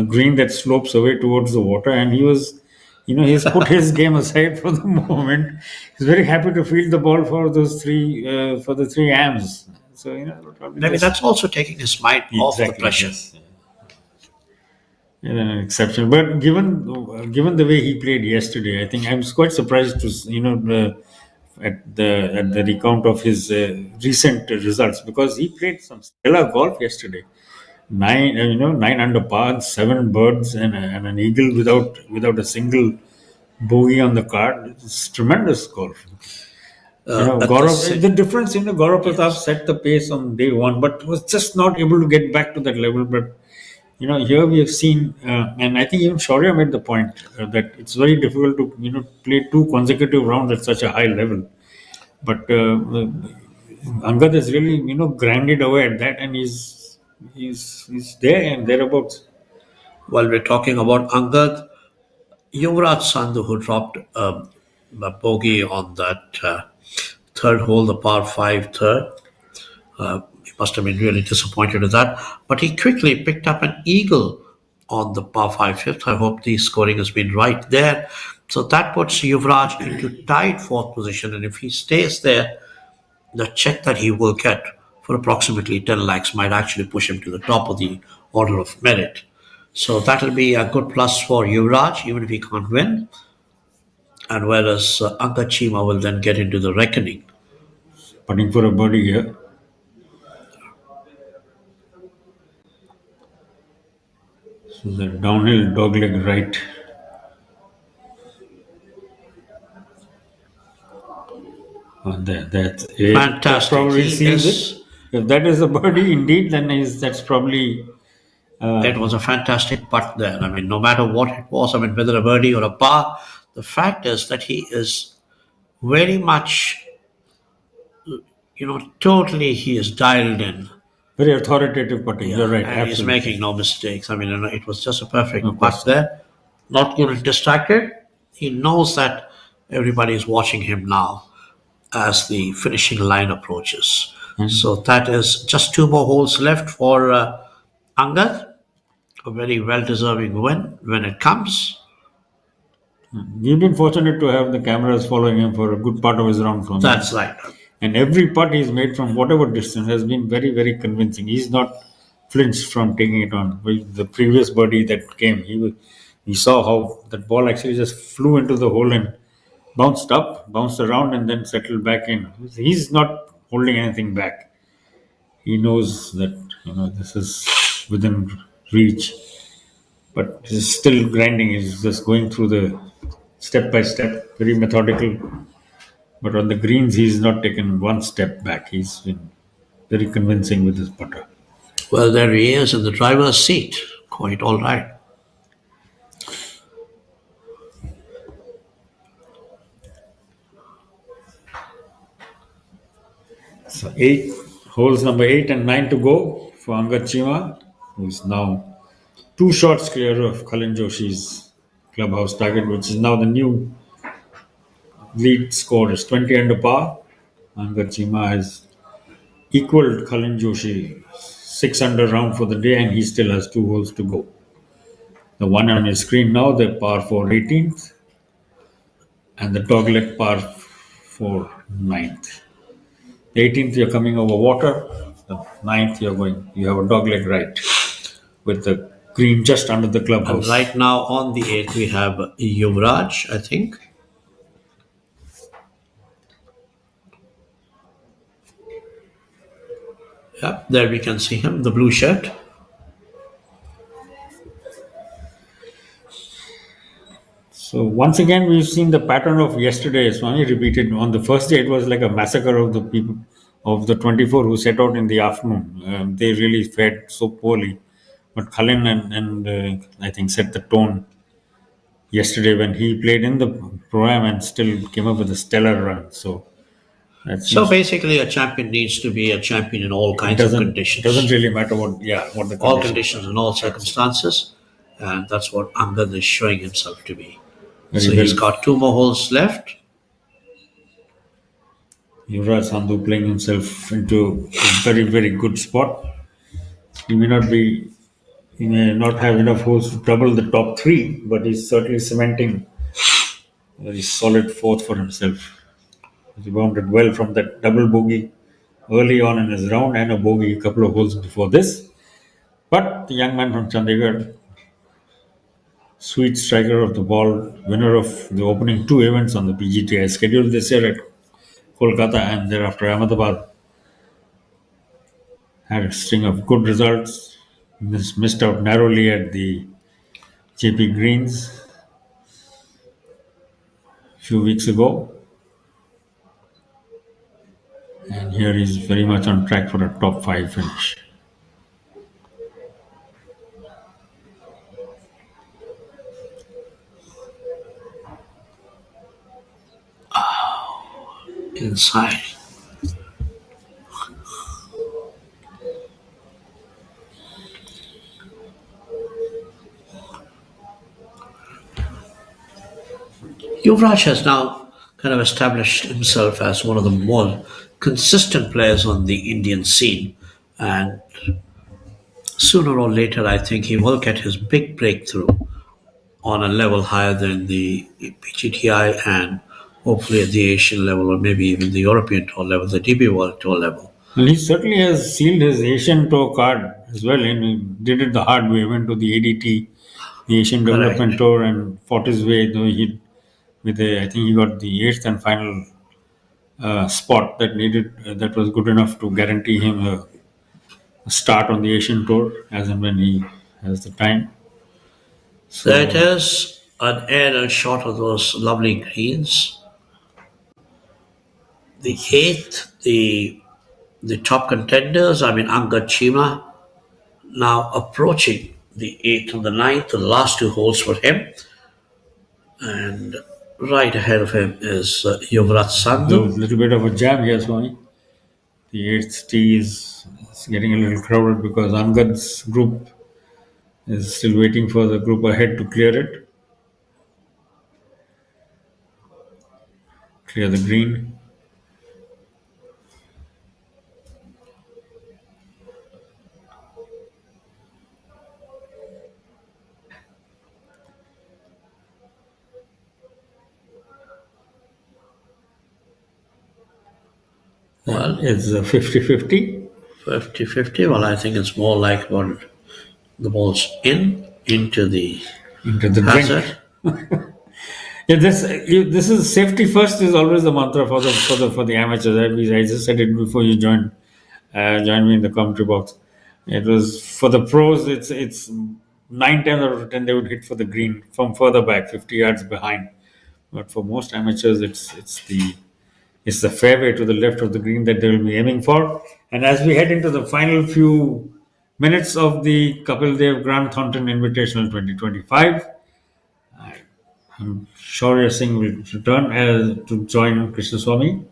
[SPEAKER 6] green that slopes away towards the water, and he's put his game aside for the moment. He's very happy to field the ball for those 3 for the 3 AMs. So
[SPEAKER 4] Maybe that's also taking his mind off the pressure.
[SPEAKER 6] Yes. An exception, but given the way he played yesterday, I think I'm quite surprised to at the recount of his recent results, because he played some stellar golf yesterday. 9 under par, 7 birds, and an eagle without a single bogey on the card. It's tremendous golf. Gaurav, the difference, Gaurav Pratap set the pace on day 1, but was just not able to get back to that level. But here we have seen, and I think even Shaurya made the point that it's very difficult to play 2 consecutive rounds at such a high level. But Angad has really grinded away at that, and he's there and thereabouts.
[SPEAKER 4] While we're talking about Angad, Yuvraj Sandhu, who dropped a bogey on that 3rd hole, the par 5 3rd. He must have been really disappointed with that. But he quickly picked up an eagle on the par 5 5th. I hope the scoring has been right there. So that puts Yuvraj into tied 4th position. And if he stays there, the check that he will get for approximately 10 lakhs might actually push him to the top of the order of merit. So that will be a good plus for Yuvraj, even if he can't win. And whereas Chima will then get into the reckoning.
[SPEAKER 6] Putting for a birdie here. So the downhill dogleg right. That's it.
[SPEAKER 4] Fantastic.
[SPEAKER 6] Probably seals it. If that is a birdie indeed, then that's probably...
[SPEAKER 4] it was a fantastic putt there. I mean, no matter what it was, I mean, whether a birdie or a par, the fact is that he is very much, totally he is dialed in.
[SPEAKER 6] Very authoritative putting. You're right.
[SPEAKER 4] And he's making no mistakes. I mean, it was just a perfect putt there. Not getting distracted. He knows that everybody is watching him now as the finishing line approaches. So that is just 2 more holes left for Angad. A very well-deserving win when it comes.
[SPEAKER 6] We've been fortunate to have the cameras following him for a good part of his round from
[SPEAKER 4] That's right.
[SPEAKER 6] And every putt he's made from whatever distance has been very, very convincing. He's not flinched from taking it on. With the previous birdie that came, he he saw how that ball actually just flew into the hole and bounced up, bounced around, and then settled back in. He's not holding anything back. He knows that this is within reach, but he's still grinding. He's just going through the step by step, very methodical. But on the greens, he's not taken one step back. He's been very convincing with his putter.
[SPEAKER 4] Well, there he is in the driver's seat. Quite all right.
[SPEAKER 6] So holes number 8 and 9 to go for Angad Chima, who is now 2 shots clear of Kalin Joshi's clubhouse target, which is now the new lead score. Is 20 under par. Angad Chima has equaled Kalin Joshi 6 under round for the day, and he still has 2 holes to go. The one on your screen now, the par 4 18th, and the dogleg par 4 9th. The 18th you're coming over water, the 9th you have a dogleg right with the green just under the clubhouse.
[SPEAKER 4] And right now on the 8th we have Yuvraj, I think. Yeah, there we can see him, the blue shirt.
[SPEAKER 6] So once again, we've seen the pattern of yesterday. Swami repeated. On the first day, it was like a massacre of the people, of the 24 who set out in the afternoon. They really fared so poorly. But Kalin and I think set the tone yesterday when he played in the Pro-Am and still came up with a stellar run. So
[SPEAKER 4] Basically, a champion needs to be a champion in all kinds of conditions.
[SPEAKER 6] It doesn't really matter what the conditions.
[SPEAKER 4] All conditions and all circumstances. And that's what Angad is showing himself to be. He's got 2 more holes left.
[SPEAKER 6] Yuvraj Sandhu playing himself into a very, very good spot. He may not have enough holes to trouble the top 3, but he's certainly cementing a very solid 4th for himself. He bounded well from that double bogey early on in his round and a bogey a couple of holes before this. But the young man from Chandigarh, sweet striker of the ball, winner of the opening 2 events on the PGTI, scheduled this year at Kolkata and thereafter Ahmedabad, had a string of good results. Missed out narrowly at the JP Greens a few weeks ago. And here he's very much on track for a top 5 finish.
[SPEAKER 4] Inside. Yuvraj has now kind of established himself as one of the more consistent players on the Indian scene, and sooner or later I think he will get his big breakthrough on a level higher than the PGTI and hopefully at the Asian level or maybe even the European Tour level, the DP World Tour level.
[SPEAKER 6] Well, he certainly has sealed his Asian Tour card as well, and he did it the hard way. Went to the ADT, the Asian Development Tour, and fought his way. Though I think he got the 8th and final spot that was good enough to guarantee him a start on the Asian Tour as and when he has the time.
[SPEAKER 4] So there it is, an aerial shot of those lovely greens. The 8th, the top contenders, Angad Chima, now approaching the 8th and the 9th, the last 2 holes for him. And right ahead of him is Yuvraj Sandhu.
[SPEAKER 6] A little bit of a jam here, Swami. The 8th tee is getting a little crowded because Angad's group is still waiting for the group ahead to clear it. Clear the green.
[SPEAKER 4] Well,
[SPEAKER 6] it's a 50-50.
[SPEAKER 4] 50-50. Well, I think it's more like the ball's into the
[SPEAKER 6] into the
[SPEAKER 4] That's
[SPEAKER 6] drink.
[SPEAKER 4] it.
[SPEAKER 6] Yeah, this is safety first is always the mantra for the amateurs. I just said it before you joined me in the commentary box. It was for the pros. It's 9, 10 out of 10 they would hit for the green from further back, 50 yards behind. But for most amateurs, it's the fairway to the left of the green that they will be aiming for. And as we head into the final few minutes of the Kapil Dev Grant Thornton Invitational 2025. Shaurya Singh will return to join Krishna Swami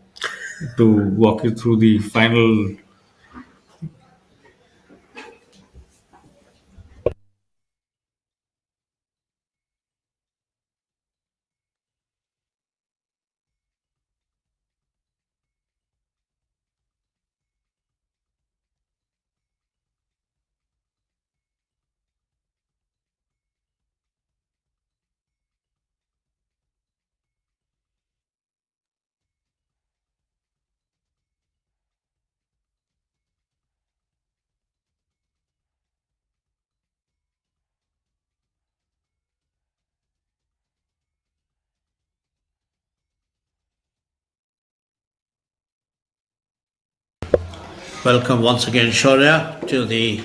[SPEAKER 6] to walk you through the final.
[SPEAKER 4] Welcome once again, Shaurya, to the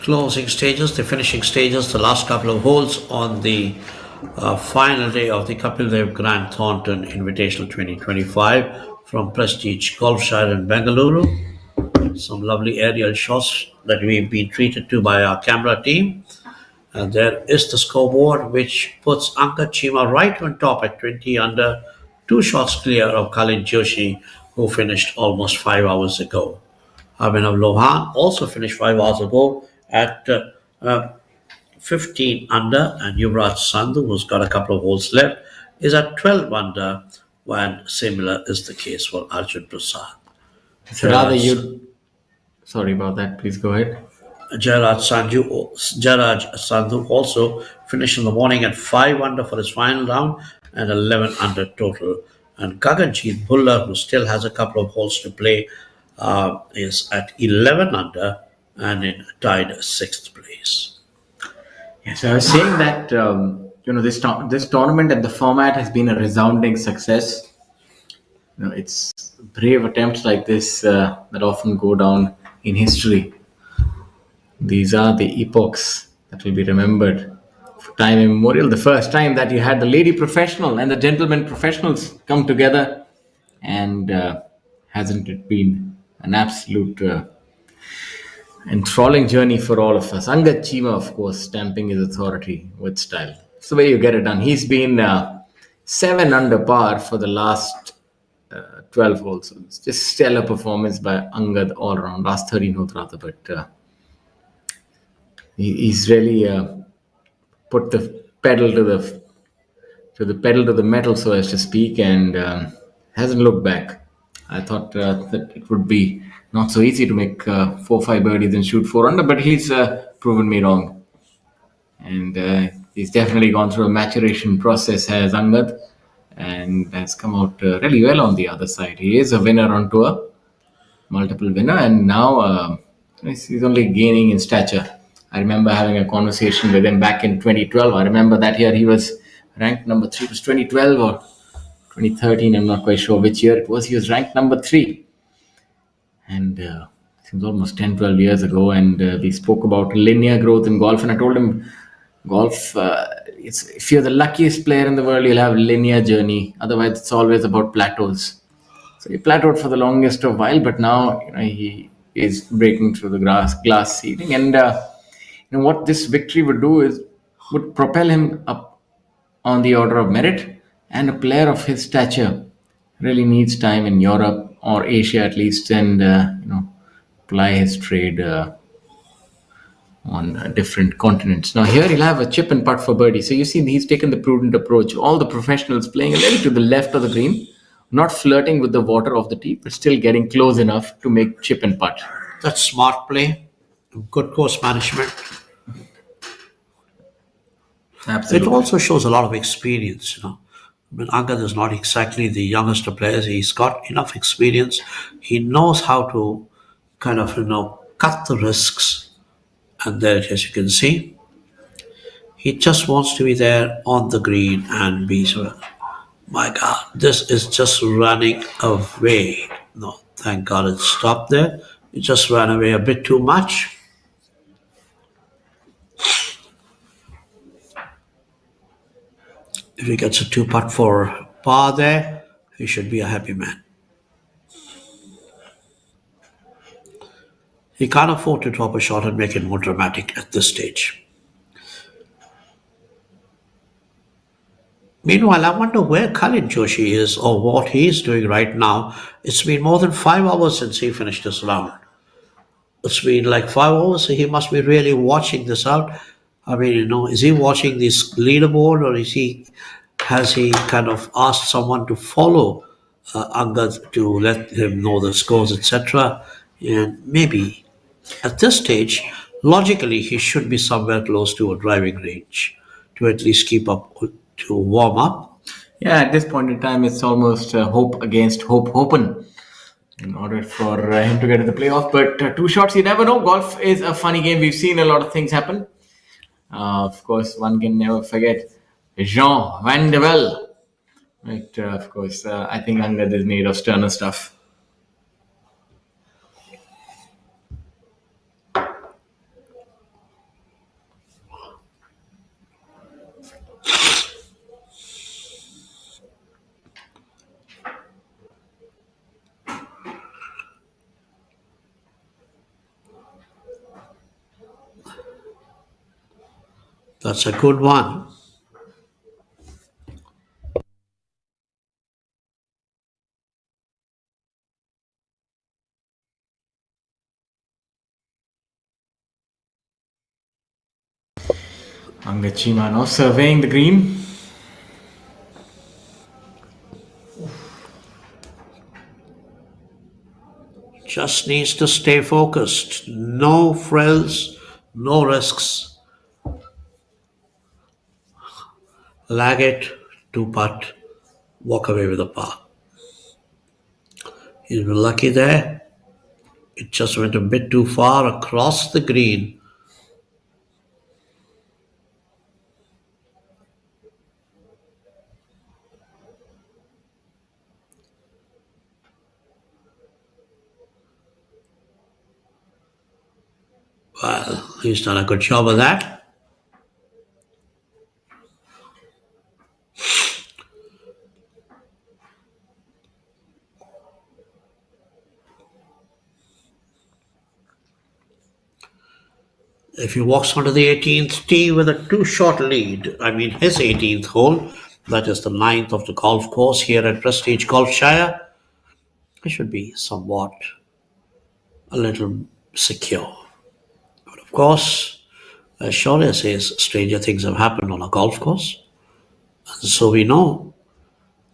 [SPEAKER 4] closing stages, the finishing stages, the last couple of holes on the final day of the Kapil Dev Grant Thornton Invitational 2025 from Prestige Golfshire in Bengaluru. Some lovely aerial shots that we've been treated to by our camera team. And there is the scoreboard, which puts Chima right on top at 20 under, 2 shots clear of Joshi, who finished almost 5 hours ago. Abhinav Lohan also finished 5 hours ago at 15 under, and Yuvraj Sandhu, who's got a couple of holes left, is at 12 under, when similar is the case for Arjun Prasad.
[SPEAKER 5] So rather sorry about that, please go ahead.
[SPEAKER 4] Jairaj Sandhu also finished in the morning at 5 under for his final round and 11 under total. And Gaganjeet Bhullar, who still has a couple of holes to play, is at 11 under and in tied 6th place.
[SPEAKER 5] Yeah, so I was saying that this tournament and the format has been a resounding success. It's brave attempts like this that often go down in history. These are the epochs that will be remembered for time immemorial. The first time that you had the lady professional and the gentleman professionals come together, and hasn't it been an absolute enthralling journey for all of us? Chima, of course, stamping his authority with style. It's the way you get it done. He's been 7 under par for the last 12 holes. So it's just stellar performance by Angad all around. Last 13 holes rather, but he's really put the pedal to the metal, so as to speak, and hasn't looked back. I thought that it would be not so easy to make 4 or 5 birdies and shoot 4 under, but he's proven me wrong. And he's definitely gone through a maturation process, has Angad, and has come out really well on the other side. He is a winner on tour, multiple winner, and now he's only gaining in stature. I remember having a conversation with him back in 2012. I remember that year he was ranked number 3. It was 2012 or 2013. I'm not quite sure which year it was. He was ranked number 3. And it was almost 10, 12 years ago. And we spoke about linear growth in golf. And I told him, golf, if you're the luckiest player in the world, you'll have a linear journey. Otherwise, it's always about plateaus. So he plateaued for the longest of while, but now he is breaking through the glass ceiling. And what this victory would propel him up on the order of merit, and a player of his stature really needs time in Europe or Asia at least, and ply his trade on different continents. Now here he'll have a chip and putt for birdie. So you see he's taken the prudent approach. All the professionals playing a little to the left of the green, not flirting with the water of the tee, but still getting close enough to make chip and putt.
[SPEAKER 4] That's smart play, good course management.
[SPEAKER 5] Absolutely.
[SPEAKER 4] It also shows a lot of experience. Angad is not exactly the youngest of players. He's got enough experience. He knows how to kind of, cut the risks. And there, as you can see, He just wants to be there on the green and be so. My God, this is just running away. No, thank God it stopped there. It just ran away a bit too much. If he gets a 2 putt for par there, he should be a happy man. He can't afford to drop a shot and make it more dramatic at this stage. Meanwhile, I wonder where Khalid Joshi is or what he's doing right now. It's been more than 5 hours since he finished this round. It's been like 5 hours, so he must be really watching this out. I mean, is he watching this leaderboard, or has he kind of asked someone to follow Angad to let him know the scores, etc.? And maybe at this stage, logically, he should be somewhere close to a driving range to at least keep up, to warm up.
[SPEAKER 5] Yeah, at this point in time, it's almost hope against hope open in order for him to get to the playoff. But 2 shots, you never know. Golf is a funny game. We've seen a lot of things happen. Of course, one can never forget Jean Van de Velde. But of course, I think Angad is made of sterner stuff.
[SPEAKER 4] That's a good one.
[SPEAKER 5] Angad Chima now surveying the green.
[SPEAKER 4] Just needs to stay focused. No frills, no risks. Lag it, 2 putt, walk away with a par. He's been lucky there. It just went a bit too far across the green. Well, he's done a good job of that. If he walks onto the 18th tee with a 2-shot lead, I mean his 18th hole, that is the 9th of the golf course here at Prestige Golfshire, he should be somewhat a little secure. But of course, as Shaurya says, stranger things have happened on a golf course. And so we know.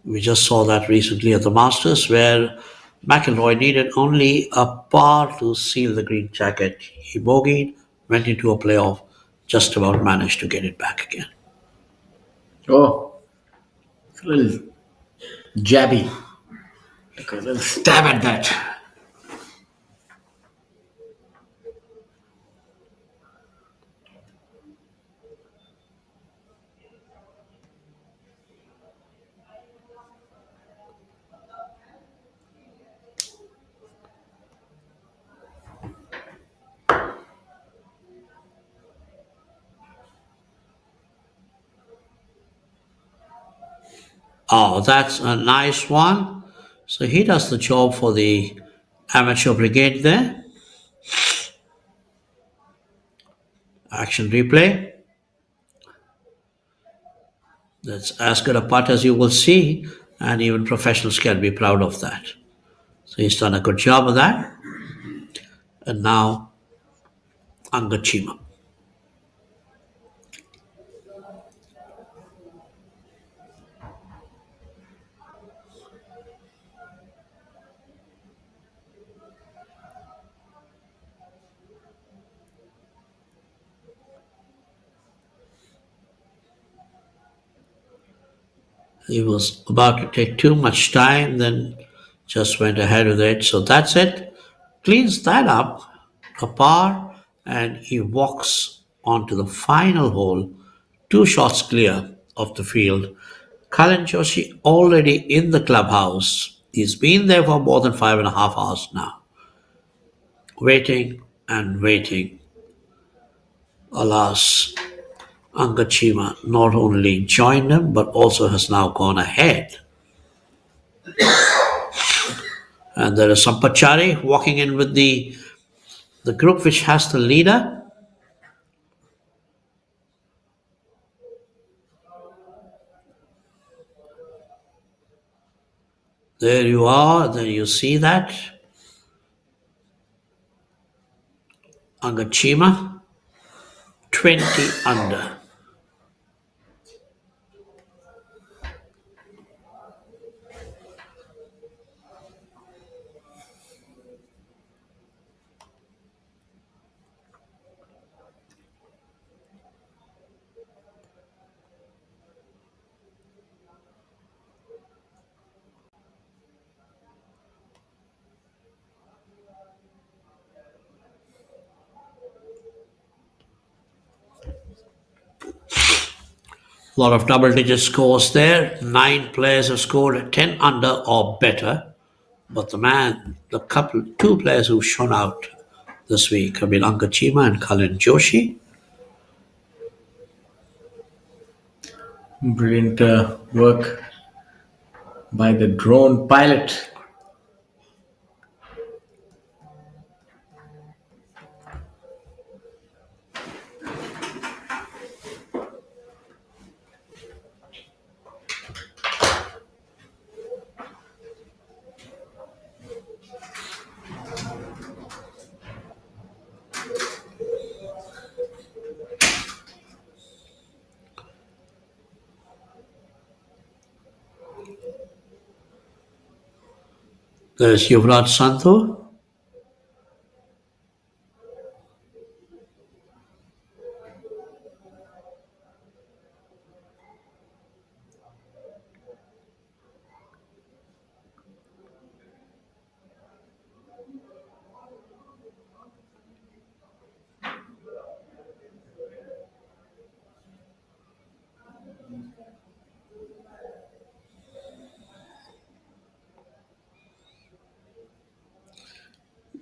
[SPEAKER 4] We just saw that recently at the Masters, where McIlroy needed only a par to seal the green jacket. He bogeyed, went into a playoff, just about managed to get it back again.
[SPEAKER 5] Oh, it's a little jabby. Took a little stab at that.
[SPEAKER 4] Oh, that's a nice one. So he does the job for the amateur brigade there. Action replay. That's as good a putt as you will see, and even professionals can be proud of that. So he's done a good job of that. And now, Angad Chima. He was about to take too much time, then just went ahead with it. So that's it. Cleans that up, a par, and he walks onto the final hole 2 shots clear of the field. Kalyan Joshi already in the clubhouse. He's been there for more than 5.5 hours now. Waiting and waiting. Alas, Chima not only joined him but also has now gone ahead. And there is Sampachari walking in with the group which has the leader. There you are, there you see that. Chima, 20 under. A lot of double-digit scores there. 9 players have scored 10 under or better. But the 2 players who've shone out this week have been Chima and Kalyan Joshi.
[SPEAKER 5] Brilliant work by the drone pilot.
[SPEAKER 4] There's Yuvraj Santhu.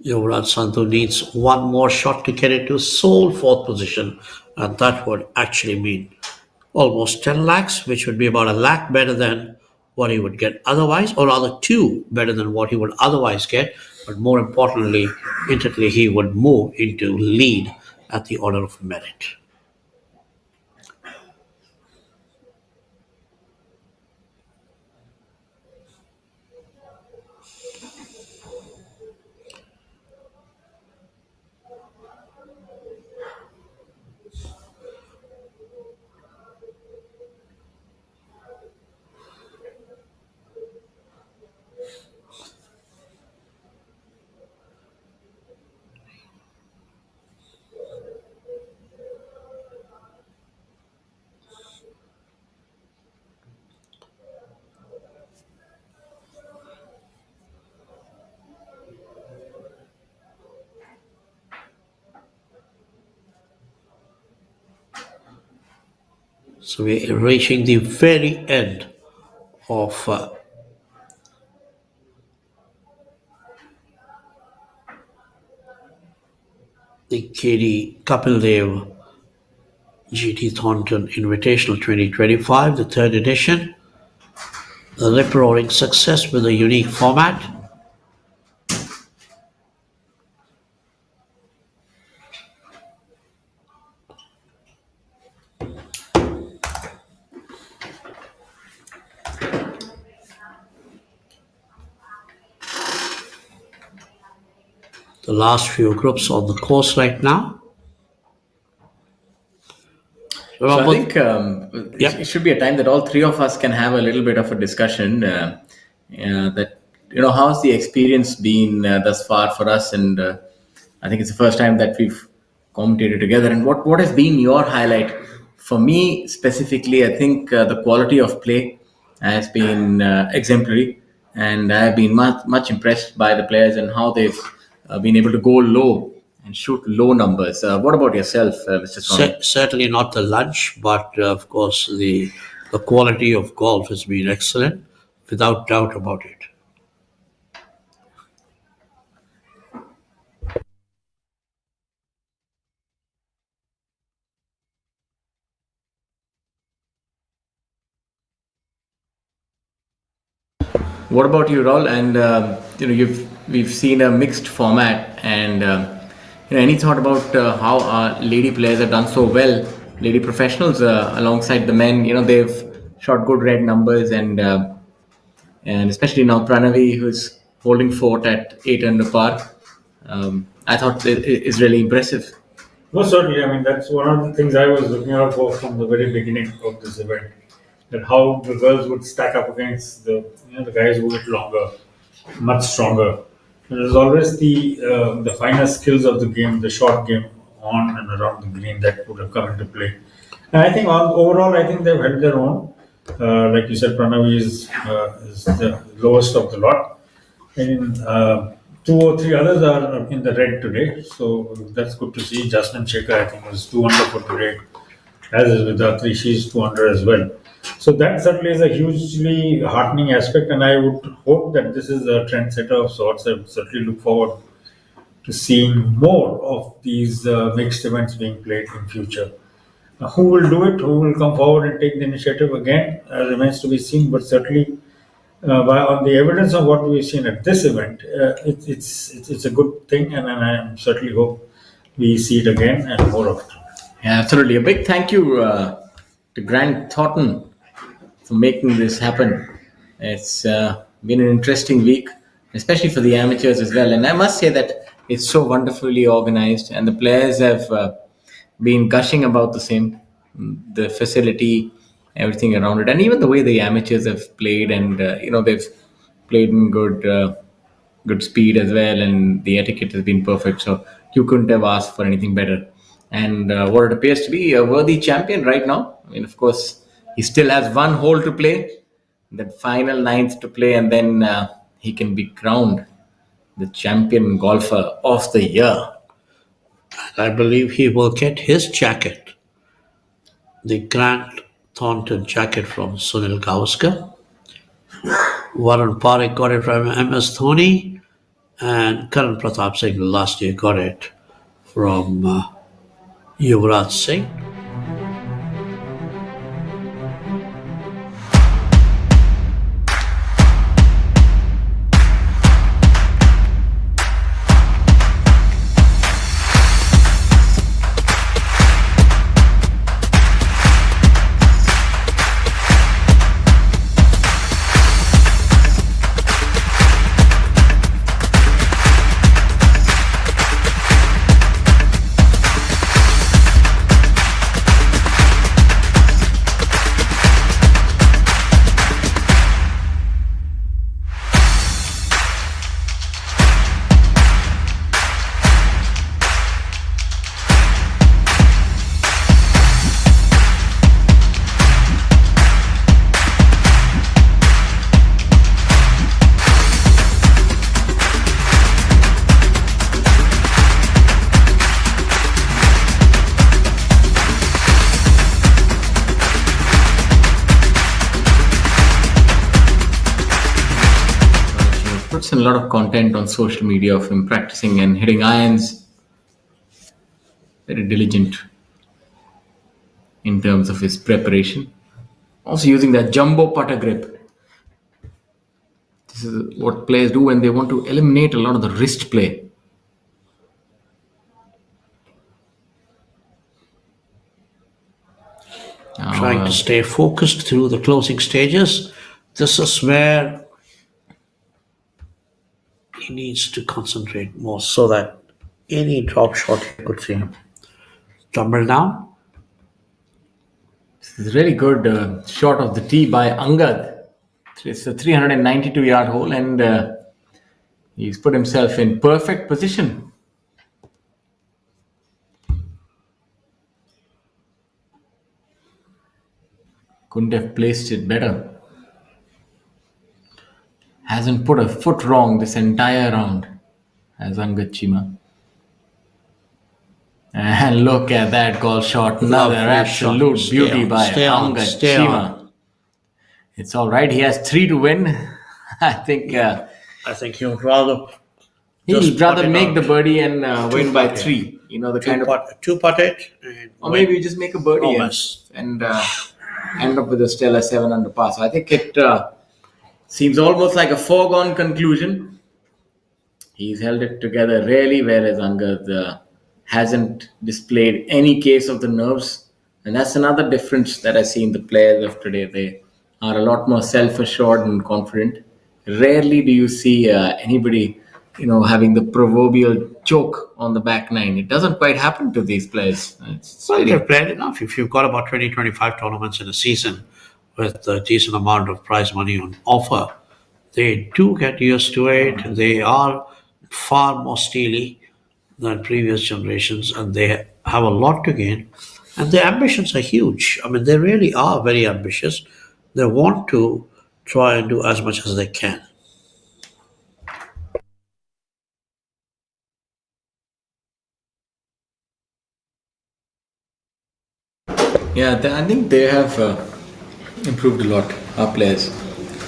[SPEAKER 4] Yuvraj Santhu needs one more shot to get into sole 4th position, and that would actually mean almost 10 lakhs, which would be about 1 lakh better than what he would get otherwise, or rather 2 better than what he would otherwise get. But more importantly, instantly he would move into lead at the order of merit. So we're reaching the very end of the Kapil Dev GT Thornton Invitational 2025, the 3rd edition. A rip-roaring success with a unique format. The last few groups on the course right now.
[SPEAKER 5] So I think it should be a time that all 3 of us can have a little bit of a discussion. That how's the experience been thus far for us, and I think it's the first time that we've commentated together. And what has been your highlight? For me specifically, I think the quality of play has been exemplary, and I have been much impressed by the players and how they've been able to go low and shoot low numbers. What about yourself, Mr. Swami?
[SPEAKER 4] Certainly not the lunch, but of course the quality of golf has been excellent, without doubt about it.
[SPEAKER 5] What about you, Raul? And we've seen a mixed format, and any thought about how our lady players have done so well, lady professionals alongside the men? They've shot good red numbers, and especially now Pranavi, who's holding fort at 8 under par. I thought it is really impressive.
[SPEAKER 6] No, certainly. I mean, that's one of the things I was looking out for from the very beginning of this event. That how the girls would stack up against the guys who hit longer, much stronger. There's always the finer skills of the game, the short game on and around the green that would have come into play. And I think overall, I think they've held their own. Like you said, Pranavi is the lowest of the lot. And 2 or 3 others are in the red today, so that's good to see. Jasmine Shekhar, I think, was 2 under for today, as is Vidatri, she's 2 under as well. So that certainly is a hugely heartening aspect, and I would hope that this is a trendsetter of sorts. I would certainly look forward to seeing more of these mixed events being played in future. Who will do it? Who will come forward and take the initiative again remains to be seen, but certainly on the evidence of what we've seen at this event, it's a good thing, and I certainly hope we see it again and more of it.
[SPEAKER 5] Yeah, absolutely. A big thank you to Grant Thornton for making this happen. It's been an interesting week, especially for the amateurs as well. And I must say that it's so wonderfully organized, and the players have been gushing about the same, the facility, everything around it, and even the way the amateurs have played, and they've played in good speed as well, and the etiquette has been perfect. So you couldn't have asked for anything better. And what it appears to be a worthy champion right now. I mean, of course, he still has 1 hole to play, that final 9th to play, and then he can be crowned the champion golfer of the year.
[SPEAKER 4] I believe he will get his jacket, the Grant Thornton jacket from Sunil Gavaskar. Warren Parekh got it from MS Dhoni, and Gaurav Pratap Singh last year got it from Yuvraj Singh.
[SPEAKER 5] Puts in a lot of content on social media of him practicing and hitting irons. Very diligent in terms of his preparation. Also using that jumbo putter grip. This is what players do when they want to eliminate a lot of the wrist play.
[SPEAKER 4] Trying to stay focused through the closing stages. This is where he needs to concentrate more so that any drop shot he could see him tumble down.
[SPEAKER 5] This is a really good shot of the tee by Angad. It's a 392-yard hole, and he's put himself in perfect position. Couldn't have placed it better. Hasn't put a foot wrong this entire round, as Angad Chima. And look at that golf shot. Another
[SPEAKER 4] Lovely
[SPEAKER 5] absolute
[SPEAKER 4] shot.
[SPEAKER 5] beauty
[SPEAKER 4] on,
[SPEAKER 5] by
[SPEAKER 4] stay on,
[SPEAKER 5] Angad
[SPEAKER 4] stay
[SPEAKER 5] Chima.
[SPEAKER 4] on.
[SPEAKER 5] It's all right. He has 3 to win. I think
[SPEAKER 4] he would rather
[SPEAKER 5] he'd rather
[SPEAKER 4] putt it
[SPEAKER 5] make
[SPEAKER 4] out.
[SPEAKER 5] the birdie and win by
[SPEAKER 4] putt it.
[SPEAKER 5] 3. You know, the
[SPEAKER 4] Two
[SPEAKER 5] kind of...
[SPEAKER 4] putt it.
[SPEAKER 5] Or maybe you just make a birdie
[SPEAKER 4] Almost.
[SPEAKER 5] and end up with a stellar 7 under par. So I think it seems almost like a foregone conclusion. He's held it together really, whereas Angad hasn't displayed any case of the nerves. And that's another difference that I see in the players of today. They are a lot more self-assured and confident. Rarely do you see anybody, having the proverbial choke on the back nine. It doesn't quite happen to these players.
[SPEAKER 4] Well, they've played enough. If you've got about 20, 25 tournaments in a season with a decent amount of prize money on offer, they do get used to it. They are far more steely than previous generations, and they have a lot to gain. And their ambitions are huge. I mean, they really are very ambitious. They want to try and do as much as they can.
[SPEAKER 5] Yeah, I think they have improved a lot, our players.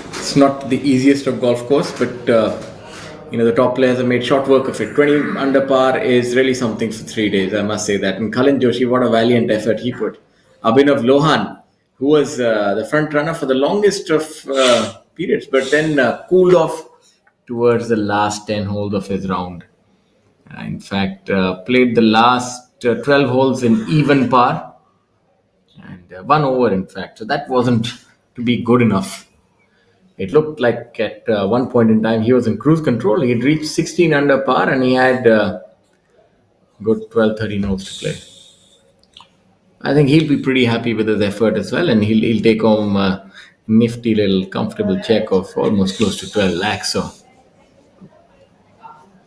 [SPEAKER 5] It's not the easiest of golf course, but the top players have made short work of it. 20 under par is really something for 3 days, I must say that. And Kalin Joshi, what a valiant effort he put. Abhinav Lohan, who was the front runner for the longest of periods, but then cooled off towards the last 10 holes of his round. In fact, played the last 12 holes in even par. And 1 over, in fact. So that wasn't to be good enough. It looked like at one point in time he was in cruise control. He had reached 16 under par and he had good 12, 13 holes to play. I think he'll be pretty happy with his effort as well, and he'll take home a nifty little comfortable check of almost close to 12 lakhs. So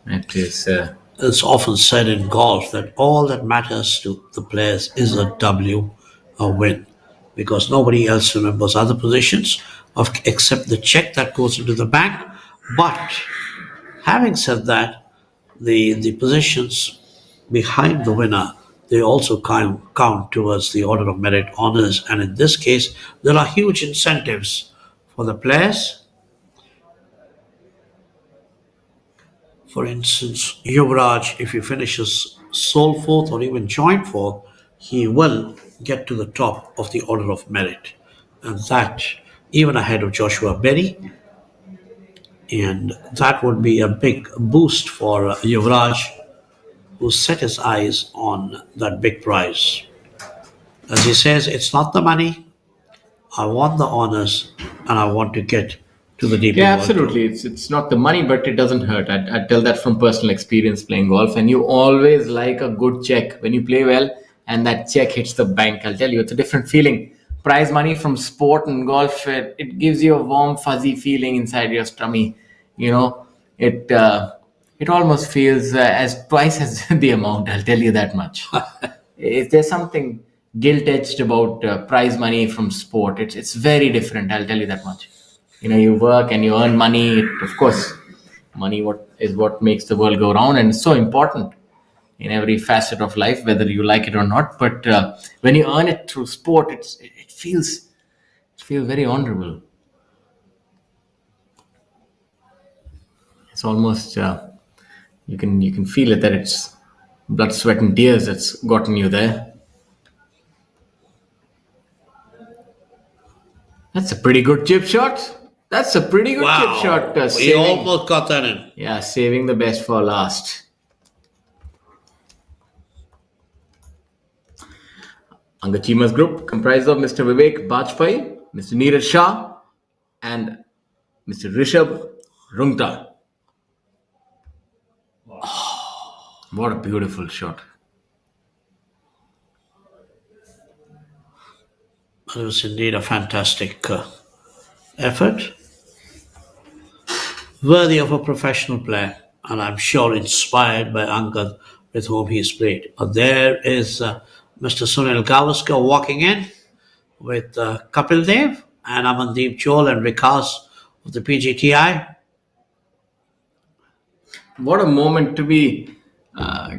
[SPEAKER 5] that is...
[SPEAKER 4] It's often said in golf that all that matters to the players is a W, a win, because nobody else remembers other positions except the check that goes into the bank. But having said that, the positions behind the winner, they also count towards the order of merit honors, and in this case there are huge incentives for the players. For instance, Yuvraj, if he finishes sole fourth or even joint fourth, he will get to the top of the order of merit, and that even ahead of Joshua Berry. And that would be a big boost for Yuvraj, who set his eyes on that big prize. As he says, it's not the money. I want the honors, and I want to get to the DP
[SPEAKER 5] Yeah,
[SPEAKER 4] World
[SPEAKER 5] absolutely. It's not the money, but it doesn't hurt. I tell that from personal experience playing golf. And you always like a good check when you play well, and that check hits the bank. I'll tell you, it's a different feeling. Prize money from sport and golf, it gives you a warm, fuzzy feeling inside your tummy. It almost feels as twice as the amount. I'll tell you that much. If there's something guilt-edged about prize money from sport, it's very different. I'll tell you that much. You work and you earn money. Of course, money is what makes the world go round, and it's so important in every facet of life, whether you like it or not. But when you earn it through sport, it feels very honorable. It's almost you can feel it, that it's blood, sweat, and tears that's gotten you there. That's a pretty good chip shot. That's a pretty good chip shot.
[SPEAKER 4] He almost got that in.
[SPEAKER 5] Yeah, saving the best for last. Angad Chima's group comprised of Mr. Vivek Bajpai, Mr. Neeraj Shah, and Mr. Rishabh Rungta. What a beautiful shot.
[SPEAKER 4] It was indeed a fantastic effort, worthy of a professional player, and I'm sure inspired by Angad, with whom he's played. There is Mr. Sunil Gavaskar walking in with Kapil Dev and Amandeep Chol and Vikas of the PGTI.
[SPEAKER 5] What a moment to be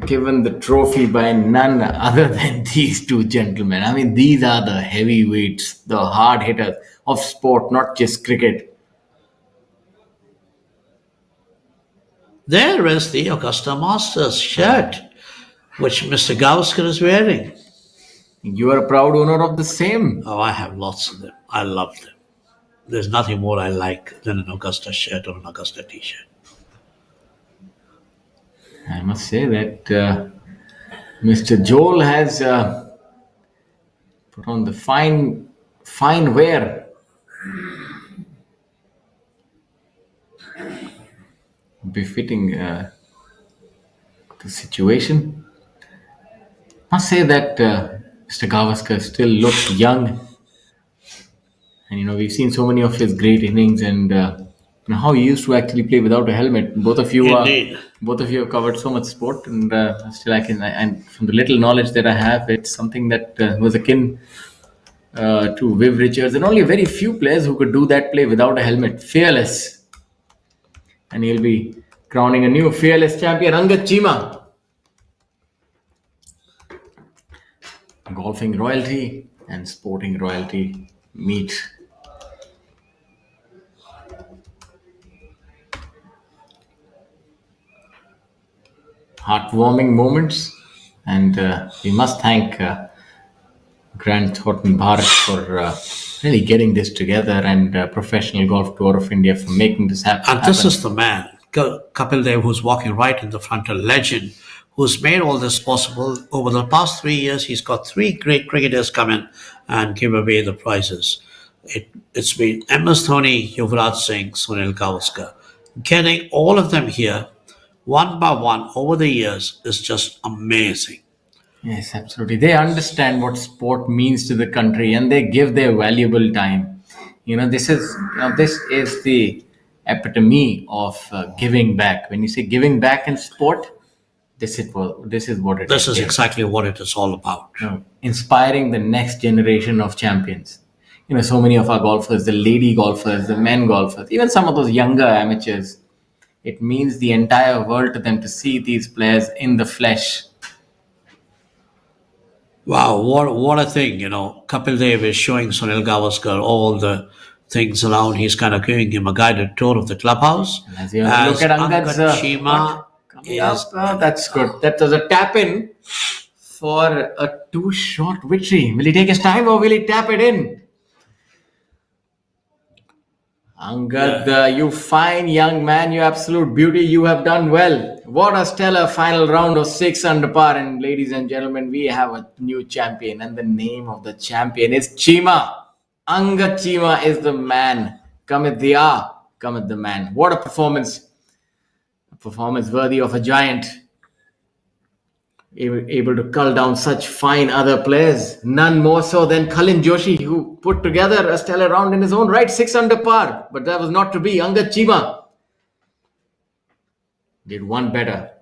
[SPEAKER 5] given the trophy by none other than these two gentlemen. I mean, these are the heavyweights, the hard hitters of sport, not just cricket.
[SPEAKER 4] There is the Augusta Masters shirt, which Mr. Gavaskar is wearing.
[SPEAKER 5] You are a proud owner of the same.
[SPEAKER 4] Oh, I have lots of them. I love them. There's nothing more I like than an Augusta shirt or an Augusta t-shirt.
[SPEAKER 5] I must say that Mr. Joel has put on the fine wear. Befitting the situation. Must say that Mr. Gavaskar still looks young. And we've seen so many of his great innings and how he used to actually play without a helmet. Both of you have covered so much sport, and still and from the little knowledge that I have, it's something that was akin to Viv Richards, and only very few players who could do that play without a helmet. Fearless. And he'll be crowning a new fearless champion, Angad Chima. Golfing royalty and sporting royalty meet. Heartwarming moments, and we must thank Grand Thornton Bharat for really getting this together, and Professional Golf Tour of India for making this happen.
[SPEAKER 4] And this is the man, Kapil Dev, who's walking right in the front, a legend, who's made all this possible. Over the past 3 years, he's got 3 great cricketers come in and give away the prizes. It's been MS Dhoni, Yuvraj Singh, Sunil Gavaskar. Getting all of them here, one by one, over the years, is just amazing.
[SPEAKER 5] Yes, absolutely. They understand what sport means to the country, and they give their valuable time. This is the epitome of giving back. When you say giving back in sport, this is what it is.
[SPEAKER 4] This is exactly what it is all about.
[SPEAKER 5] Inspiring the next generation of champions. So many of our golfers, the lady golfers, the men golfers, even some of those younger amateurs, it means the entire world to them to see these players in the flesh.
[SPEAKER 4] Wow, what a thing, Kapil Dev is showing Sunil Gavaskar all the things around. He's kind of giving him a guided tour of the clubhouse.
[SPEAKER 5] As you look at Angad's
[SPEAKER 4] Chima
[SPEAKER 5] that's good. That was a tap-in for a 2-shot victory. Will he take his time or will he tap it in? Angad, you fine young man, you absolute beauty, you have done well. What a stellar final round of 6 under par. And ladies and gentlemen, we have a new champion, and the name of the champion is Chima. Angad Chima is the man. Cometh the hour, cometh the man. What a performance. A performance worthy of a giant. Able to cull down such fine other players. None more so than Kalin Joshi, who put together a stellar round in his own right, 6 under par. But that was not to be. Angad Chima did one better.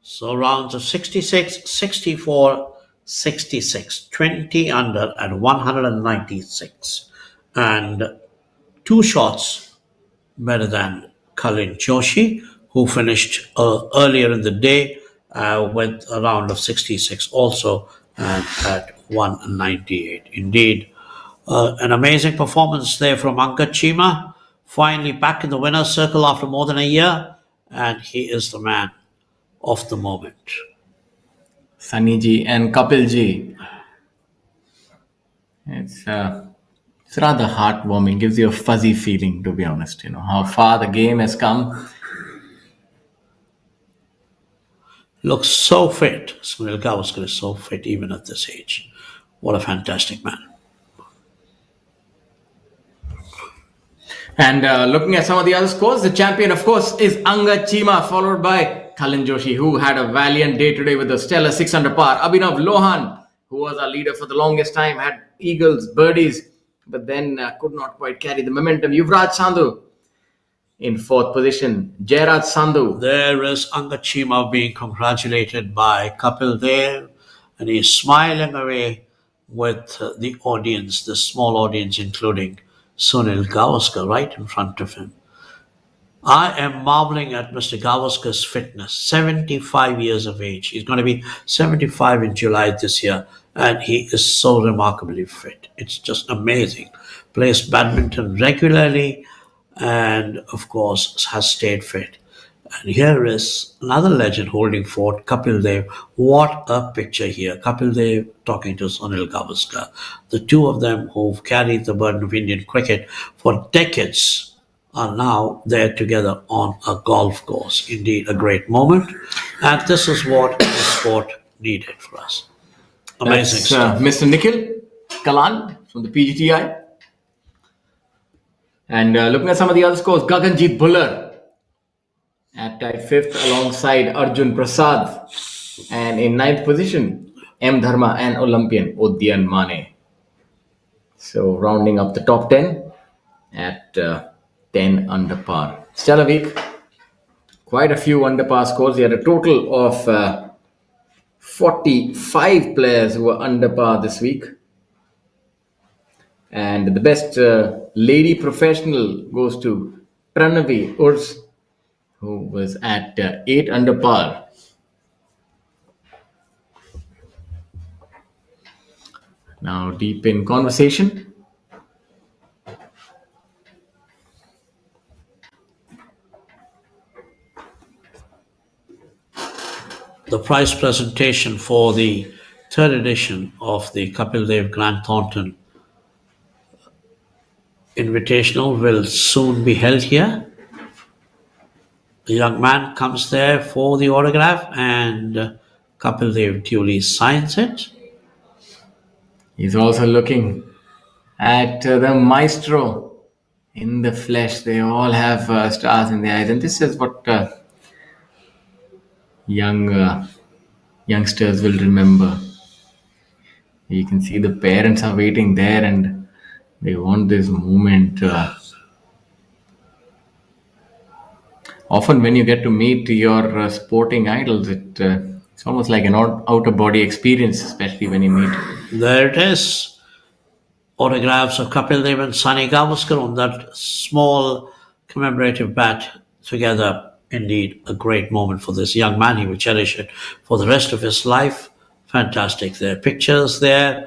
[SPEAKER 4] So rounds of 66, 64, 66, 20 under at 196. And 2 shots better than Kalin Joshi, who finished earlier in the day with a round of 66 also and at 198. Indeed, an amazing performance there from Angad Chima. Finally back in the winner's circle after more than a year, and he is the man of the moment.
[SPEAKER 5] Sunny ji and Kapil ji. It's rather heartwarming, gives you a fuzzy feeling, to be honest, how far the game has come.
[SPEAKER 4] Looks so fit. Sunil Gavaskar is so fit even at this age. What a fantastic man.
[SPEAKER 5] And looking at some of the other scores, the champion, of course, is Angad Chima, followed by Kalin Joshi, who had a valiant day today with a stellar 6 under par. Abhinav Lohan, who was our leader for the longest time, had eagles, birdies, but then could not quite carry the momentum. Yuvraj Sandhu in 4th position. Jairaj Sandhu.
[SPEAKER 4] There is Angad Chima being congratulated by Kapil Dev, and he's smiling away with the audience, the small audience, including Sunil Gavaskar right in front of him. I am marveling at Mr. Gavaskar's fitness. 75 years of age. He's going to be 75 in July this year, and he is so remarkably fit. It's just amazing. Plays badminton regularly, and of course has stayed fit. And here is another legend holding fort, Kapil Dev. What a picture here. Kapil Dev talking to Sunil Gavaskar. The two of them who've carried the burden of Indian cricket for decades are now there together on a golf course. Indeed, a great moment. And this is what the sport needed for us. Amazing stuff.
[SPEAKER 5] Mr. Nikhil Kalan from the PGTI. And looking at some of the other scores, Gaganjeet Bhullar at tied fifth alongside Arjun Prasad. And in ninth position, M. Dharma and Olympian Udyan Mane. So rounding up the top 10 at 10 under par. Stellar week. Quite a few under par scores. We had a total of 45 players who were under par this week. And the best lady professional goes to Pranavi Urs, who was at 8 under par. Now deep in conversation.
[SPEAKER 4] The prize presentation for the third edition of the Kapil Dev Grant Thornton Invitational will soon be held here. The young man comes there for the autograph and Kapil Dev duly signs it.
[SPEAKER 5] He's also looking at the maestro in the flesh. They all have stars in their eyes. And this is what youngsters will remember. You can see the parents are waiting there and they want this moment. Often when you get to meet your sporting idols, it's almost like an outer body experience, especially when you meet.
[SPEAKER 4] There it is. Autographs of Kapil Dev and Sunny Gavaskar on that small commemorative bat together. Indeed, a great moment for this young man. He will cherish it for the rest of his life. Fantastic. There are pictures there.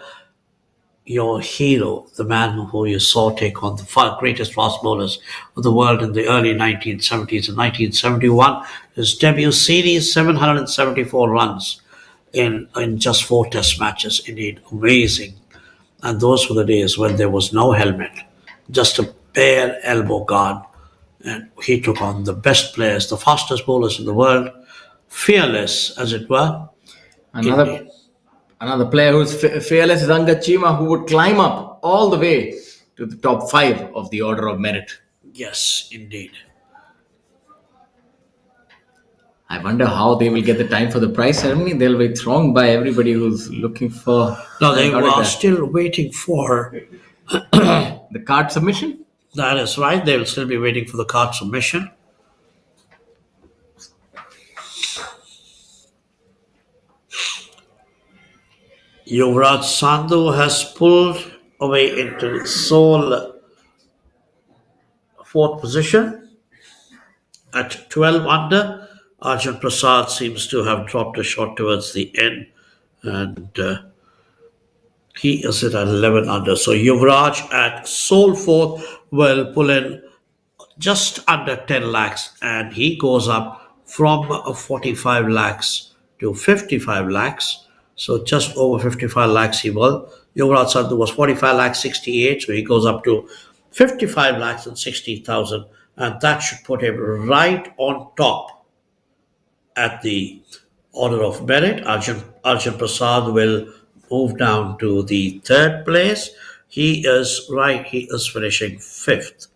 [SPEAKER 4] Your hero, the man who you saw take on the greatest fast bowlers of the world in the early 1970s and 1971. His debut series, 774 runs in just 4 test matches. Indeed, amazing. And those were the days when there was no helmet, just a bare elbow guard. And he took on the best players, the fastest bowlers in the world, fearless, as it were.
[SPEAKER 5] Another player who's fearless is Chima, who would climb up all the way to the top 5 of the order of merit.
[SPEAKER 4] Yes, indeed.
[SPEAKER 5] I wonder how they will get the time for the prize ceremony. They'll be thronged by everybody who's looking for...
[SPEAKER 4] No, they are still waiting for...
[SPEAKER 5] the card submission?
[SPEAKER 4] That is right. They will still be waiting for the card submission. Yuvraj Sandhu has pulled away into sole 4th position at 12 under. Arjun Prasad seems to have dropped a shot towards the end, and he is at 11 under. So Yuvraj at sole 4th will pull in just under 10 lakhs, and he goes up from 45 lakhs to 55 lakhs. So just over 55 lakhs he will. Yuvraj Sandhu was 45 lakhs 68, so he goes up to 55 lakhs and 60,000, and that should put him right on top at the order of merit. Arjun Prasad will move down to the 3rd place. He is finishing 5th.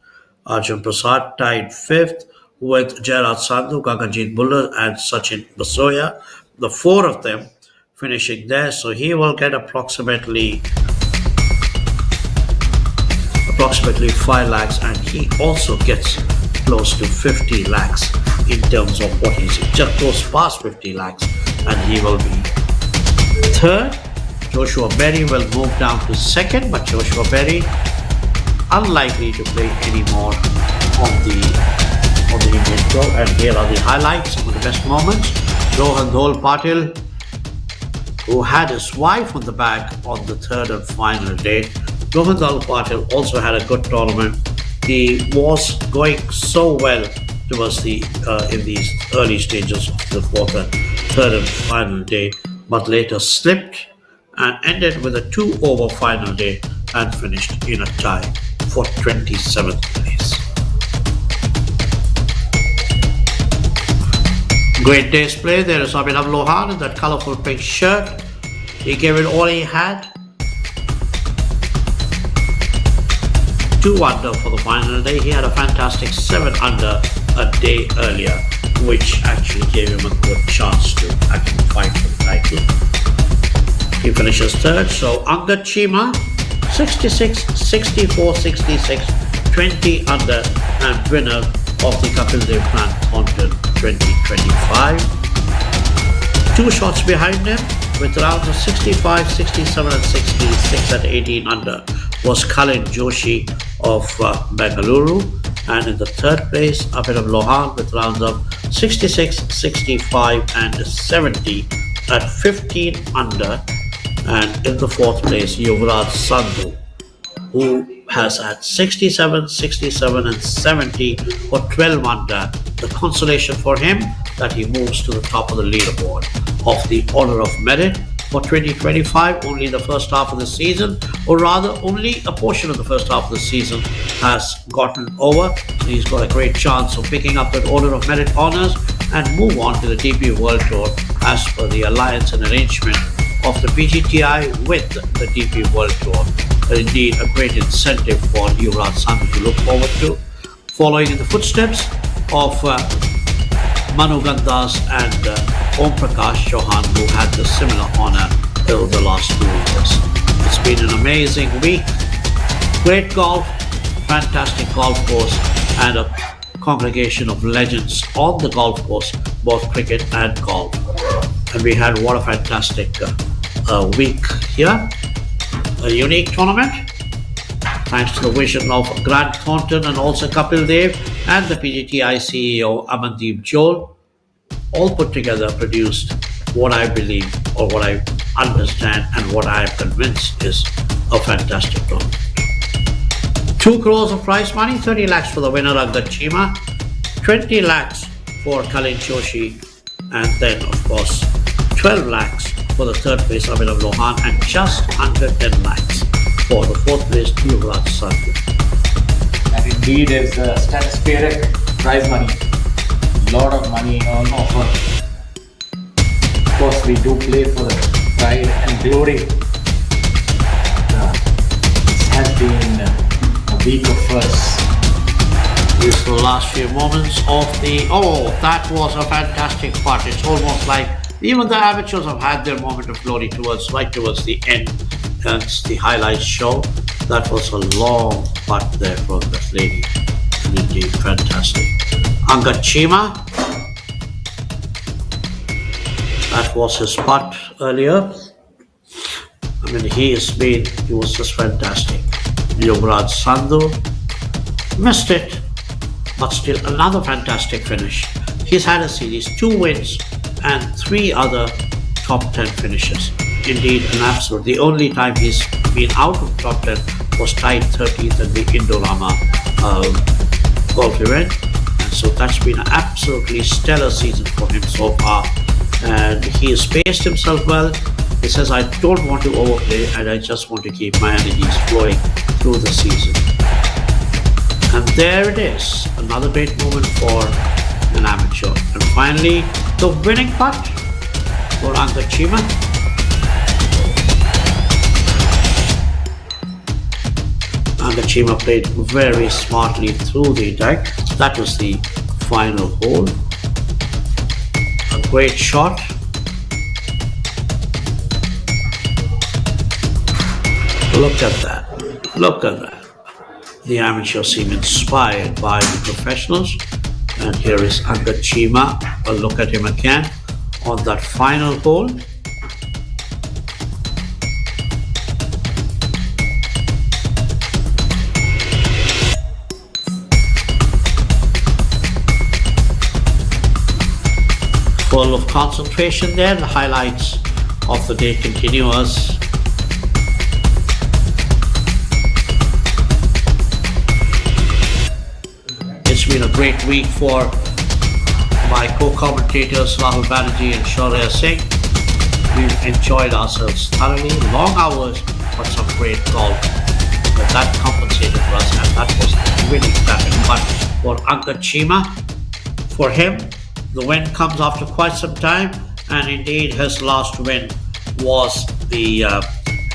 [SPEAKER 4] Arjun Prasad tied 5th with Jairaj Sandhu, Gaganjeet Bhullar and Sachin Basoya. The 4 of them finishing there, so he will get approximately 5 lakhs, and he also gets close to 50 lakhs in terms of what he's just goes past 50 lakhs, and he will be 3rd. Joshua Berry will move down to 2nd, but Joshua Berry unlikely to play anymore on the of the Indian tour, and here are the highlights, some of the best moments. Rohan Patil, who had his wife on the bag on the third and final day. Rohan Patil also had a good tournament. He was going so well towards the in these early stages of the third and final day, but later slipped and ended with a 2-over final day and finished in a tie for 27th place. Great day's play. There is Abhinav Lohan in that colourful pink shirt. He gave it all he had. 2 under for the final day. He had a fantastic 7 under a day earlier, which actually gave him a good chance to actually fight for the title. He finishes third. So Angad Chima, 66, 64, 66, 20 under, and winner of the Kapil Dev Grand Thornton 2025. 2 shots behind him with rounds of 65, 67 and 66 at 18 under was Kalin Joshi of Bengaluru, and in the third place Abhinav Lohan with rounds of 66, 65 and 70 at 15 under, and in the fourth place Yuvraj Sandhu, who has had 67, 67 and 70 for 12 under. The consolation for him that he moves to the top of the leaderboard of the Order of Merit for 2025. Only the first half of the season, or rather only a portion of the first half of the season has gotten over. So he's got a great chance of picking up that Order of Merit honours and move on to the DP World Tour as per the alliance and arrangement of the PGTI with the DP World Tour. Indeed, a great incentive for Yuvraj Sandhu to look forward to, following in the footsteps of Manu Gandas and Om Prakash Chauhan, who had the similar honour over the last 2 years. It's been an amazing week. Great golf, fantastic golf course, and a congregation of legends on the golf course, both cricket and golf. And we had what a fantastic week here. A unique tournament, thanks to the vision of Grant Thornton and also Kapil Dev and the PGTI CEO Amandeep Joel, all put together produced what I believe, or what I understand and what I am convinced is a fantastic tournament. 2 crores of prize money, 30 lakhs for the winner Angad Chima, 20 lakhs for Kalin Joshi, and then of course 12 lakhs for the third place Abhinav Lohan, and just under 10 lakhs for the fourth place Yuvraj Sandhu.
[SPEAKER 5] And indeed is stratospheric prize money. Lot of money on offer. Of course, we do play for the pride and glory. This has been a week of firsts.
[SPEAKER 4] These are the last few moments of the... Oh, that was a fantastic putt. It's almost like even the amateurs have had their moment of glory right towards the end. As the highlights show, that was a long putt there from that lady. And indeed, fantastic. Angad Chima, that was his putt earlier. I mean, he was just fantastic. Yuvraj Sandhu missed it, but still another fantastic finish. He's had a series, 2 wins and 3 other top 10 finishes. Indeed, an absolute. The only time he's been out of top 10 was tied 13th in the Indorama golf event. And so that's been an absolutely stellar season for him so far. And he has paced himself well. He says, I don't want to overplay and I just want to keep my energies flowing through the season. And there it is, another great moment for an amateur. And finally, the winning putt for Angad Chima. Angad Chima played very smartly through the deck. That was the final hole. A great shot. Look at that. Look at that. The amateurs seem inspired by the professionals. And here is Angad Chima. A look at him again on that final hole. full of concentration there. The highlights of the day continue as it's been a great week for my co-commentators Rahul Banerjee and Shaurya Singh. We've enjoyed ourselves thoroughly, long hours, but some great golf. But that compensated for us, and that was really cracking fun for Angad Chima. For him, the win comes after quite some time, and indeed his last win was the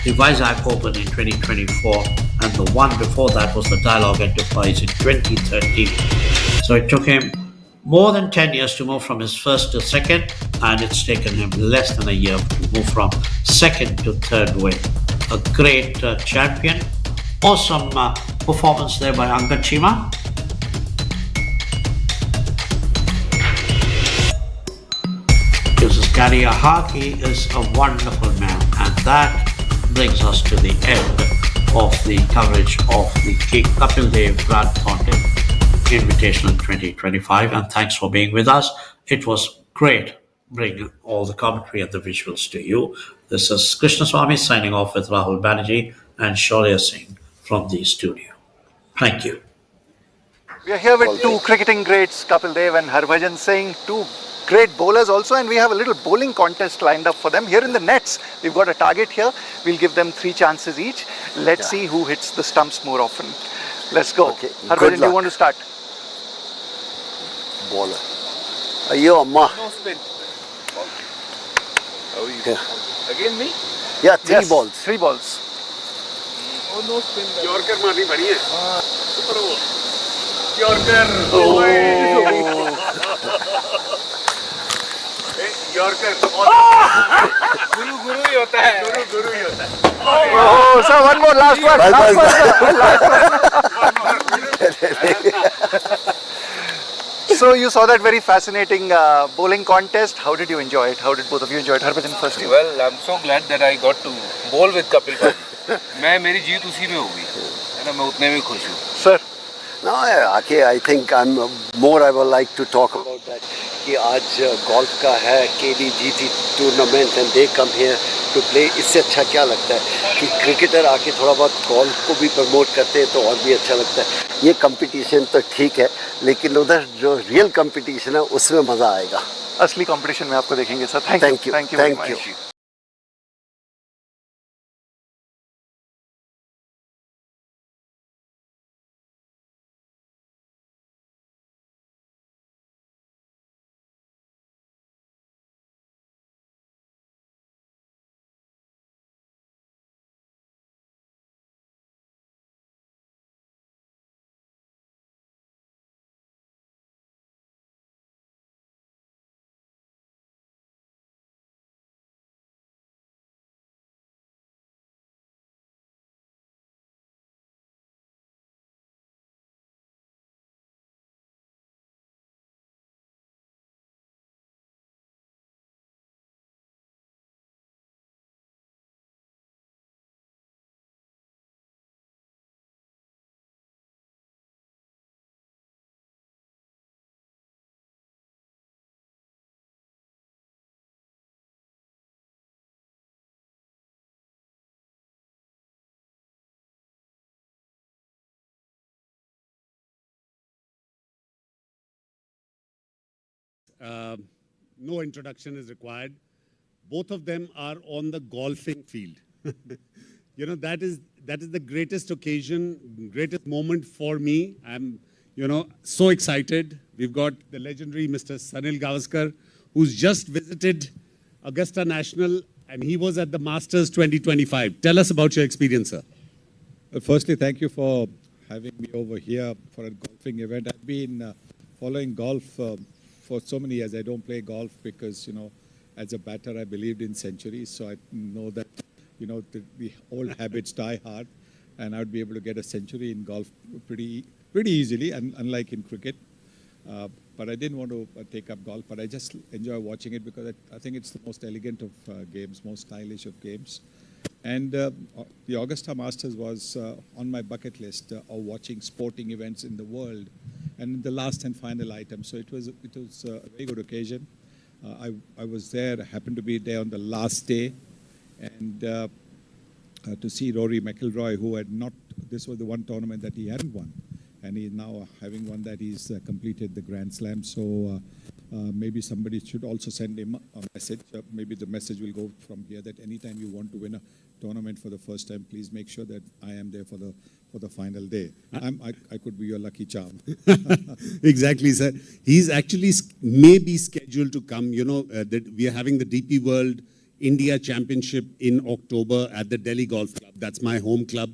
[SPEAKER 4] Vizag Open in 2024, and the one before that was the Dialogue Enterprise in 2013. So it took him more than 10 years to move from his first to second, and it's taken him less than a year to move from second to third win. A great champion. Awesome performance there by Angad Chima. Gives us carry a hug. He is a wonderful man, and that brings us to the end of the coverage of the Kapil Dev Grand Thornton Invitational 2025, and thanks for being with us. It was great bringing all the commentary and the visuals to you. This is Krishna Swami signing off with Rahul Banerjee and Shaurya Singh from the studio. Thank you.
[SPEAKER 2] We are here with two cricketing greats, Kapil Dev and Harbhajan Singh, two great bowlers also, and we have a little bowling contest lined up for them. Here in the nets, we've got a target here. We'll give them 3 chances each. Let's see who hits the stumps more often. Let's go.
[SPEAKER 11] Okay.
[SPEAKER 2] Harbhajan, do you want to start?
[SPEAKER 11] Bowler. Ayo, Amma.
[SPEAKER 12] No spin. How are you?
[SPEAKER 11] Yeah.
[SPEAKER 12] Again me?
[SPEAKER 11] Yeah, 3
[SPEAKER 2] Yes,
[SPEAKER 11] balls.
[SPEAKER 2] 3 balls.
[SPEAKER 12] Oh, no spin.
[SPEAKER 13] Yorker मारनी पड़ी है super over
[SPEAKER 12] Yorker.
[SPEAKER 13] Yorker
[SPEAKER 12] गुरु ही होता है.
[SPEAKER 13] गुरु ही होता है
[SPEAKER 2] Oh, sir, one more, last one. Last one, sir. So you saw that very fascinating bowling contest. How did you enjoy it? How did both of you enjoy it? Harbhajan, first you.
[SPEAKER 12] Well, I'm so glad that I got to bowl with Kapil bhai. मैं मेरी जीत उसी में होगी है ना मैं उतने में खुश हूँ.
[SPEAKER 2] Sir.
[SPEAKER 11] No, okay, I think I'm more I would like to talk about that कि आज golf का है KDGT tournament and they come here to play. इससे अच्छा क्या लगता है कि क्रिकेटर आके थोड़ा बहुत golf को भी प्रमोट करते हैं तो और भी अच्छा लगता है. ये कंपटीशन तो ठीक है लेकिन उधर जो रियल कंपटीशन है उसमें मज़ा आएगा.
[SPEAKER 2] असली कंपटीशन में आपको देखेंगे sir. Thank you.
[SPEAKER 11] Thank you.
[SPEAKER 17] No introduction is required. Both of them are on the golfing field. You know, that is the greatest occasion, greatest moment for me. I'm, so excited. We've got the legendary Mr. Sunil Gavaskar, who's just visited Augusta National, and he was at the Masters 2025. Tell us about your experience, sir.
[SPEAKER 18] Well, firstly, thank you for having me over here for a golfing event. I've been following golf for so many years. I don't play golf because, as a batter, I believed in centuries. So I know that, the old habits die hard. And I would be able to get a century in golf pretty easily, unlike in cricket. But I didn't want to take up golf, but I just enjoy watching it because I think it's the most elegant of games, most stylish of games. And the Augusta Masters was on my bucket list of watching sporting events in the world, and the last and final item. So it was a very good occasion. I was there, happened to be there on the last day, and to see Rory McIlroy, who had not, this was the one tournament that he hadn't won, and he's now having won that, he's completed the Grand Slam. So maybe somebody should also send him a message. Maybe the message will go from here that anytime you want to win a tournament for the first time, please make sure that I am there for the final day. I could be your lucky charm.
[SPEAKER 17] Exactly, sir. He's actually maybe scheduled to come. You know, that we are having the DP World India Championship in October at the Delhi Golf Club. That's my home club.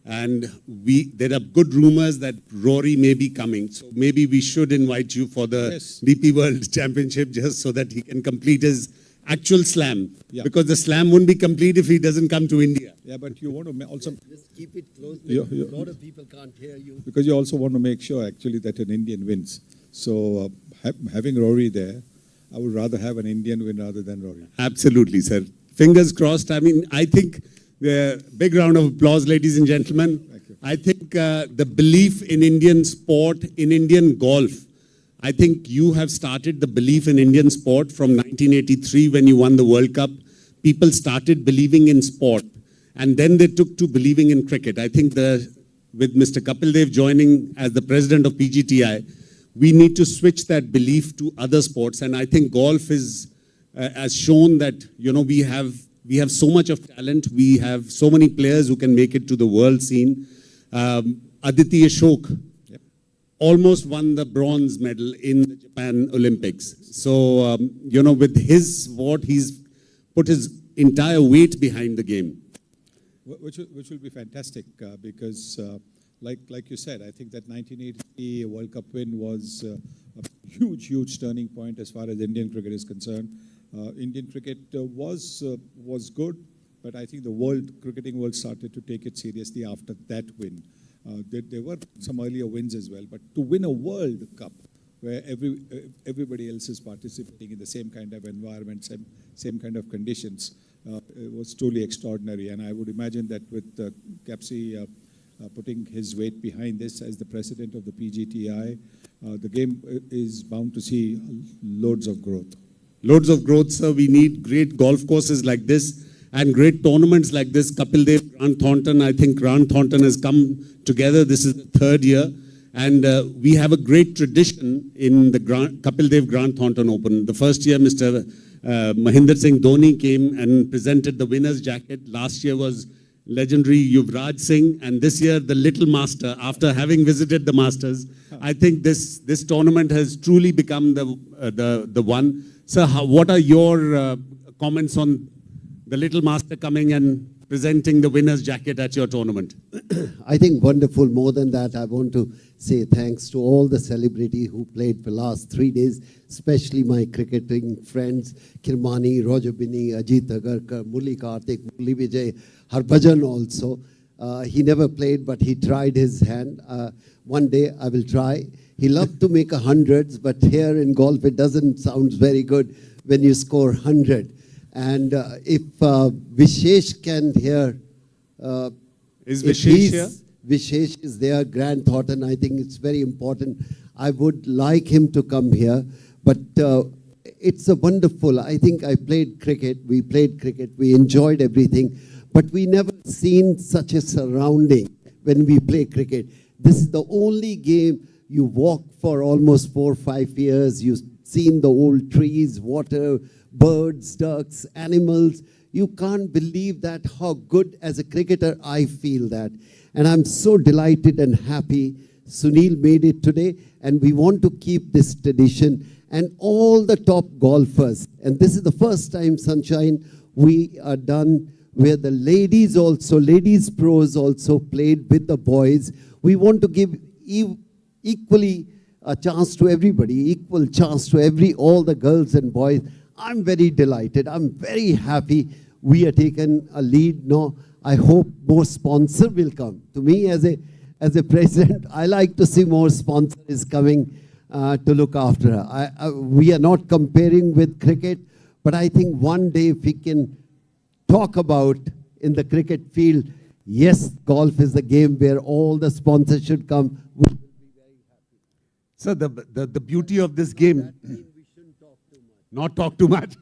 [SPEAKER 17] And there are good rumors that Rory may be coming. So maybe we should invite you for the DP World Championship just so that he can complete his actual slam. Yeah. Because the slam wouldn't be complete if he doesn't come to India.
[SPEAKER 18] Yeah, but you want to also...
[SPEAKER 11] Just keep it close. A lot of people can't hear you.
[SPEAKER 18] Because you also want to make sure actually that an Indian wins. So having Rory there, I would rather have an Indian win rather than Rory.
[SPEAKER 17] Absolutely, sir. Fingers crossed. I mean, I think... big round of applause, ladies and gentlemen. I think the belief in Indian sport, in Indian golf, I think you have started the belief in Indian sport from 1983 when you won the World Cup. People started believing in sport, and then they took to believing in cricket. I think with Mr. Kapil Dev joining as the president of PGTI, we need to switch that belief to other sports, and I think golf has shown that, you know, we have so much of talent. We have so many players who can make it to the world scene. Aditi Ashok almost won the bronze medal in the Japan Olympics. So, you know, with he's put his entire weight behind the game.
[SPEAKER 18] Which will be fantastic because, like you said, I think that 1980 World Cup win was a huge turning point as far as Indian cricket is concerned. Indian cricket was good, but I think the cricketing world started to take it seriously after that win. There were some earlier wins as well, but to win a World Cup where everybody else is participating in the same kind of environment, same kind of conditions, it was truly extraordinary. And I would imagine that with Kapsi putting his weight behind this as the president of the PGTI, the game is bound to see loads of growth.
[SPEAKER 17] Loads of growth, sir. We need great golf courses like this and great tournaments like this. Kapil Dev, Grant Thornton, I think Grant Thornton has come together. This is the third year. And we have a great tradition in the Kapil Dev Grant Thornton Open. The first year, Mr. Mahinder Singh Dhoni came and presented the winner's jacket. Last year was legendary Yuvraj Singh. And this year, the little master, after having visited the Masters, I think this tournament has truly become the one. Sir, what are your comments on the little master coming and presenting the winner's jacket at your tournament?
[SPEAKER 11] I think wonderful. More than that, I want to say thanks to all the celebrities who played for the last 3 days, especially my cricketing friends, Kirmani, Roger Binny, Ajit Agarkar, Murli Karthik, Murli Vijay, Harbhajan also. He never played, but he tried his hand. One day I will try. He loved to make hundreds, but here in golf it doesn't sound very good when you score 100. And if Vishesh can hear,
[SPEAKER 17] is Vishesh here?
[SPEAKER 11] Vishesh is there, Grant Thornton. I think it's very important. I would like him to come here, but it's a wonderful. I think I played cricket. We played cricket. We enjoyed everything, but we never seen such a surrounding when we play cricket. This is the only game. You walk for almost 4 or 5 years. You've seen the old trees, water, birds, ducks, animals. You can't believe that how good as a cricketer I feel that. And I'm so delighted and happy Sunil made it today. And we want to keep this tradition. And all the top golfers. And this is the first time, Sunshine, we are done where the ladies pros also played with the boys. We want to give equally a chance to everybody, equal chance to all the girls and boys. I'm very delighted. I'm very happy we are taking a lead now. I hope more sponsor will come. To me, as a president, I like to see more sponsors coming to look after her. We are not comparing with cricket, but I think one day if we can talk about in the cricket field, yes, golf is the game where all the sponsors should come. We will be very happy.
[SPEAKER 17] So the beauty of this game. not talk too much.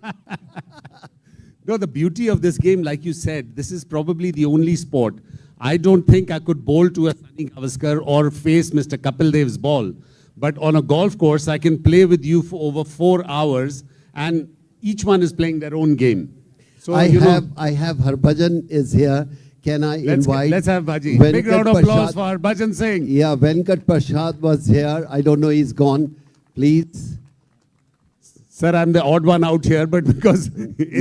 [SPEAKER 17] No, the beauty of this game, like you said, this is probably the only sport. I don't think I could bowl to a Sunny Gavaskar or face Mr. Kapil Dev's ball. But on a golf course, I can play with you for over 4 hours, and each one is playing their own game. So
[SPEAKER 11] I have Harbhajan is here. Can I invite?
[SPEAKER 17] Let's have Bhaji.
[SPEAKER 11] Venkat
[SPEAKER 17] Big round of applause
[SPEAKER 11] Prasad.
[SPEAKER 17] for Harbhajan Singh.
[SPEAKER 11] Yeah, Venkat Prasad was here. I don't know, he's gone. Please.
[SPEAKER 17] Sir, I'm the odd one out here, but because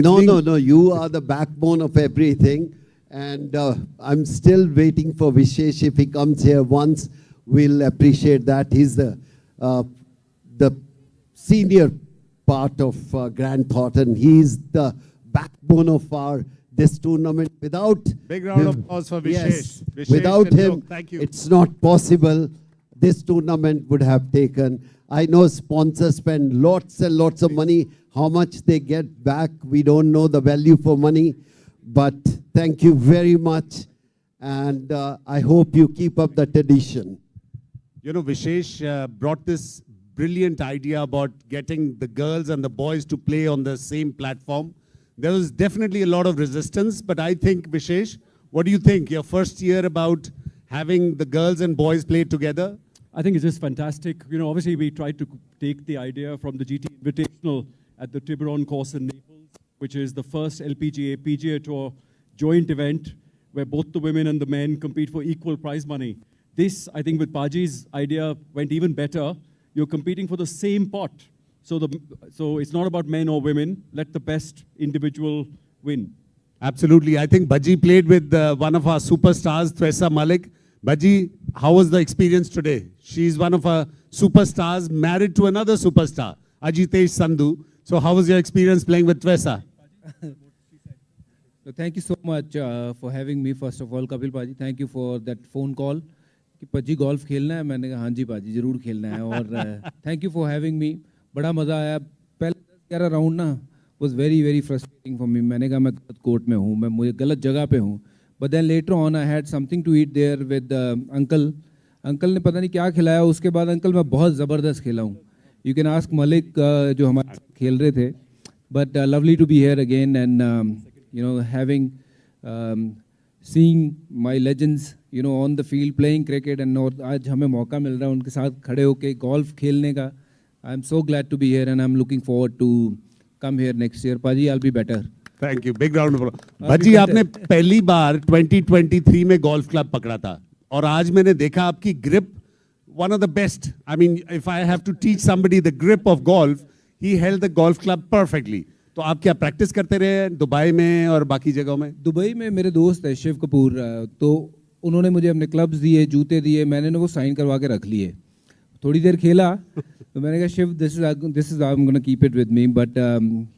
[SPEAKER 11] No, you are the backbone of everything. And I'm still waiting for Vishesh. If he comes here once, we'll appreciate that. He's the senior part of Grand Thornton. He's the backbone of this tournament. Without
[SPEAKER 17] big round of applause for Vishesh.
[SPEAKER 11] Yes,
[SPEAKER 17] Vishesh
[SPEAKER 11] without
[SPEAKER 17] and
[SPEAKER 11] him,
[SPEAKER 17] Lok, thank you.
[SPEAKER 11] it's not possible. This tournament would have taken. I know sponsors spend lots and lots of money. How much they get back, we don't know the value for money. But thank you very much. And I hope you keep up the tradition.
[SPEAKER 17] You know, Vishesh brought this brilliant idea about getting the girls and the boys to play on the same platform. There was definitely a lot of resistance, but I think, Vishesh, what do you think? Your first year about having the girls and boys play together?
[SPEAKER 19] I think it's just fantastic. You know, obviously we tried to take the idea from the GT Invitational at the Tiburon course in Naples, which is the first LPGA PGA Tour joint event where both the women and the men compete for equal prize money. This, I think, with Paji's idea went even better. You're competing for the same pot. So it's not about men or women. Let the best individual win.
[SPEAKER 17] Absolutely. I think Bhaji played with one of our superstars, Twesa Malik. Bhaji, how was the experience today? She's one of our superstars, married to another superstar, Ajitesh Sandhu. So how was your experience playing with Twesa?
[SPEAKER 20] So thank you so much for having me. First of all, Kapil Paji, thank you for that phone call. कि पजी golf खेलना है, मैंने कहा हाँ जी पाजी जरूर खेलना है और thank you for having me. बड़ा मज़ा आया. पहले 11 राउंड ना was very frustrating for me. मैंने कहा मैं गलत कोर्ट में हूँ, मैं मुझे गलत जगह पे हूँ. But then later on I had something to eat there with uncle. Uncle ने पता नहीं क्या खिलाया. उसके बाद अंकल मैं बहुत ज़बरदस्त खेला हूँ. You can ask Malik जो हमारे साथ खेल रहे थे. But lovely to be here again and you know having seeing my legends you know on the field playing cricket and आज हमें मौका मिल रहा है उनके साथ खड़े होके golf खेलने का. I'm so glad to be here and I'm looking forward to come here next year. Paji, I'll be better.
[SPEAKER 17] Thank you. Big round of applause. Bhaji, आपने पहली बार 2023 में golf club पकड़ा था और आज मैंने देखा आपकी grip one of the best. I mean, if I have to teach somebody the grip of golf, he held the golf club perfectly. तो आप क्या प्रैक्टिस करते रहे दुबई में और बाकी जगहों में?
[SPEAKER 20] दुबई में मेरे दोस्त है शिव कपूर, तो उन्होंने मुझे अपने क्लब्स दिए, जूते दिए, मैंने ना वो साइन करवा के रख लिए. थोड़ी देर खेला तो मैंने कहा Shiv this is I'm going to keep it with me, but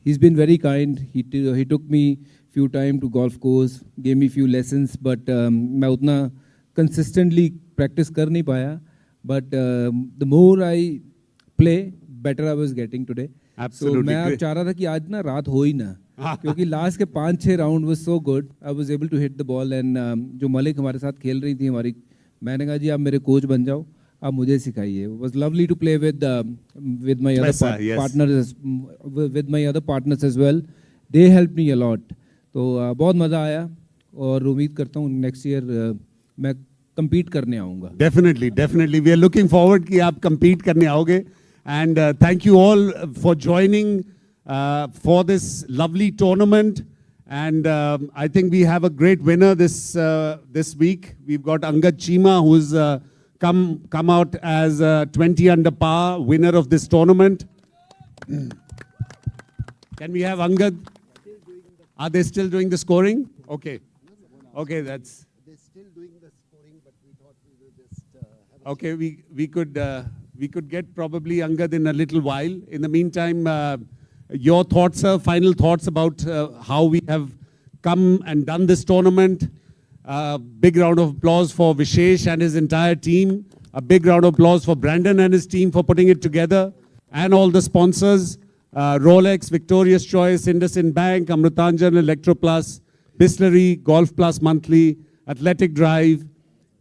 [SPEAKER 20] he's been very kind. He took me few time to golf course, gave me few lessons, but मैं उतना consistently practice कर नहीं पाया. But the more I play, better I was getting today.
[SPEAKER 17] Absolutely.
[SPEAKER 20] So मैं अब चाह रहा था कि आज ना रात हो ही ना, क्योंकि लास्ट के 5-6 round was so good. I was able to hit the ball and जो मलिक हमारे साथ खेल रही थी हमारी, मैंने कहा जी आप मेरे कोच बन जाओ, आप मुझे सिखाइए. It was lovely to play with my other partners, with my other partners as well. They helped me a lot. तो बहुत मज़ा आया और उम्मीद करता हूँ next year मैं compete करने आऊँगा.
[SPEAKER 17] Definitely. We are looking forward कि आप compete करने आओगे. And thank you all for joining for this lovely tournament. And I think we have a great winner this week. We've got Angad Chima, who's come out as 20 under par, winner of this tournament. Can we have Angad? Are they still doing the scoring? Okay. Okay, that's...
[SPEAKER 11] They're still doing the scoring, but we thought we will just...
[SPEAKER 17] Okay, we could get probably Angad in a little while. In the meantime, your thoughts, sir, final thoughts about how we have come and done this tournament. Big round of applause for Vishesh and his entire team. A big round of applause for Brandon and his team for putting it together. And all the sponsors, Rolex, Victoria's Choice, IndusInd Bank, Amrutanjan, Electroplus, Bisleri, Golf Plus Monthly, Athletic Drive,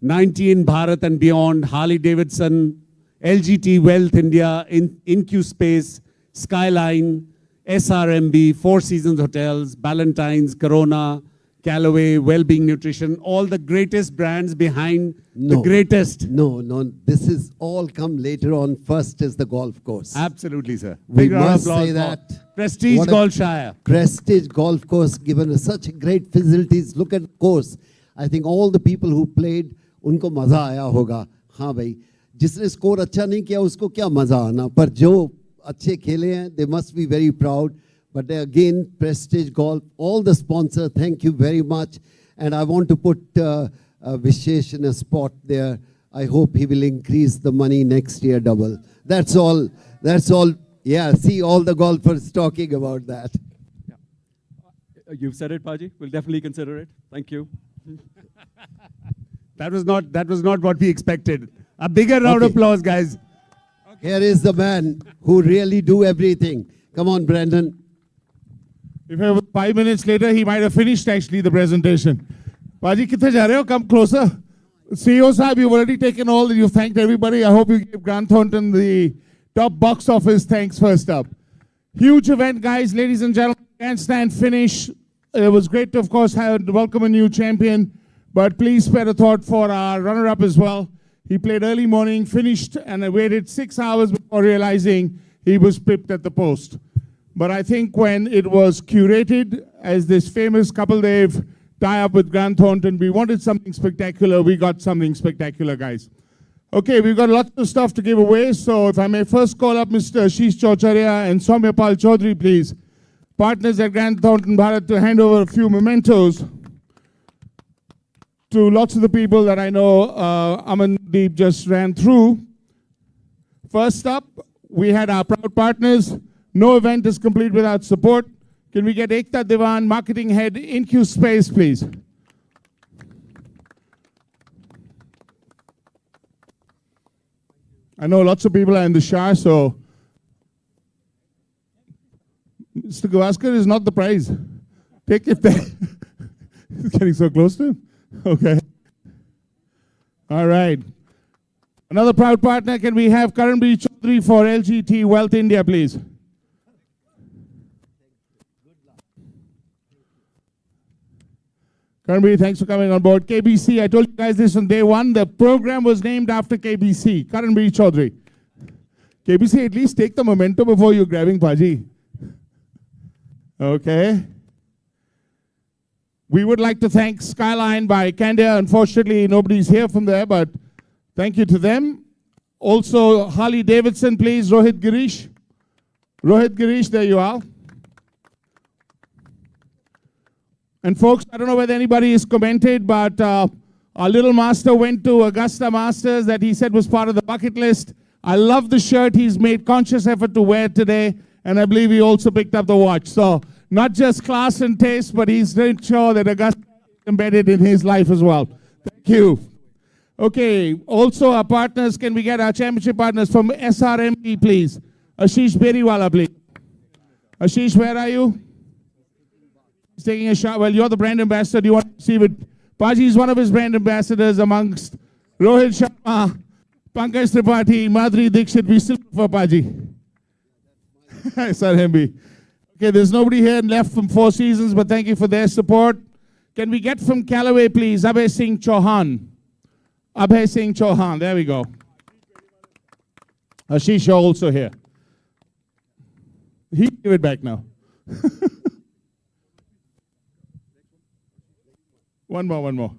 [SPEAKER 17] 19 Bharat and Beyond, Harley Davidson, LGT Wealth India, InQ Space, Skyline, SRMB, Four Seasons Hotels, Ballantine's, Corona, Callaway, Wellbeing Nutrition, all the greatest brands behind the greatest.
[SPEAKER 11] No, this is all come later on. First is the golf course.
[SPEAKER 17] Absolutely, sir.
[SPEAKER 11] We
[SPEAKER 17] Big round of
[SPEAKER 11] must
[SPEAKER 17] applause
[SPEAKER 11] say
[SPEAKER 17] for
[SPEAKER 11] that.
[SPEAKER 17] Prestige
[SPEAKER 11] What a
[SPEAKER 17] Golfshire.
[SPEAKER 11] Prestige golf course, given us such great facilities. Look at the course. I think all the people who played, उनको मजा आया होगा. हाँ भाई, जिसने score अच्छा नहीं किया उसको क्या मजा आना, पर जो अच्छे खेले हैं, they must be very proud. But again, Prestige Golf, all the sponsors, thank you very much. And I want to put Vishesh in a spot there. I hope he will increase the money next year double. That's all. That's all. Yeah, see all the golfers talking about that.
[SPEAKER 19] You've said it, Paji. We'll definitely consider it. Thank you.
[SPEAKER 17] That was not what we expected. A bigger round of applause, guys.
[SPEAKER 11] Here is the man who really do everything. Come on, Brandon.
[SPEAKER 3] If it was 5 minutes later, he might have finished actually the presentation. Paji, kithe ja rahe ho? Come closer. CEO Sahib, you've already taken all, you've thanked everybody. I hope you give Grant Thornton the top box office thanks first up. Huge event, guys, ladies and gentlemen. Handstand finish. It was great to, of course, welcome a new champion. But please spare a thought for our runner-up as well. He played early morning, finished, and waited 6 hours before realizing he was pipped at the post. But I think when it was curated as this famous Kapil Dev tie-up with Grant Thornton, we wanted something spectacular. We got something spectacular, guys. Okay, we've got lots of stuff to give away. So if I may first call up Mr. Ashish Chaucharia and Soumyapal Chaudhary, please. Partners at Grant Thornton Bharat, to hand over a few mementos to lots of the people that I know Amandeep just ran through. First up, we had our proud partners. No event is complete without support. Can we get Ekta Diwan, marketing head, InQ Space, please? I know lots of people are in the shower, so Mr. Gavaskar is not the prize. Take it there. He's getting so close to him. Okay. All right. Another proud partner, can we have Karanbir Chaudhary for LGT Wealth India, please? Karanbir, thanks for coming on board. KBC, I told you guys this on day one. The program was named after KBC, Karanbir Chaudhary. KBC, at least take the memento before you're grabbing Paji. Okay. We would like to thank Skyline by Candia. Unfortunately, nobody's here from there, but thank you to them. Also, Harley Davidson, please. Rohit Girish. Rohit Girish, there you are. And folks, I don't know whether anybody has commented, but our little master went to Augusta Masters that he said was part of the bucket list. I love the shirt. He's made conscious effort to wear today, and I believe he also picked up the watch. So not just class and taste, but he's made sure that Augusta is embedded in his life as well. Thank you. Okay, also our partners, can we get our championship partners from SRMB, please? Ashish Beriwala, please. Ashish, where are you? He's taking a shot. Well, you're the brand ambassador. Do you want to see it? Paji is one of his brand ambassadors amongst Rohit Sharma, Pankaj Tripathi, Madhuri Dixit. We still for Paji. SRMB. Okay, there's nobody here left from Four Seasons, but thank you for their support. Can we get from Callaway, please? Abhay Singh Chauhan. Abhay Singh Chauhan. There we go. Ashish, you're also here. He give it back now. One more.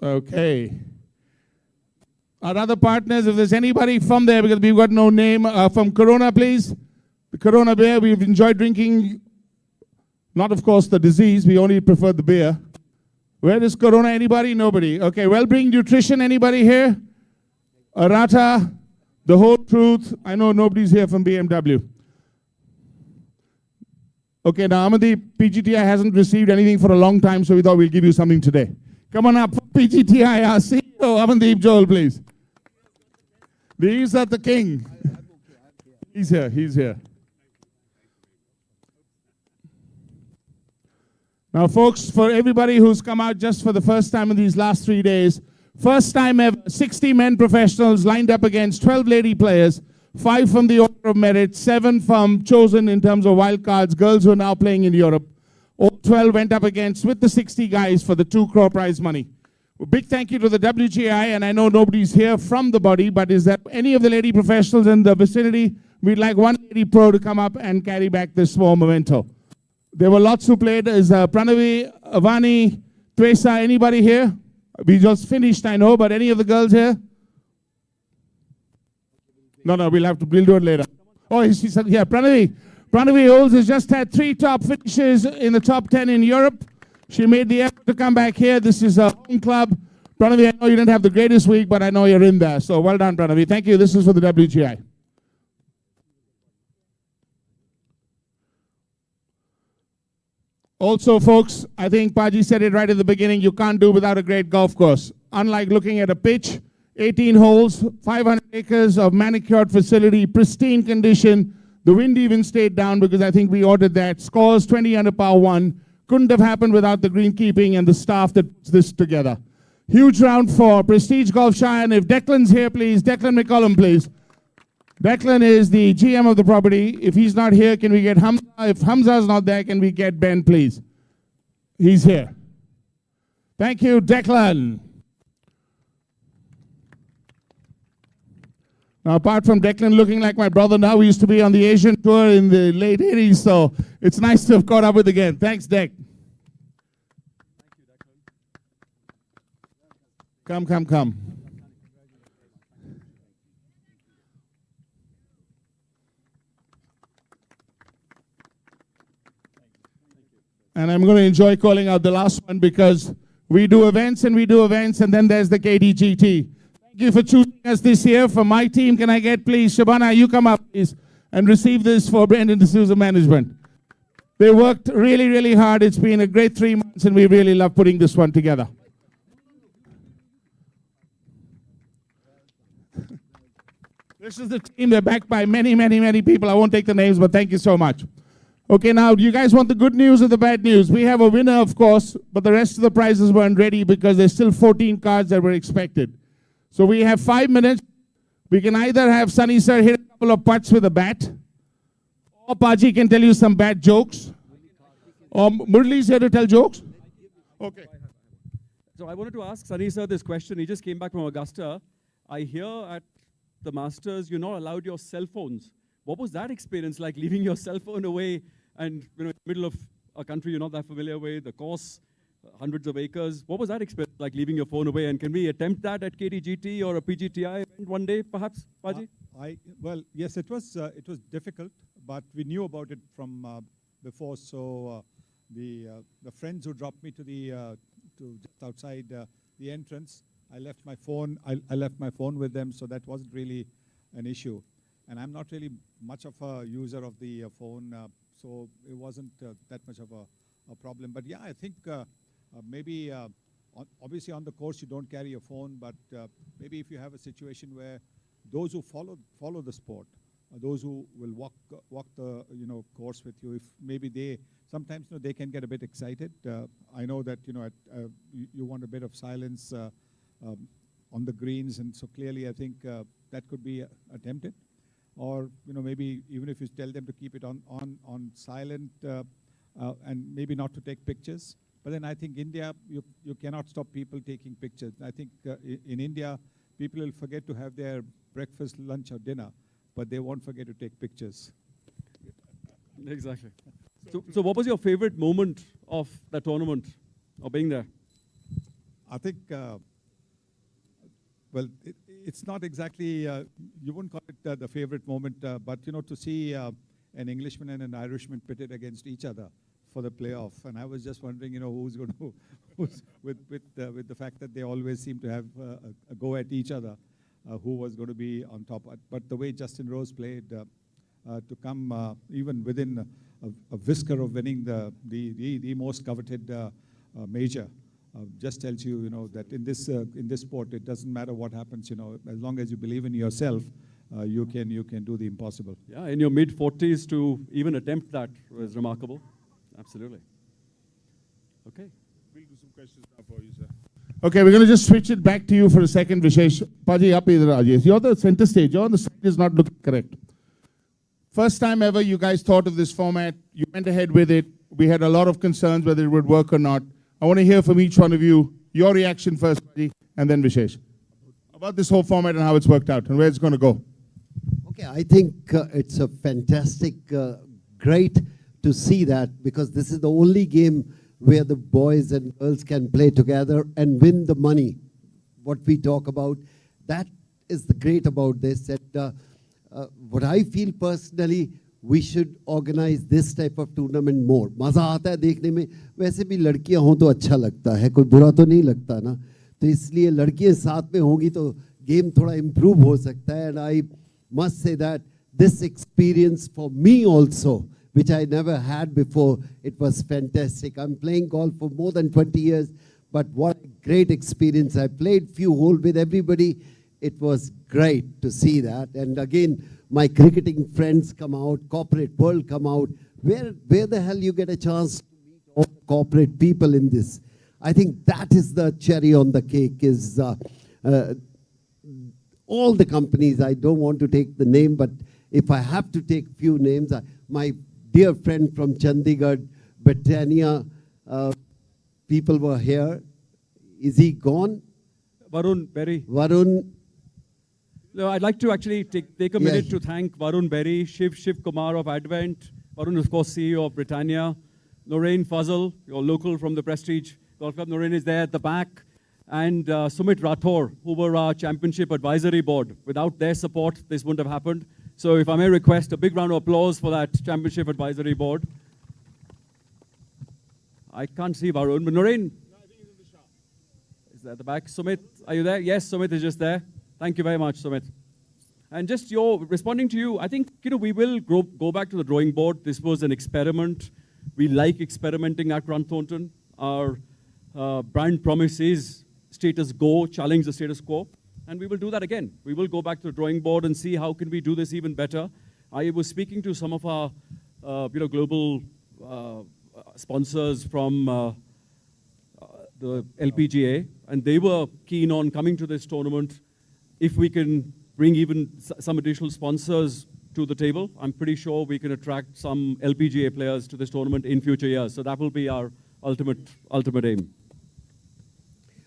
[SPEAKER 3] Okay. Our other partners, if there's anybody from there, because we've got no name, from Corona, please. The Corona beer, we've enjoyed drinking, not of course the disease, we only prefer the beer. Where is Corona? Anybody? Nobody. Okay, Wellbeing Nutrition, anybody here? Arata, The Whole Truth. I know nobody's here from BMW. Okay, now Amandeep, PGTI hasn't received anything for a long time, so we thought we'll give you something today. Come on up, PGTI, our CEO, Amandeep Joel, please. These are the king. He's here. Now, folks, for everybody who's come out just for the first time in these last 3 days, First time ever, 60 men professionals lined up against 12 lady players, 5 from the order of merit, 7 from chosen in terms of wild cards, girls who are now playing in Europe. All 12 went up against with the 60 guys for the 2 crore prize money. A big thank you to the WGI, and I know nobody's here from the body, but is there any of the lady professionals in the vicinity? We'd like one lady pro to come up and carry back this small memento. There were lots who played. Is Pranavi, Avani, Tresa, anybody here? We just finished, I know, but any of the girls here? No, we'll do it later. Oh, she said, yeah, Pranavi. Pranavi Oles has just had 3 top finishes in the top 10 in Europe. She made the effort to come back here. This is a home club. Pranavi, I know you didn't have the greatest week, but I know you're in there. So well done, Pranavi. Thank you. This is for the WGI. Also, folks, I think Paji said it right at the beginning, you can't do without a great golf course. Unlike looking at a pitch, 18 holes, 500 acres of manicured facility, pristine condition. The wind even stayed down because I think we ordered that. Scores 20 under par 1. Couldn't have happened without the greenkeeping and the staff that puts this together. Huge round for Prestige Golfshire. And if Declan's here, please, Declan McCollum, please. Declan is the GM of the property. If he's not here, can we get Hamza? If Hamza's not there, can we get Ben, please? He's here. Thank you, Declan. Now, apart from Declan looking like my brother now, we used to be on the Asian tour in the late 80s, so it's nice to have caught up with again. Thanks, Dec. Come. And I'm going to enjoy calling out the last one because we do events, and then there's the KDGT. Thank you for choosing us this year. For my team, can I get, please, Shabana, you come up, please, and receive this for Brendan D'Souza management. They worked really, really hard. It's been a great 3 months, and we really love putting this one together. This is the team. They're backed by many, many, many people. I won't take the names, but thank you so much. Okay, now, do you guys want the good news or the bad news? We have a winner, of course, but the rest of the prizes weren't ready because there's still 14 cards that were expected. So we have 5 minutes. We can either have Sunny Sir hit a couple of putts with a bat, or Paji can tell you some bad jokes, or Murli's here to tell jokes. Okay.
[SPEAKER 19] So I wanted to ask Sunny Sir this question. He just came back from Augusta. I hear at the Masters you're not allowed your cell phones. What was that experience like, leaving your cell phone away and in the middle of a country you're not that familiar with, the course, hundreds of acres? What was that experience like, leaving your phone away? And can we attempt that at KDGT or a PGTI event one day, perhaps, Paji?
[SPEAKER 18] Well, yes, it was difficult, but we knew about it from before. So the friends who dropped me to just outside the entrance, I left my phone. I left my phone with them, so that wasn't really an issue. And I'm not really much of a user of the phone, so it wasn't that much of a problem. But yeah, I think maybe, obviously on the course you don't carry your phone, but maybe if you have a situation where those who follow the sport, those who will walk the course with you, if maybe they sometimes they can get a bit excited. I know that you want a bit of silence on the greens, and so clearly I think that could be attempted. Or maybe even if you tell them to keep it on silent and maybe not to take pictures. But then I think India, you cannot stop people taking pictures. I think in India, people will forget to have their breakfast, lunch, or dinner, but they won't forget to take pictures.
[SPEAKER 19] Exactly. So what was your favorite moment of the tournament, or being there?
[SPEAKER 18] I think, well, it's not exactly, you wouldn't call it the favorite moment, but to see an Englishman and an Irishman pitted against each other for the playoff, and I was just wondering, who's going to, with the fact that they always seem to have a go at each other, who was going to be on top. But the way Justin Rose played, to come even within a whisker of winning the most coveted major, just tells you, that in this sport, it doesn't matter what happens, as long as you believe in yourself, you can do the impossible.
[SPEAKER 19] Yeah, in your mid-40s to even attempt that was remarkable. Absolutely. Okay.
[SPEAKER 3] We'll do some questions now for you, sir. Okay, we're going to just switch it back to you for a second, Vishesh. Paji, up either, Rajesh. You're the center stage. You're on the side is not looking correct. First time ever you guys thought of this format. You went ahead with it. We had a lot of concerns whether it would work or not. I want to hear from each one of you, your reaction first, Paji, and then Vishesh. About this whole format and how it's worked out and where it's going to go.
[SPEAKER 11] Okay, I think it's a fantastic, great to see that, because this is the only game where the boys and girls can play together and win the money. What we talk about, that is the great about this. That what I feel personally, we should organize this type of tournament more. मजा आता है देखने में. वैसे भी लड़कियां हों तो अच्छा लगता है, कोई बुरा तो नहीं लगता ना. तो इसलिए लड़कियां साथ में होंगी तो गेम थोड़ा improve हो सकता है. And I must say that this experience for me also, which I never had before, it was fantastic. I'm playing golf for more than 20 years, but what a great experience. I played few holes with everybody. It was great to see that. And again, my cricketing friends come out, corporate world come out. Where the hell you get a chance to meet all corporate people in this? I think that is the cherry on the cake, is all the companies. I don't want to take the name, but if I have to take few names, my dear friend from Chandigarh, Britannia, people were here. Is he gone?
[SPEAKER 19] Varun Berry.
[SPEAKER 11] Varun.
[SPEAKER 19] No, I'd like to actually take a minute to thank Varun Berry, Shiv Kumar of Advent, Varun, of course, CEO of Britannia, Noreen Fazal, your local from the Prestige Golf Club. Noreen is there at the back. And Sumit Rathore, who were our championship advisory board. Without their support, this wouldn't have happened. So if I may request a big round of applause for that championship advisory board. I can't see Varun, but Noreen is there at the back. Sumit, are you there? Yes, Sumit is just there. Thank you very much, Sumit. And just responding to you, I think, we will go back to the drawing board. This was an experiment. We like experimenting at Grant Thornton. Our brand promise is status quo, challenge the status quo. And we will do that again. We will go back to the drawing board and see how can we do this even better. I was speaking to some of our global sponsors from the LPGA, and they were keen on coming to this tournament. If we can bring even some additional sponsors to the table, I'm pretty sure we can attract some LPGA players to this tournament in future years. So that will be our ultimate aim.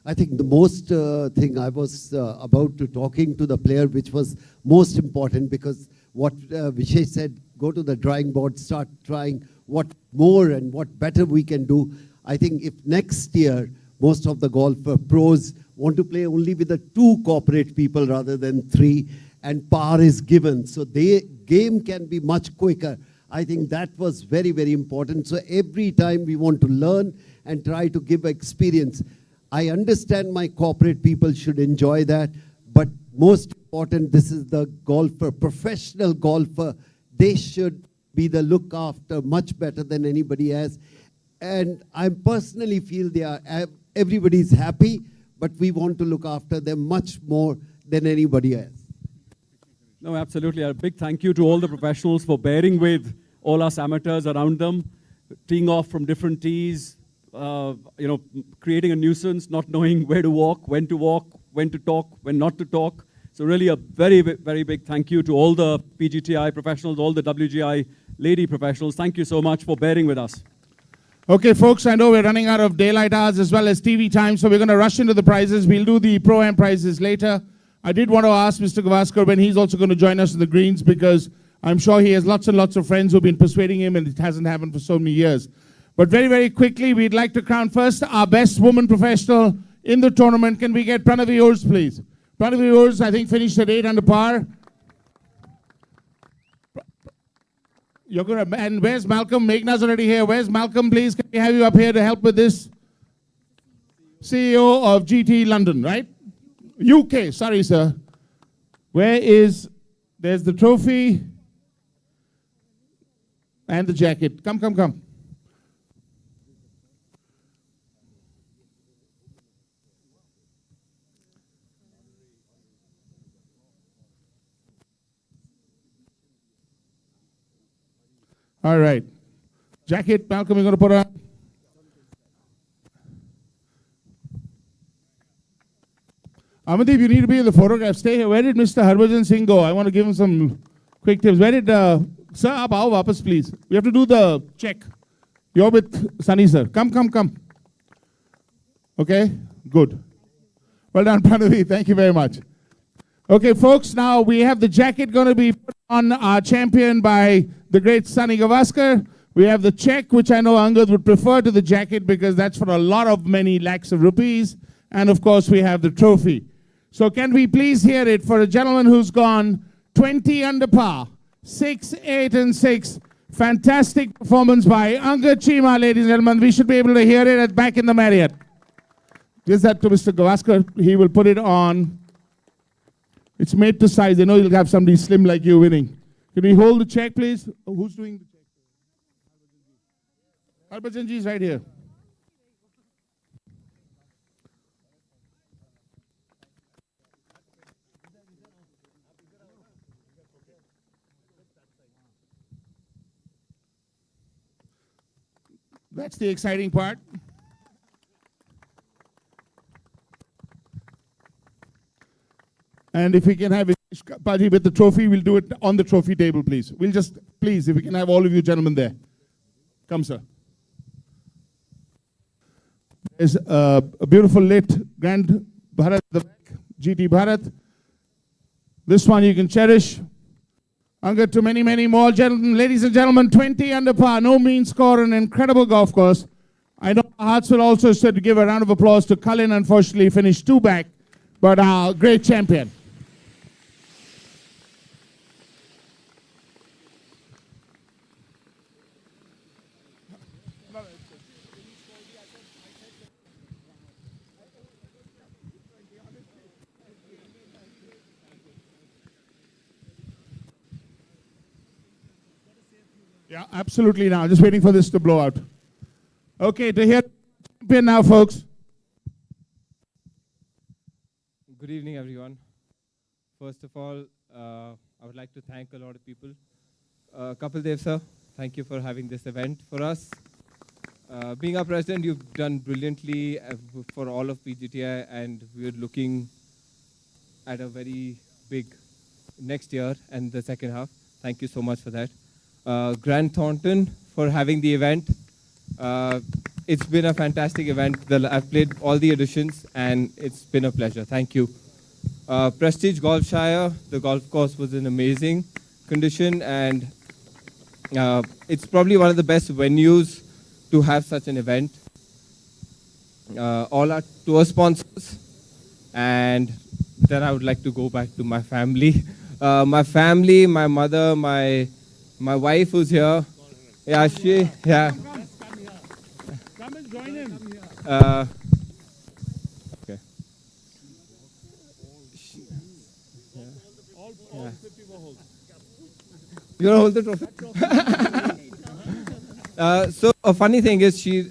[SPEAKER 11] I think the most thing I was about to talking to the player, which was most important, because what Vishesh said, go to the drawing board, start trying what more and what better we can do. I think if next year most of the golf pros want to play only with the 2 corporate people rather than 3, and par is given, so the game can be much quicker. I think that was very, very important. So every time we want to learn and try to give experience. I understand my corporate people should enjoy that, but most important, this is the golfer, professional golfer. They should be the look after much better than anybody else. And I personally feel everybody's happy, but we want to look after them much more than anybody else.
[SPEAKER 19] No, absolutely. A big thank you to all the professionals for bearing with all us amateurs around them, teeing off from different tees, creating a nuisance, not knowing where to walk, when to talk, when not to talk. So really a very, very big thank you to all the PGTI professionals, all the WGI lady professionals. Thank you so much for bearing with us.
[SPEAKER 3] Okay, folks, I know we're running out of daylight hours as well as TV time, so we're going to rush into the prizes. We'll do the Pro-Am prizes later. I did want to ask Mr. Gavaskar when he's also going to join us in the greens, because I'm sure he has lots and lots of friends who've been persuading him, and it hasn't happened for so many years. But very, very quickly, we'd like to crown first our best woman professional in the tournament. Can we get Pranavi Urs, please? Pranavi Urs, I think, finished at 8 under par. You're going to, and where's Malcolm? Meghna's already here. Where's Malcolm, please? Can we have you up here to help with this? CEO of GT London, right? UK, sorry, sir. There's the trophy and the jacket. Come. All right. Jacket, Malcolm, you're going to put on. Amandeep, you need to be in the photograph. Stay here. Where did Mr. Harbhajan Singh go? I want to give him some quick tips. Where did, sir, aap aao wapas, please. We have to do the check. You're with Sunny, sir. Come. Okay, good. Well done, Pranavi. Thank you very much. Okay, folks, now we have the jacket going to be put on our champion by the great Sunny Gavaskar. We have the check, which I know Angad would prefer to the jacket because that's for a lot of many lakhs of rupees. And of course, we have the trophy. So can we please hear it for a gentleman who's gone 20 under par, 6, 8, and 6. Fantastic performance by Angad Chima, ladies and gentlemen. We should be able to hear it at back in the Marriott. Give that to Mr. Gavaskar. He will put it on. It's made to size. I know you'll have somebody slim like you winning. Can we hold the check, please? Oh, who's doing the check? Harbhajan ji is right here. That's the exciting part. And if we can have Paji with the trophy, we'll do it on the trophy table, please. We'll just, please, if we can have all of you gentlemen there. Come, sir. There's a beautiful lit Grand Bharat, the GT Bharat. This one you can cherish. Angad to many, many more. Gentlemen, ladies and gentlemen, 20 under par, no mean score, an incredible golf course. I know our hearts will also say to give a round of applause to Cullen, unfortunately finished 2 back, but our great champion. Yeah, absolutely now. Just waiting for this to blow out. Okay, to hear champion now, folks.
[SPEAKER 21] Good evening, everyone. First of all, I would like to thank a lot of people. Kapil Dev, sir, thank you for having this event for us. Being our president, you've done brilliantly for all of PGTI, and we're looking at a very big next year and the second half. Thank you so much for that. Grand Thornton for having the event. It's been a fantastic event. I've played all the editions and it's been a pleasure. Thank you. Prestige Golfshire, the golf course was in amazing condition, and it's probably one of the best venues to have such an event. All our tour sponsors, and then I would like to go back to my family. My family, my mother, my wife who's here. Yeah, yeah.
[SPEAKER 3] Come and join him.
[SPEAKER 21] Okay. Yeah. You want to hold the trophy? So a funny thing is, she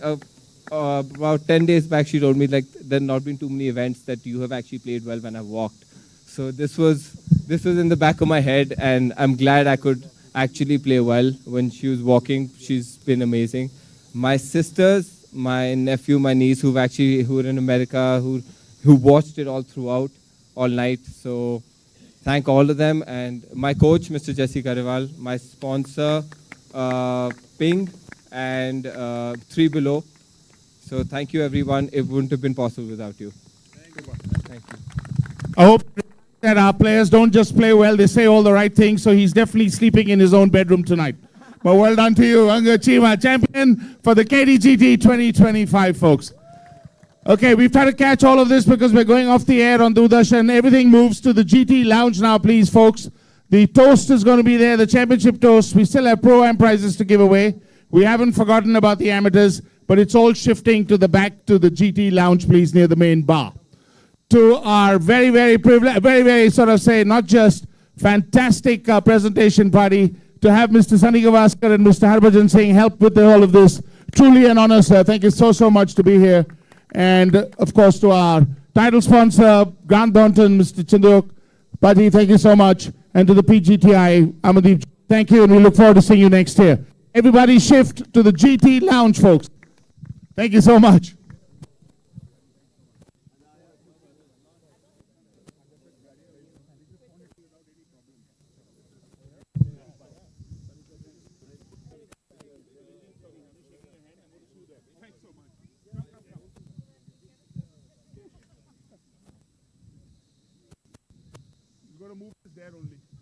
[SPEAKER 21] about 10 days back she told me like there have not been too many events that you have actually played well when I've walked. So this was in the back of my head, and I'm glad I could actually play well when she was walking. She's been amazing. My sisters, my nephew, my niece who are in America, who watched it all throughout, all night. So thank all of them. And my coach, Mr. Jesse Kariwal, my sponsor, Ping, and 3 Below. So thank you, everyone. It wouldn't have been possible without you. Thank you.
[SPEAKER 3] I hope that our players don't just play well, they say all the right things, so he's definitely sleeping in his own bedroom tonight. But well done to you, Angad Chima, champion for the KDGT 2025, folks. Okay, we've tried to catch all of this because we're going off the air on Doordarshan. Everything moves to the GT Lounge now, please, folks. The toast is going to be there, the championship toast. We still have Pro-Am prizes to give away. We haven't forgotten about the amateurs, but it's all shifting to the back to the GT Lounge, please, near the main bar. To our very, very privileged, very sort of say, not just fantastic presentation party, to have Mr. Sunny Gavaskar and Mr. Harbhajan Singh help with all of this. Truly an honor, sir. Thank you so much to be here. And of course, to our title sponsor, Grand Thornton, Mr. Chinduk, Pati, thank you so much. And to the PGTI, Amandeep, thank you, and we look forward to seeing you next year. Everybody shift to the GT Lounge, folks. Thank you so much. there only.